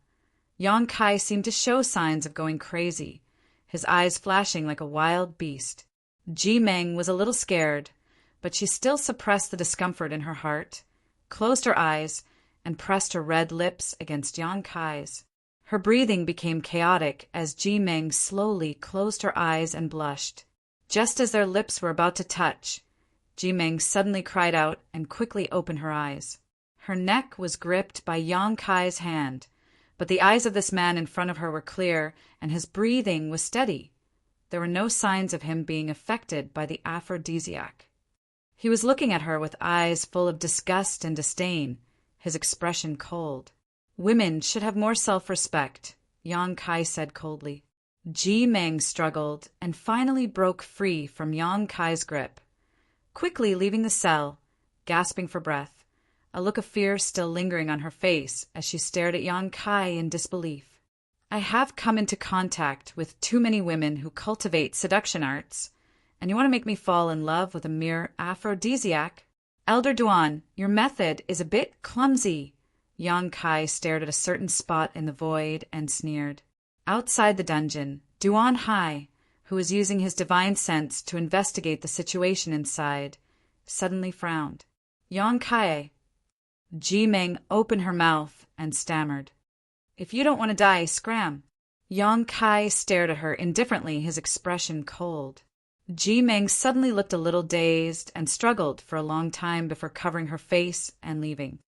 Yang Kai seemed to show signs of going crazy, his eyes flashing like a wild beast. Ji Meng was a little scared, but she still suppressed the discomfort in her heart, closed her eyes, and pressed her red lips against Yang Kai's. Her breathing became chaotic as Ji Meng slowly closed her eyes and blushed. Just as their lips were about to touch, Ji Meng suddenly cried out and quickly opened her eyes. Her neck was gripped by Yang Kai's hand, but the eyes of this man in front of her were clear and his breathing was steady. There were no signs of him being affected by the aphrodisiac. He was looking at her with eyes full of disgust and disdain, his expression cold. Women should have more self-respect, Yang Kai said coldly. Ji Meng struggled and finally broke free from Yang Kai's grip. Quickly leaving the cell, gasping for breath, a look of fear still lingering on her face as she stared at Yang Kai in disbelief. I have come into contact with too many women who cultivate seduction arts, and you want to make me fall in love with a mere aphrodisiac? Elder Duan, your method is a bit clumsy. Yang Kai stared at a certain spot in the void and sneered. Outside the dungeon, Duan Hai, who was using his divine sense to investigate the situation inside, suddenly frowned. Yang Kai. Ji Meng opened her mouth and stammered. If you don't want to die, scram. Yang Kai stared at her indifferently, his expression cold. Ji Meng suddenly looked a little dazed and struggled for a long time before covering her face and leaving.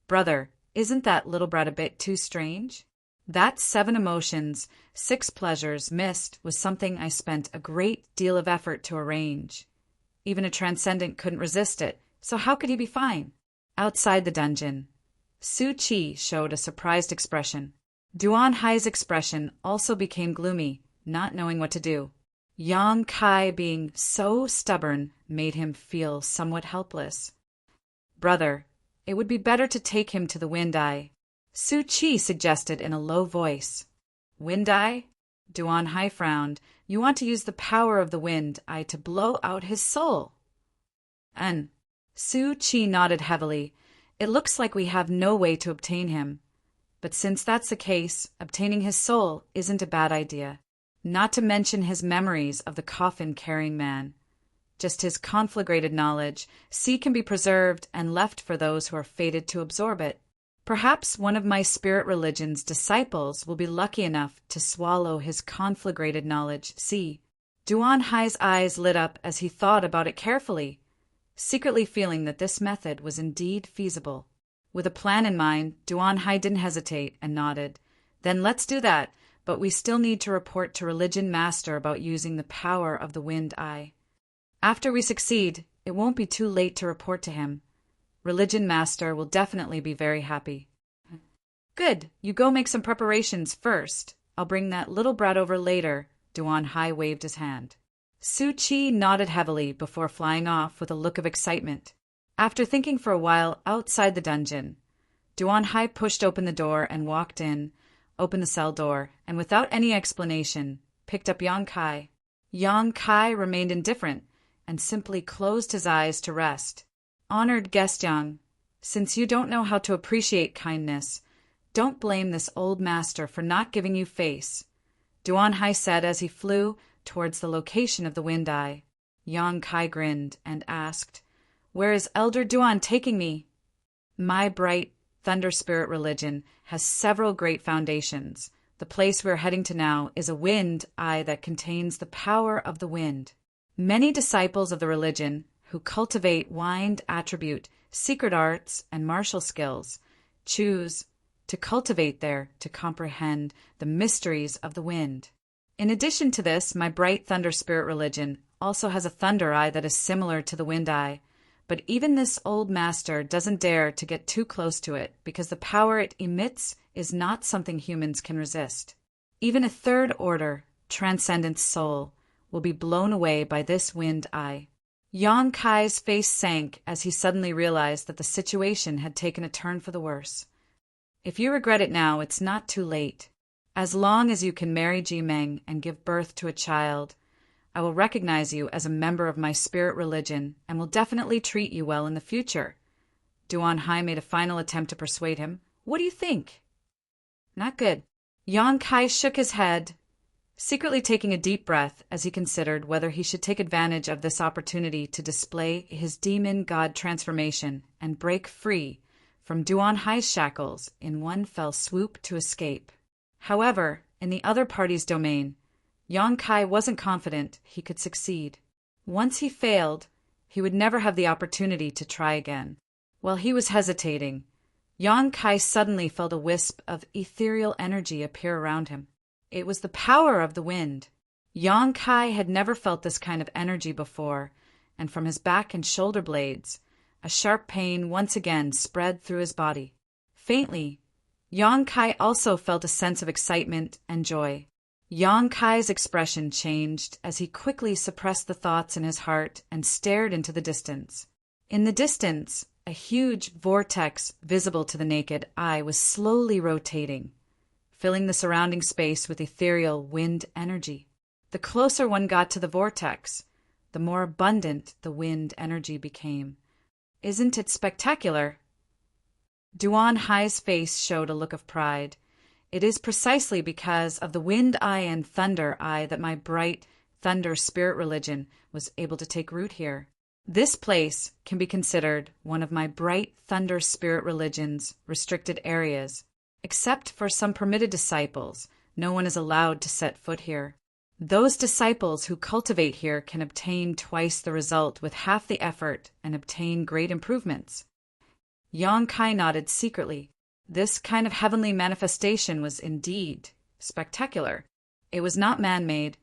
Brother, isn't that little brat a bit too strange? That 7 emotions, 6 pleasures missed was something I spent a great deal of effort to arrange. Even a transcendent couldn't resist it, so how could he be fine? Outside the dungeon, Su Qi showed a surprised expression. Duan Hai's expression also became gloomy, not knowing what to do. Yang Kai being so stubborn made him feel somewhat helpless. Brother, it would be better to take him to the Wind Eye, Su Qi suggested in a low voice. Wind Eye? Duan Hai frowned. You want to use the power of the Wind Eye to blow out his soul. Su Chi nodded heavily. It looks like we have no way to obtain him. But since that's the case, obtaining his soul isn't a bad idea. Not to mention his memories of the coffin-carrying man. Just his conflagrated knowledge, C can be preserved and left for those who are fated to absorb it. Perhaps one of my spirit religion's disciples will be lucky enough to swallow his conflagrated knowledge, C. Duan Hai's eyes lit up as he thought about it carefully, secretly feeling that this method was indeed feasible. With a plan in mind, Duan Hai didn't hesitate and nodded. Then let's do that, but we still need to report to Religion Master about using the power of the Wind Eye. After we succeed, it won't be too late to report to him. Religion Master will definitely be very happy. Good, you go make some preparations first. I'll bring that little brat over later. Duan Hai waved his hand. Su Chi nodded heavily before flying off with a look of excitement. After thinking for a while outside the dungeon, Duan Hai pushed open the door and walked in, opened the cell door, and without any explanation, picked up Yang Kai. Yang Kai remained indifferent and simply closed his eyes to rest. Honored guest Yang, since you don't know how to appreciate kindness, don't blame this old master for not giving you face, Duan Hai said as he flew towards the location of the Wind Eye. Yang Kai grinned and asked, "Where is Elder Duan taking me?" My bright Thunder Spirit religion has several great foundations. The place we're heading to now is a wind eye that contains the power of the wind. Many disciples of the religion who cultivate wind attribute, secret arts, and martial skills choose to cultivate there to comprehend the mysteries of the wind. In addition to this, my bright Thunder Spirit religion also has a thunder eye that is similar to the wind eye, but even this old master doesn't dare to get too close to it because the power it emits is not something humans can resist. Even a third order, transcendent soul, will be blown away by this wind eye. Yang Kai's face sank as he suddenly realized that the situation had taken a turn for the worse. If you regret it now, it's not too late. As long as you can marry Ji Meng and give birth to a child, I will recognize you as a member of my spirit religion and will definitely treat you well in the future. Duan Hai made a final attempt to persuade him. What do you think? Not good. Yang Kai shook his head, secretly taking a deep breath as he considered whether he should take advantage of this opportunity to display his demon god transformation and break free from Duan Hai's shackles in one fell swoop to escape. However, in the other party's domain, Yang Kai wasn't confident he could succeed. Once he failed, he would never have the opportunity to try again. While he was hesitating, Yang Kai suddenly felt a wisp of ethereal energy appear around him. It was the power of the wind. Yang Kai had never felt this kind of energy before, and from his back and shoulder blades, a sharp pain once again spread through his body. Faintly, Yang Kai also felt a sense of excitement and joy. Yang Kai's expression changed as he quickly suppressed the thoughts in his heart and stared into the distance. In the distance, a huge vortex visible to the naked eye was slowly rotating, filling the surrounding space with ethereal wind energy. The closer one got to the vortex, the more abundant the wind energy became. Isn't it spectacular? Duan Hai's face showed a look of pride. It is precisely because of the wind eye and thunder eye that my bright thunder spirit religion was able to take root here. This place can be considered one of my bright thunder spirit religion's restricted areas. Except for some permitted disciples, no one is allowed to set foot here. Those disciples who cultivate here can obtain twice the result with half the effort and obtain great improvements. Yang Kai nodded secretly. This kind of heavenly manifestation was indeed spectacular. It was not man-made,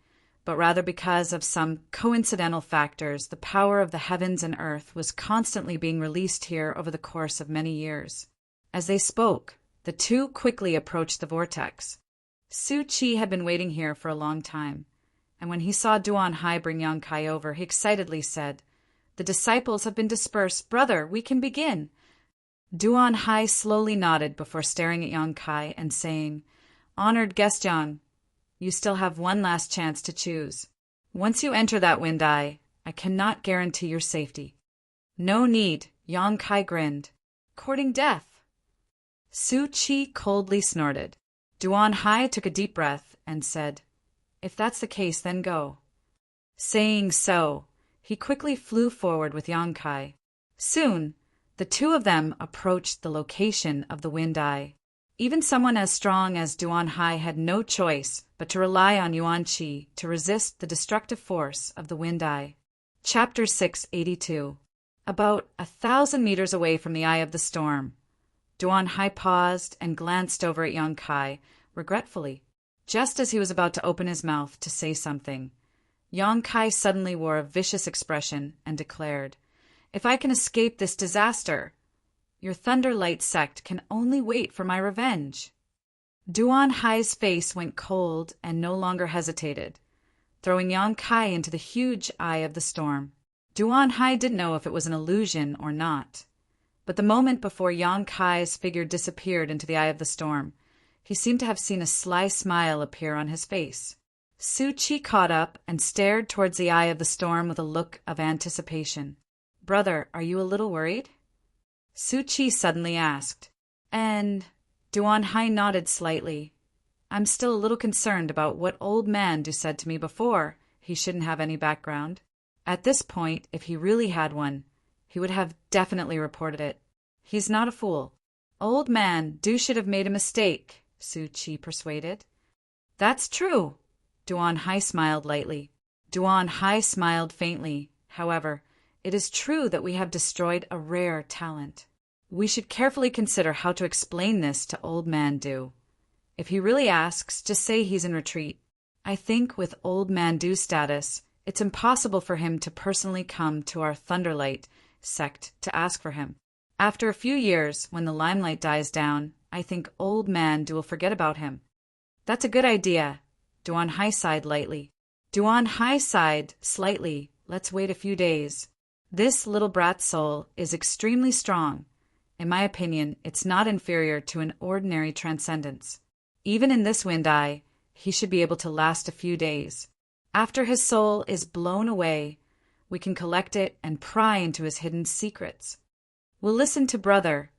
but rather because of some coincidental factors, the power of the heavens and earth was constantly being released here over the course of many years. As they spoke, the two quickly approached the vortex. Su Chi had been waiting here for a long time, and when he saw Duan Hai bring Yang Kai over, he excitedly said, "The disciples have been dispersed. Brother, we can begin." Duan Hai slowly nodded before staring at Yang Kai and saying, "Honored guest Yang, you still have one last chance to choose. Once you enter that wind eye, I cannot guarantee your safety. No need, Yang Kai grinned. Courting death. Su Chi coldly snorted. Duan Hai took a deep breath and said, If that's the case, then go. Saying so, he quickly flew forward with Yang Kai. Soon, the two of them approached the location of the Wind Eye. Even someone as strong as Duan Hai had no choice but to rely on Yuan Qi to resist the destructive force of the Wind Eye. Chapter 682. About 1,000 meters away from the eye of the storm, Duan Hai paused and glanced over at Yang Kai, regretfully. Just as he was about to open his mouth to say something, Yang Kai suddenly wore a vicious expression and declared, If I can escape this disaster, your Thunderlight sect can only wait for my revenge. Duan Hai's face went cold and no longer hesitated, throwing Yang Kai into the huge eye of the storm. Duan Hai didn't know if it was an illusion or not, but the moment before Yang Kai's figure disappeared into the eye of the storm, he seemed to have seen a sly smile appear on his face. Su Chi caught up and stared towards the eye of the storm with a look of anticipation. Brother, are you a little worried? Su Chi suddenly asked, and Duan Hai nodded slightly. I'm still a little concerned about what old man Du said to me before. He shouldn't have any background. At this point, if he really had one, he would have definitely reported it. He's not a fool. Old man Du should have made a mistake, Su Chi persuaded. That's true. Duan Hai smiled lightly. Duan Hai smiled faintly. However, it is true that we have destroyed a rare talent. We should carefully consider how to explain this to Old Man Du. If he really asks, just say he's in retreat. I think with Old Man Du's status, it's impossible for him to personally come to our Thunderlight sect to ask for him. After a few years, when the limelight dies down, I think Old Man Du will forget about him. That's a good idea. Duan Hai sighed lightly. Duan Hai sighed slightly. Let's wait a few days. This little brat's soul is extremely strong. In my opinion, it's not inferior to an ordinary transcendence. Even in this Wind Eye, he should be able to last a few days. After his soul is blown away, we can collect it and pry into his hidden secrets. We'll listen to brother,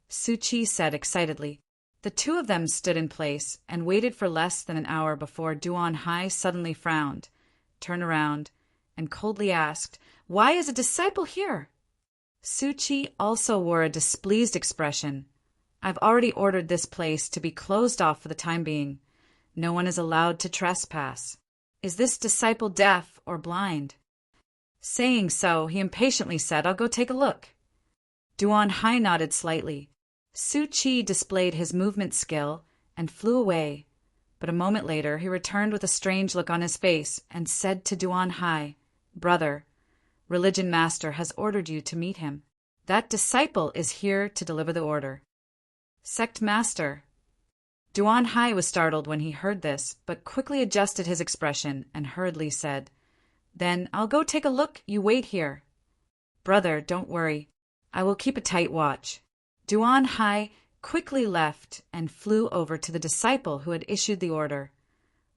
Su Chi said excitedly. The two of them stood in place and waited for less than an hour before Duan Hai suddenly frowned, turned around, and coldly asked, Why is a disciple here? Su Chi also wore a displeased expression. I've already ordered this place to be closed off for the time being. No one is allowed to trespass. Is this disciple deaf or blind? Saying so, he impatiently said, I'll go take a look. Duan Hai nodded slightly. Su Chi displayed his movement skill and flew away, but a moment later he returned with a strange look on his face and said to Duan Hai, Brother, Religion Master has ordered you to meet him. That disciple is here to deliver the order. Sect Master. Duan Hai was startled when he heard this, but quickly adjusted his expression and hurriedly said, Then I'll go take a look. You wait here. Brother, don't worry. I will keep a tight watch. Duan Hai quickly left and flew over to the disciple who had issued the order,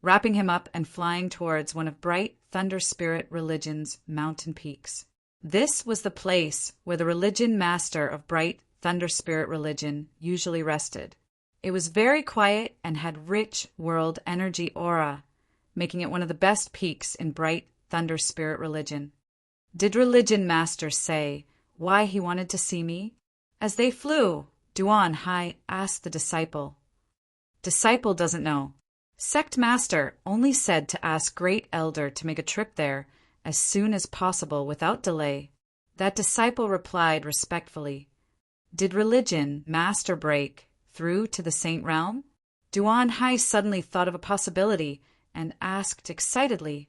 wrapping him up and flying towards one of Bright Thunder Spirit Religion's mountain peaks. This was the place where the religion master of Bright Thunder Spirit Religion usually rested. It was very quiet and had rich world energy aura, making it one of the best peaks in Bright Thunder Spirit Religion. Did Religion Master say why he wanted to see me? As they flew, Duan Hai asked the disciple. Disciple doesn't know. Sect Master only said to ask Great Elder to make a trip there as soon as possible without delay. That disciple replied respectfully, Did Religion Master break through to the Saint Realm? Duan Hai suddenly thought of a possibility and asked excitedly,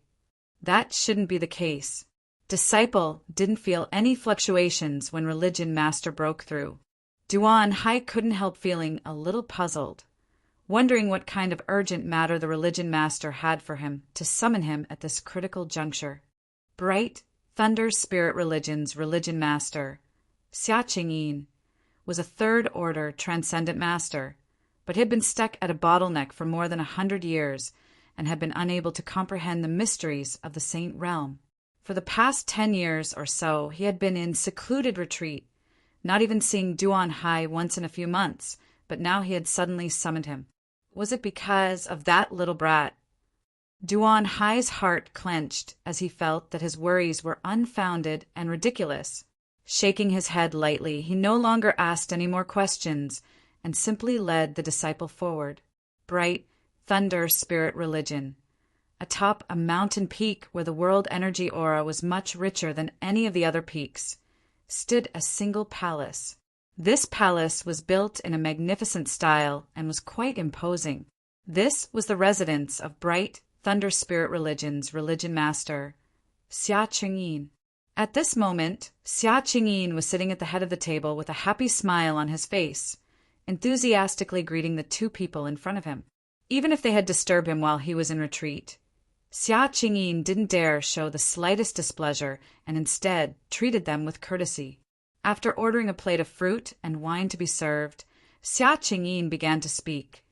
That shouldn't be the case. Disciple didn't feel any fluctuations when Religion Master broke through. Duan Hai couldn't help feeling a little puzzled, wondering what kind of urgent matter the Religion Master had for him to summon him at this critical juncture. Bright Thunder Spirit Religion's Religion Master, Xia Qingyin, was a third-order transcendent master, but had been stuck at a bottleneck for more than 100 years and had been unable to comprehend the mysteries of the Saint Realm. For the past 10 years or so, he had been in secluded retreat, not even seeing Duan Hai once in a few months, but now he had suddenly summoned him. Was it because of that little brat? Duan Hai's heart clenched as he felt that his worries were unfounded and ridiculous. Shaking his head lightly, he no longer asked any more questions and simply led the disciple forward. Bright thunder spirit religion. Atop a mountain peak where the world energy aura was much richer than any of the other peaks, stood a single palace. This palace was built in a magnificent style and was quite imposing. This was the residence of Bright Thunder Spirit Religion's religion master, Xia Qingyin. At this moment, Xia Qingyin was sitting at the head of the table with a happy smile on his face, enthusiastically greeting the two people in front of him. Even if they had disturbed him while he was in retreat, Xia Qingyin didn't dare show the slightest displeasure and instead treated them with courtesy. After ordering a plate of fruit and wine to be served, Xia Qingyin began to speak.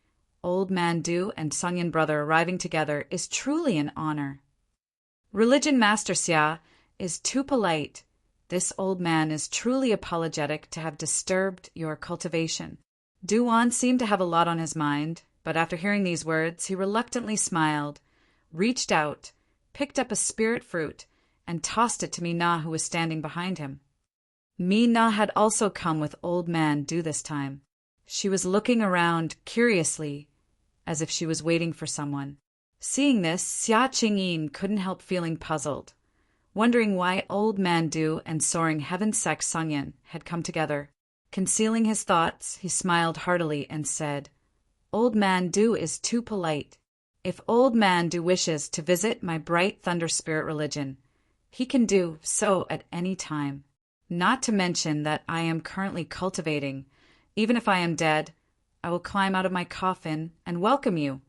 Old Man Du and Songyan brother arriving together is truly an honor. Religion Master Xia is too polite. This old man is truly apologetic to have disturbed your cultivation. Duan seemed to have a lot on his mind, but after hearing these words, he reluctantly smiled, reached out, picked up a spirit fruit, and tossed it to Mina, who was standing behind him. Mina had also come with Old Man Du this time. She was looking around curiously, as if she was waiting for someone. Seeing this, Xia Qingyin couldn't help feeling puzzled, wondering why Old Man Du and Soaring Heaven Sect Songyan had come together. Concealing his thoughts, he smiled heartily and said, Old Man Du is too polite. If Old Man Du wishes to visit my Bright Thunder Spirit religion, he can do so at any time. Not to mention that I am currently cultivating. Even if I am dead, I will climb out of my coffin and welcome you.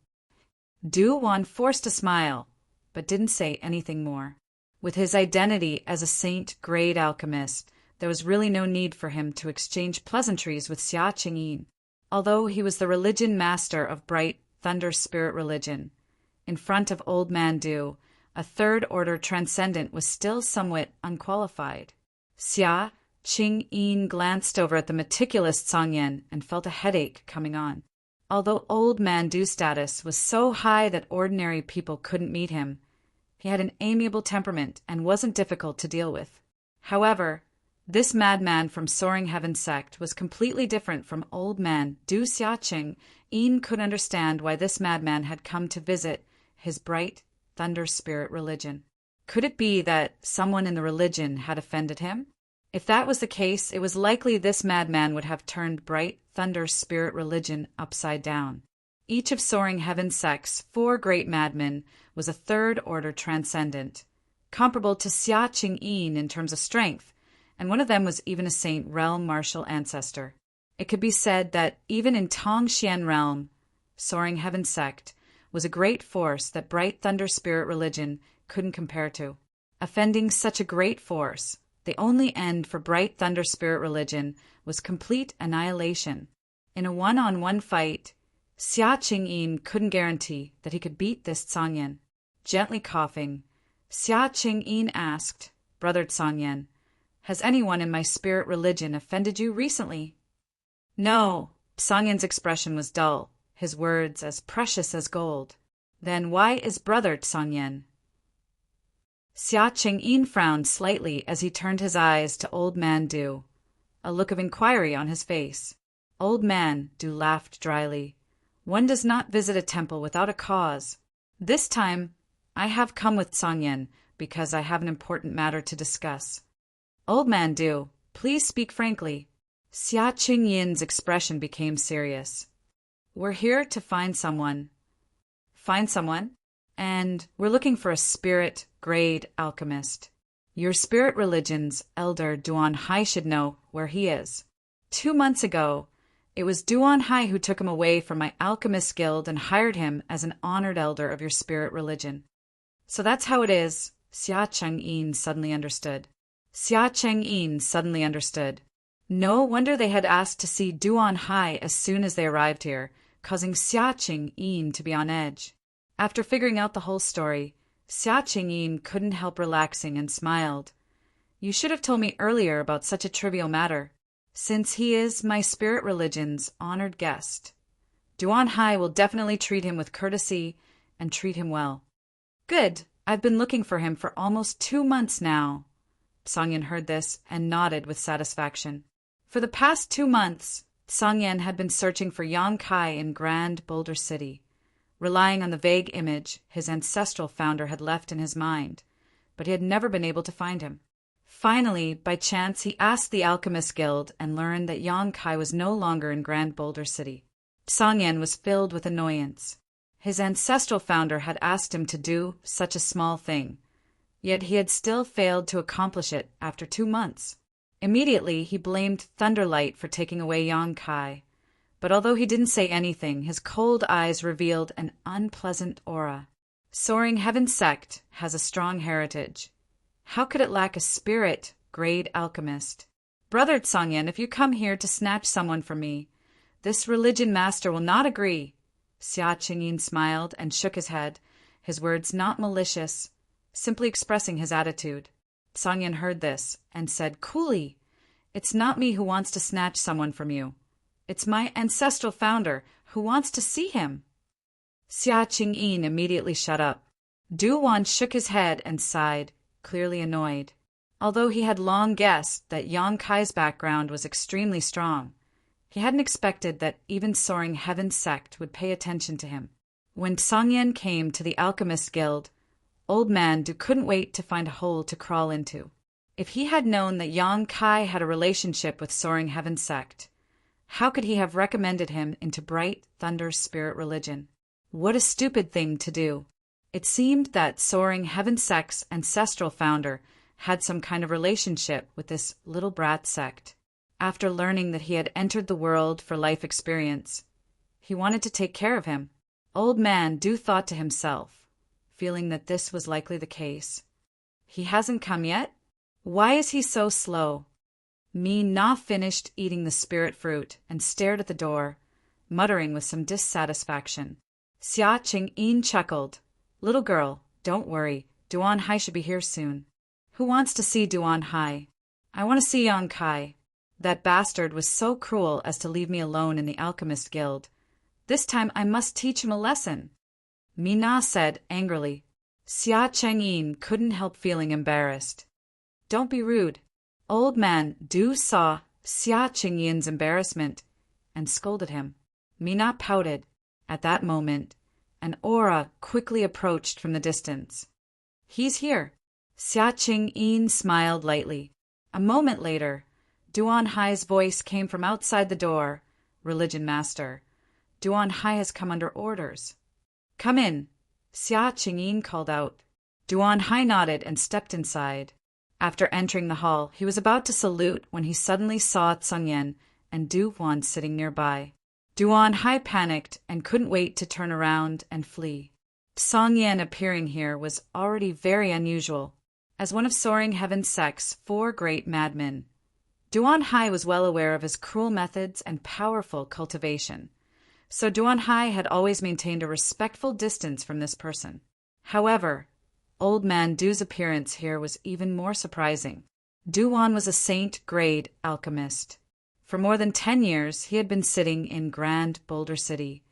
Duan forced a smile, but didn't say anything more. With his identity as a saint-grade alchemist, there was really no need for him to exchange pleasantries with Xia Qingyin. Although he was the religion master of Bright Thunder Spirit Religion, in front of Old Man Du, a third-order transcendent was still somewhat unqualified. Xia Qingyin glanced over at the meticulous Songyan and felt a headache coming on. Although Old Man Du's status was so high that ordinary people couldn't meet him, he had an amiable temperament and wasn't difficult to deal with. However, this madman from Soaring Heaven Sect was completely different from Old Man Du. Xia Qingyin could understand why this madman had come to visit his Bright Thunder Spirit religion. Could it be that someone in the religion had offended him? If that was the case, it was likely this madman would have turned Bright Thunder Spirit religion upside down. Each of Soaring Heaven Sect's 4 great madmen was a third-order transcendent, comparable to Xia Qingyin in terms of strength, and one of them was even a Saint Realm Martial ancestor. It could be said that even in Tongxian Realm, Soaring Heaven Sect was a great force that Bright Thunder Spirit religion couldn't compare to. Offending such a great force, the only end for Bright Thunder Spirit religion was complete annihilation. In a one-on-one fight, Xia Qingyin couldn't guarantee that he could beat this Songyan. Gently coughing, Xia Qingyin asked, Brother Songyan, has anyone in my spirit religion offended you recently? No. Songyan's expression was dull, his words as precious as gold. Then why is Brother Songyan? Xia Qingyin frowned slightly as he turned his eyes to Old Man Du, a look of inquiry on his face. Old Man Du laughed dryly. One does not visit a temple without a cause. This time, I have come with Songyan because I have an important matter to discuss. Old Man Du, please speak frankly. Xia Qingyin's expression became serious. We're here to find someone. Find someone? And we're looking for a spirit-grade alchemist. Your spirit religion's elder Duan Hai should know where he is. 2 months ago, it was Duan Hai who took him away from my alchemist guild and hired him as an honored elder of your spirit religion. So that's how it is, Xia Qingyin suddenly understood. Xia Qingyin suddenly understood. No wonder they had asked to see Duan Hai as soon as they arrived here, causing Xia Qingyin to be on edge. After figuring out the whole story, Xia Qingyin couldn't help relaxing and smiled. You should have told me earlier about such a trivial matter, since he is my spirit religion's honored guest. Duan Hai will definitely treat him with courtesy and treat him well. Good. I've been looking for him for almost 2 months now. Song-yen heard this and nodded with satisfaction. For the past 2 months, Song-yen had been searching for Yang Kai in Grand Boulder City, relying on the vague image his ancestral founder had left in his mind, but he had never been able to find him. Finally, by chance, he asked the Alchemist Guild and learned that Yang Kai was no longer in Grand Boulder City. Song-yen was filled with annoyance. His ancestral founder had asked him to do such a small thing, yet he had still failed to accomplish it after 2 months. Immediately, he blamed Thunderlight for taking away Yang Kai, but although he didn't say anything, his cold eyes revealed an unpleasant aura. Soaring Heaven Sect has a strong heritage. How could it lack a spirit-grade alchemist? Brother Song-yen, if you come here to snatch someone from me, this religion master will not agree. Xia Qingyin smiled and shook his head, his words not malicious, simply expressing his attitude. Song-yen heard this and said coolly, It's not me who wants to snatch someone from you. It's my ancestral founder who wants to see him. Xia Qingyin immediately shut up. Du-wan shook his head and sighed, clearly annoyed. Although he had long guessed that Yang Kai's background was extremely strong, he hadn't expected that even Soaring Heaven Sect would pay attention to him. When Song-yen came to the Alchemist Guild, Old Man Du couldn't wait to find a hole to crawl into. If he had known that Yang Kai had a relationship with Soaring Heaven Sect, how could he have recommended him into Bright Thunder's spirit religion? What a stupid thing to do. It seemed that Soaring Heaven Sect's ancestral founder had some kind of relationship with this little brat sect. After learning that he had entered the world for life experience, he wanted to take care of him. Old Man Du thought to himself, feeling that this was likely the case. He hasn't come yet? Why is he so slow? Mi Na finished eating the spirit fruit and stared at the door, muttering with some dissatisfaction. Xia Qingyin chuckled. Little girl, don't worry, Duan Hai should be here soon. Who wants to see Duan Hai? I want to see Yang Kai. That bastard was so cruel as to leave me alone in the Alchemist Guild. This time I must teach him a lesson. Mi Na said angrily. Xia Qingyin couldn't help feeling embarrassed. Don't be rude. Old Man Du saw Xia Qingyin's embarrassment and scolded him. Mi Na pouted. At that moment, an aura quickly approached from the distance. He's here. Xia Qingyin smiled lightly. A moment later, Duan Hai's voice came from outside the door. Religion Master, Duan Hai has come under orders. Come in, Xia Qingyin called out. Duan Hai nodded and stepped inside. After entering the hall, he was about to salute when he suddenly saw Song-yen and Du-wan sitting nearby. Duan Hai panicked and couldn't wait to turn around and flee. Song-yen appearing here was already very unusual. As one of Soaring Heaven Sect's 4 great madmen, Duan Hai was well aware of his cruel methods and powerful cultivation, so Duan Hai had always maintained a respectful distance from this person. However, Old Man Du's appearance here was even more surprising. Du-wan was a saint-grade alchemist. For more than 10 years, he had been sitting in Grand Boulder City,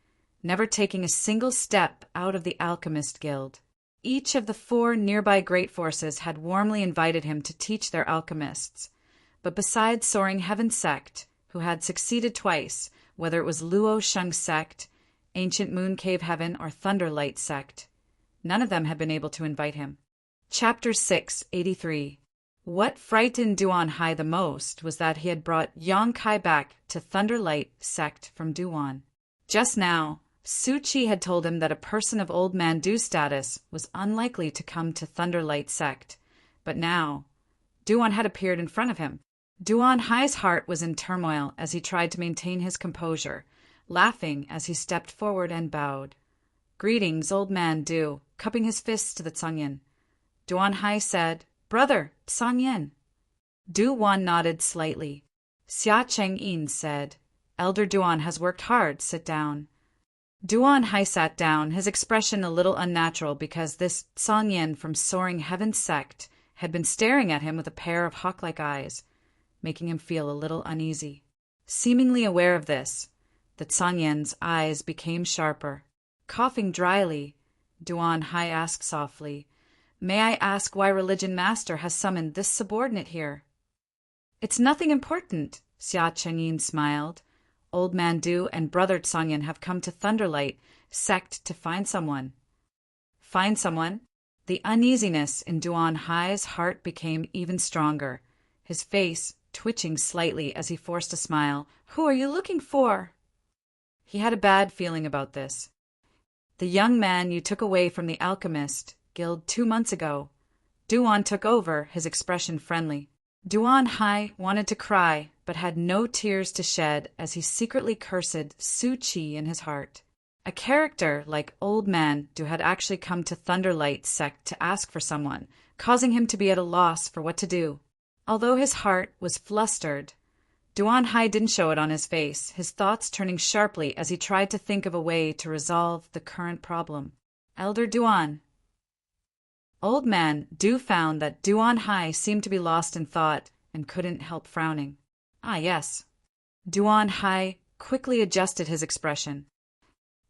never taking a single step out of the Alchemist Guild. Each of the 4 nearby great forces had warmly invited him to teach their alchemists, but besides Soaring Heaven Sect, who had succeeded twice, whether it was Luo Sheng Sect, Ancient Moon Cave Heaven, or Thunderlight Sect, none of them had been able to invite him. Chapter 683. What frightened Duan Hai the most was that he had brought Yang Kai back to Thunderlight Sect from Du-wan. Just now, Su Qi had told him that a person of Old Man Du's status was unlikely to come to Thunderlight Sect, but now, Du-wan had appeared in front of him. Duan Hai's heart was in turmoil as he tried to maintain his composure, laughing as he stepped forward and bowed. Greetings, Old Man Du, cupping his fists to the Song-yen. Duan Hai said, Brother, Song-yen. Du-wan nodded slightly. Xia Qingyin said, Elder Duan has worked hard, sit down. Duan Hai sat down, his expression a little unnatural because this Song Yin from Soaring Heaven's sect had been staring at him with a pair of hawk-like eyes, making him feel a little uneasy. Seemingly aware of this, that Song Yin's eyes became sharper. Coughing dryly, Duan Hai asked softly, "May I ask why Religion Master has summoned this subordinate here?" "It's nothing important," Xia Chengyin smiled. "Old Man Du and Brother Song Yin have come to Thunderlight sect to find someone." Find someone? The uneasiness in Duan Hai's heart became even stronger, his face twitching slightly as he forced a smile. "Who are you looking for?" He had a bad feeling about this. "The young man you took away from the Alchemist Guild 2 months ago." Duan took over, his expression friendly. Duan Hai wanted to cry, but had no tears to shed as he secretly cursed Su Qi in his heart. A character like Old Man Du had actually come to Thunderlight sect to ask for someone, causing him to be at a loss for what to do. Although his heart was flustered, Duan Hai didn't show it on his face, his thoughts turning sharply as he tried to think of a way to resolve the current problem. "Elder Duan." Old Man Du found that Duan Hai seemed to be lost in thought and couldn't help frowning. "Ah, yes." Duan Hai quickly adjusted his expression.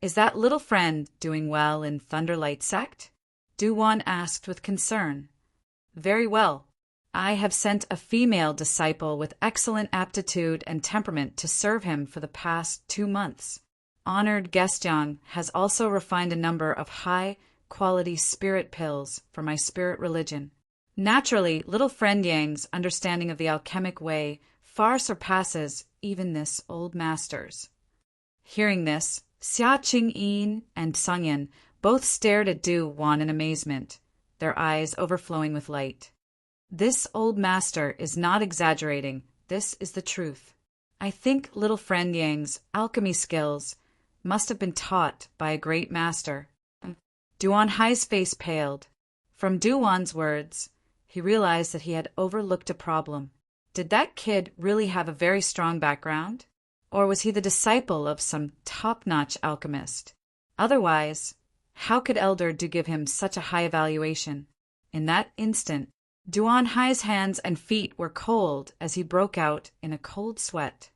"Is that little friend doing well in Thunderlight sect?" Duan asked with concern. "Very well. I have sent a female disciple with excellent aptitude and temperament to serve him for the past 2 months. Honored Guestjang has also refined a number of high-quality spirit pills for my spirit religion." Naturally, little friend Yang's understanding of the alchemic way far surpasses even this old master's. Hearing this, Xia Qingyin and Song Yin both stared at Du Wan in amazement, their eyes overflowing with light. This old master is not exaggerating. This is the truth. I think little friend Yang's alchemy skills must have been taught by a great master. Duan Hai's face paled. From Du Wan's words, he realized that he had overlooked a problem. Did that kid really have a very strong background? Or was he the disciple of some top-notch alchemist? Otherwise, how could Elder Du give him such a high evaluation? In that instant, Duan Hai's hands and feet were cold as he broke out in a cold sweat.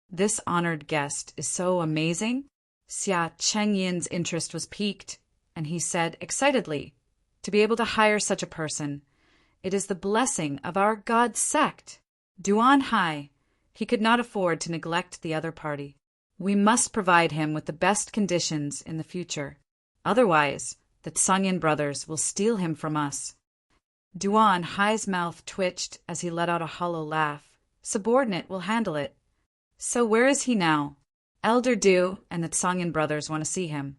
This honored guest is so amazing. Xia Chengyin's interest was piqued, and he said excitedly, "To be able to hire such a person, it is the blessing of our God sect." Duan Hai, he could not afford to neglect the other party. "We must provide him with the best conditions in the future. Otherwise, the Sangyin brothers will steal him from us." Duan Hai's mouth twitched as he let out a hollow laugh. "Subordinate will handle it." "So where is he now?" "Elder Du and the Sangyin brothers want to see him."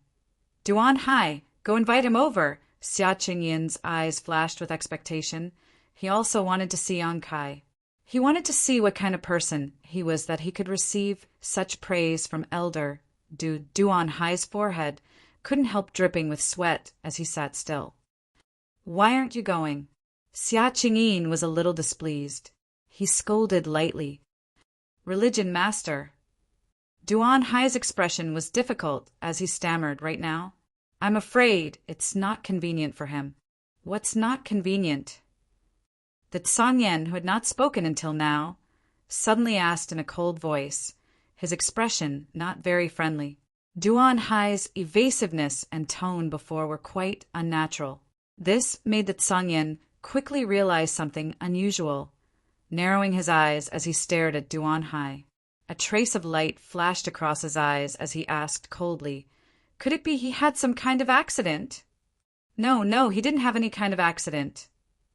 "Duan Hai, go invite him over." Xia Qingyin's eyes flashed with expectation. He also wanted to see Yang Kai. He wanted to see what kind of person he was that he could receive such praise from Elder Du. Duan Hai's forehead couldn't help dripping with sweat as he sat still. "Why aren't you going?" Xia Qingyin was a little displeased. He scolded lightly. "Religion Master." Duan Hai's expression was difficult as he stammered right now. "I'm afraid it's not convenient for him." "What's not convenient?" That Song Yen, who had not spoken until now, suddenly asked in a cold voice, his expression not very friendly. Duan Hai's evasiveness and tone before were quite unnatural. This made the Song Yen quickly realize something unusual, narrowing his eyes as he stared at Duan Hai. A trace of light flashed across his eyes as he asked coldly, "Could it be he had some kind of accident?" No, he didn't have any kind of accident."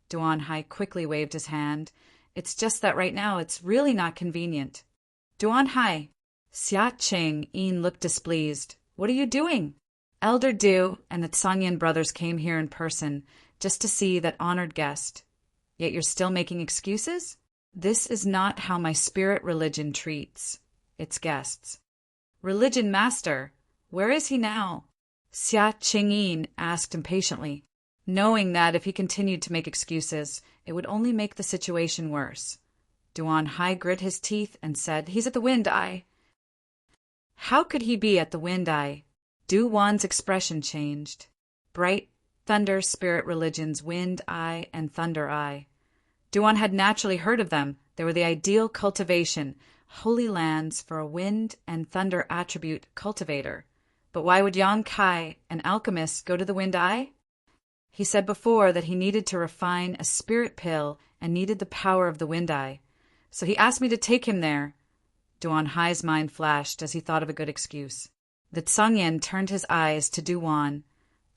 Duan Hai quickly waved his hand. "It's just that right now it's really not convenient." "Duan Hai." Xia Cheng-yin looked displeased. "What are you doing?" "Elder Du and the Sangyin brothers came here in person just to see that honored guest. Yet you're still making excuses? This is not how my spirit religion treats its guests." "Religion Master, where is he now?" Xia Qingyin asked impatiently, knowing that if he continued to make excuses, it would only make the situation worse. Duan Hai grit his teeth and said, "He's at the Wind Eye." "How could he be at the Wind Eye?" Du-Wan's expression changed. Bright thunder spirit religions, Wind Eye and Thunder Eye. Du-Wan had naturally heard of them. They were the ideal cultivation, holy lands for a wind and thunder attribute cultivator. But why would Yan Kai, an alchemist, go to the Wind Eye? He said before that he needed to refine a spirit pill and needed the power of the Wind Eye. So he asked me to take him there. Du-Wan Hai's mind flashed as he thought of a good excuse. The Tsangyen turned his eyes to Du-Wan,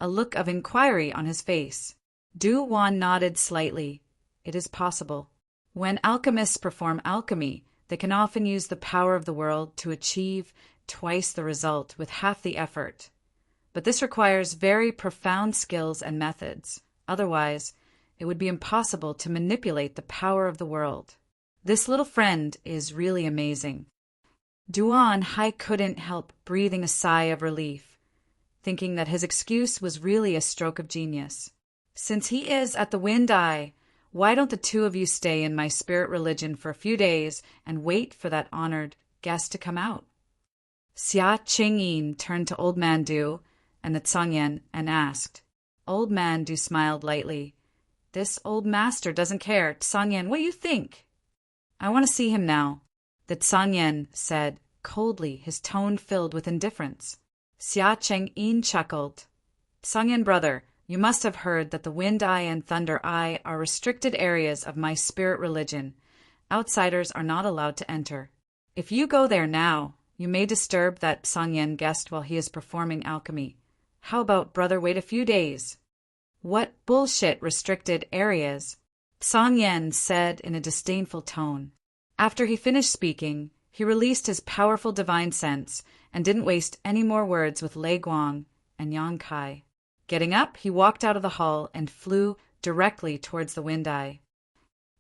a look of inquiry on his face. Du-Wan nodded slightly. It is possible. When alchemists perform alchemy, they can often use the power of the world to achieve twice the result with half the effort. But this requires very profound skills and methods. Otherwise, it would be impossible to manipulate the power of the world. This little friend is really amazing. Du-Wan Hai couldn't help breathing a sigh of relief, thinking that his excuse was really a stroke of genius. Since he is at the Wind Eye, why don't the two of you stay in my spirit religion for a few days and wait for that honored guest to come out? Xia Chengyin turned to Old Man Du and the Tsangyen and asked. Old Man Du smiled lightly. This old master doesn't care. Tsangyen, what do you think? I want to see him now, the Tsangyen said, coldly, his tone filled with indifference. Xia Chengyin chuckled. Tsangyen brother, you must have heard that the Wind Eye and Thunder Eye are restricted areas of my spirit religion. Outsiders are not allowed to enter. If you go there now, you may disturb that Tsangyen guest while he is performing alchemy. How about, brother, wait a few days? What bullshit restricted areas? Tsangyen said in a disdainful tone. After he finished speaking, he released his powerful divine sense and didn't waste any more words with Lei Guang and Yan Kai. Getting up, he walked out of the hall and flew directly towards the Wind Eye.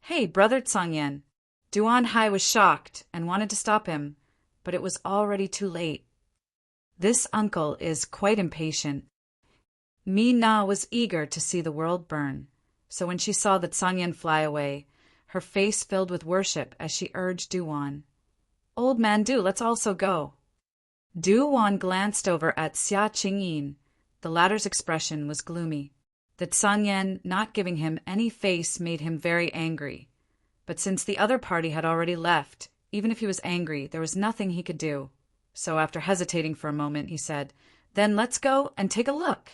Hey, brother Tsangyen! Du-Wan Hai was shocked and wanted to stop him, but it was already too late. This uncle is quite impatient. Mi Na was eager to see the world burn, so when she saw the Tsangyen fly away, her face filled with worship as she urged Du-Wan. Old Man Du, let's also go. Du-Wan glanced over at Xia Chengyin. The latter's expression was gloomy. The Tsangyen not giving him any face made him very angry. But since the other party had already left, even if he was angry, there was nothing he could do. So after hesitating for a moment, he said, Then let's go and take a look.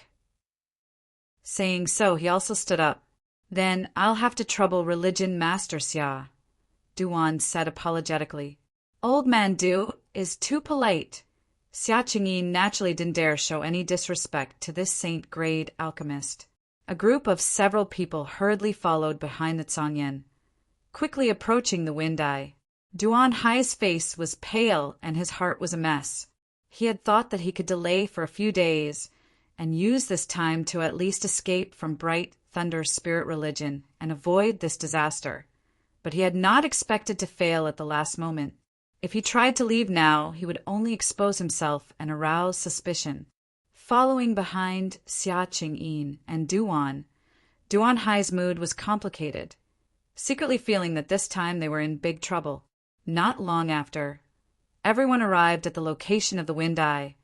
Saying so, he also stood up. Then I'll have to trouble religion master Xia, Du-Wan said apologetically. Old Man Du is too polite. Xia Chengyin naturally didn't dare show any disrespect to this saint-grade alchemist. A group of several people hurriedly followed behind the Tsangyen, quickly approaching the Wind Eye. Du-Wan Hai's face was pale and his heart was a mess. He had thought that he could delay for a few days and use this time to at least escape from Bright Thunder's spirit religion and avoid this disaster. But he had not expected to fail at the last moment. If he tried to leave now, he would only expose himself and arouse suspicion. Following behind Xia Chengyin and Du-Wan Hai's mood was complicated, secretly feeling that this time they were in big trouble. Not long after, everyone arrived at the location of the Wind Eye,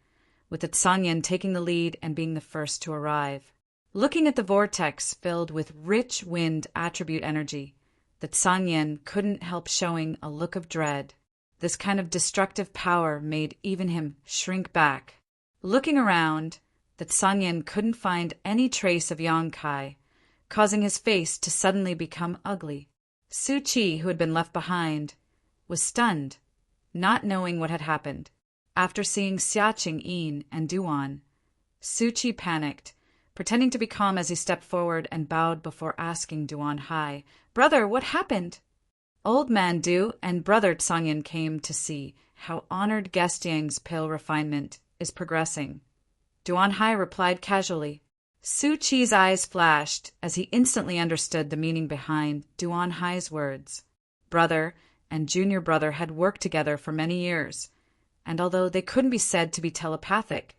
with the Tsangyen taking the lead and being the first to arrive. Looking at the vortex filled with rich wind attribute energy, the Tsangyen couldn't help showing a look of dread. This kind of destructive power made even him shrink back. Looking around, the Tsangyen couldn't find any trace of Yan Kai, causing his face to suddenly become ugly. Su Qi, who had been left behind, was stunned, not knowing what had happened. After seeing Xia Chengyin and Du-Wan, Su Qi panicked, pretending to be calm as he stepped forward and bowed before asking Du-Wan Hai, Brother, what happened? Old Man Du and Brother Tsangyen came to see how honored guest Yang's pill refinement is progressing. Du-Wan Hai replied casually. Su Qi's eyes flashed as he instantly understood the meaning behind Du-Wan Hai's words. Brother and junior brother had worked together for many years, and although they couldn't be said to be telepathic,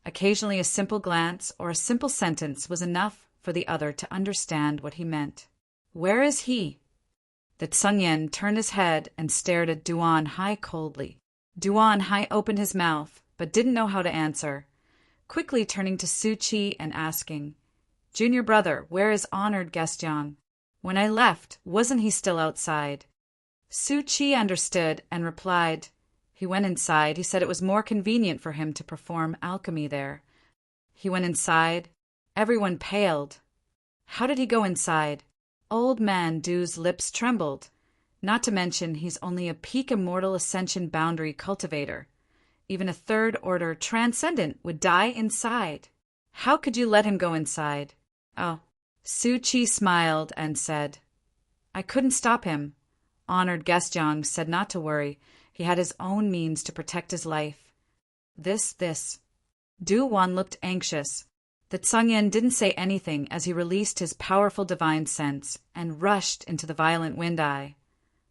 occasionally a simple glance or a simple sentence was enough for the other to understand what he meant. Where is he? The Tsangyen turned his head and stared at Du-Wan Hai coldly. Du-Wan Hai opened his mouth, but didn't know how to answer. quickly turning to Su Chi and asking, "Junior brother, where is honored guest Yang? When I left, wasn't he still outside?" Su Chi understood and replied, "He went inside. He said it was more convenient for him to perform alchemy there." "He went inside?" Everyone paled. "How did he go inside?" Old man Du's lips trembled. Not to mention he's only a peak immortal ascension boundary cultivator. Even a third-order transcendent would die inside. How could you let him go inside? Oh. Su Chi smiled and said, "I couldn't stop him." Honored guest Yang said not to worry. He had his own means to protect his life. This. Du Wan looked anxious. The Tsangyan didn't say anything as he released his powerful divine sense and rushed into the violent wind-eye.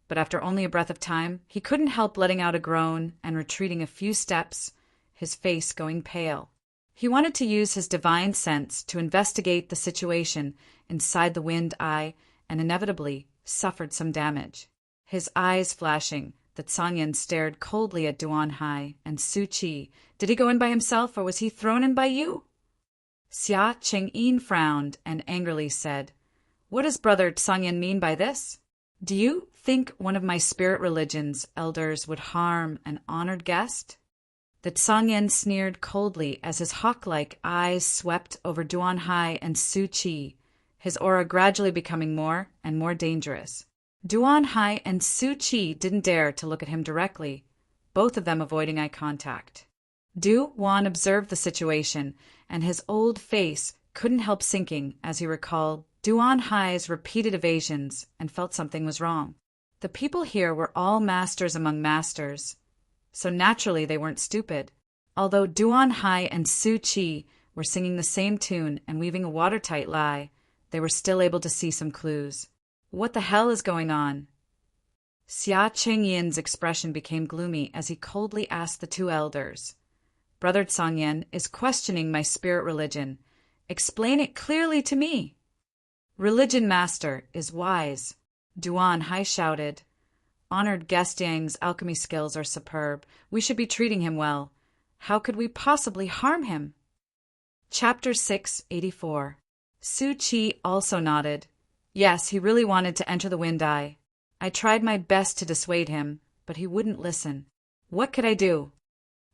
But after only a breath of time, he couldn't help letting out a groan and retreating a few steps, his face going pale. He wanted to use his divine sense to investigate the situation inside the wind-eye and inevitably suffered some damage. His eyes flashing, the Tsangyan stared coldly at Duan Hai and Su Chi. Did he go in by himself or was he thrown in by you? Xia Cheng-yin frowned and angrily said, "What does Brother Tsangyan mean by this? Do you think one of my spirit religion's elders would harm an honored guest?" The Tsangyan sneered coldly as his hawk-like eyes swept over Duan Hai and Su Chi, his aura gradually becoming more and more dangerous. Duan Hai and Su Chi didn't dare to look at him directly, both of them avoiding eye contact. Du Wan observed the situation, and his old face couldn't help sinking as he recalled Duan Hai's repeated evasions and felt something was wrong. The people here were all masters among masters, so naturally they weren't stupid. Although Duan Hai and Su Chi were singing the same tune and weaving a watertight lie, they were still able to see some clues. What the hell is going on? Xia Cheng-yin's expression became gloomy as he coldly asked the two elders, "Brother Tsangyan is questioning my spirit religion. Explain it clearly to me." "Religion master is wise," Duan Hai shouted. "Honored guest Yang's alchemy skills are superb. We should be treating him well. How could we possibly harm him?" Chapter 684. Su Chi also nodded. Yes, he really wanted to enter the wind-eye. I tried my best to dissuade him, but he wouldn't listen. What could I do?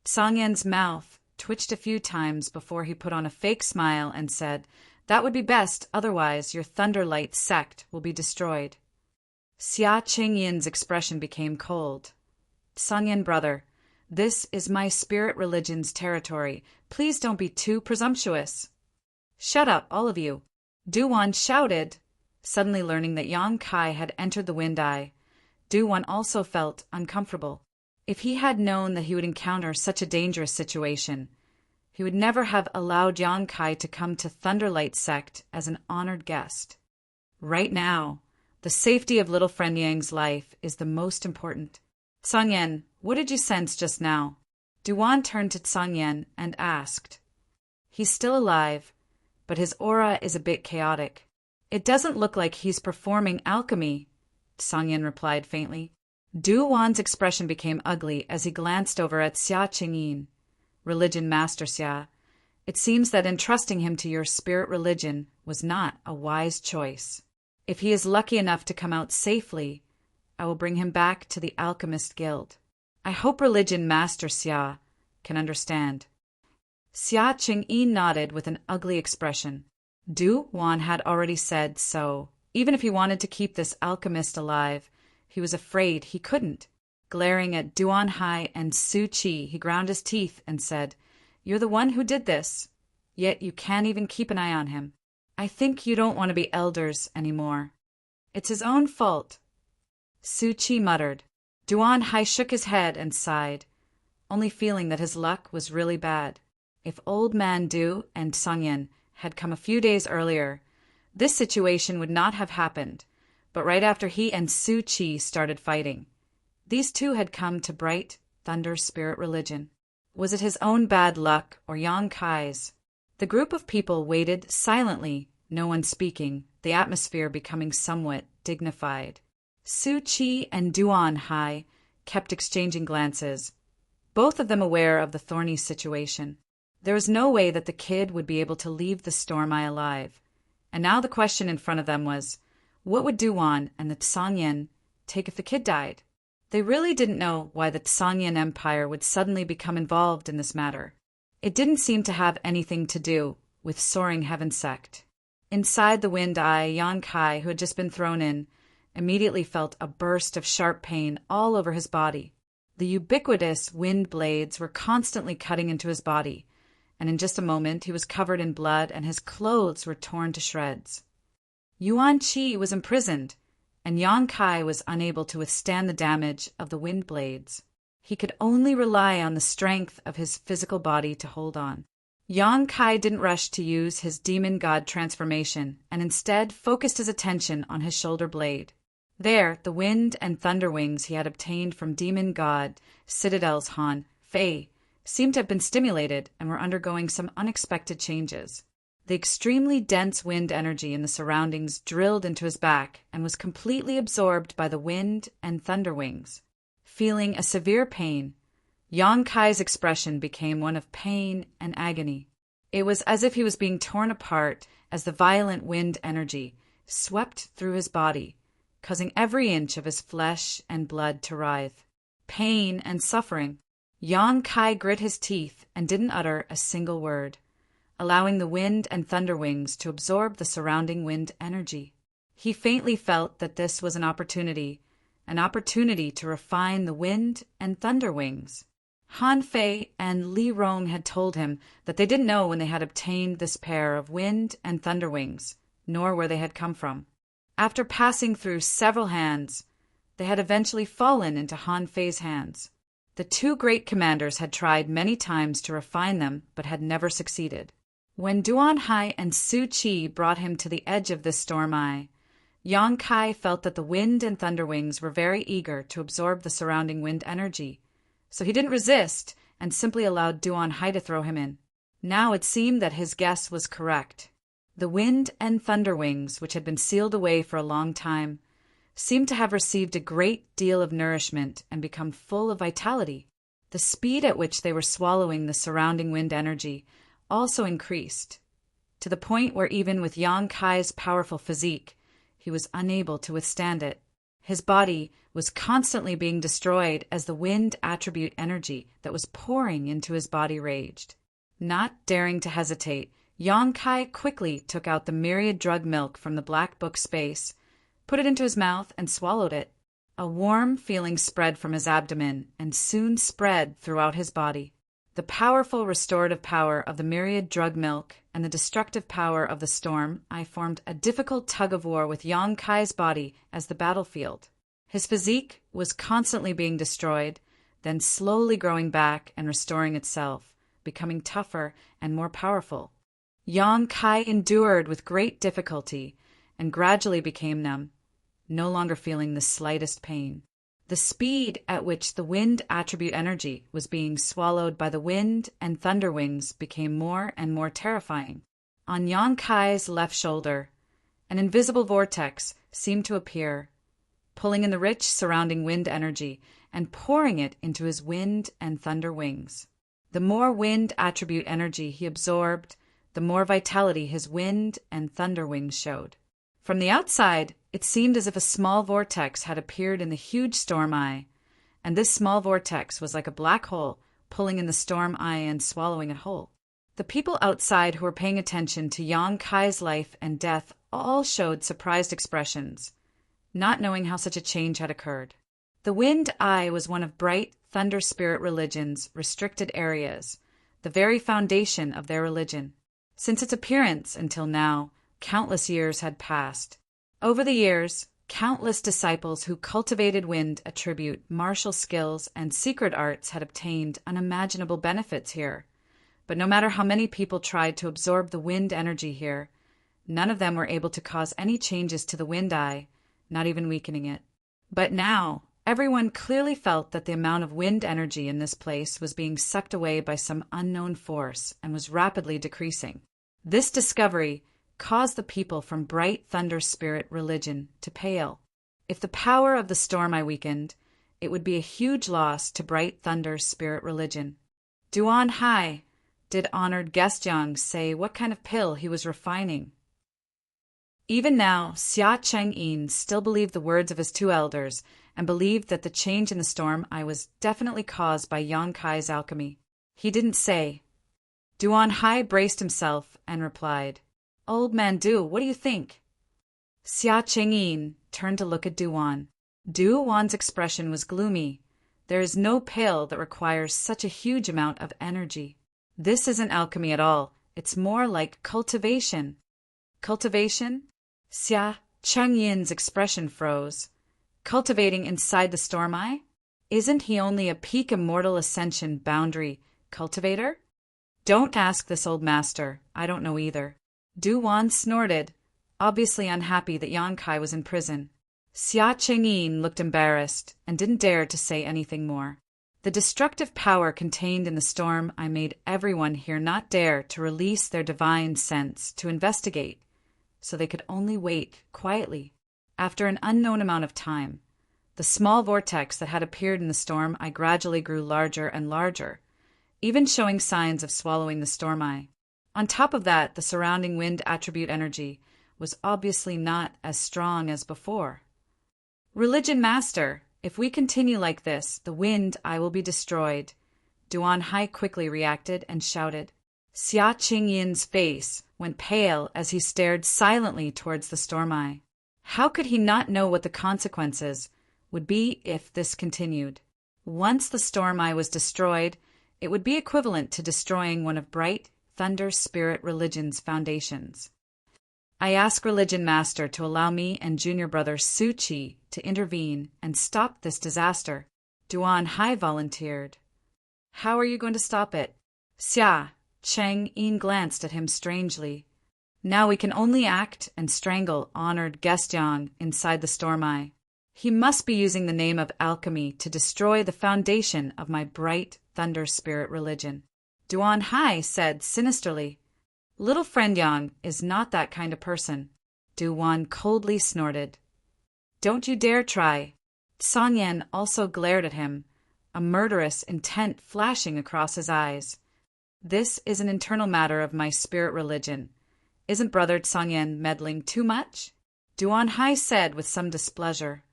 Tsangyan's mouth twitched a few times before he put on a fake smile and said, "That would be best, otherwise your Thunderlight sect will be destroyed." Xia Cheng-yin's expression became cold. "Tsangyan brother, this is my spirit religion's territory. Please don't be too presumptuous." "Shut up, all of you," Du Wan shouted, suddenly learning that Yang Kai had entered the wind-eye. Du Wan also felt uncomfortable. If he had known that he would encounter such a dangerous situation, he would never have allowed Yang Kai to come to Thunderlight Sect as an honored guest. Right now, the safety of little friend Yang's life is the most important. "Tsangyan, what did you sense just now?" Duan turned to Tsangyan and asked. "He's still alive, but his aura is a bit chaotic. It doesn't look like he's performing alchemy," Tsangyan replied faintly. Du Wan's expression became ugly as he glanced over at Xia Cheng-yin. "Religion Master Xia, it seems that entrusting him to your spirit religion was not a wise choice. If he is lucky enough to come out safely, I will bring him back to the Alchemist Guild. I hope Religion Master Xia can understand." Xia Cheng-yin nodded with an ugly expression. Du Wan had already said so. Even if he wanted to keep this alchemist alive, he was afraid he couldn't. Glaring at Duan Hai and Su Chi, he ground his teeth and said, "You're the one who did this, yet you can't even keep an eye on him. I think you don't want to be elders anymore." "It's his own fault," Su Chi muttered. Duan Hai shook his head and sighed, only feeling that his luck was really bad. If Old Man Du and Tsangyan had come a few days earlier, this situation would not have happened, but right after he and Su Chi started fighting. These two had come to Bright Thunder Spirit Religion. Was it his own bad luck or Yang Kai's? The group of people waited silently, no one speaking, the atmosphere becoming somewhat dignified. Su Chi and Duan Hai kept exchanging glances, both of them aware of the thorny situation. There was no way that the kid would be able to leave the storm eye alive. And now the question in front of them was, what would Duan and the Tsanyan take if the kid died? They really didn't know why the Tsanyan Empire would suddenly become involved in this matter. It didn't seem to have anything to do with Soaring Heaven Sect. Inside the wind eye, Yan Kai, who had just been thrown in, immediately felt a burst of sharp pain all over his body. The ubiquitous wind blades were constantly cutting into his body, and in just a moment he was covered in blood and his clothes were torn to shreds. Yuan Qi was imprisoned, and Yan Kai was unable to withstand the damage of the wind blades. He could only rely on the strength of his physical body to hold on. Yan Kai didn't rush to use his demon god transformation and instead focused his attention on his shoulder blade. There, the wind and thunder wings he had obtained from demon god Citadel's Han Fei seemed to have been stimulated and were undergoing some unexpected changes. The extremely dense wind energy in the surroundings drilled into his back and was completely absorbed by the wind and thunder wings. Feeling a severe pain, Yan Kai's expression became one of pain and agony. It was as if he was being torn apart as the violent wind energy swept through his body, causing every inch of his flesh and blood to writhe. Pain and suffering. Yan Kai grit his teeth and didn't utter a single word, allowing the wind and thunder wings to absorb the surrounding wind energy. He faintly felt that this was an opportunity to refine the wind and thunder wings. Han Fei and Li Rong had told him that they didn't know when they had obtained this pair of wind and thunder wings, nor where they had come from. After passing through several hands, they had eventually fallen into Han Fei's hands. The two great commanders had tried many times to refine them, but had never succeeded. When Duan Hai and Su Qi brought him to the edge of this storm eye, Yan Kai felt that the wind and thunder wings were very eager to absorb the surrounding wind energy, so he didn't resist and simply allowed Duan Hai to throw him in. Now it seemed that his guess was correct. The wind and thunder wings, which had been sealed away for a long time, seemed to have received a great deal of nourishment and become full of vitality. The speed at which they were swallowing the surrounding wind energy also increased, to the point where even with Yan Kai's powerful physique, he was unable to withstand it. His body was constantly being destroyed as the wind attribute energy that was pouring into his body raged. Not daring to hesitate, Yan Kai quickly took out the myriad drug milk from the black book space, put it into his mouth, and swallowed it. A warm feeling spread from his abdomen and soon spread throughout his body. The powerful restorative power of the myriad drug milk and the destructive power of the storm eye formed a difficult tug-of-war with Yan Kai's body as the battlefield. His physique was constantly being destroyed, then slowly growing back and restoring itself, becoming tougher and more powerful. Yan Kai endured with great difficulty and gradually became numb, no longer feeling the slightest pain. The speed at which the wind attribute energy was being swallowed by the wind and thunder wings became more and more terrifying. On Yan Kai's left shoulder, an invisible vortex seemed to appear, pulling in the rich surrounding wind energy and pouring it into his wind and thunder wings. The more wind attribute energy he absorbed, the more vitality his wind and thunder wings showed. From the outside, it seemed as if a small vortex had appeared in the huge storm eye, and this small vortex was like a black hole pulling in the storm eye and swallowing it whole. The people outside who were paying attention to Yan Kai's life and death all showed surprised expressions, not knowing how such a change had occurred. The wind eye was one of bright thunder spirit religion's restricted areas, the very foundation of their religion. Since its appearance until now, countless years had passed. Over the years, countless disciples who cultivated wind attribute martial skills and secret arts had obtained unimaginable benefits here. But no matter how many people tried to absorb the wind energy here, none of them were able to cause any changes to the wind eye, not even weakening it. But now, everyone clearly felt that the amount of wind energy in this place was being sucked away by some unknown force and was rapidly decreasing. This discovery caused the people from Bright Thunder Spirit religion to pale. If the power of the storm eye weakened, it would be a huge loss to Bright Thunder Spirit religion. Duan Hai, did honored guest Yang say what kind of pill he was refining. Even now, Xia Chang'in still believed the words of his two elders and believed that the change in the storm eye was definitely caused by Yang Kai's alchemy. He didn't say. Duan Hai braced himself and replied, Old man Du, what do you think? Xia Chang'in turned to look at Duan. Duan's expression was gloomy. There is no pill that requires such a huge amount of energy. This isn't alchemy at all. It's more like cultivation. Cultivation? Xia Chang'in's expression froze. Cultivating inside the storm eye? Isn't he only a peak immortal ascension boundary cultivator? Don't ask this old master. I don't know either. Duan snorted, obviously unhappy that Yang Kai was in prison. Xia Chang'in looked embarrassed and didn't dare to say anything more. The destructive power contained in the storm eye made everyone here not dare to release their divine sense to investigate, so they could only wait quietly. After an unknown amount of time, the small vortex that had appeared in the storm eye gradually grew larger and larger, even showing signs of swallowing the storm eye. On top of that, the surrounding wind attribute energy was obviously not as strong as before. Religion Master, if we continue like this, the wind eye will be destroyed. Duan Hai quickly reacted and shouted. Xia Qingyin's face went pale as he stared silently towards the storm eye. How could he not know what the consequences would be if this continued? Once the storm eye was destroyed, it would be equivalent to destroying one of Bright Thunder Spirit Religion's foundations. I ask Religion Master to allow me and junior brother Su Qi to intervene and stop this disaster. Duan Hai volunteered. How are you going to stop it? Xia Chang'in glanced at him strangely. Now we can only act and strangle honored guest Yang inside the storm eye. He must be using the name of alchemy to destroy the foundation of my Bright Thunder Spirit Religion. Duan Hai said sinisterly. Little friend Yang is not that kind of person. Duan coldly snorted. Don't you dare try. Song Yan also glared at him, a murderous intent flashing across his eyes. This is an internal matter of my spirit religion. Isn't Brother Song Yan meddling too much? Duan Hai said with some displeasure.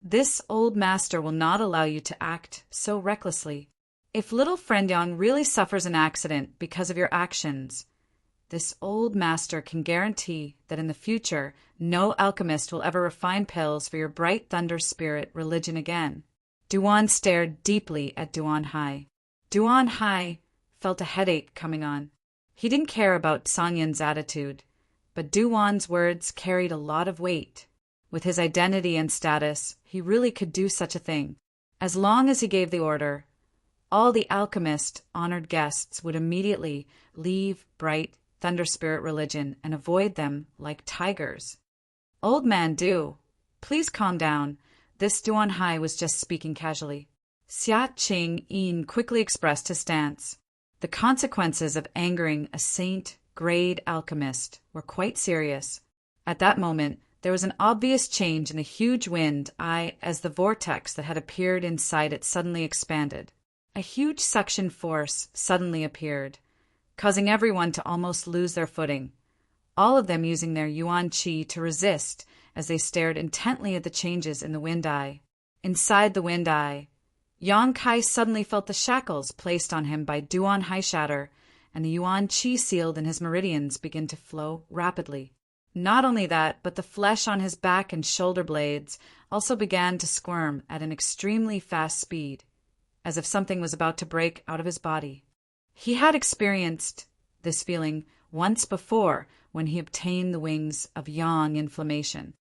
This old master will not allow you to act so recklessly. If little friend Yang really suffers an accident because of your actions, this old master can guarantee that in the future no alchemist will ever refine pills for your Bright Thunder Spirit Religion again. Duan stared deeply at Duan Hai. Duan Hai felt a headache coming on. He didn't care about Song Yan's attitude, but Duan's words carried a lot of weight. With his identity and status, he really could do such a thing. As long as he gave the order, all the alchemist honored guests would immediately leave Bright Thunder Spirit Religion and avoid them like tigers. Old man Du, please calm down. This Duan Hai was just speaking casually. Xia Chang'in quickly expressed his stance. The consequences of angering a saint-grade alchemist were quite serious. At that moment, there was an obvious change in the huge wind eye as the vortex that had appeared inside it suddenly expanded. A huge suction force suddenly appeared, causing everyone to almost lose their footing, all of them using their yuan qi to resist as they stared intently at the changes in the wind eye. Inside the wind eye, Yang Kai suddenly felt the shackles placed on him by Duan Hai Shatter, and the yuan qi sealed in his meridians begin to flow rapidly. Not only that, but the flesh on his back and shoulder blades also began to squirm at an extremely fast speed, as if something was about to break out of his body. He had experienced this feeling once before when he obtained the wings of Yang inflammation.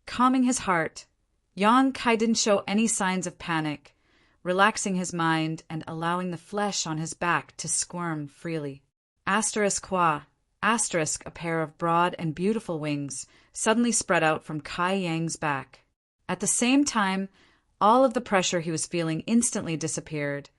Calming his heart, Yang Kai didn't show any signs of panic, relaxing his mind and allowing the flesh on his back to squirm freely. Qua, a pair of broad and beautiful wings suddenly spread out from Kai Yang's back. At the same time, all of the pressure he was feeling instantly disappeared,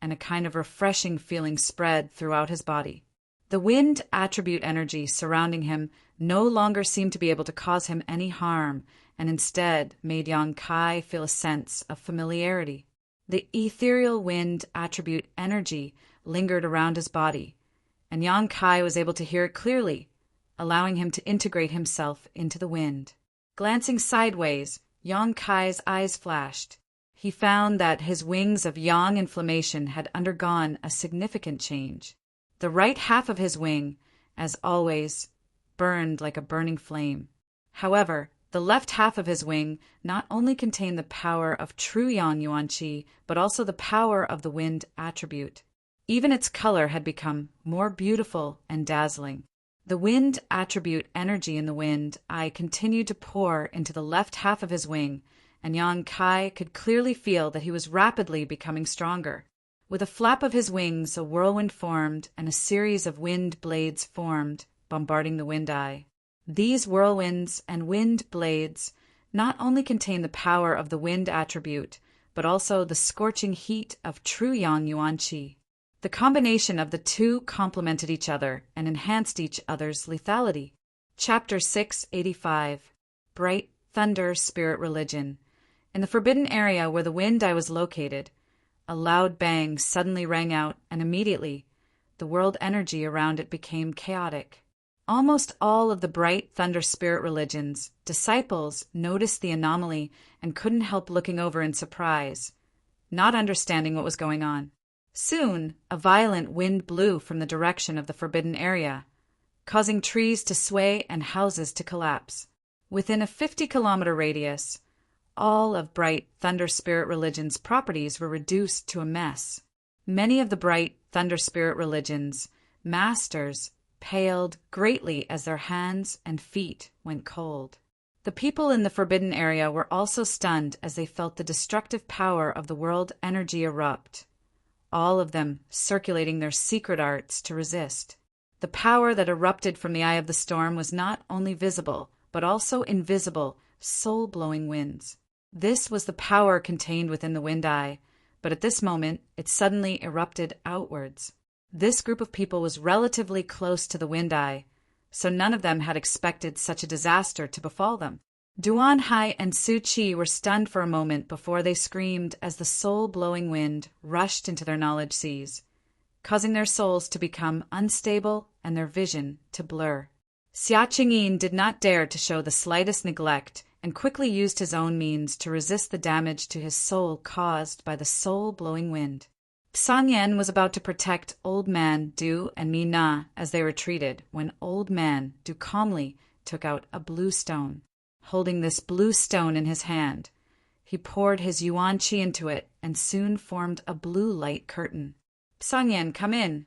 and a kind of refreshing feeling spread throughout his body. The wind attribute energy surrounding him no longer seemed to be able to cause him any harm, and instead made Yang Kai feel a sense of familiarity. The ethereal wind attribute energy lingered around his body, and Yang Kai was able to hear it clearly, allowing him to integrate himself into the wind. Glancing sideways, Yang Kai's eyes flashed. He found that his wings of yang inflammation had undergone a significant change. The right half of his wing, as always, burned like a burning flame. However, the left half of his wing not only contained the power of true yang yuan qi, but also the power of the wind attribute. Even its color had become more beautiful and dazzling. The wind attribute energy in the wind eye continued to pour into the left half of his wing, and Yang Kai could clearly feel that he was rapidly becoming stronger. With a flap of his wings, a whirlwind formed, and a series of wind blades formed, bombarding the wind eye. These whirlwinds and wind blades not only contain the power of the wind attribute, but also the scorching heat of true yang yuan qi. The combination of the two complemented each other and enhanced each other's lethality. Chapter 685. Bright Thunder Spirit Religion. In the forbidden area where the wind eye was located, a loud bang suddenly rang out, and immediately, the world energy around it became chaotic. Almost all of the Bright Thunder Spirit Religion's disciples noticed the anomaly and couldn't help looking over in surprise, not understanding what was going on. Soon, a violent wind blew from the direction of the forbidden area, causing trees to sway and houses to collapse. Within a 50-kilometer radius, all of Bright Thunder Spirit Religion's properties were reduced to a mess. Many of the Bright Thunder Spirit Religion's masters paled greatly as their hands and feet went cold. The people in the forbidden area were also stunned as they felt the destructive power of the world energy erupt, all of them circulating their secret arts to resist. The power that erupted from the eye of the storm was not only visible, but also invisible, soul-blowing winds. This was the power contained within the wind eye, but at this moment it suddenly erupted outwards. This group of people was relatively close to the wind eye, so none of them had expected such a disaster to befall them. Duan Hai and Su Qi were stunned for a moment before they screamed as the soul-blowing wind rushed into their knowledge seas, causing their souls to become unstable and their vision to blur. Xia Qingyin did not dare to show the slightest neglect and quickly used his own means to resist the damage to his soul caused by the soul-blowing wind. San Yan was about to protect Old Man Du and Mi Na as they retreated when Old Man Du calmly took out a blue stone. Holding this blue stone in his hand, he poured his yuan qi into it and soon formed a blue light curtain. San Yan, come in.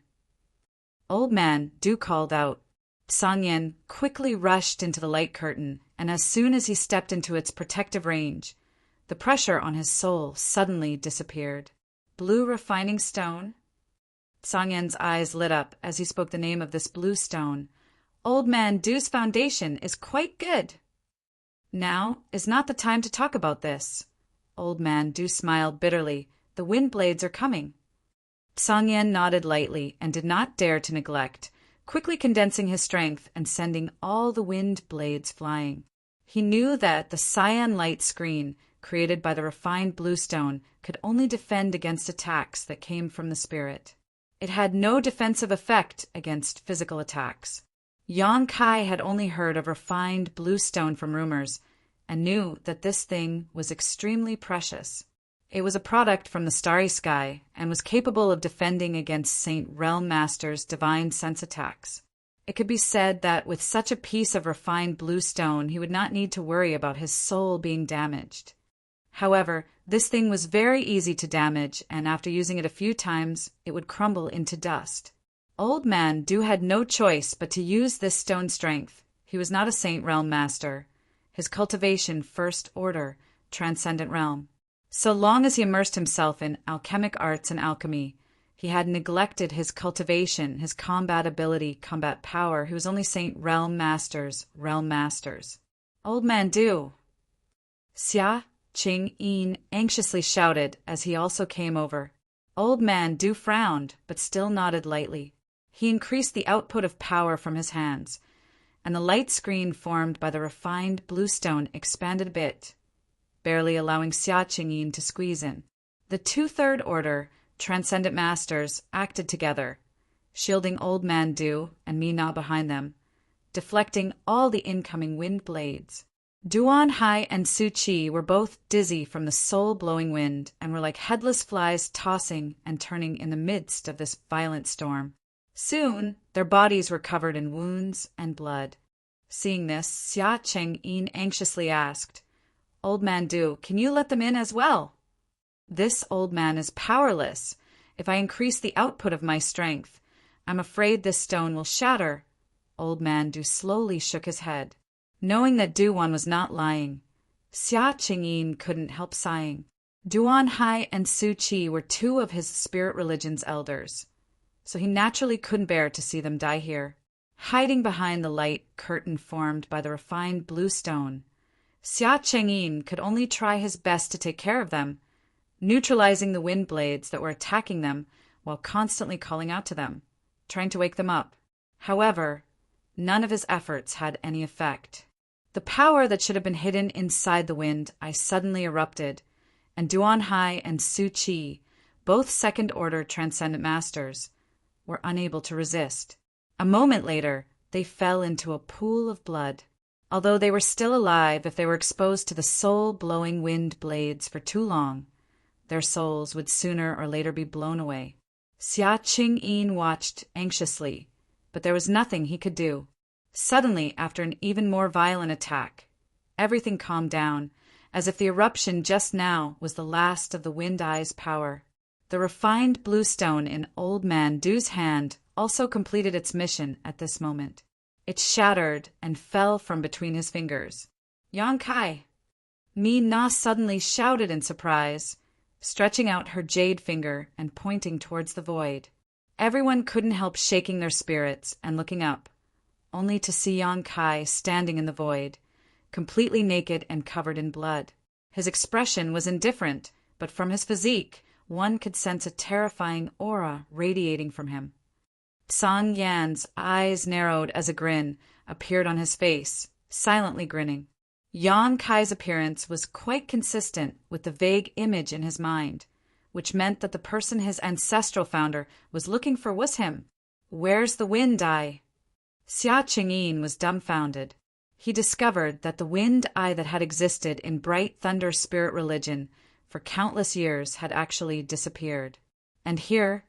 Old Man Du called out. San Yan quickly rushed into the light curtain, and as soon as he stepped into its protective range, the pressure on his soul suddenly disappeared. Blue refining stone? San Yan's eyes lit up as he spoke the name of this blue stone. Old Man Du's foundation is quite good. Now is not the time to talk about this. Old Man Du smiled bitterly. The wind blades are coming. San Yan nodded lightly and did not dare to neglect, quickly condensing his strength and sending all the wind blades flying. He knew that the cyan light screen created by the refined bluestone could only defend against attacks that came from the spirit. It had no defensive effect against physical attacks. Yang Kai had only heard of refined bluestone from rumors and knew that this thing was extremely precious. It was a product from the starry sky and was capable of defending against Saint Realm Master's divine sense attacks. It could be said that with such a piece of refined bluestone, he would not need to worry about his soul being damaged. However, this thing was very easy to damage, and after using it a few times, it would crumble into dust. Old Man Du had no choice but to use this stone strength. He was not a Saint Realm Master. His cultivation first order, transcendent realm. So long as he immersed himself in alchemic arts and alchemy, he had neglected his cultivation, his combat ability, combat power. He was only Saint Realm Masters, Realm Masters. Old Man Du! Xia Qingyin anxiously shouted as he also came over. Old Man Du frowned, but still nodded lightly. He increased the output of power from his hands, and the light screen formed by the refined bluestone expanded a bit, barely allowing Xia Qingyin to squeeze in. The two-third order, transcendent masters, acted together, shielding Old Man Du and Mina behind them, deflecting all the incoming wind blades. Duan Hai and Su Chi were both dizzy from the soul-blowing wind and were like headless flies tossing and turning in the midst of this violent storm. Soon, their bodies were covered in wounds and blood. Seeing this, Xia Cheng-yin anxiously asked, "Old Man Du, can you let them in as well?" "This old man is powerless. If I increase the output of my strength, I'm afraid this stone will shatter." Old Man Du slowly shook his head. Knowing that Duan was not lying, Xia Cheng-yin couldn't help sighing. Duan Hai and Su Chi were two of his spirit religion's elders, so he naturally couldn't bear to see them die here. Hiding behind the light curtain formed by the refined blue stone, Xia Cheng-yin could only try his best to take care of them, neutralizing the wind blades that were attacking them while constantly calling out to them, trying to wake them up. However, none of his efforts had any effect. The power that should have been hidden inside the wind suddenly erupted, and Duan Hai and Su Chi, both second-order transcendent masters, were unable to resist. A moment later, they fell into a pool of blood. Although they were still alive, if they were exposed to the soul-blowing wind blades for too long, their souls would sooner or later be blown away. Xia Cheng-yin watched anxiously, but there was nothing he could do. Suddenly, after an even more violent attack, everything calmed down, as if the eruption just now was the last of the Wind Eye's power. The refined blue stone in Old Man Du's hand also completed its mission at this moment. It shattered and fell from between his fingers. "Yang Kai!" Na suddenly shouted in surprise, stretching out her jade finger and pointing towards the void. Everyone couldn't help shaking their spirits and looking up, only to see Yang Kai standing in the void, completely naked and covered in blood. His expression was indifferent, but from his physique, one could sense a terrifying aura radiating from him. Song Yan's eyes narrowed as a grin appeared on his face, silently grinning. Yang Kai's appearance was quite consistent with the vague image in his mind, which meant that the person his ancestral founder was looking for was him. "Where's the Wind Eye?" Xia Cheng-yin was dumbfounded. He discovered that the Wind Eye that had existed in Bright Thunder spirit religion for countless years had actually disappeared. And here,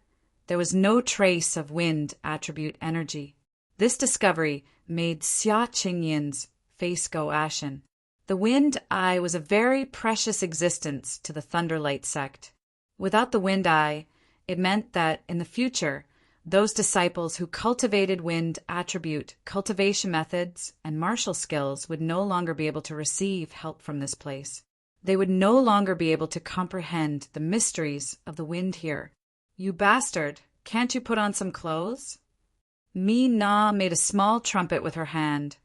there was no trace of wind attribute energy. This discovery made Xia Cheng-yin's face go ashen. The Wind Eye was a very precious existence to the Thunderlight sect. Without the Wind Eye, it meant that in the future, those disciples who cultivated wind attribute cultivation methods and martial skills would no longer be able to receive help from this place. They would no longer be able to comprehend the mysteries of the wind here. "You bastard, can't you put on some clothes?" Na made a small trumpet with her hand,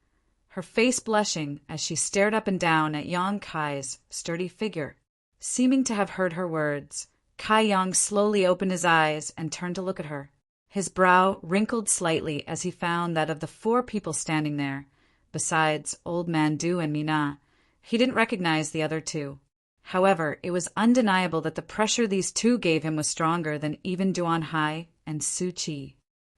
her face blushing as she stared up and down at Yang Kai's sturdy figure. Seeming to have heard her words, Kai Yang slowly opened his eyes and turned to look at her. His brow wrinkled slightly as he found that of the 4 people standing there, besides Old Man Du and Mina, he didn't recognize the other 2. However, it was undeniable that the pressure these 2 gave him was stronger than even Duan Hai and Su Chi.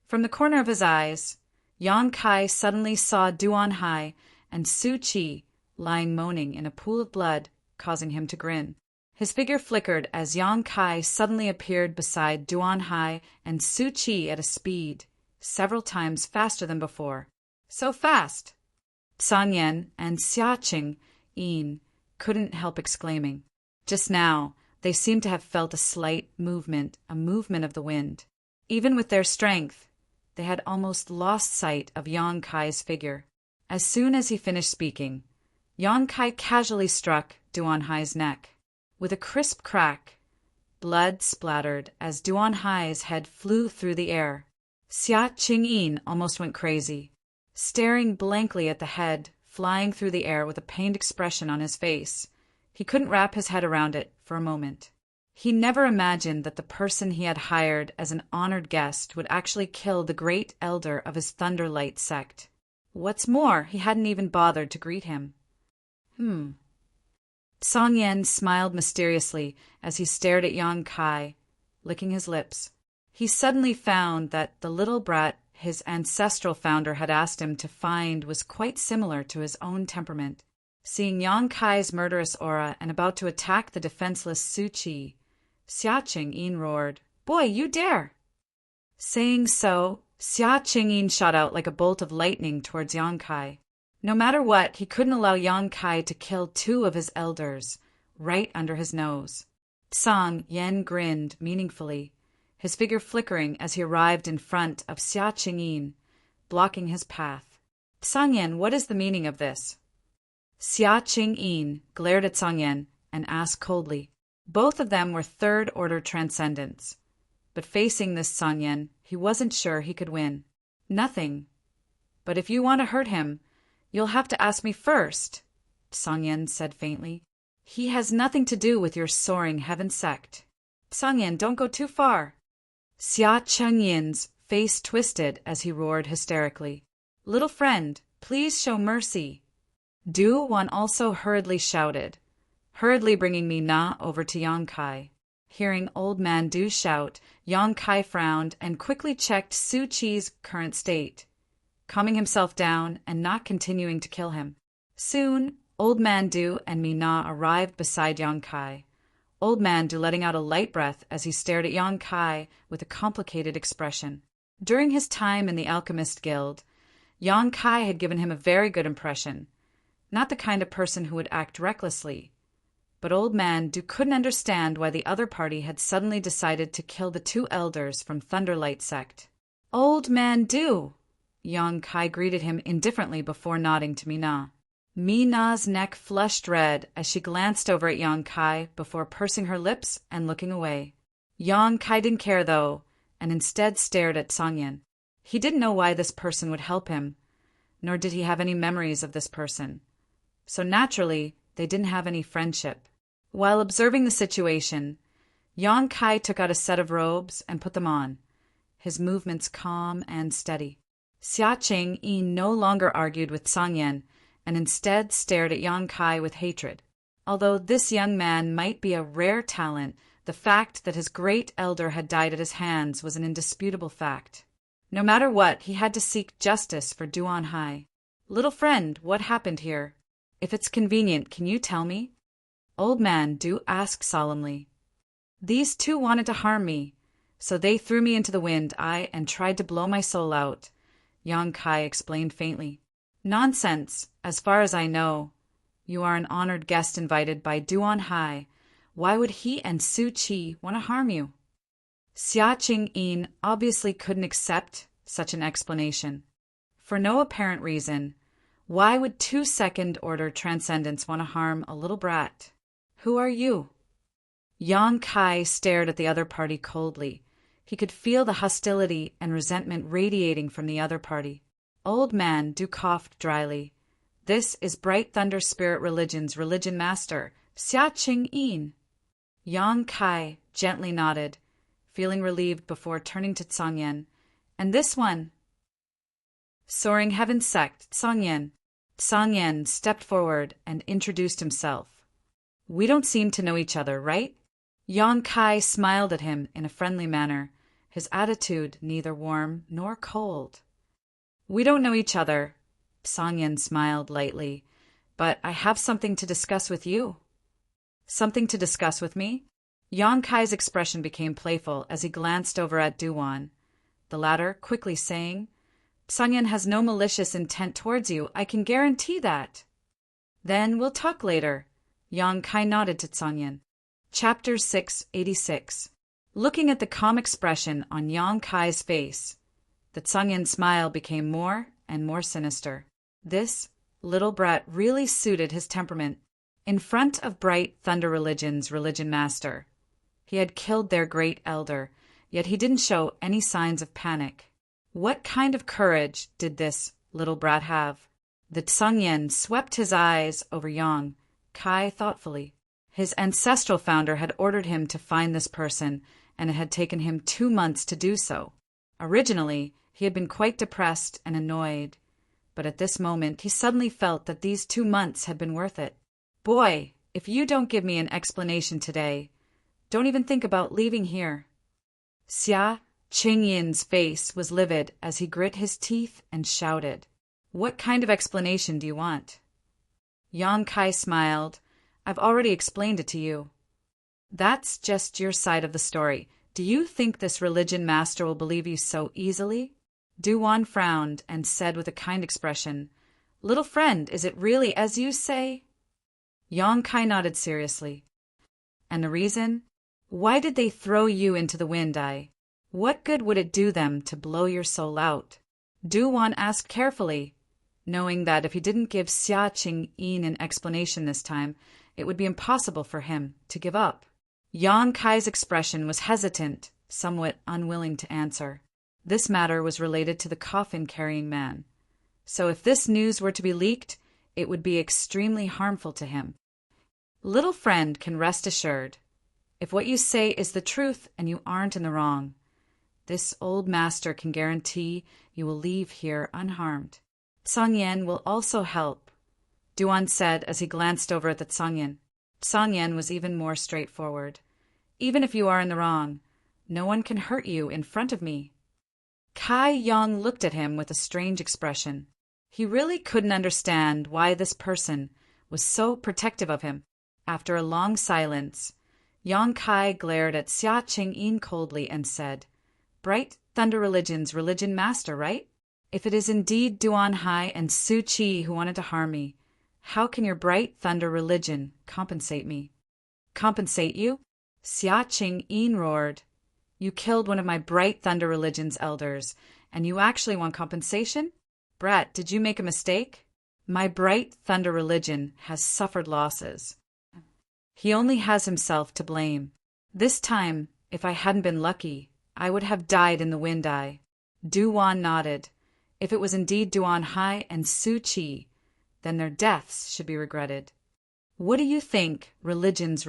From the corner of his eyes, Yang Kai suddenly saw Duan Hai and Su Chi lying moaning in a pool of blood, causing him to grin. His figure flickered as Yang Kai suddenly appeared beside Duan Hai and Su Chi at a speed several times faster than before. So fast! San Yan and Xia Cheng-yin couldn't help exclaiming. Just now, they seemed to have felt a slight movement, a movement of the wind. Even with their strength, they had almost lost sight of Yang Kai's figure. As soon as he finished speaking, Yang Kai casually struck Duan Hai's neck. With a crisp crack, blood splattered as Duan Hai's head flew through the air. Xia Cheng-yin almost went crazy, staring blankly at the head flying through the air with a pained expression on his face. He couldn't wrap his head around it for a moment. He never imagined that the person he had hired as an honored guest would actually kill the great elder of his Thunderlight sect. What's more, he hadn't even bothered to greet him. Song Yan smiled mysteriously as he stared at Yang Kai, licking his lips. He suddenly found that the little brat his ancestral founder had asked him to find was quite similar to his own temperament. Seeing Yang Kai's murderous aura and about to attack the defenseless Su Qi, Xia Qingyin roared, "Boy, you dare!" Saying so, Xia Qingyin shot out like a bolt of lightning towards Yang Kai. No matter what, he couldn't allow Yang Kai to kill two of his elders, right under his nose. Tsang Yen grinned meaningfully, his figure flickering as he arrived in front of Xia Qingyin, blocking his path. "Tsang Yen, what is the meaning of this?" Xia Qingyin glared at Tsang Yen and asked coldly. Both of them were third-order transcendents, but facing this Tsang Yen, he wasn't sure he could win. "Nothing. But if you want to hurt him, you'll have to ask me first," Tsang Yen said faintly. "He has nothing to do with your soaring heaven sect." "Tsang Yen, don't go too far." Xia Qingyin's face twisted as he roared hysterically. "Little friend, please show mercy." Du Wan also hurriedly shouted, hurriedly bringing Mi Na over to Yang Kai. Hearing Old Man Du shout, Yang Kai frowned and quickly checked Su Qi's current state, calming himself down and not continuing to kill him. Soon, Old Man Du and Mi Na arrived beside Yang Kai. Old Man Du letting out a light breath as he stared at Yang Kai with a complicated expression. During his time in the Alchemist Guild, Yang Kai had given him a very good impression, not the kind of person who would act recklessly. But Old Man Du couldn't understand why the other party had suddenly decided to kill the two elders from Thunderlight Sect. "Old Man Du!" Yang Kai greeted him indifferently before nodding to Mi Na. Mi Na's neck flushed red as she glanced over at Yang Kai before pursing her lips and looking away. Yang Kai didn't care, though, and instead stared at Tsang Yen. He didn't know why this person would help him, nor did he have any memories of this person. So naturally, they didn't have any friendship. While observing the situation, Yang Kai took out a set of robes and put them on, his movements calm and steady. Xia Qingyin no longer argued with Tsang Yen, and instead stared at Yang Kai with hatred. Although this young man might be a rare talent, the fact that his great elder had died at his hands was an indisputable fact. No matter what, he had to seek justice for Duan Hai. "Little friend, what happened here? If it's convenient, can you tell me?" Old Man Du asked solemnly. "These two wanted to harm me, so they threw me into the wind, and tried to blow my soul out," Yang Kai explained faintly. "Nonsense. As far as I know, you are an honored guest invited by Duan Hai. Why would he and Su Qi want to harm you?" Xia Qingyin obviously couldn't accept such an explanation. For no apparent reason, why would two second-order transcendents want to harm a little brat? "Who are you?" Yang Kai stared at the other party coldly. He could feel the hostility and resentment radiating from the other party. Old Man Du coughed dryly. "This is Bright Thunder Spirit Religion's religion master, Xia Qingyin." Yang Kai gently nodded, feeling relieved before turning to Tsang Yen. "And this one?" "Soaring Heaven Sect, Tsang Yen." Tsang Yen stepped forward and introduced himself. "We don't seem to know each other, right?" Yang Kai smiled at him in a friendly manner, his attitude neither warm nor cold. "We don't know each other," Tsang Yen smiled lightly, "but I have something to discuss with you." "Something to discuss with me?" Yang Kai's expression became playful as he glanced over at Duan, the latter quickly saying, "Tsang Yen has no malicious intent towards you, I can guarantee that." "Then we'll talk later." Yang Kai nodded to Tsang Yen. Chapter 686. Looking at the calm expression on Yang Kai's face, the Tsang Yen smile became more and more sinister. This little brat really suited his temperament. In front of Bright Thunder Religion's religion master, he had killed their great elder, yet he didn't show any signs of panic. What kind of courage did this little brat have? The Tsang Yen swept his eyes over Yang Kai thoughtfully. His ancestral founder had ordered him to find this person, and it had taken him 2 months to do so. Originally, he had been quite depressed and annoyed, but at this moment he suddenly felt that these 2 months had been worth it. "Boy, if you don't give me an explanation today, don't even think about leaving here." Xia Qing Yin's face was livid as he grit his teeth and shouted, "What kind of explanation do you want?" Yang Kai smiled. "I've already explained it to you." "That's just your side of the story. Do you think this religion master will believe you so easily?" Duan frowned and said with a kind expression, "Little friend, is it really as you say?" Yang Kai nodded seriously. "And the reason? Why did they throw you into the wind, What good would it do them to blow your soul out?" Duan asked carefully, knowing that if he didn't give Xia Qingyin an explanation this time, it would be impossible for him to give up. Yang Kai's expression was hesitant, somewhat unwilling to answer. This matter was related to the coffin-carrying man. So if this news were to be leaked, it would be extremely harmful to him. "Little friend can rest assured. If what you say is the truth and you aren't in the wrong, this old master can guarantee you will leave here unharmed. Tsangyan will also help," Duan said as he glanced over at the Tsangyan. Tsangyan was even more straightforward. "Even if you are in the wrong, no one can hurt you in front of me." Kai Yang looked at him with a strange expression. He really couldn't understand why this person was so protective of him. After a long silence, Yang Kai glared at Xia Qingyin coldly and said, "Bright Thunder Religion's religion master, right? If it is indeed Duan Hai and Su Qi who wanted to harm me, how can your Bright Thunder Religion compensate me?" "Compensate you?" Xia Qingyin roared. "You killed one of my Bright Thunder Religion's elders, and you actually want compensation? Brat, did you make a mistake? My Bright Thunder Religion has suffered losses. He only has himself to blame. This time, if I hadn't been lucky, I would have died in the wind. Duan nodded. If it was indeed Duan Hai and Su Qi, then their deaths should be regretted. What do you think, religions?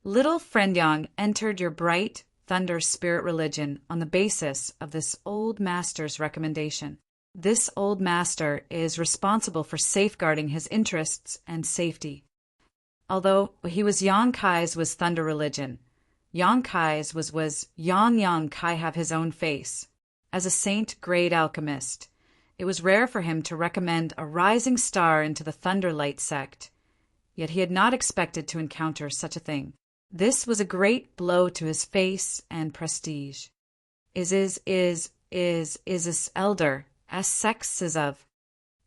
Little friend Yang entered your Bright Thunder Spirit religion on the basis of this old master's recommendation. This old master is responsible for safeguarding his interests and safety. Although he was Yang Kai's was Thunder religion, Yang Kai's was Yang Kai have his own face. As a saint-grade alchemist, it was rare for him to recommend a rising star into the Thunderlight sect, yet he had not expected to encounter such a thing. This was a great blow to his face and prestige. Is this elder, as sexes of.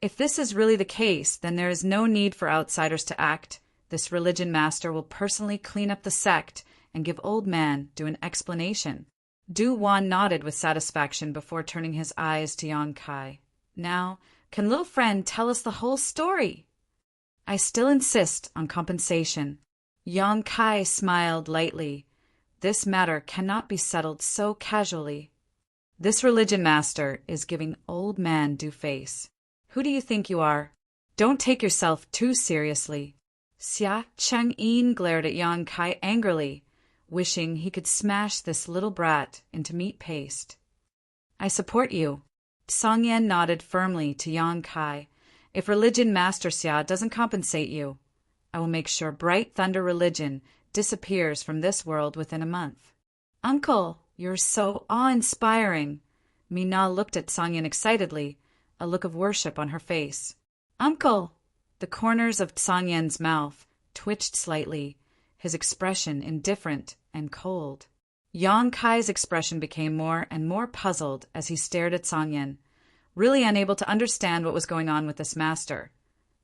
If this is really the case, then there is no need for outsiders to act. This religion master will personally clean up the sect and give old man an explanation. Du Wan nodded with satisfaction before turning his eyes to Yang Kai. Now, can little friend tell us the whole story? I still insist on compensation. Yang Kai smiled lightly. This matter cannot be settled so casually. This religion master is giving old man due face. Who do you think you are? Don't take yourself too seriously. Xia Changyin glared at Yang Kai angrily, wishing he could smash this little brat into meat paste. I support you. Songyan nodded firmly to Yang Kai. If religion master Xia doesn't compensate you, I will make sure Bright Thunder Religion disappears from this world within a month. Uncle, you're so awe-inspiring. Mina looked at Songyan excitedly, a look of worship on her face. Uncle! The corners of Songyan's mouth twitched slightly, his expression indifferent and cold. Yang Kai's expression became more and more puzzled as he stared at Songyan, really unable to understand what was going on with this master.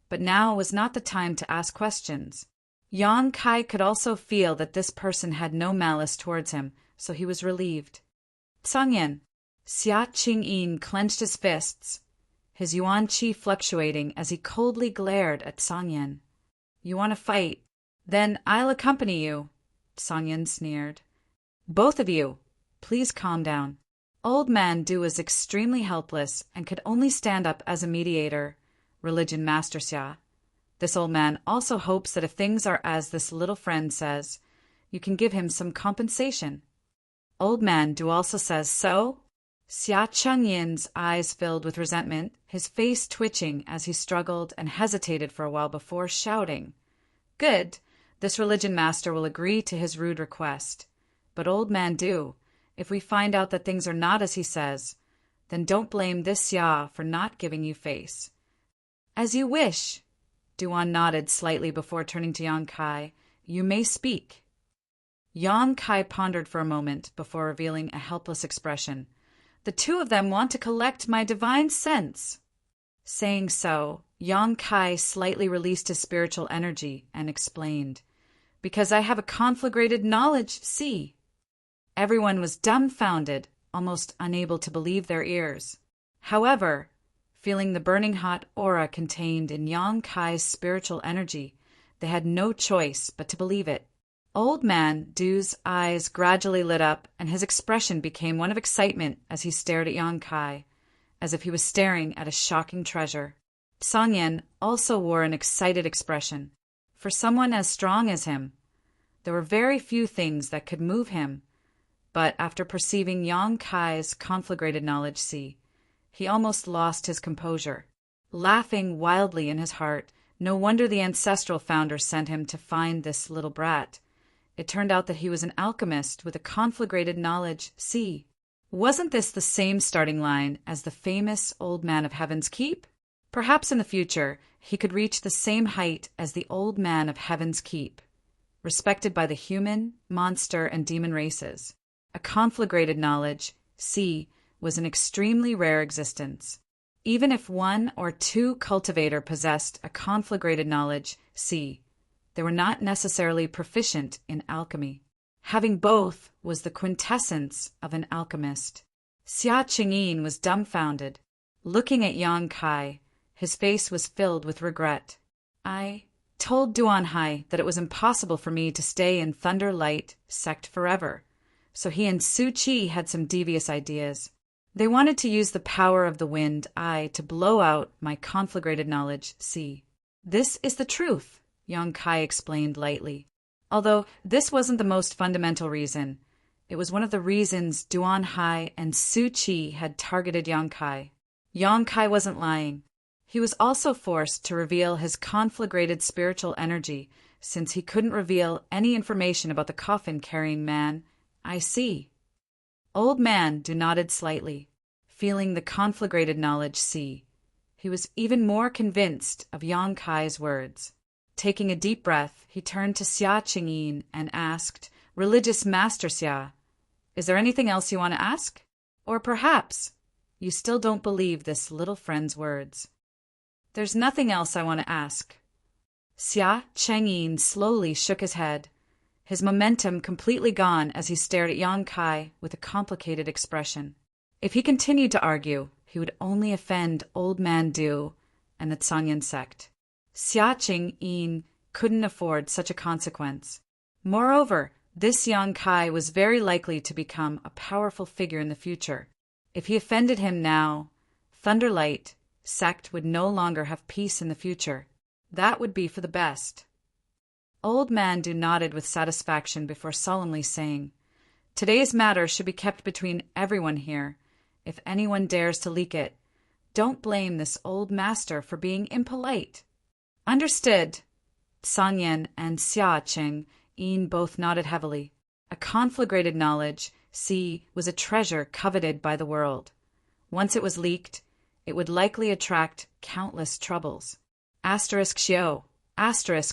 But now was not the time to ask questions. Yang Kai could also feel that this person had no malice towards him, so he was relieved. Songyan. Xia Qingyin clenched his fists, his yuan qi fluctuating as he coldly glared at Songyan. You want to fight? Then I'll accompany you, Songyan sneered. Both of you, please calm down. Old man Du was extremely helpless and could only stand up as a mediator, religion master Xia. This old man also hopes that if things are as this little friend says, you can give him some compensation. Old man Du also says so? Xia Chengyin's eyes filled with resentment, his face twitching as he struggled and hesitated for a while before shouting. Good, this religion master will agree to his rude request. But old man Du, If we find out that things are not as he says, then don't blame this Xia for not giving you face. As you wish. Duan nodded slightly before turning to Yang Kai. You may speak. Yang Kai pondered for a moment before revealing a helpless expression. The two of them want to collect my divine sense. Saying so, Yang Kai slightly released his spiritual energy and explained, Because I have a conflagrated knowledge, see. Everyone was dumbfounded, almost unable to believe their ears. However, feeling the burning hot aura contained in Yang Kai's spiritual energy, they had no choice but to believe it. Old Man Du's eyes gradually lit up, and his expression became one of excitement as he stared at Yang Kai, as if he was staring at a shocking treasure. Song Yen also wore an excited expression. For someone as strong as him, there were very few things that could move him, but after perceiving Yang Kai's conflagrated knowledge, he almost lost his composure. Laughing wildly in his heart, no wonder the ancestral founder sent him to find this little brat. It turned out that he was an alchemist with a conflagrated knowledge, Wasn't this the same starting line as the famous Old Man of Heaven's Keep? Perhaps in the future he could reach the same height as the Old Man of Heaven's Keep, respected by the human, monster, and demon races. A conflagrated knowledge, was an extremely rare existence. Even if one or two cultivator possessed a conflagrated knowledge, they were not necessarily proficient in alchemy. Having both was the quintessence of an alchemist. Xia Qingyin was dumbfounded. Looking at Yang Kai, his face was filled with regret. I told Duanhai that it was impossible for me to stay in Thunder Light sect forever, so he and Su Qi had some devious ideas. They wanted to use the power of the wind to blow out my conflagrated knowledge, This is the truth, Yang Kai explained lightly. Although this wasn't the most fundamental reason, it was one of the reasons Duanhai and Su Qi had targeted Yang Kai. Yang Kai wasn't lying. He was also forced to reveal his conflagrated spiritual energy, since he couldn't reveal any information about the coffin-carrying man. I see. Old Man Du nodded slightly, feeling the conflagrated knowledge, He was even more convinced of Yang Kai's words. Taking a deep breath, he turned to Xia Qingyin and asked, Religious Master Xia, is there anything else you want to ask? Or perhaps you still don't believe this little friend's words? There's nothing else I want to ask. Xia Qingyin slowly shook his head, his momentum completely gone as he stared at Yang Kai with a complicated expression. If he continued to argue, he would only offend Old Man Du and the Tsangyan sect. Xia Qingyin couldn't afford such a consequence. Moreover, this Yang Kai was very likely to become a powerful figure in the future. If he offended him now, Thunderlight sect would no longer have peace in the future. That would be for the best. Old Man Du nodded with satisfaction before solemnly saying, Today's matter should be kept between everyone here. If anyone dares to leak it, don't blame this old master for being impolite. Understood. San Yan and Xia Qingyin both nodded heavily. A conflagrated knowledge, was a treasure coveted by the world. Once it was leaked, it would likely attract countless troubles. *Xio.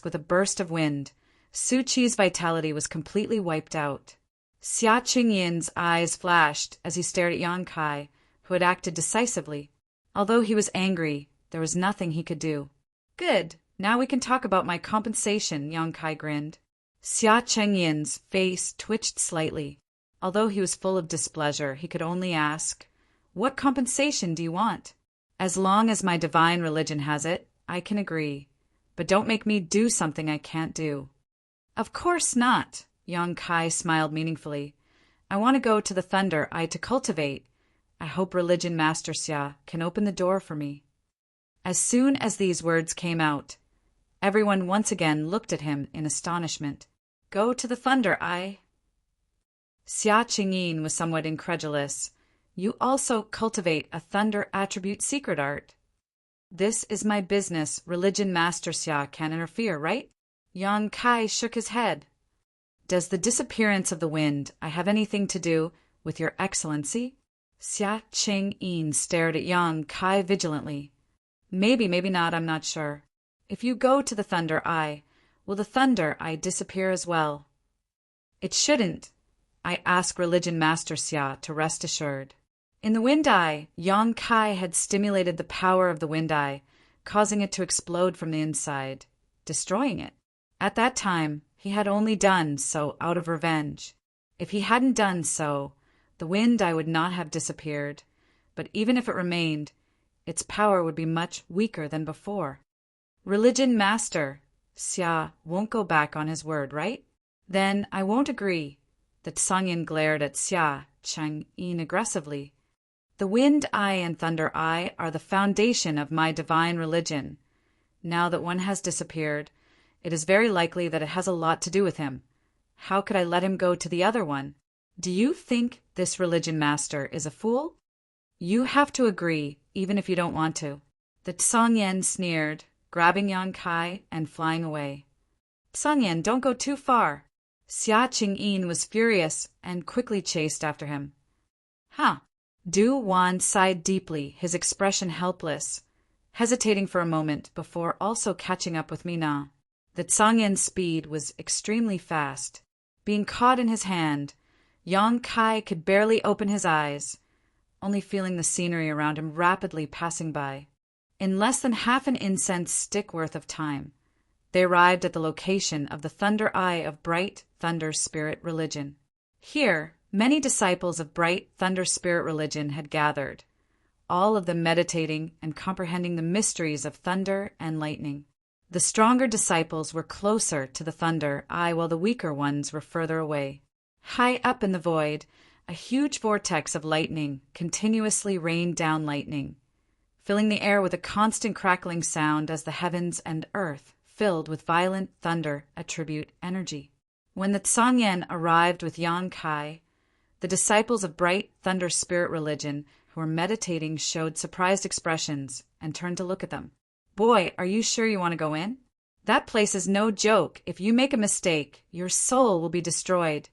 With a burst of wind, Su Qi's vitality was completely wiped out. Xia Qingyin's eyes flashed as he stared at Yang Kai, who had acted decisively. Although he was angry, there was nothing he could do. Good, now we can talk about my compensation, Yang Kai grinned. Xia Qingyin's face twitched slightly. Although he was full of displeasure, he could only ask, What compensation do you want? As long as my divine religion has it, I can agree. But don't make me do something I can't do. Of course not, Yang Kai smiled meaningfully. I want to go to the Thunder to cultivate. I hope Religion Master Xia can open the door for me. As soon as these words came out, everyone once again looked at him in astonishment. Go to the Thunder, Xia Qingyin was somewhat incredulous. You also cultivate a Thunder attribute secret art. This is my business. Religion Master Xia can't interfere, right? Yang Kai shook his head. Does the disappearance of the wind have anything to do With your excellency? Xia Ching-yin stared at Yang Kai vigilantly. Maybe, maybe not, I'm not sure. If you go to the Thunder Eye, will the Thunder Eye disappear as well? It shouldn't. I ask Religion Master Xia to rest assured. In the Wind Eye, Yang Kai had stimulated the power of the Wind Eye, causing it to explode from the inside, destroying it. At that time, he had only done so out of revenge. If he hadn't done so, the Wind Eye would not have disappeared, but even if it remained, its power would be much weaker than before. Religion Master, Xia won't go back on his word, right? Then I won't agree. That Sangyin glared at Xia Cheng-yin aggressively. The Wind Eye and Thunder Eye are the foundation of my divine religion. Now that one has disappeared, it is very likely that it has a lot to do with him. How could I let him go to the other one? Do you think this religion master is a fool? You have to agree, even if you don't want to. The Sangyin sneered, grabbing Yang Kai and flying away. Sangyin, don't go too far. Xia Ching-yin was furious and quickly chased after him. Huh. Du Wan sighed deeply, his expression helpless, hesitating for a moment before also catching up with Mina. The Sangyan's speed was extremely fast. Being caught in his hand, Yang Kai could barely open his eyes, only feeling the scenery around him rapidly passing by. In less than half an incense stick worth of time, they arrived at the location of the Thunder Eye of Bright Thunder Spirit Religion. Here, many disciples of Bright Thunder Spirit Religion had gathered, all of them meditating and comprehending the mysteries of thunder and lightning. The stronger disciples were closer to the Thunder Eye, while the weaker ones were further away. High up in the void, a huge vortex of lightning continuously rained down lightning, filling the air with a constant crackling sound as the heavens and earth filled with violent thunder attribute energy. When the Sangyan arrived with Yang Kai, the disciples of Bright Thunder Spirit Religion who were meditating showed surprised expressions and turned to look at them. Boy, are you sure you want to go in? That place is no joke. If you make a mistake, your soul will be destroyed.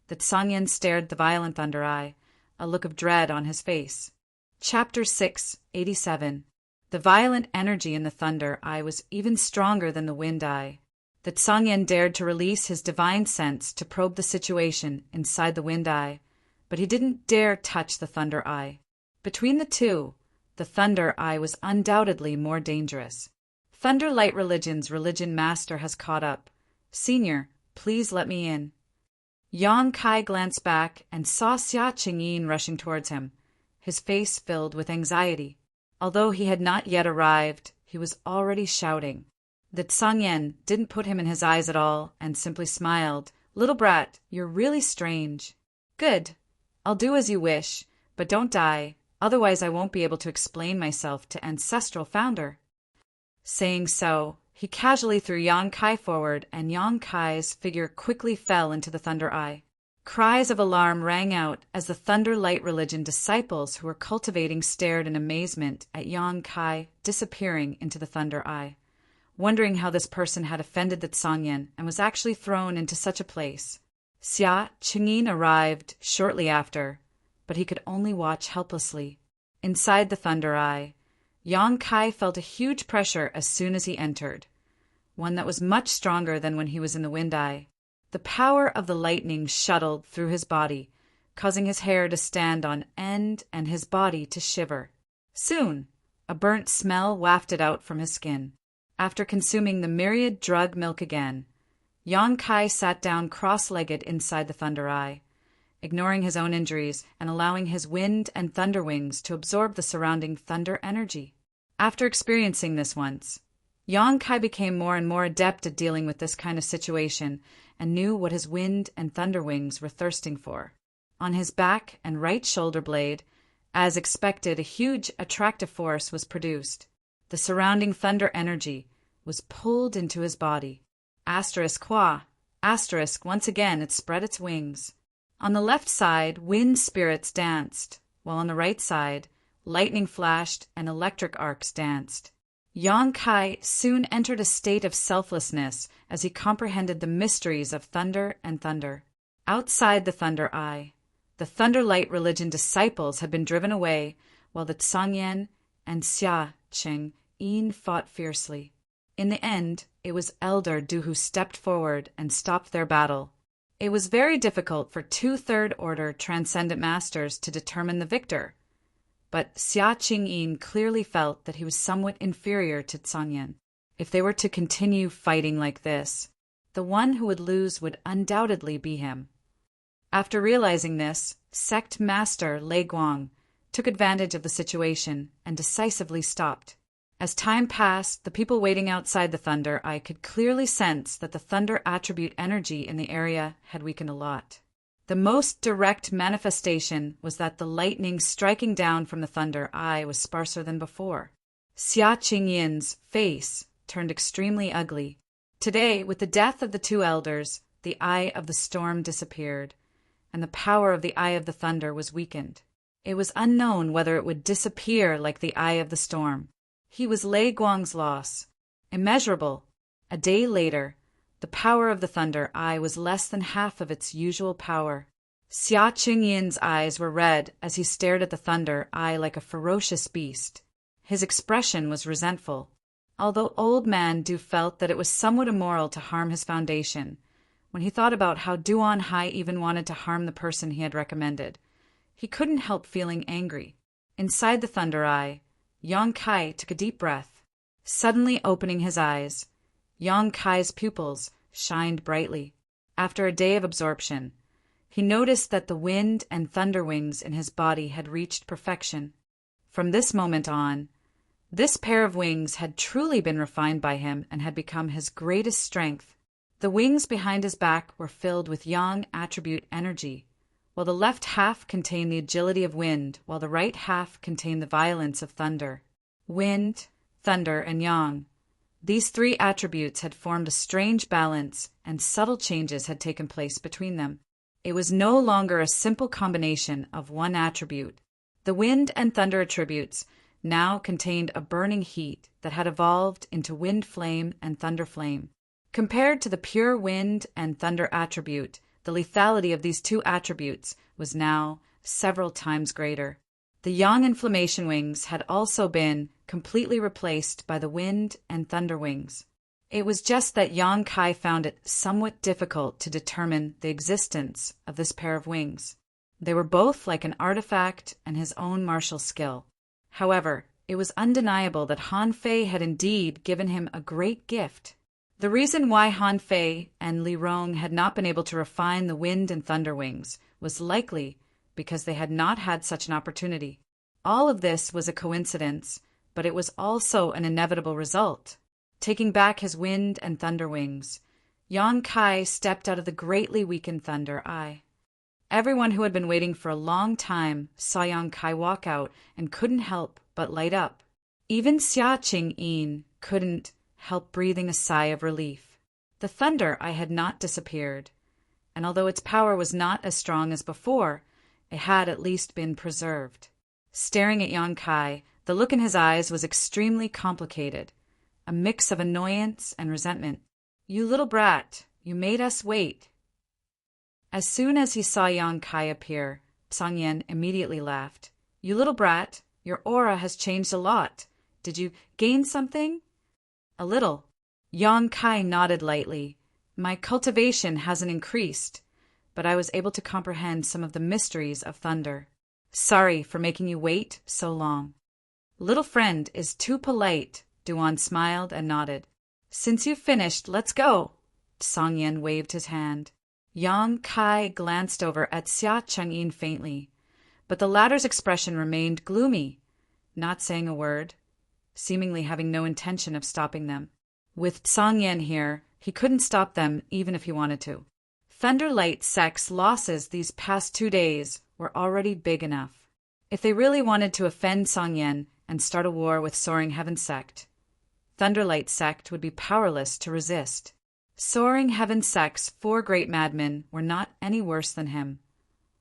The Sangyan stared the violent Thunder Eye, a look of dread on his face. Chapter 687. The violent energy in the Thunder Eye was even stronger than the Wind Eye. The Sangyan dared to release his divine sense to probe the situation inside the Wind Eye, but he didn't dare touch the Thunder Eye. Between the two, the Thunder Eye was undoubtedly more dangerous. Thunder Light Religion's religion master has caught up. Senior, please let me in. Yang Kai glanced back and saw Xia Ching-yin rushing towards him, his face filled with anxiety. Although he had not yet arrived, he was already shouting. The Sangyan didn't put him in his eyes at all and simply smiled. Little brat, you're really strange. Good. I'll do as you wish, but don't die, otherwise I won't be able to explain myself to Ancestral Founder. Saying so, he casually threw Yang Kai forward, and Yang Kai's figure quickly fell into the Thunder Eye. Cries of alarm rang out as the Thunder Light Religion disciples who were cultivating stared in amazement at Yang Kai disappearing into the Thunder Eye, wondering how this person had offended the Sangyan and was actually thrown into such a place. Xia Ching-yin arrived shortly after, but he could only watch helplessly. Inside the Thunder Eye, Yang Kai felt a huge pressure as soon as he entered, one that was much stronger than when he was in the Wind Eye. The power of the lightning shuttled through his body, causing his hair to stand on end and his body to shiver. Soon, a burnt smell wafted out from his skin. After consuming the myriad drug milk again, Yang Kai sat down cross-legged inside the Thunder Eye, ignoring his own injuries and allowing his wind and thunder wings to absorb the surrounding thunder energy. After experiencing this once, Yang Kai became more and more adept at dealing with this kind of situation and knew what his wind and thunder wings were thirsting for. On his back and right shoulder blade, as expected, a huge attractive force was produced. The surrounding thunder energy was pulled into his body. Once again it spread its wings. On the left side, wind spirits danced, while on the right side, lightning flashed and electric arcs danced. Yang Kai soon entered a state of selflessness as he comprehended the mysteries of thunder and thunder. Outside the Thunder Eye, The Thunderlight religion disciples had been driven away, while the Tsangyen and Xia Cheng Yin fought fiercely. In the end, it was Elder Du who stepped forward and stopped their battle. It was very difficult for two-third order transcendent masters to determine the victor, but Xia Qingyin clearly felt that he was somewhat inferior to Tsangyen. If they were to continue fighting like this, the one who would lose would undoubtedly be him. After realizing this, sect master Lei Guang took advantage of the situation and decisively stopped. As time passed, the people waiting outside the Thunder Eye could clearly sense that the Thunder attribute energy in the area had weakened a lot. The most direct manifestation was that the lightning striking down from the Thunder Eye was sparser than before. Xia Qingyin's face turned extremely ugly. Today, with the death of the two elders, the Eye of the Storm disappeared, and the power of the Eye of the Thunder was weakened. It was unknown whether it would disappear like the Eye of the Storm. He was Lei Guang's loss. Immeasurable. A day later, the power of the Thunder Eye was less than half of its usual power. Xia Qingyin's eyes were red as he stared at the Thunder Eye like a ferocious beast. His expression was resentful. Although Old Man Du felt that it was somewhat immoral to harm his foundation, when he thought about how Duan Hai even wanted to harm the person he had recommended, he couldn't help feeling angry. Inside the Thunder Eye, Yang Kai took a deep breath. Suddenly opening his eyes, Yang Kai's pupils shined brightly. After a day of absorption, he noticed that the wind and thunder wings in his body had reached perfection. From this moment on, this pair of wings had truly been refined by him and had become his greatest strength. The wings behind his back were filled with Yang attribute energy, while the left half contained the agility of wind, while the right half contained the violence of thunder. Wind, thunder, and Yang. These three attributes had formed a strange balance, and subtle changes had taken place between them. It was no longer a simple combination of one attribute. The wind and thunder attributes now contained a burning heat that had evolved into wind flame and thunder flame. Compared to the pure wind and thunder attribute, the lethality of these two attributes was now several times greater. The Yang inflammation wings had also been completely replaced by the wind and thunder wings. It was just that Yang Kai found it somewhat difficult to determine the existence of this pair of wings. They were both like an artifact and his own martial skill. However, it was undeniable that Han Fei had indeed given him a great gift. The reason why Han Fei and Li Rong had not been able to refine the wind and thunder wings was likely because they had not had such an opportunity. All of this was a coincidence, but it was also an inevitable result. Taking back his wind and thunder wings, Yang Kai stepped out of the greatly weakened Thunder Eye. Everyone who had been waiting for a long time saw Yang Kai walk out and couldn't help but light up. Even Xia Qingyin couldn't help breathing a sigh of relief. The Thunder Eye had not disappeared, and although its power was not as strong as before, it had at least been preserved. Staring at Yang Kai, the look in his eyes was extremely complicated, a mix of annoyance and resentment. "You little brat, you made us wait." As soon as he saw Yang Kai appear, Tsangyen immediately laughed. "You little brat, your aura has changed a lot. Did you gain something?" "A little." Yang Kai nodded lightly. "My cultivation hasn't increased, but I was able to comprehend some of the mysteries of thunder. Sorry for making you wait so long." "Little friend is too polite." Duan smiled and nodded. "Since you've finished, let's go." Tsangyen waved his hand. Yang Kai glanced over at Xia Changyin faintly, but the latter's expression remained gloomy, not saying a word, seemingly having no intention of stopping them. With Tsangyen here, he couldn't stop them even if he wanted to. Thunderlight Sect's losses these past 2 days were already big enough. If they really wanted to offend Tsangyen and start a war with Soaring Heaven Sect, Thunderlight Sect would be powerless to resist. Soaring Heaven Sect's 4 great madmen were not any worse than him.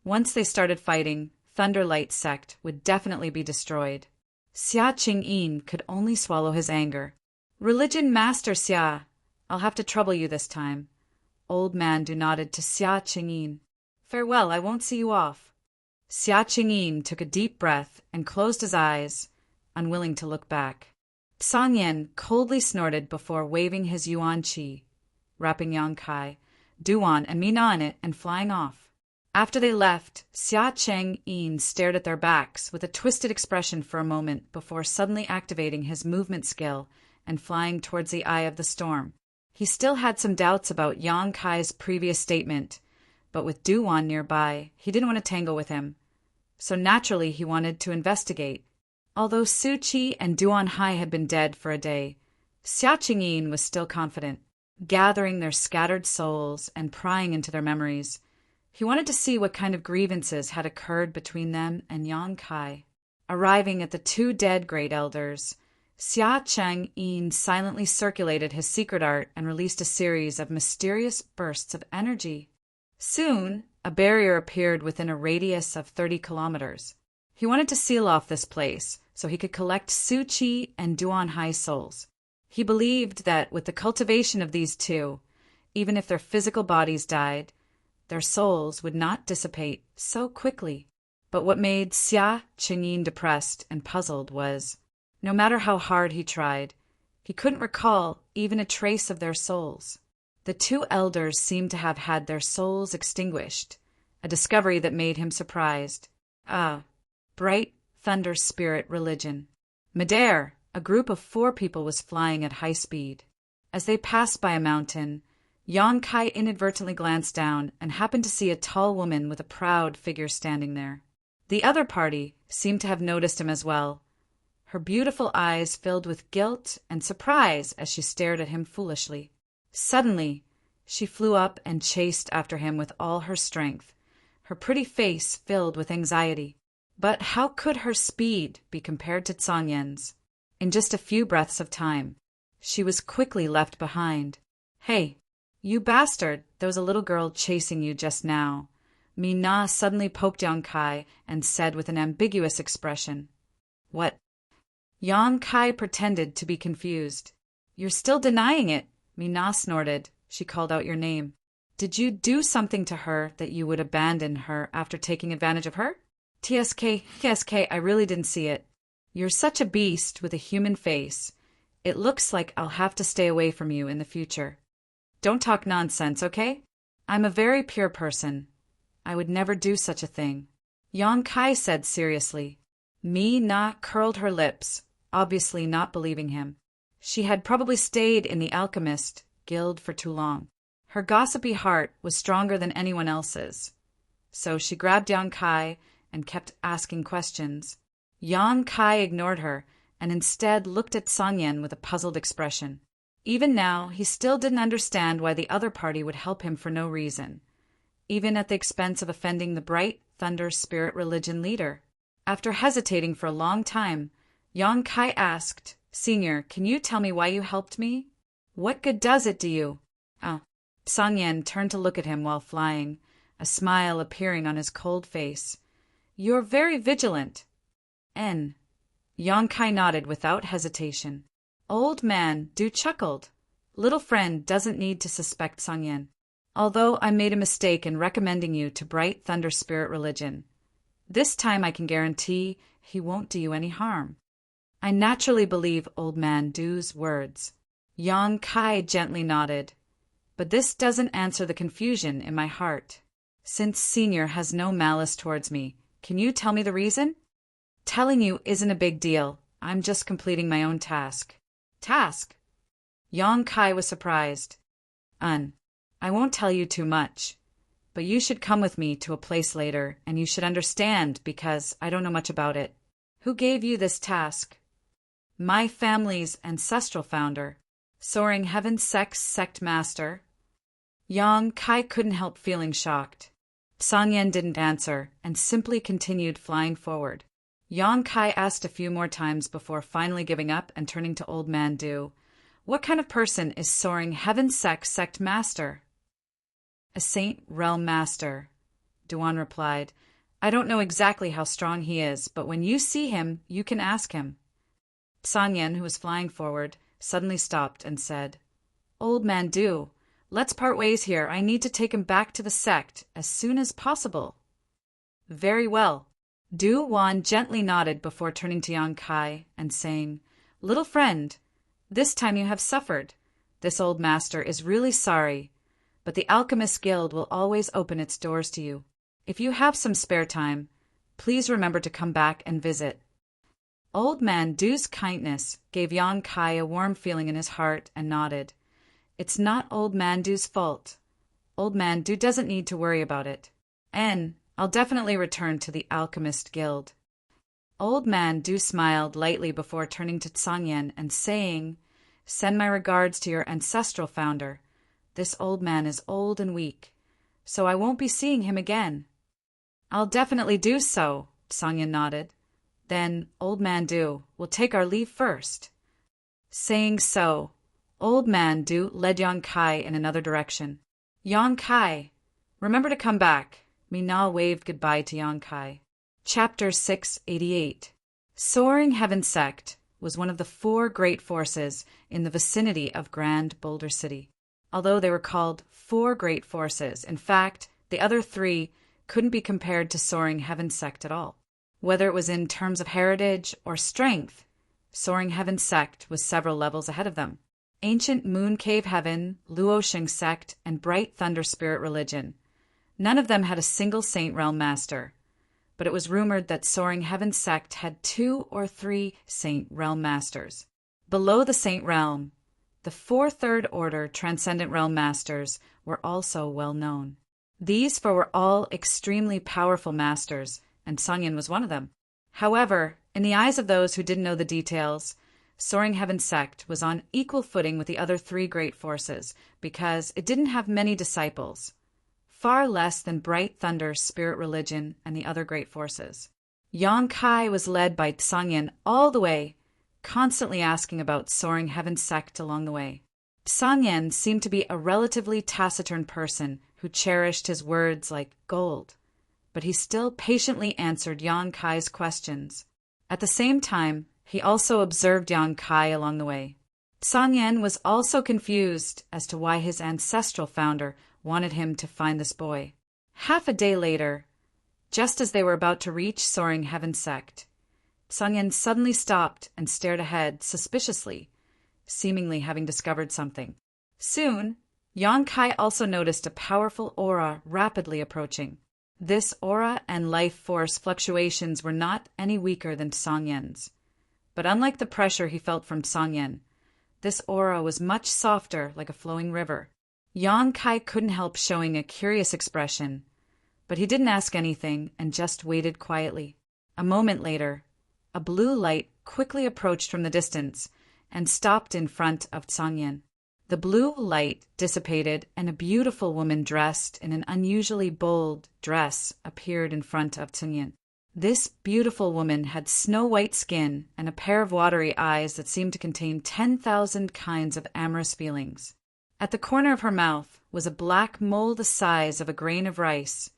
Once they started fighting, Thunderlight Sect would definitely be destroyed. Xia Qingyin could only swallow his anger. "Religion Master Xia, I'll have to trouble you this time." Old Man Du nodded to Xia Qingyin. "Farewell, I won't see you off." Xia Qingyin took a deep breath and closed his eyes, unwilling to look back. Song Yin coldly snorted before waving his yuan qi, wrapping Yang Kai, Duan, and Mina in it and flying off. After they left, Xia Cheng-yin stared at their backs with a twisted expression for a moment before suddenly activating his movement skill and flying towards the eye of the storm. He still had some doubts about Yang Kai's previous statement, but with Duan nearby, he didn't want to tangle with him. So naturally he wanted to investigate. Although Su Qi and Duan Hai had been dead for a day, Xia Qingyin was still confident, gathering their scattered souls and prying into their memories. He wanted to see what kind of grievances had occurred between them and Yang Kai. Arriving at the two dead great elders, Xia Cheng-yin silently circulated his secret art and released a series of mysterious bursts of energy. Soon, a barrier appeared within a radius of 30 kilometers. He wanted to seal off this place so he could collect Su Qi and Duan Hai's souls. He believed that with the cultivation of these two, even if their physical bodies died, their souls would not dissipate so quickly. But what made Xia Qingyin depressed and puzzled was, no matter how hard he tried, he couldn't recall even a trace of their souls. The two elders seemed to have had their souls extinguished, a discovery that made him surprised. Bright thunder spirit religion. Midair, a group of 4 people was flying at high speed. As they passed by a mountain, Yang Kai inadvertently glanced down and happened to see a tall woman with a proud figure standing there. The other party seemed to have noticed him as well. Her beautiful eyes filled with guilt and surprise as she stared at him foolishly. Suddenly, she flew up and chased after him with all her strength, her pretty face filled with anxiety. But how could her speed be compared to Song Yin's? In just a few breaths of time, she was quickly left behind. "Hey, you bastard, there was a little girl chasing you just now." Mina suddenly poked Yang Kai and said with an ambiguous expression. "What?" Yang Kai pretended to be confused. "You're still denying it," Mina snorted. She called out your name. "Did you do something to her that you would abandon her after taking advantage of her?" TSK, I really didn't see it. You're such a beast with a human face. It looks like I'll have to stay away from you in the future. Don't talk nonsense, okay? I'm a very pure person. I would never do such a thing," Yang Kai said seriously. Na curled her lips, obviously not believing him. She had probably stayed in the alchemist guild for too long. Her gossipy heart was stronger than anyone else's. So she grabbed Yang Kai and kept asking questions. Yang Kai ignored her and instead looked at Song Yin with a puzzled expression. Even now, he still didn't understand why the other party would help him for no reason, even at the expense of offending the bright thunder spirit religion leader. After hesitating for a long time, Yang Kai asked, "Senior, can you tell me why you helped me? What good does it do you?" Song Yin turned to look at him while flying, a smile appearing on his cold face. "You're very vigilant." Yang Kai nodded without hesitation. Old man Du chuckled. Little friend doesn't need to suspect Song Yin. Although I made a mistake in recommending you to Bright Thunder Spirit Religion, this time I can guarantee he won't do you any harm. I naturally believe old man Du's words. Yang Kai gently nodded. But this doesn't answer the confusion in my heart. Since Senior has no malice towards me, can you tell me the reason? Telling you isn't a big deal. I'm just completing my own task. Task? Yang Kai was surprised. I won't tell you too much, but you should come with me to a place later, and you should understand because I don't know much about it. Who gave you this task? My family's ancestral founder, Soaring Heaven Sect Master. Yang Kai couldn't help feeling shocked. Song Yin didn't answer and simply continued flying forward. Yang Kai asked a few more times before finally giving up and turning to Old Man Du. "What kind of person is Soaring Heaven Sect Master?" "A Saint Realm Master," Duan replied. "I don't know exactly how strong he is, but when you see him, you can ask him." Song Yin, who was flying forward, suddenly stopped and said, "Old Man Du, let's part ways here. I need to take him back to the sect as soon as possible." Very well. Du Wan gently nodded before turning to Yang Kai and saying, Little friend, this time you have suffered. This old master is really sorry, but the Alchemist Guild will always open its doors to you. If you have some spare time, please remember to come back and visit. Old Man Du's kindness gave Yang Kai a warm feeling in his heart and nodded. It's not Old Man Du's fault. Old Man Du doesn't need to worry about it. And I'll definitely return to the Alchemist Guild. Old Man Du smiled lightly before turning to Tsangyan and saying, Send my regards to your ancestral founder. This old man is old and weak, so I won't be seeing him again. I'll definitely do so, Tsangyan nodded. Then, Old Man Du, we'll take our leave first. Saying so, Old Man Du led Yang Kai in another direction. Yang Kai, remember to come back. Mina waved goodbye to Yang Kai. Chapter 688. Soaring Heaven Sect was one of the 4 great forces in the vicinity of Grand Boulder City. Although they were called 4 great forces, in fact, the other 3 couldn't be compared to Soaring Heaven Sect at all. Whether it was in terms of heritage or strength, Soaring Heaven Sect was several levels ahead of them. Ancient Moon Cave Heaven, Luosheng Sect, and Bright Thunder Spirit Religion. None of them had a single Saint Realm Master, but it was rumored that Soaring Heaven Sect had 2 or 3 Saint Realm Masters. Below the Saint Realm, the 4 Third Order Transcendent Realm Masters were also well known. These 4 were all extremely powerful masters, and Tsangyan was one of them. However, in the eyes of those who didn't know the details, Soaring Heaven Sect was on equal footing with the other 3 great forces because it didn't have many disciples, far less than Bright Thunder Spirit Religion and the other great forces. Yang Kai was led by Tsangyan all the way, constantly asking about Soaring Heaven Sect along the way. Tsangyan seemed to be a relatively taciturn person who cherished his words like gold, but he still patiently answered Yang Kai's questions. At the same time, he also observed Yang Kai along the way. Tsangyan was also confused as to why his ancestral founder wanted him to find this boy. Half a day later, just as they were about to reach Soaring Heaven Sect, Tsangyan suddenly stopped and stared ahead suspiciously, seemingly having discovered something. Soon, Yang Kai also noticed a powerful aura rapidly approaching. This aura and life force fluctuations were not any weaker than Tsangyan's. But unlike the pressure he felt from Tsangyan, this aura was much softer, like a flowing river. Yang Kai couldn't help showing a curious expression, but he didn't ask anything and just waited quietly. A moment later, a blue light quickly approached from the distance and stopped in front of Tsangyan. The blue light dissipated and a beautiful woman dressed in an unusually bold dress appeared in front of Tsangyan. This beautiful woman had snow-white skin and a pair of watery eyes that seemed to contain 10,000 kinds of amorous feelings. At the corner of her mouth was a black mole the size of a grain of rice,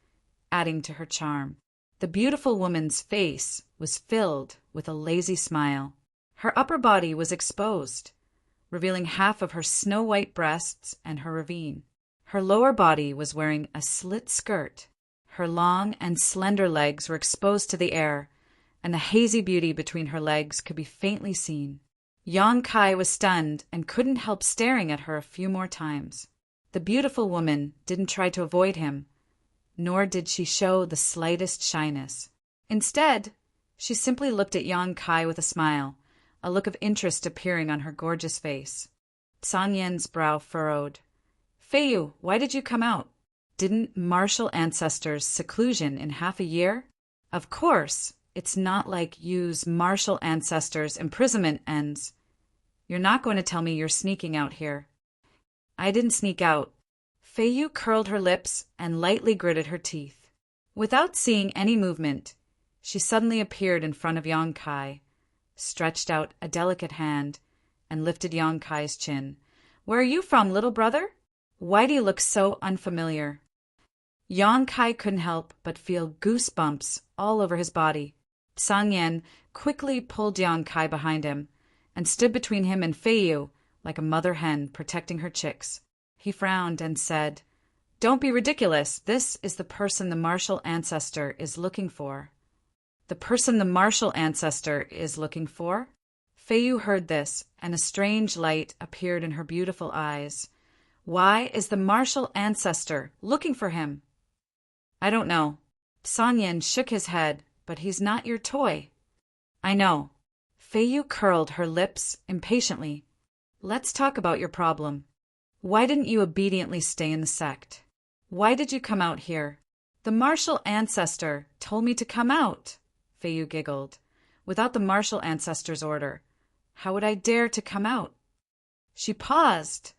adding to her charm. The beautiful woman's face was filled with a lazy smile. Her upper body was exposed, revealing half of her snow-white breasts and her ravine. Her lower body was wearing a slit skirt. Her long and slender legs were exposed to the air, and the hazy beauty between her legs could be faintly seen. Yang Kai was stunned and couldn't help staring at her a few more times. The beautiful woman didn't try to avoid him, nor did she show the slightest shyness. Instead, she simply looked at Yang Kai with a smile, a look of interest appearing on her gorgeous face. Tsangyan's brow furrowed. Feiyu, why did you come out? Didn't martial ancestors seclusion in half a year? Of course, it's not like Yu's martial ancestors' imprisonment ends. You're not going to tell me you're sneaking out here. I didn't sneak out. Feiyu curled her lips and lightly gritted her teeth. Without seeing any movement, she suddenly appeared in front of Yang Kai, stretched out a delicate hand, and lifted Yang Kai's chin. Where are you from, little brother? Why do you look so unfamiliar? Yang Kai couldn't help but feel goosebumps all over his body. Tsangyan quickly pulled Yang Kai behind him and stood between him and Feiyu like a mother hen protecting her chicks. He frowned and said, Don't be ridiculous. This is the person the martial ancestor is looking for. The person the martial ancestor is looking for? Feiyu heard this, and a strange light appeared in her beautiful eyes. Why is the martial ancestor looking for him? I don't know. Song Yin shook his head, but he's not your toy. I know. Feiyu curled her lips impatiently. Let's talk about your problem. Why didn't you obediently stay in the sect? Why did you come out here? The martial ancestor told me to come out, Feiyu giggled. Without the martial ancestor's order, how would I dare to come out? She paused,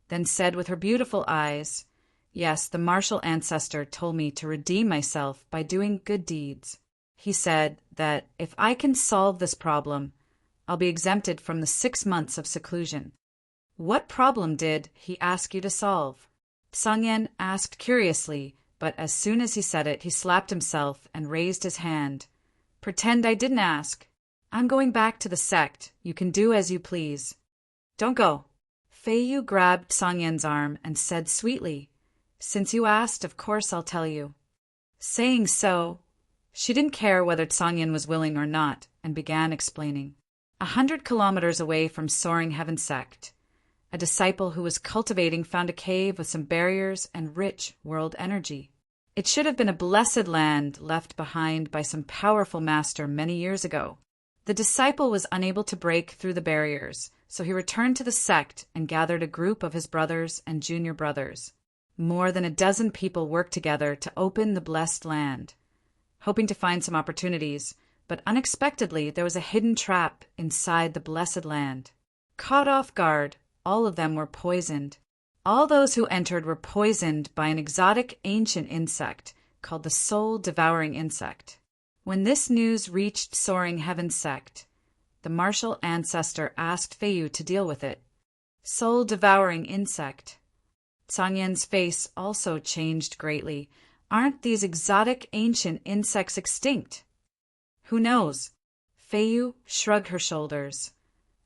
then said with her beautiful eyes, Yes, the martial ancestor told me to redeem myself by doing good deeds. He said that if I can solve this problem, I'll be exempted from the 6 months of seclusion. What problem did he ask you to solve? Song Yin asked curiously, but as soon as he said it, he slapped himself and raised his hand. Pretend I didn't ask. I'm going back to the sect. You can do as you please. Don't go. Feiyu grabbed Song Yin's arm and said sweetly, Since you asked, of course I'll tell you. Saying so, she didn't care whether Song Yin was willing or not, and began explaining. 100 kilometers away from Soaring Heaven Sect, a disciple who was cultivating found a cave with some barriers and rich world energy. It should have been a blessed land left behind by some powerful master many years ago. The disciple was unable to break through the barriers, so he returned to the sect and gathered a group of his brothers and junior brothers. More than a dozen people worked together to open the blessed land, hoping to find some opportunities, but unexpectedly there was a hidden trap inside the blessed land. Caught off guard, all of them were poisoned. All those who entered were poisoned by an exotic ancient insect called the soul-devouring insect. When this news reached Soaring Heaven Sect, the martial ancestor asked Feiyu to deal with it. Soul-devouring insect. Song Yin's face also changed greatly. Aren't these exotic ancient insects extinct? Who knows? Feiyu shrugged her shoulders.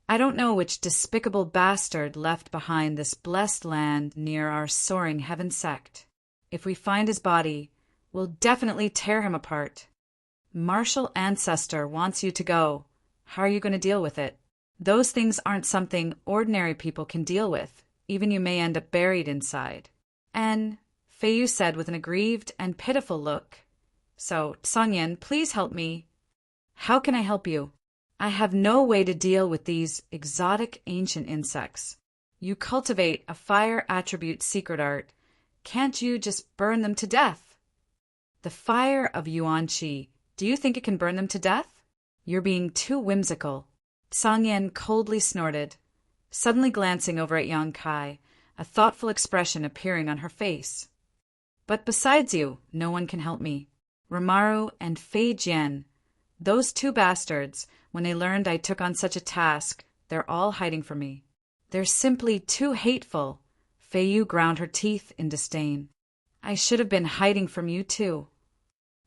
I don't know which despicable bastard left behind this blessed land near our Soaring Heaven Sect. If we find his body, we'll definitely tear him apart. Martial ancestor wants you to go. How are you going to deal with it? Those things aren't something ordinary people can deal with. Even you may end up buried inside. And, Feiyu said with an aggrieved and pitiful look, So, Song Yin, please help me. How can I help you? I have no way to deal with these exotic ancient insects. You cultivate a fire attribute secret art. Can't you just burn them to death? The fire of Yuan Qi. Do you think it can burn them to death? You're being too whimsical. Song Yin coldly snorted, suddenly glancing over at Yang Kai, a thoughtful expression appearing on her face. But besides you, no one can help me. Rimaru and Fei Jian, those two bastards, when they learned I took on such a task, they're all hiding from me. They're simply too hateful. Feiyu ground her teeth in disdain. I should have been hiding from you too.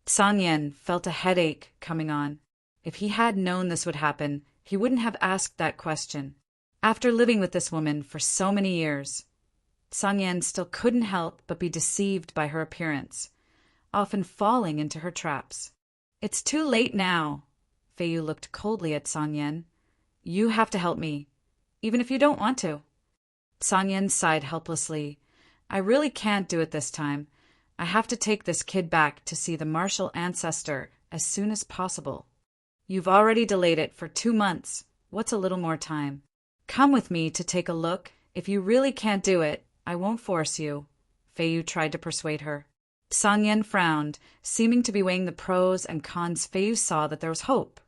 Song Yin felt a headache coming on. If he had known this would happen, he wouldn't have asked that question. After living with this woman for so many years, Song Yin still couldn't help but be deceived by her appearance, often falling into her traps. It's too late now. Feiyu looked coldly at Song Yin. You have to help me, even if you don't want to. Song Yin sighed helplessly. I really can't do it this time. I have to take this kid back to see the martial ancestor as soon as possible. You've already delayed it for 2 months. What's a little more time? Come with me to take a look. If you really can't do it, I won't force you. Feiyu tried to persuade her. Song Yin frowned, seeming to be weighing the pros and cons. Feiyu saw that there was hope,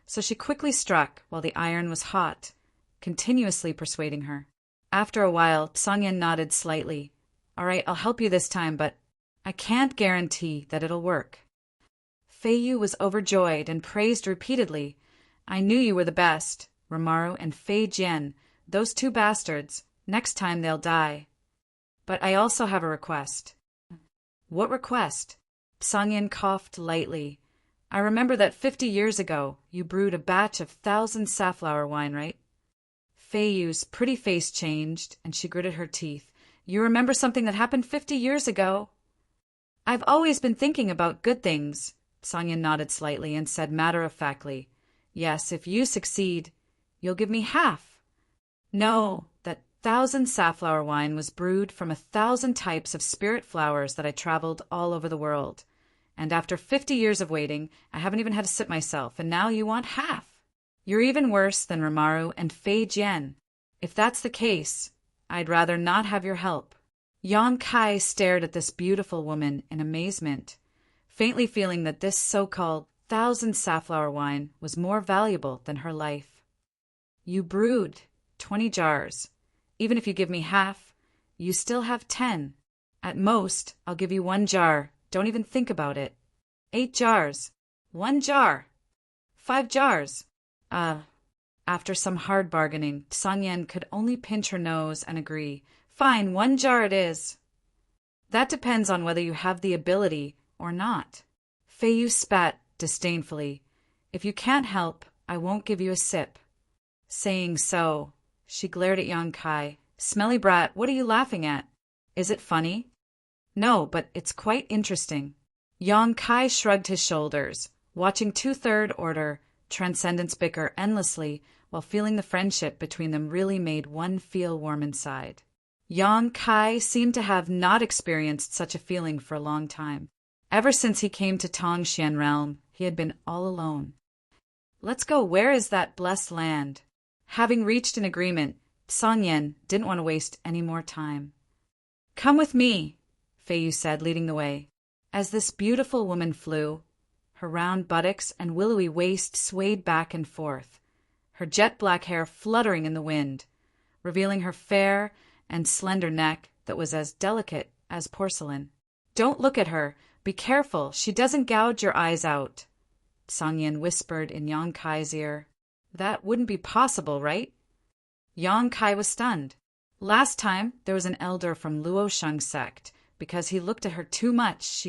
so she quickly struck while the iron was hot, continuously persuading her. After a while, Song Yin nodded slightly. All right, I'll help you this time, but I can't guarantee that it'll work. Feiyu was overjoyed and praised repeatedly. I knew you were the best. Rimaru and Fei Jian, those two bastards, next time they'll die. But I also have a request. What request? Song Yin coughed lightly. I remember that 50 years ago you brewed a batch of 1,000 safflower wine, right? Feiyu's pretty face changed, and she gritted her teeth. You remember something that happened 50 years ago? I've always been thinking about good things. Songyan nodded slightly and said matter-of-factly, Yes, if you succeed, you'll give me half. No, that 1,000 safflower wine was brewed from 1,000 types of spirit flowers that I traveled all over the world. And after 50 years of waiting, I haven't even had a sip myself, and now you want half. You're even worse than Rimaru and Fei Jian. If that's the case, I'd rather not have your help. Yang Kai stared at this beautiful woman in amazement, faintly feeling that this so-called 1,000 safflower wine was more valuable than her life. You brewed 20 jars. Even if you give me half, you still have 10. At most, I'll give you 1 jar. Don't even think about it. 8 jars. 1 jar. 5 jars. After some hard bargaining, Songyan could only pinch her nose and agree. Fine, 1 jar it is. That depends on whether you have the ability or not. Fei Yu spat disdainfully. If you can't help, I won't give you a sip. Saying so, she glared at Yang Kai. Smelly brat, what are you laughing at? Is it funny? No, but it's quite interesting. Yang Kai shrugged his shoulders, watching two-third order Transcendence bicker endlessly while feeling the friendship between them really made one feel warm inside. Yang Kai seemed to have not experienced such a feeling for a long time. Ever since he came to Tongxian Realm, he had been all alone. Let's go, where is that blessed land? Having reached an agreement, Songyan didn't want to waste any more time. Come with me, Fei Yu said, leading the way. As this beautiful woman flew, her round buttocks and willowy waist swayed back and forth, her jet-black hair fluttering in the wind, revealing her fair and slender neck that was as delicate as porcelain. Don't look at her. Be careful. She doesn't gouge your eyes out, Songyan whispered in Yang Kai's ear. That wouldn't be possible, right? Yang Kai was stunned. Last time, there was an elder from Luo Sheng sect. Because he looked at her too much,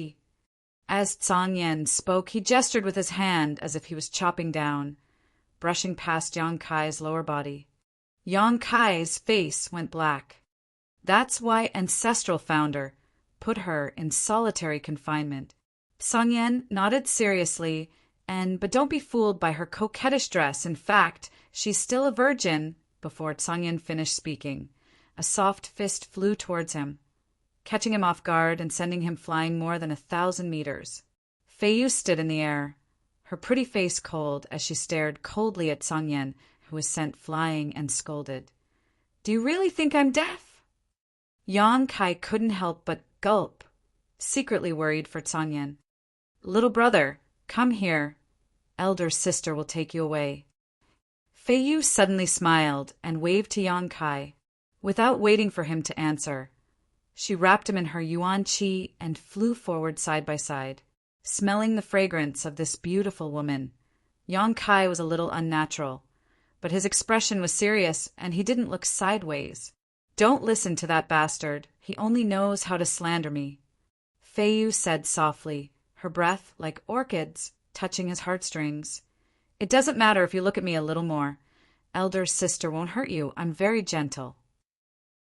As Songyan spoke, he gestured with his hand as if he was chopping down, brushing past Yang Kai's lower body. Yang Kai's face went black. That's why Ancestral Founder put her in solitary confinement. Songyan nodded seriously, but don't be fooled by her coquettish dress. In fact, she's still a virgin. Before Songyan finished speaking, a soft fist flew towards him, catching him off guard and sending him flying more than 1,000 meters. Fei Yu stood in the air, her pretty face cold as she stared coldly at Songyan, who was sent flying and scolded. Do you really think I'm deaf? Yang Kai couldn't help but gulp, secretly worried for Songyan. Little brother, come here. Elder sister will take you away. Fei Yu suddenly smiled and waved to Yang Kai. Without waiting for him to answer, she wrapped him in her yuan qi and flew forward side by side, smelling the fragrance of this beautiful woman. Yang Kai was a little unnatural, but his expression was serious and he didn't look sideways. Don't listen to that bastard. He only knows how to slander me, Fei Yu said softly, her breath like orchids touching his heartstrings. It doesn't matter if you look at me a little more. Elder sister won't hurt you. I'm very gentle.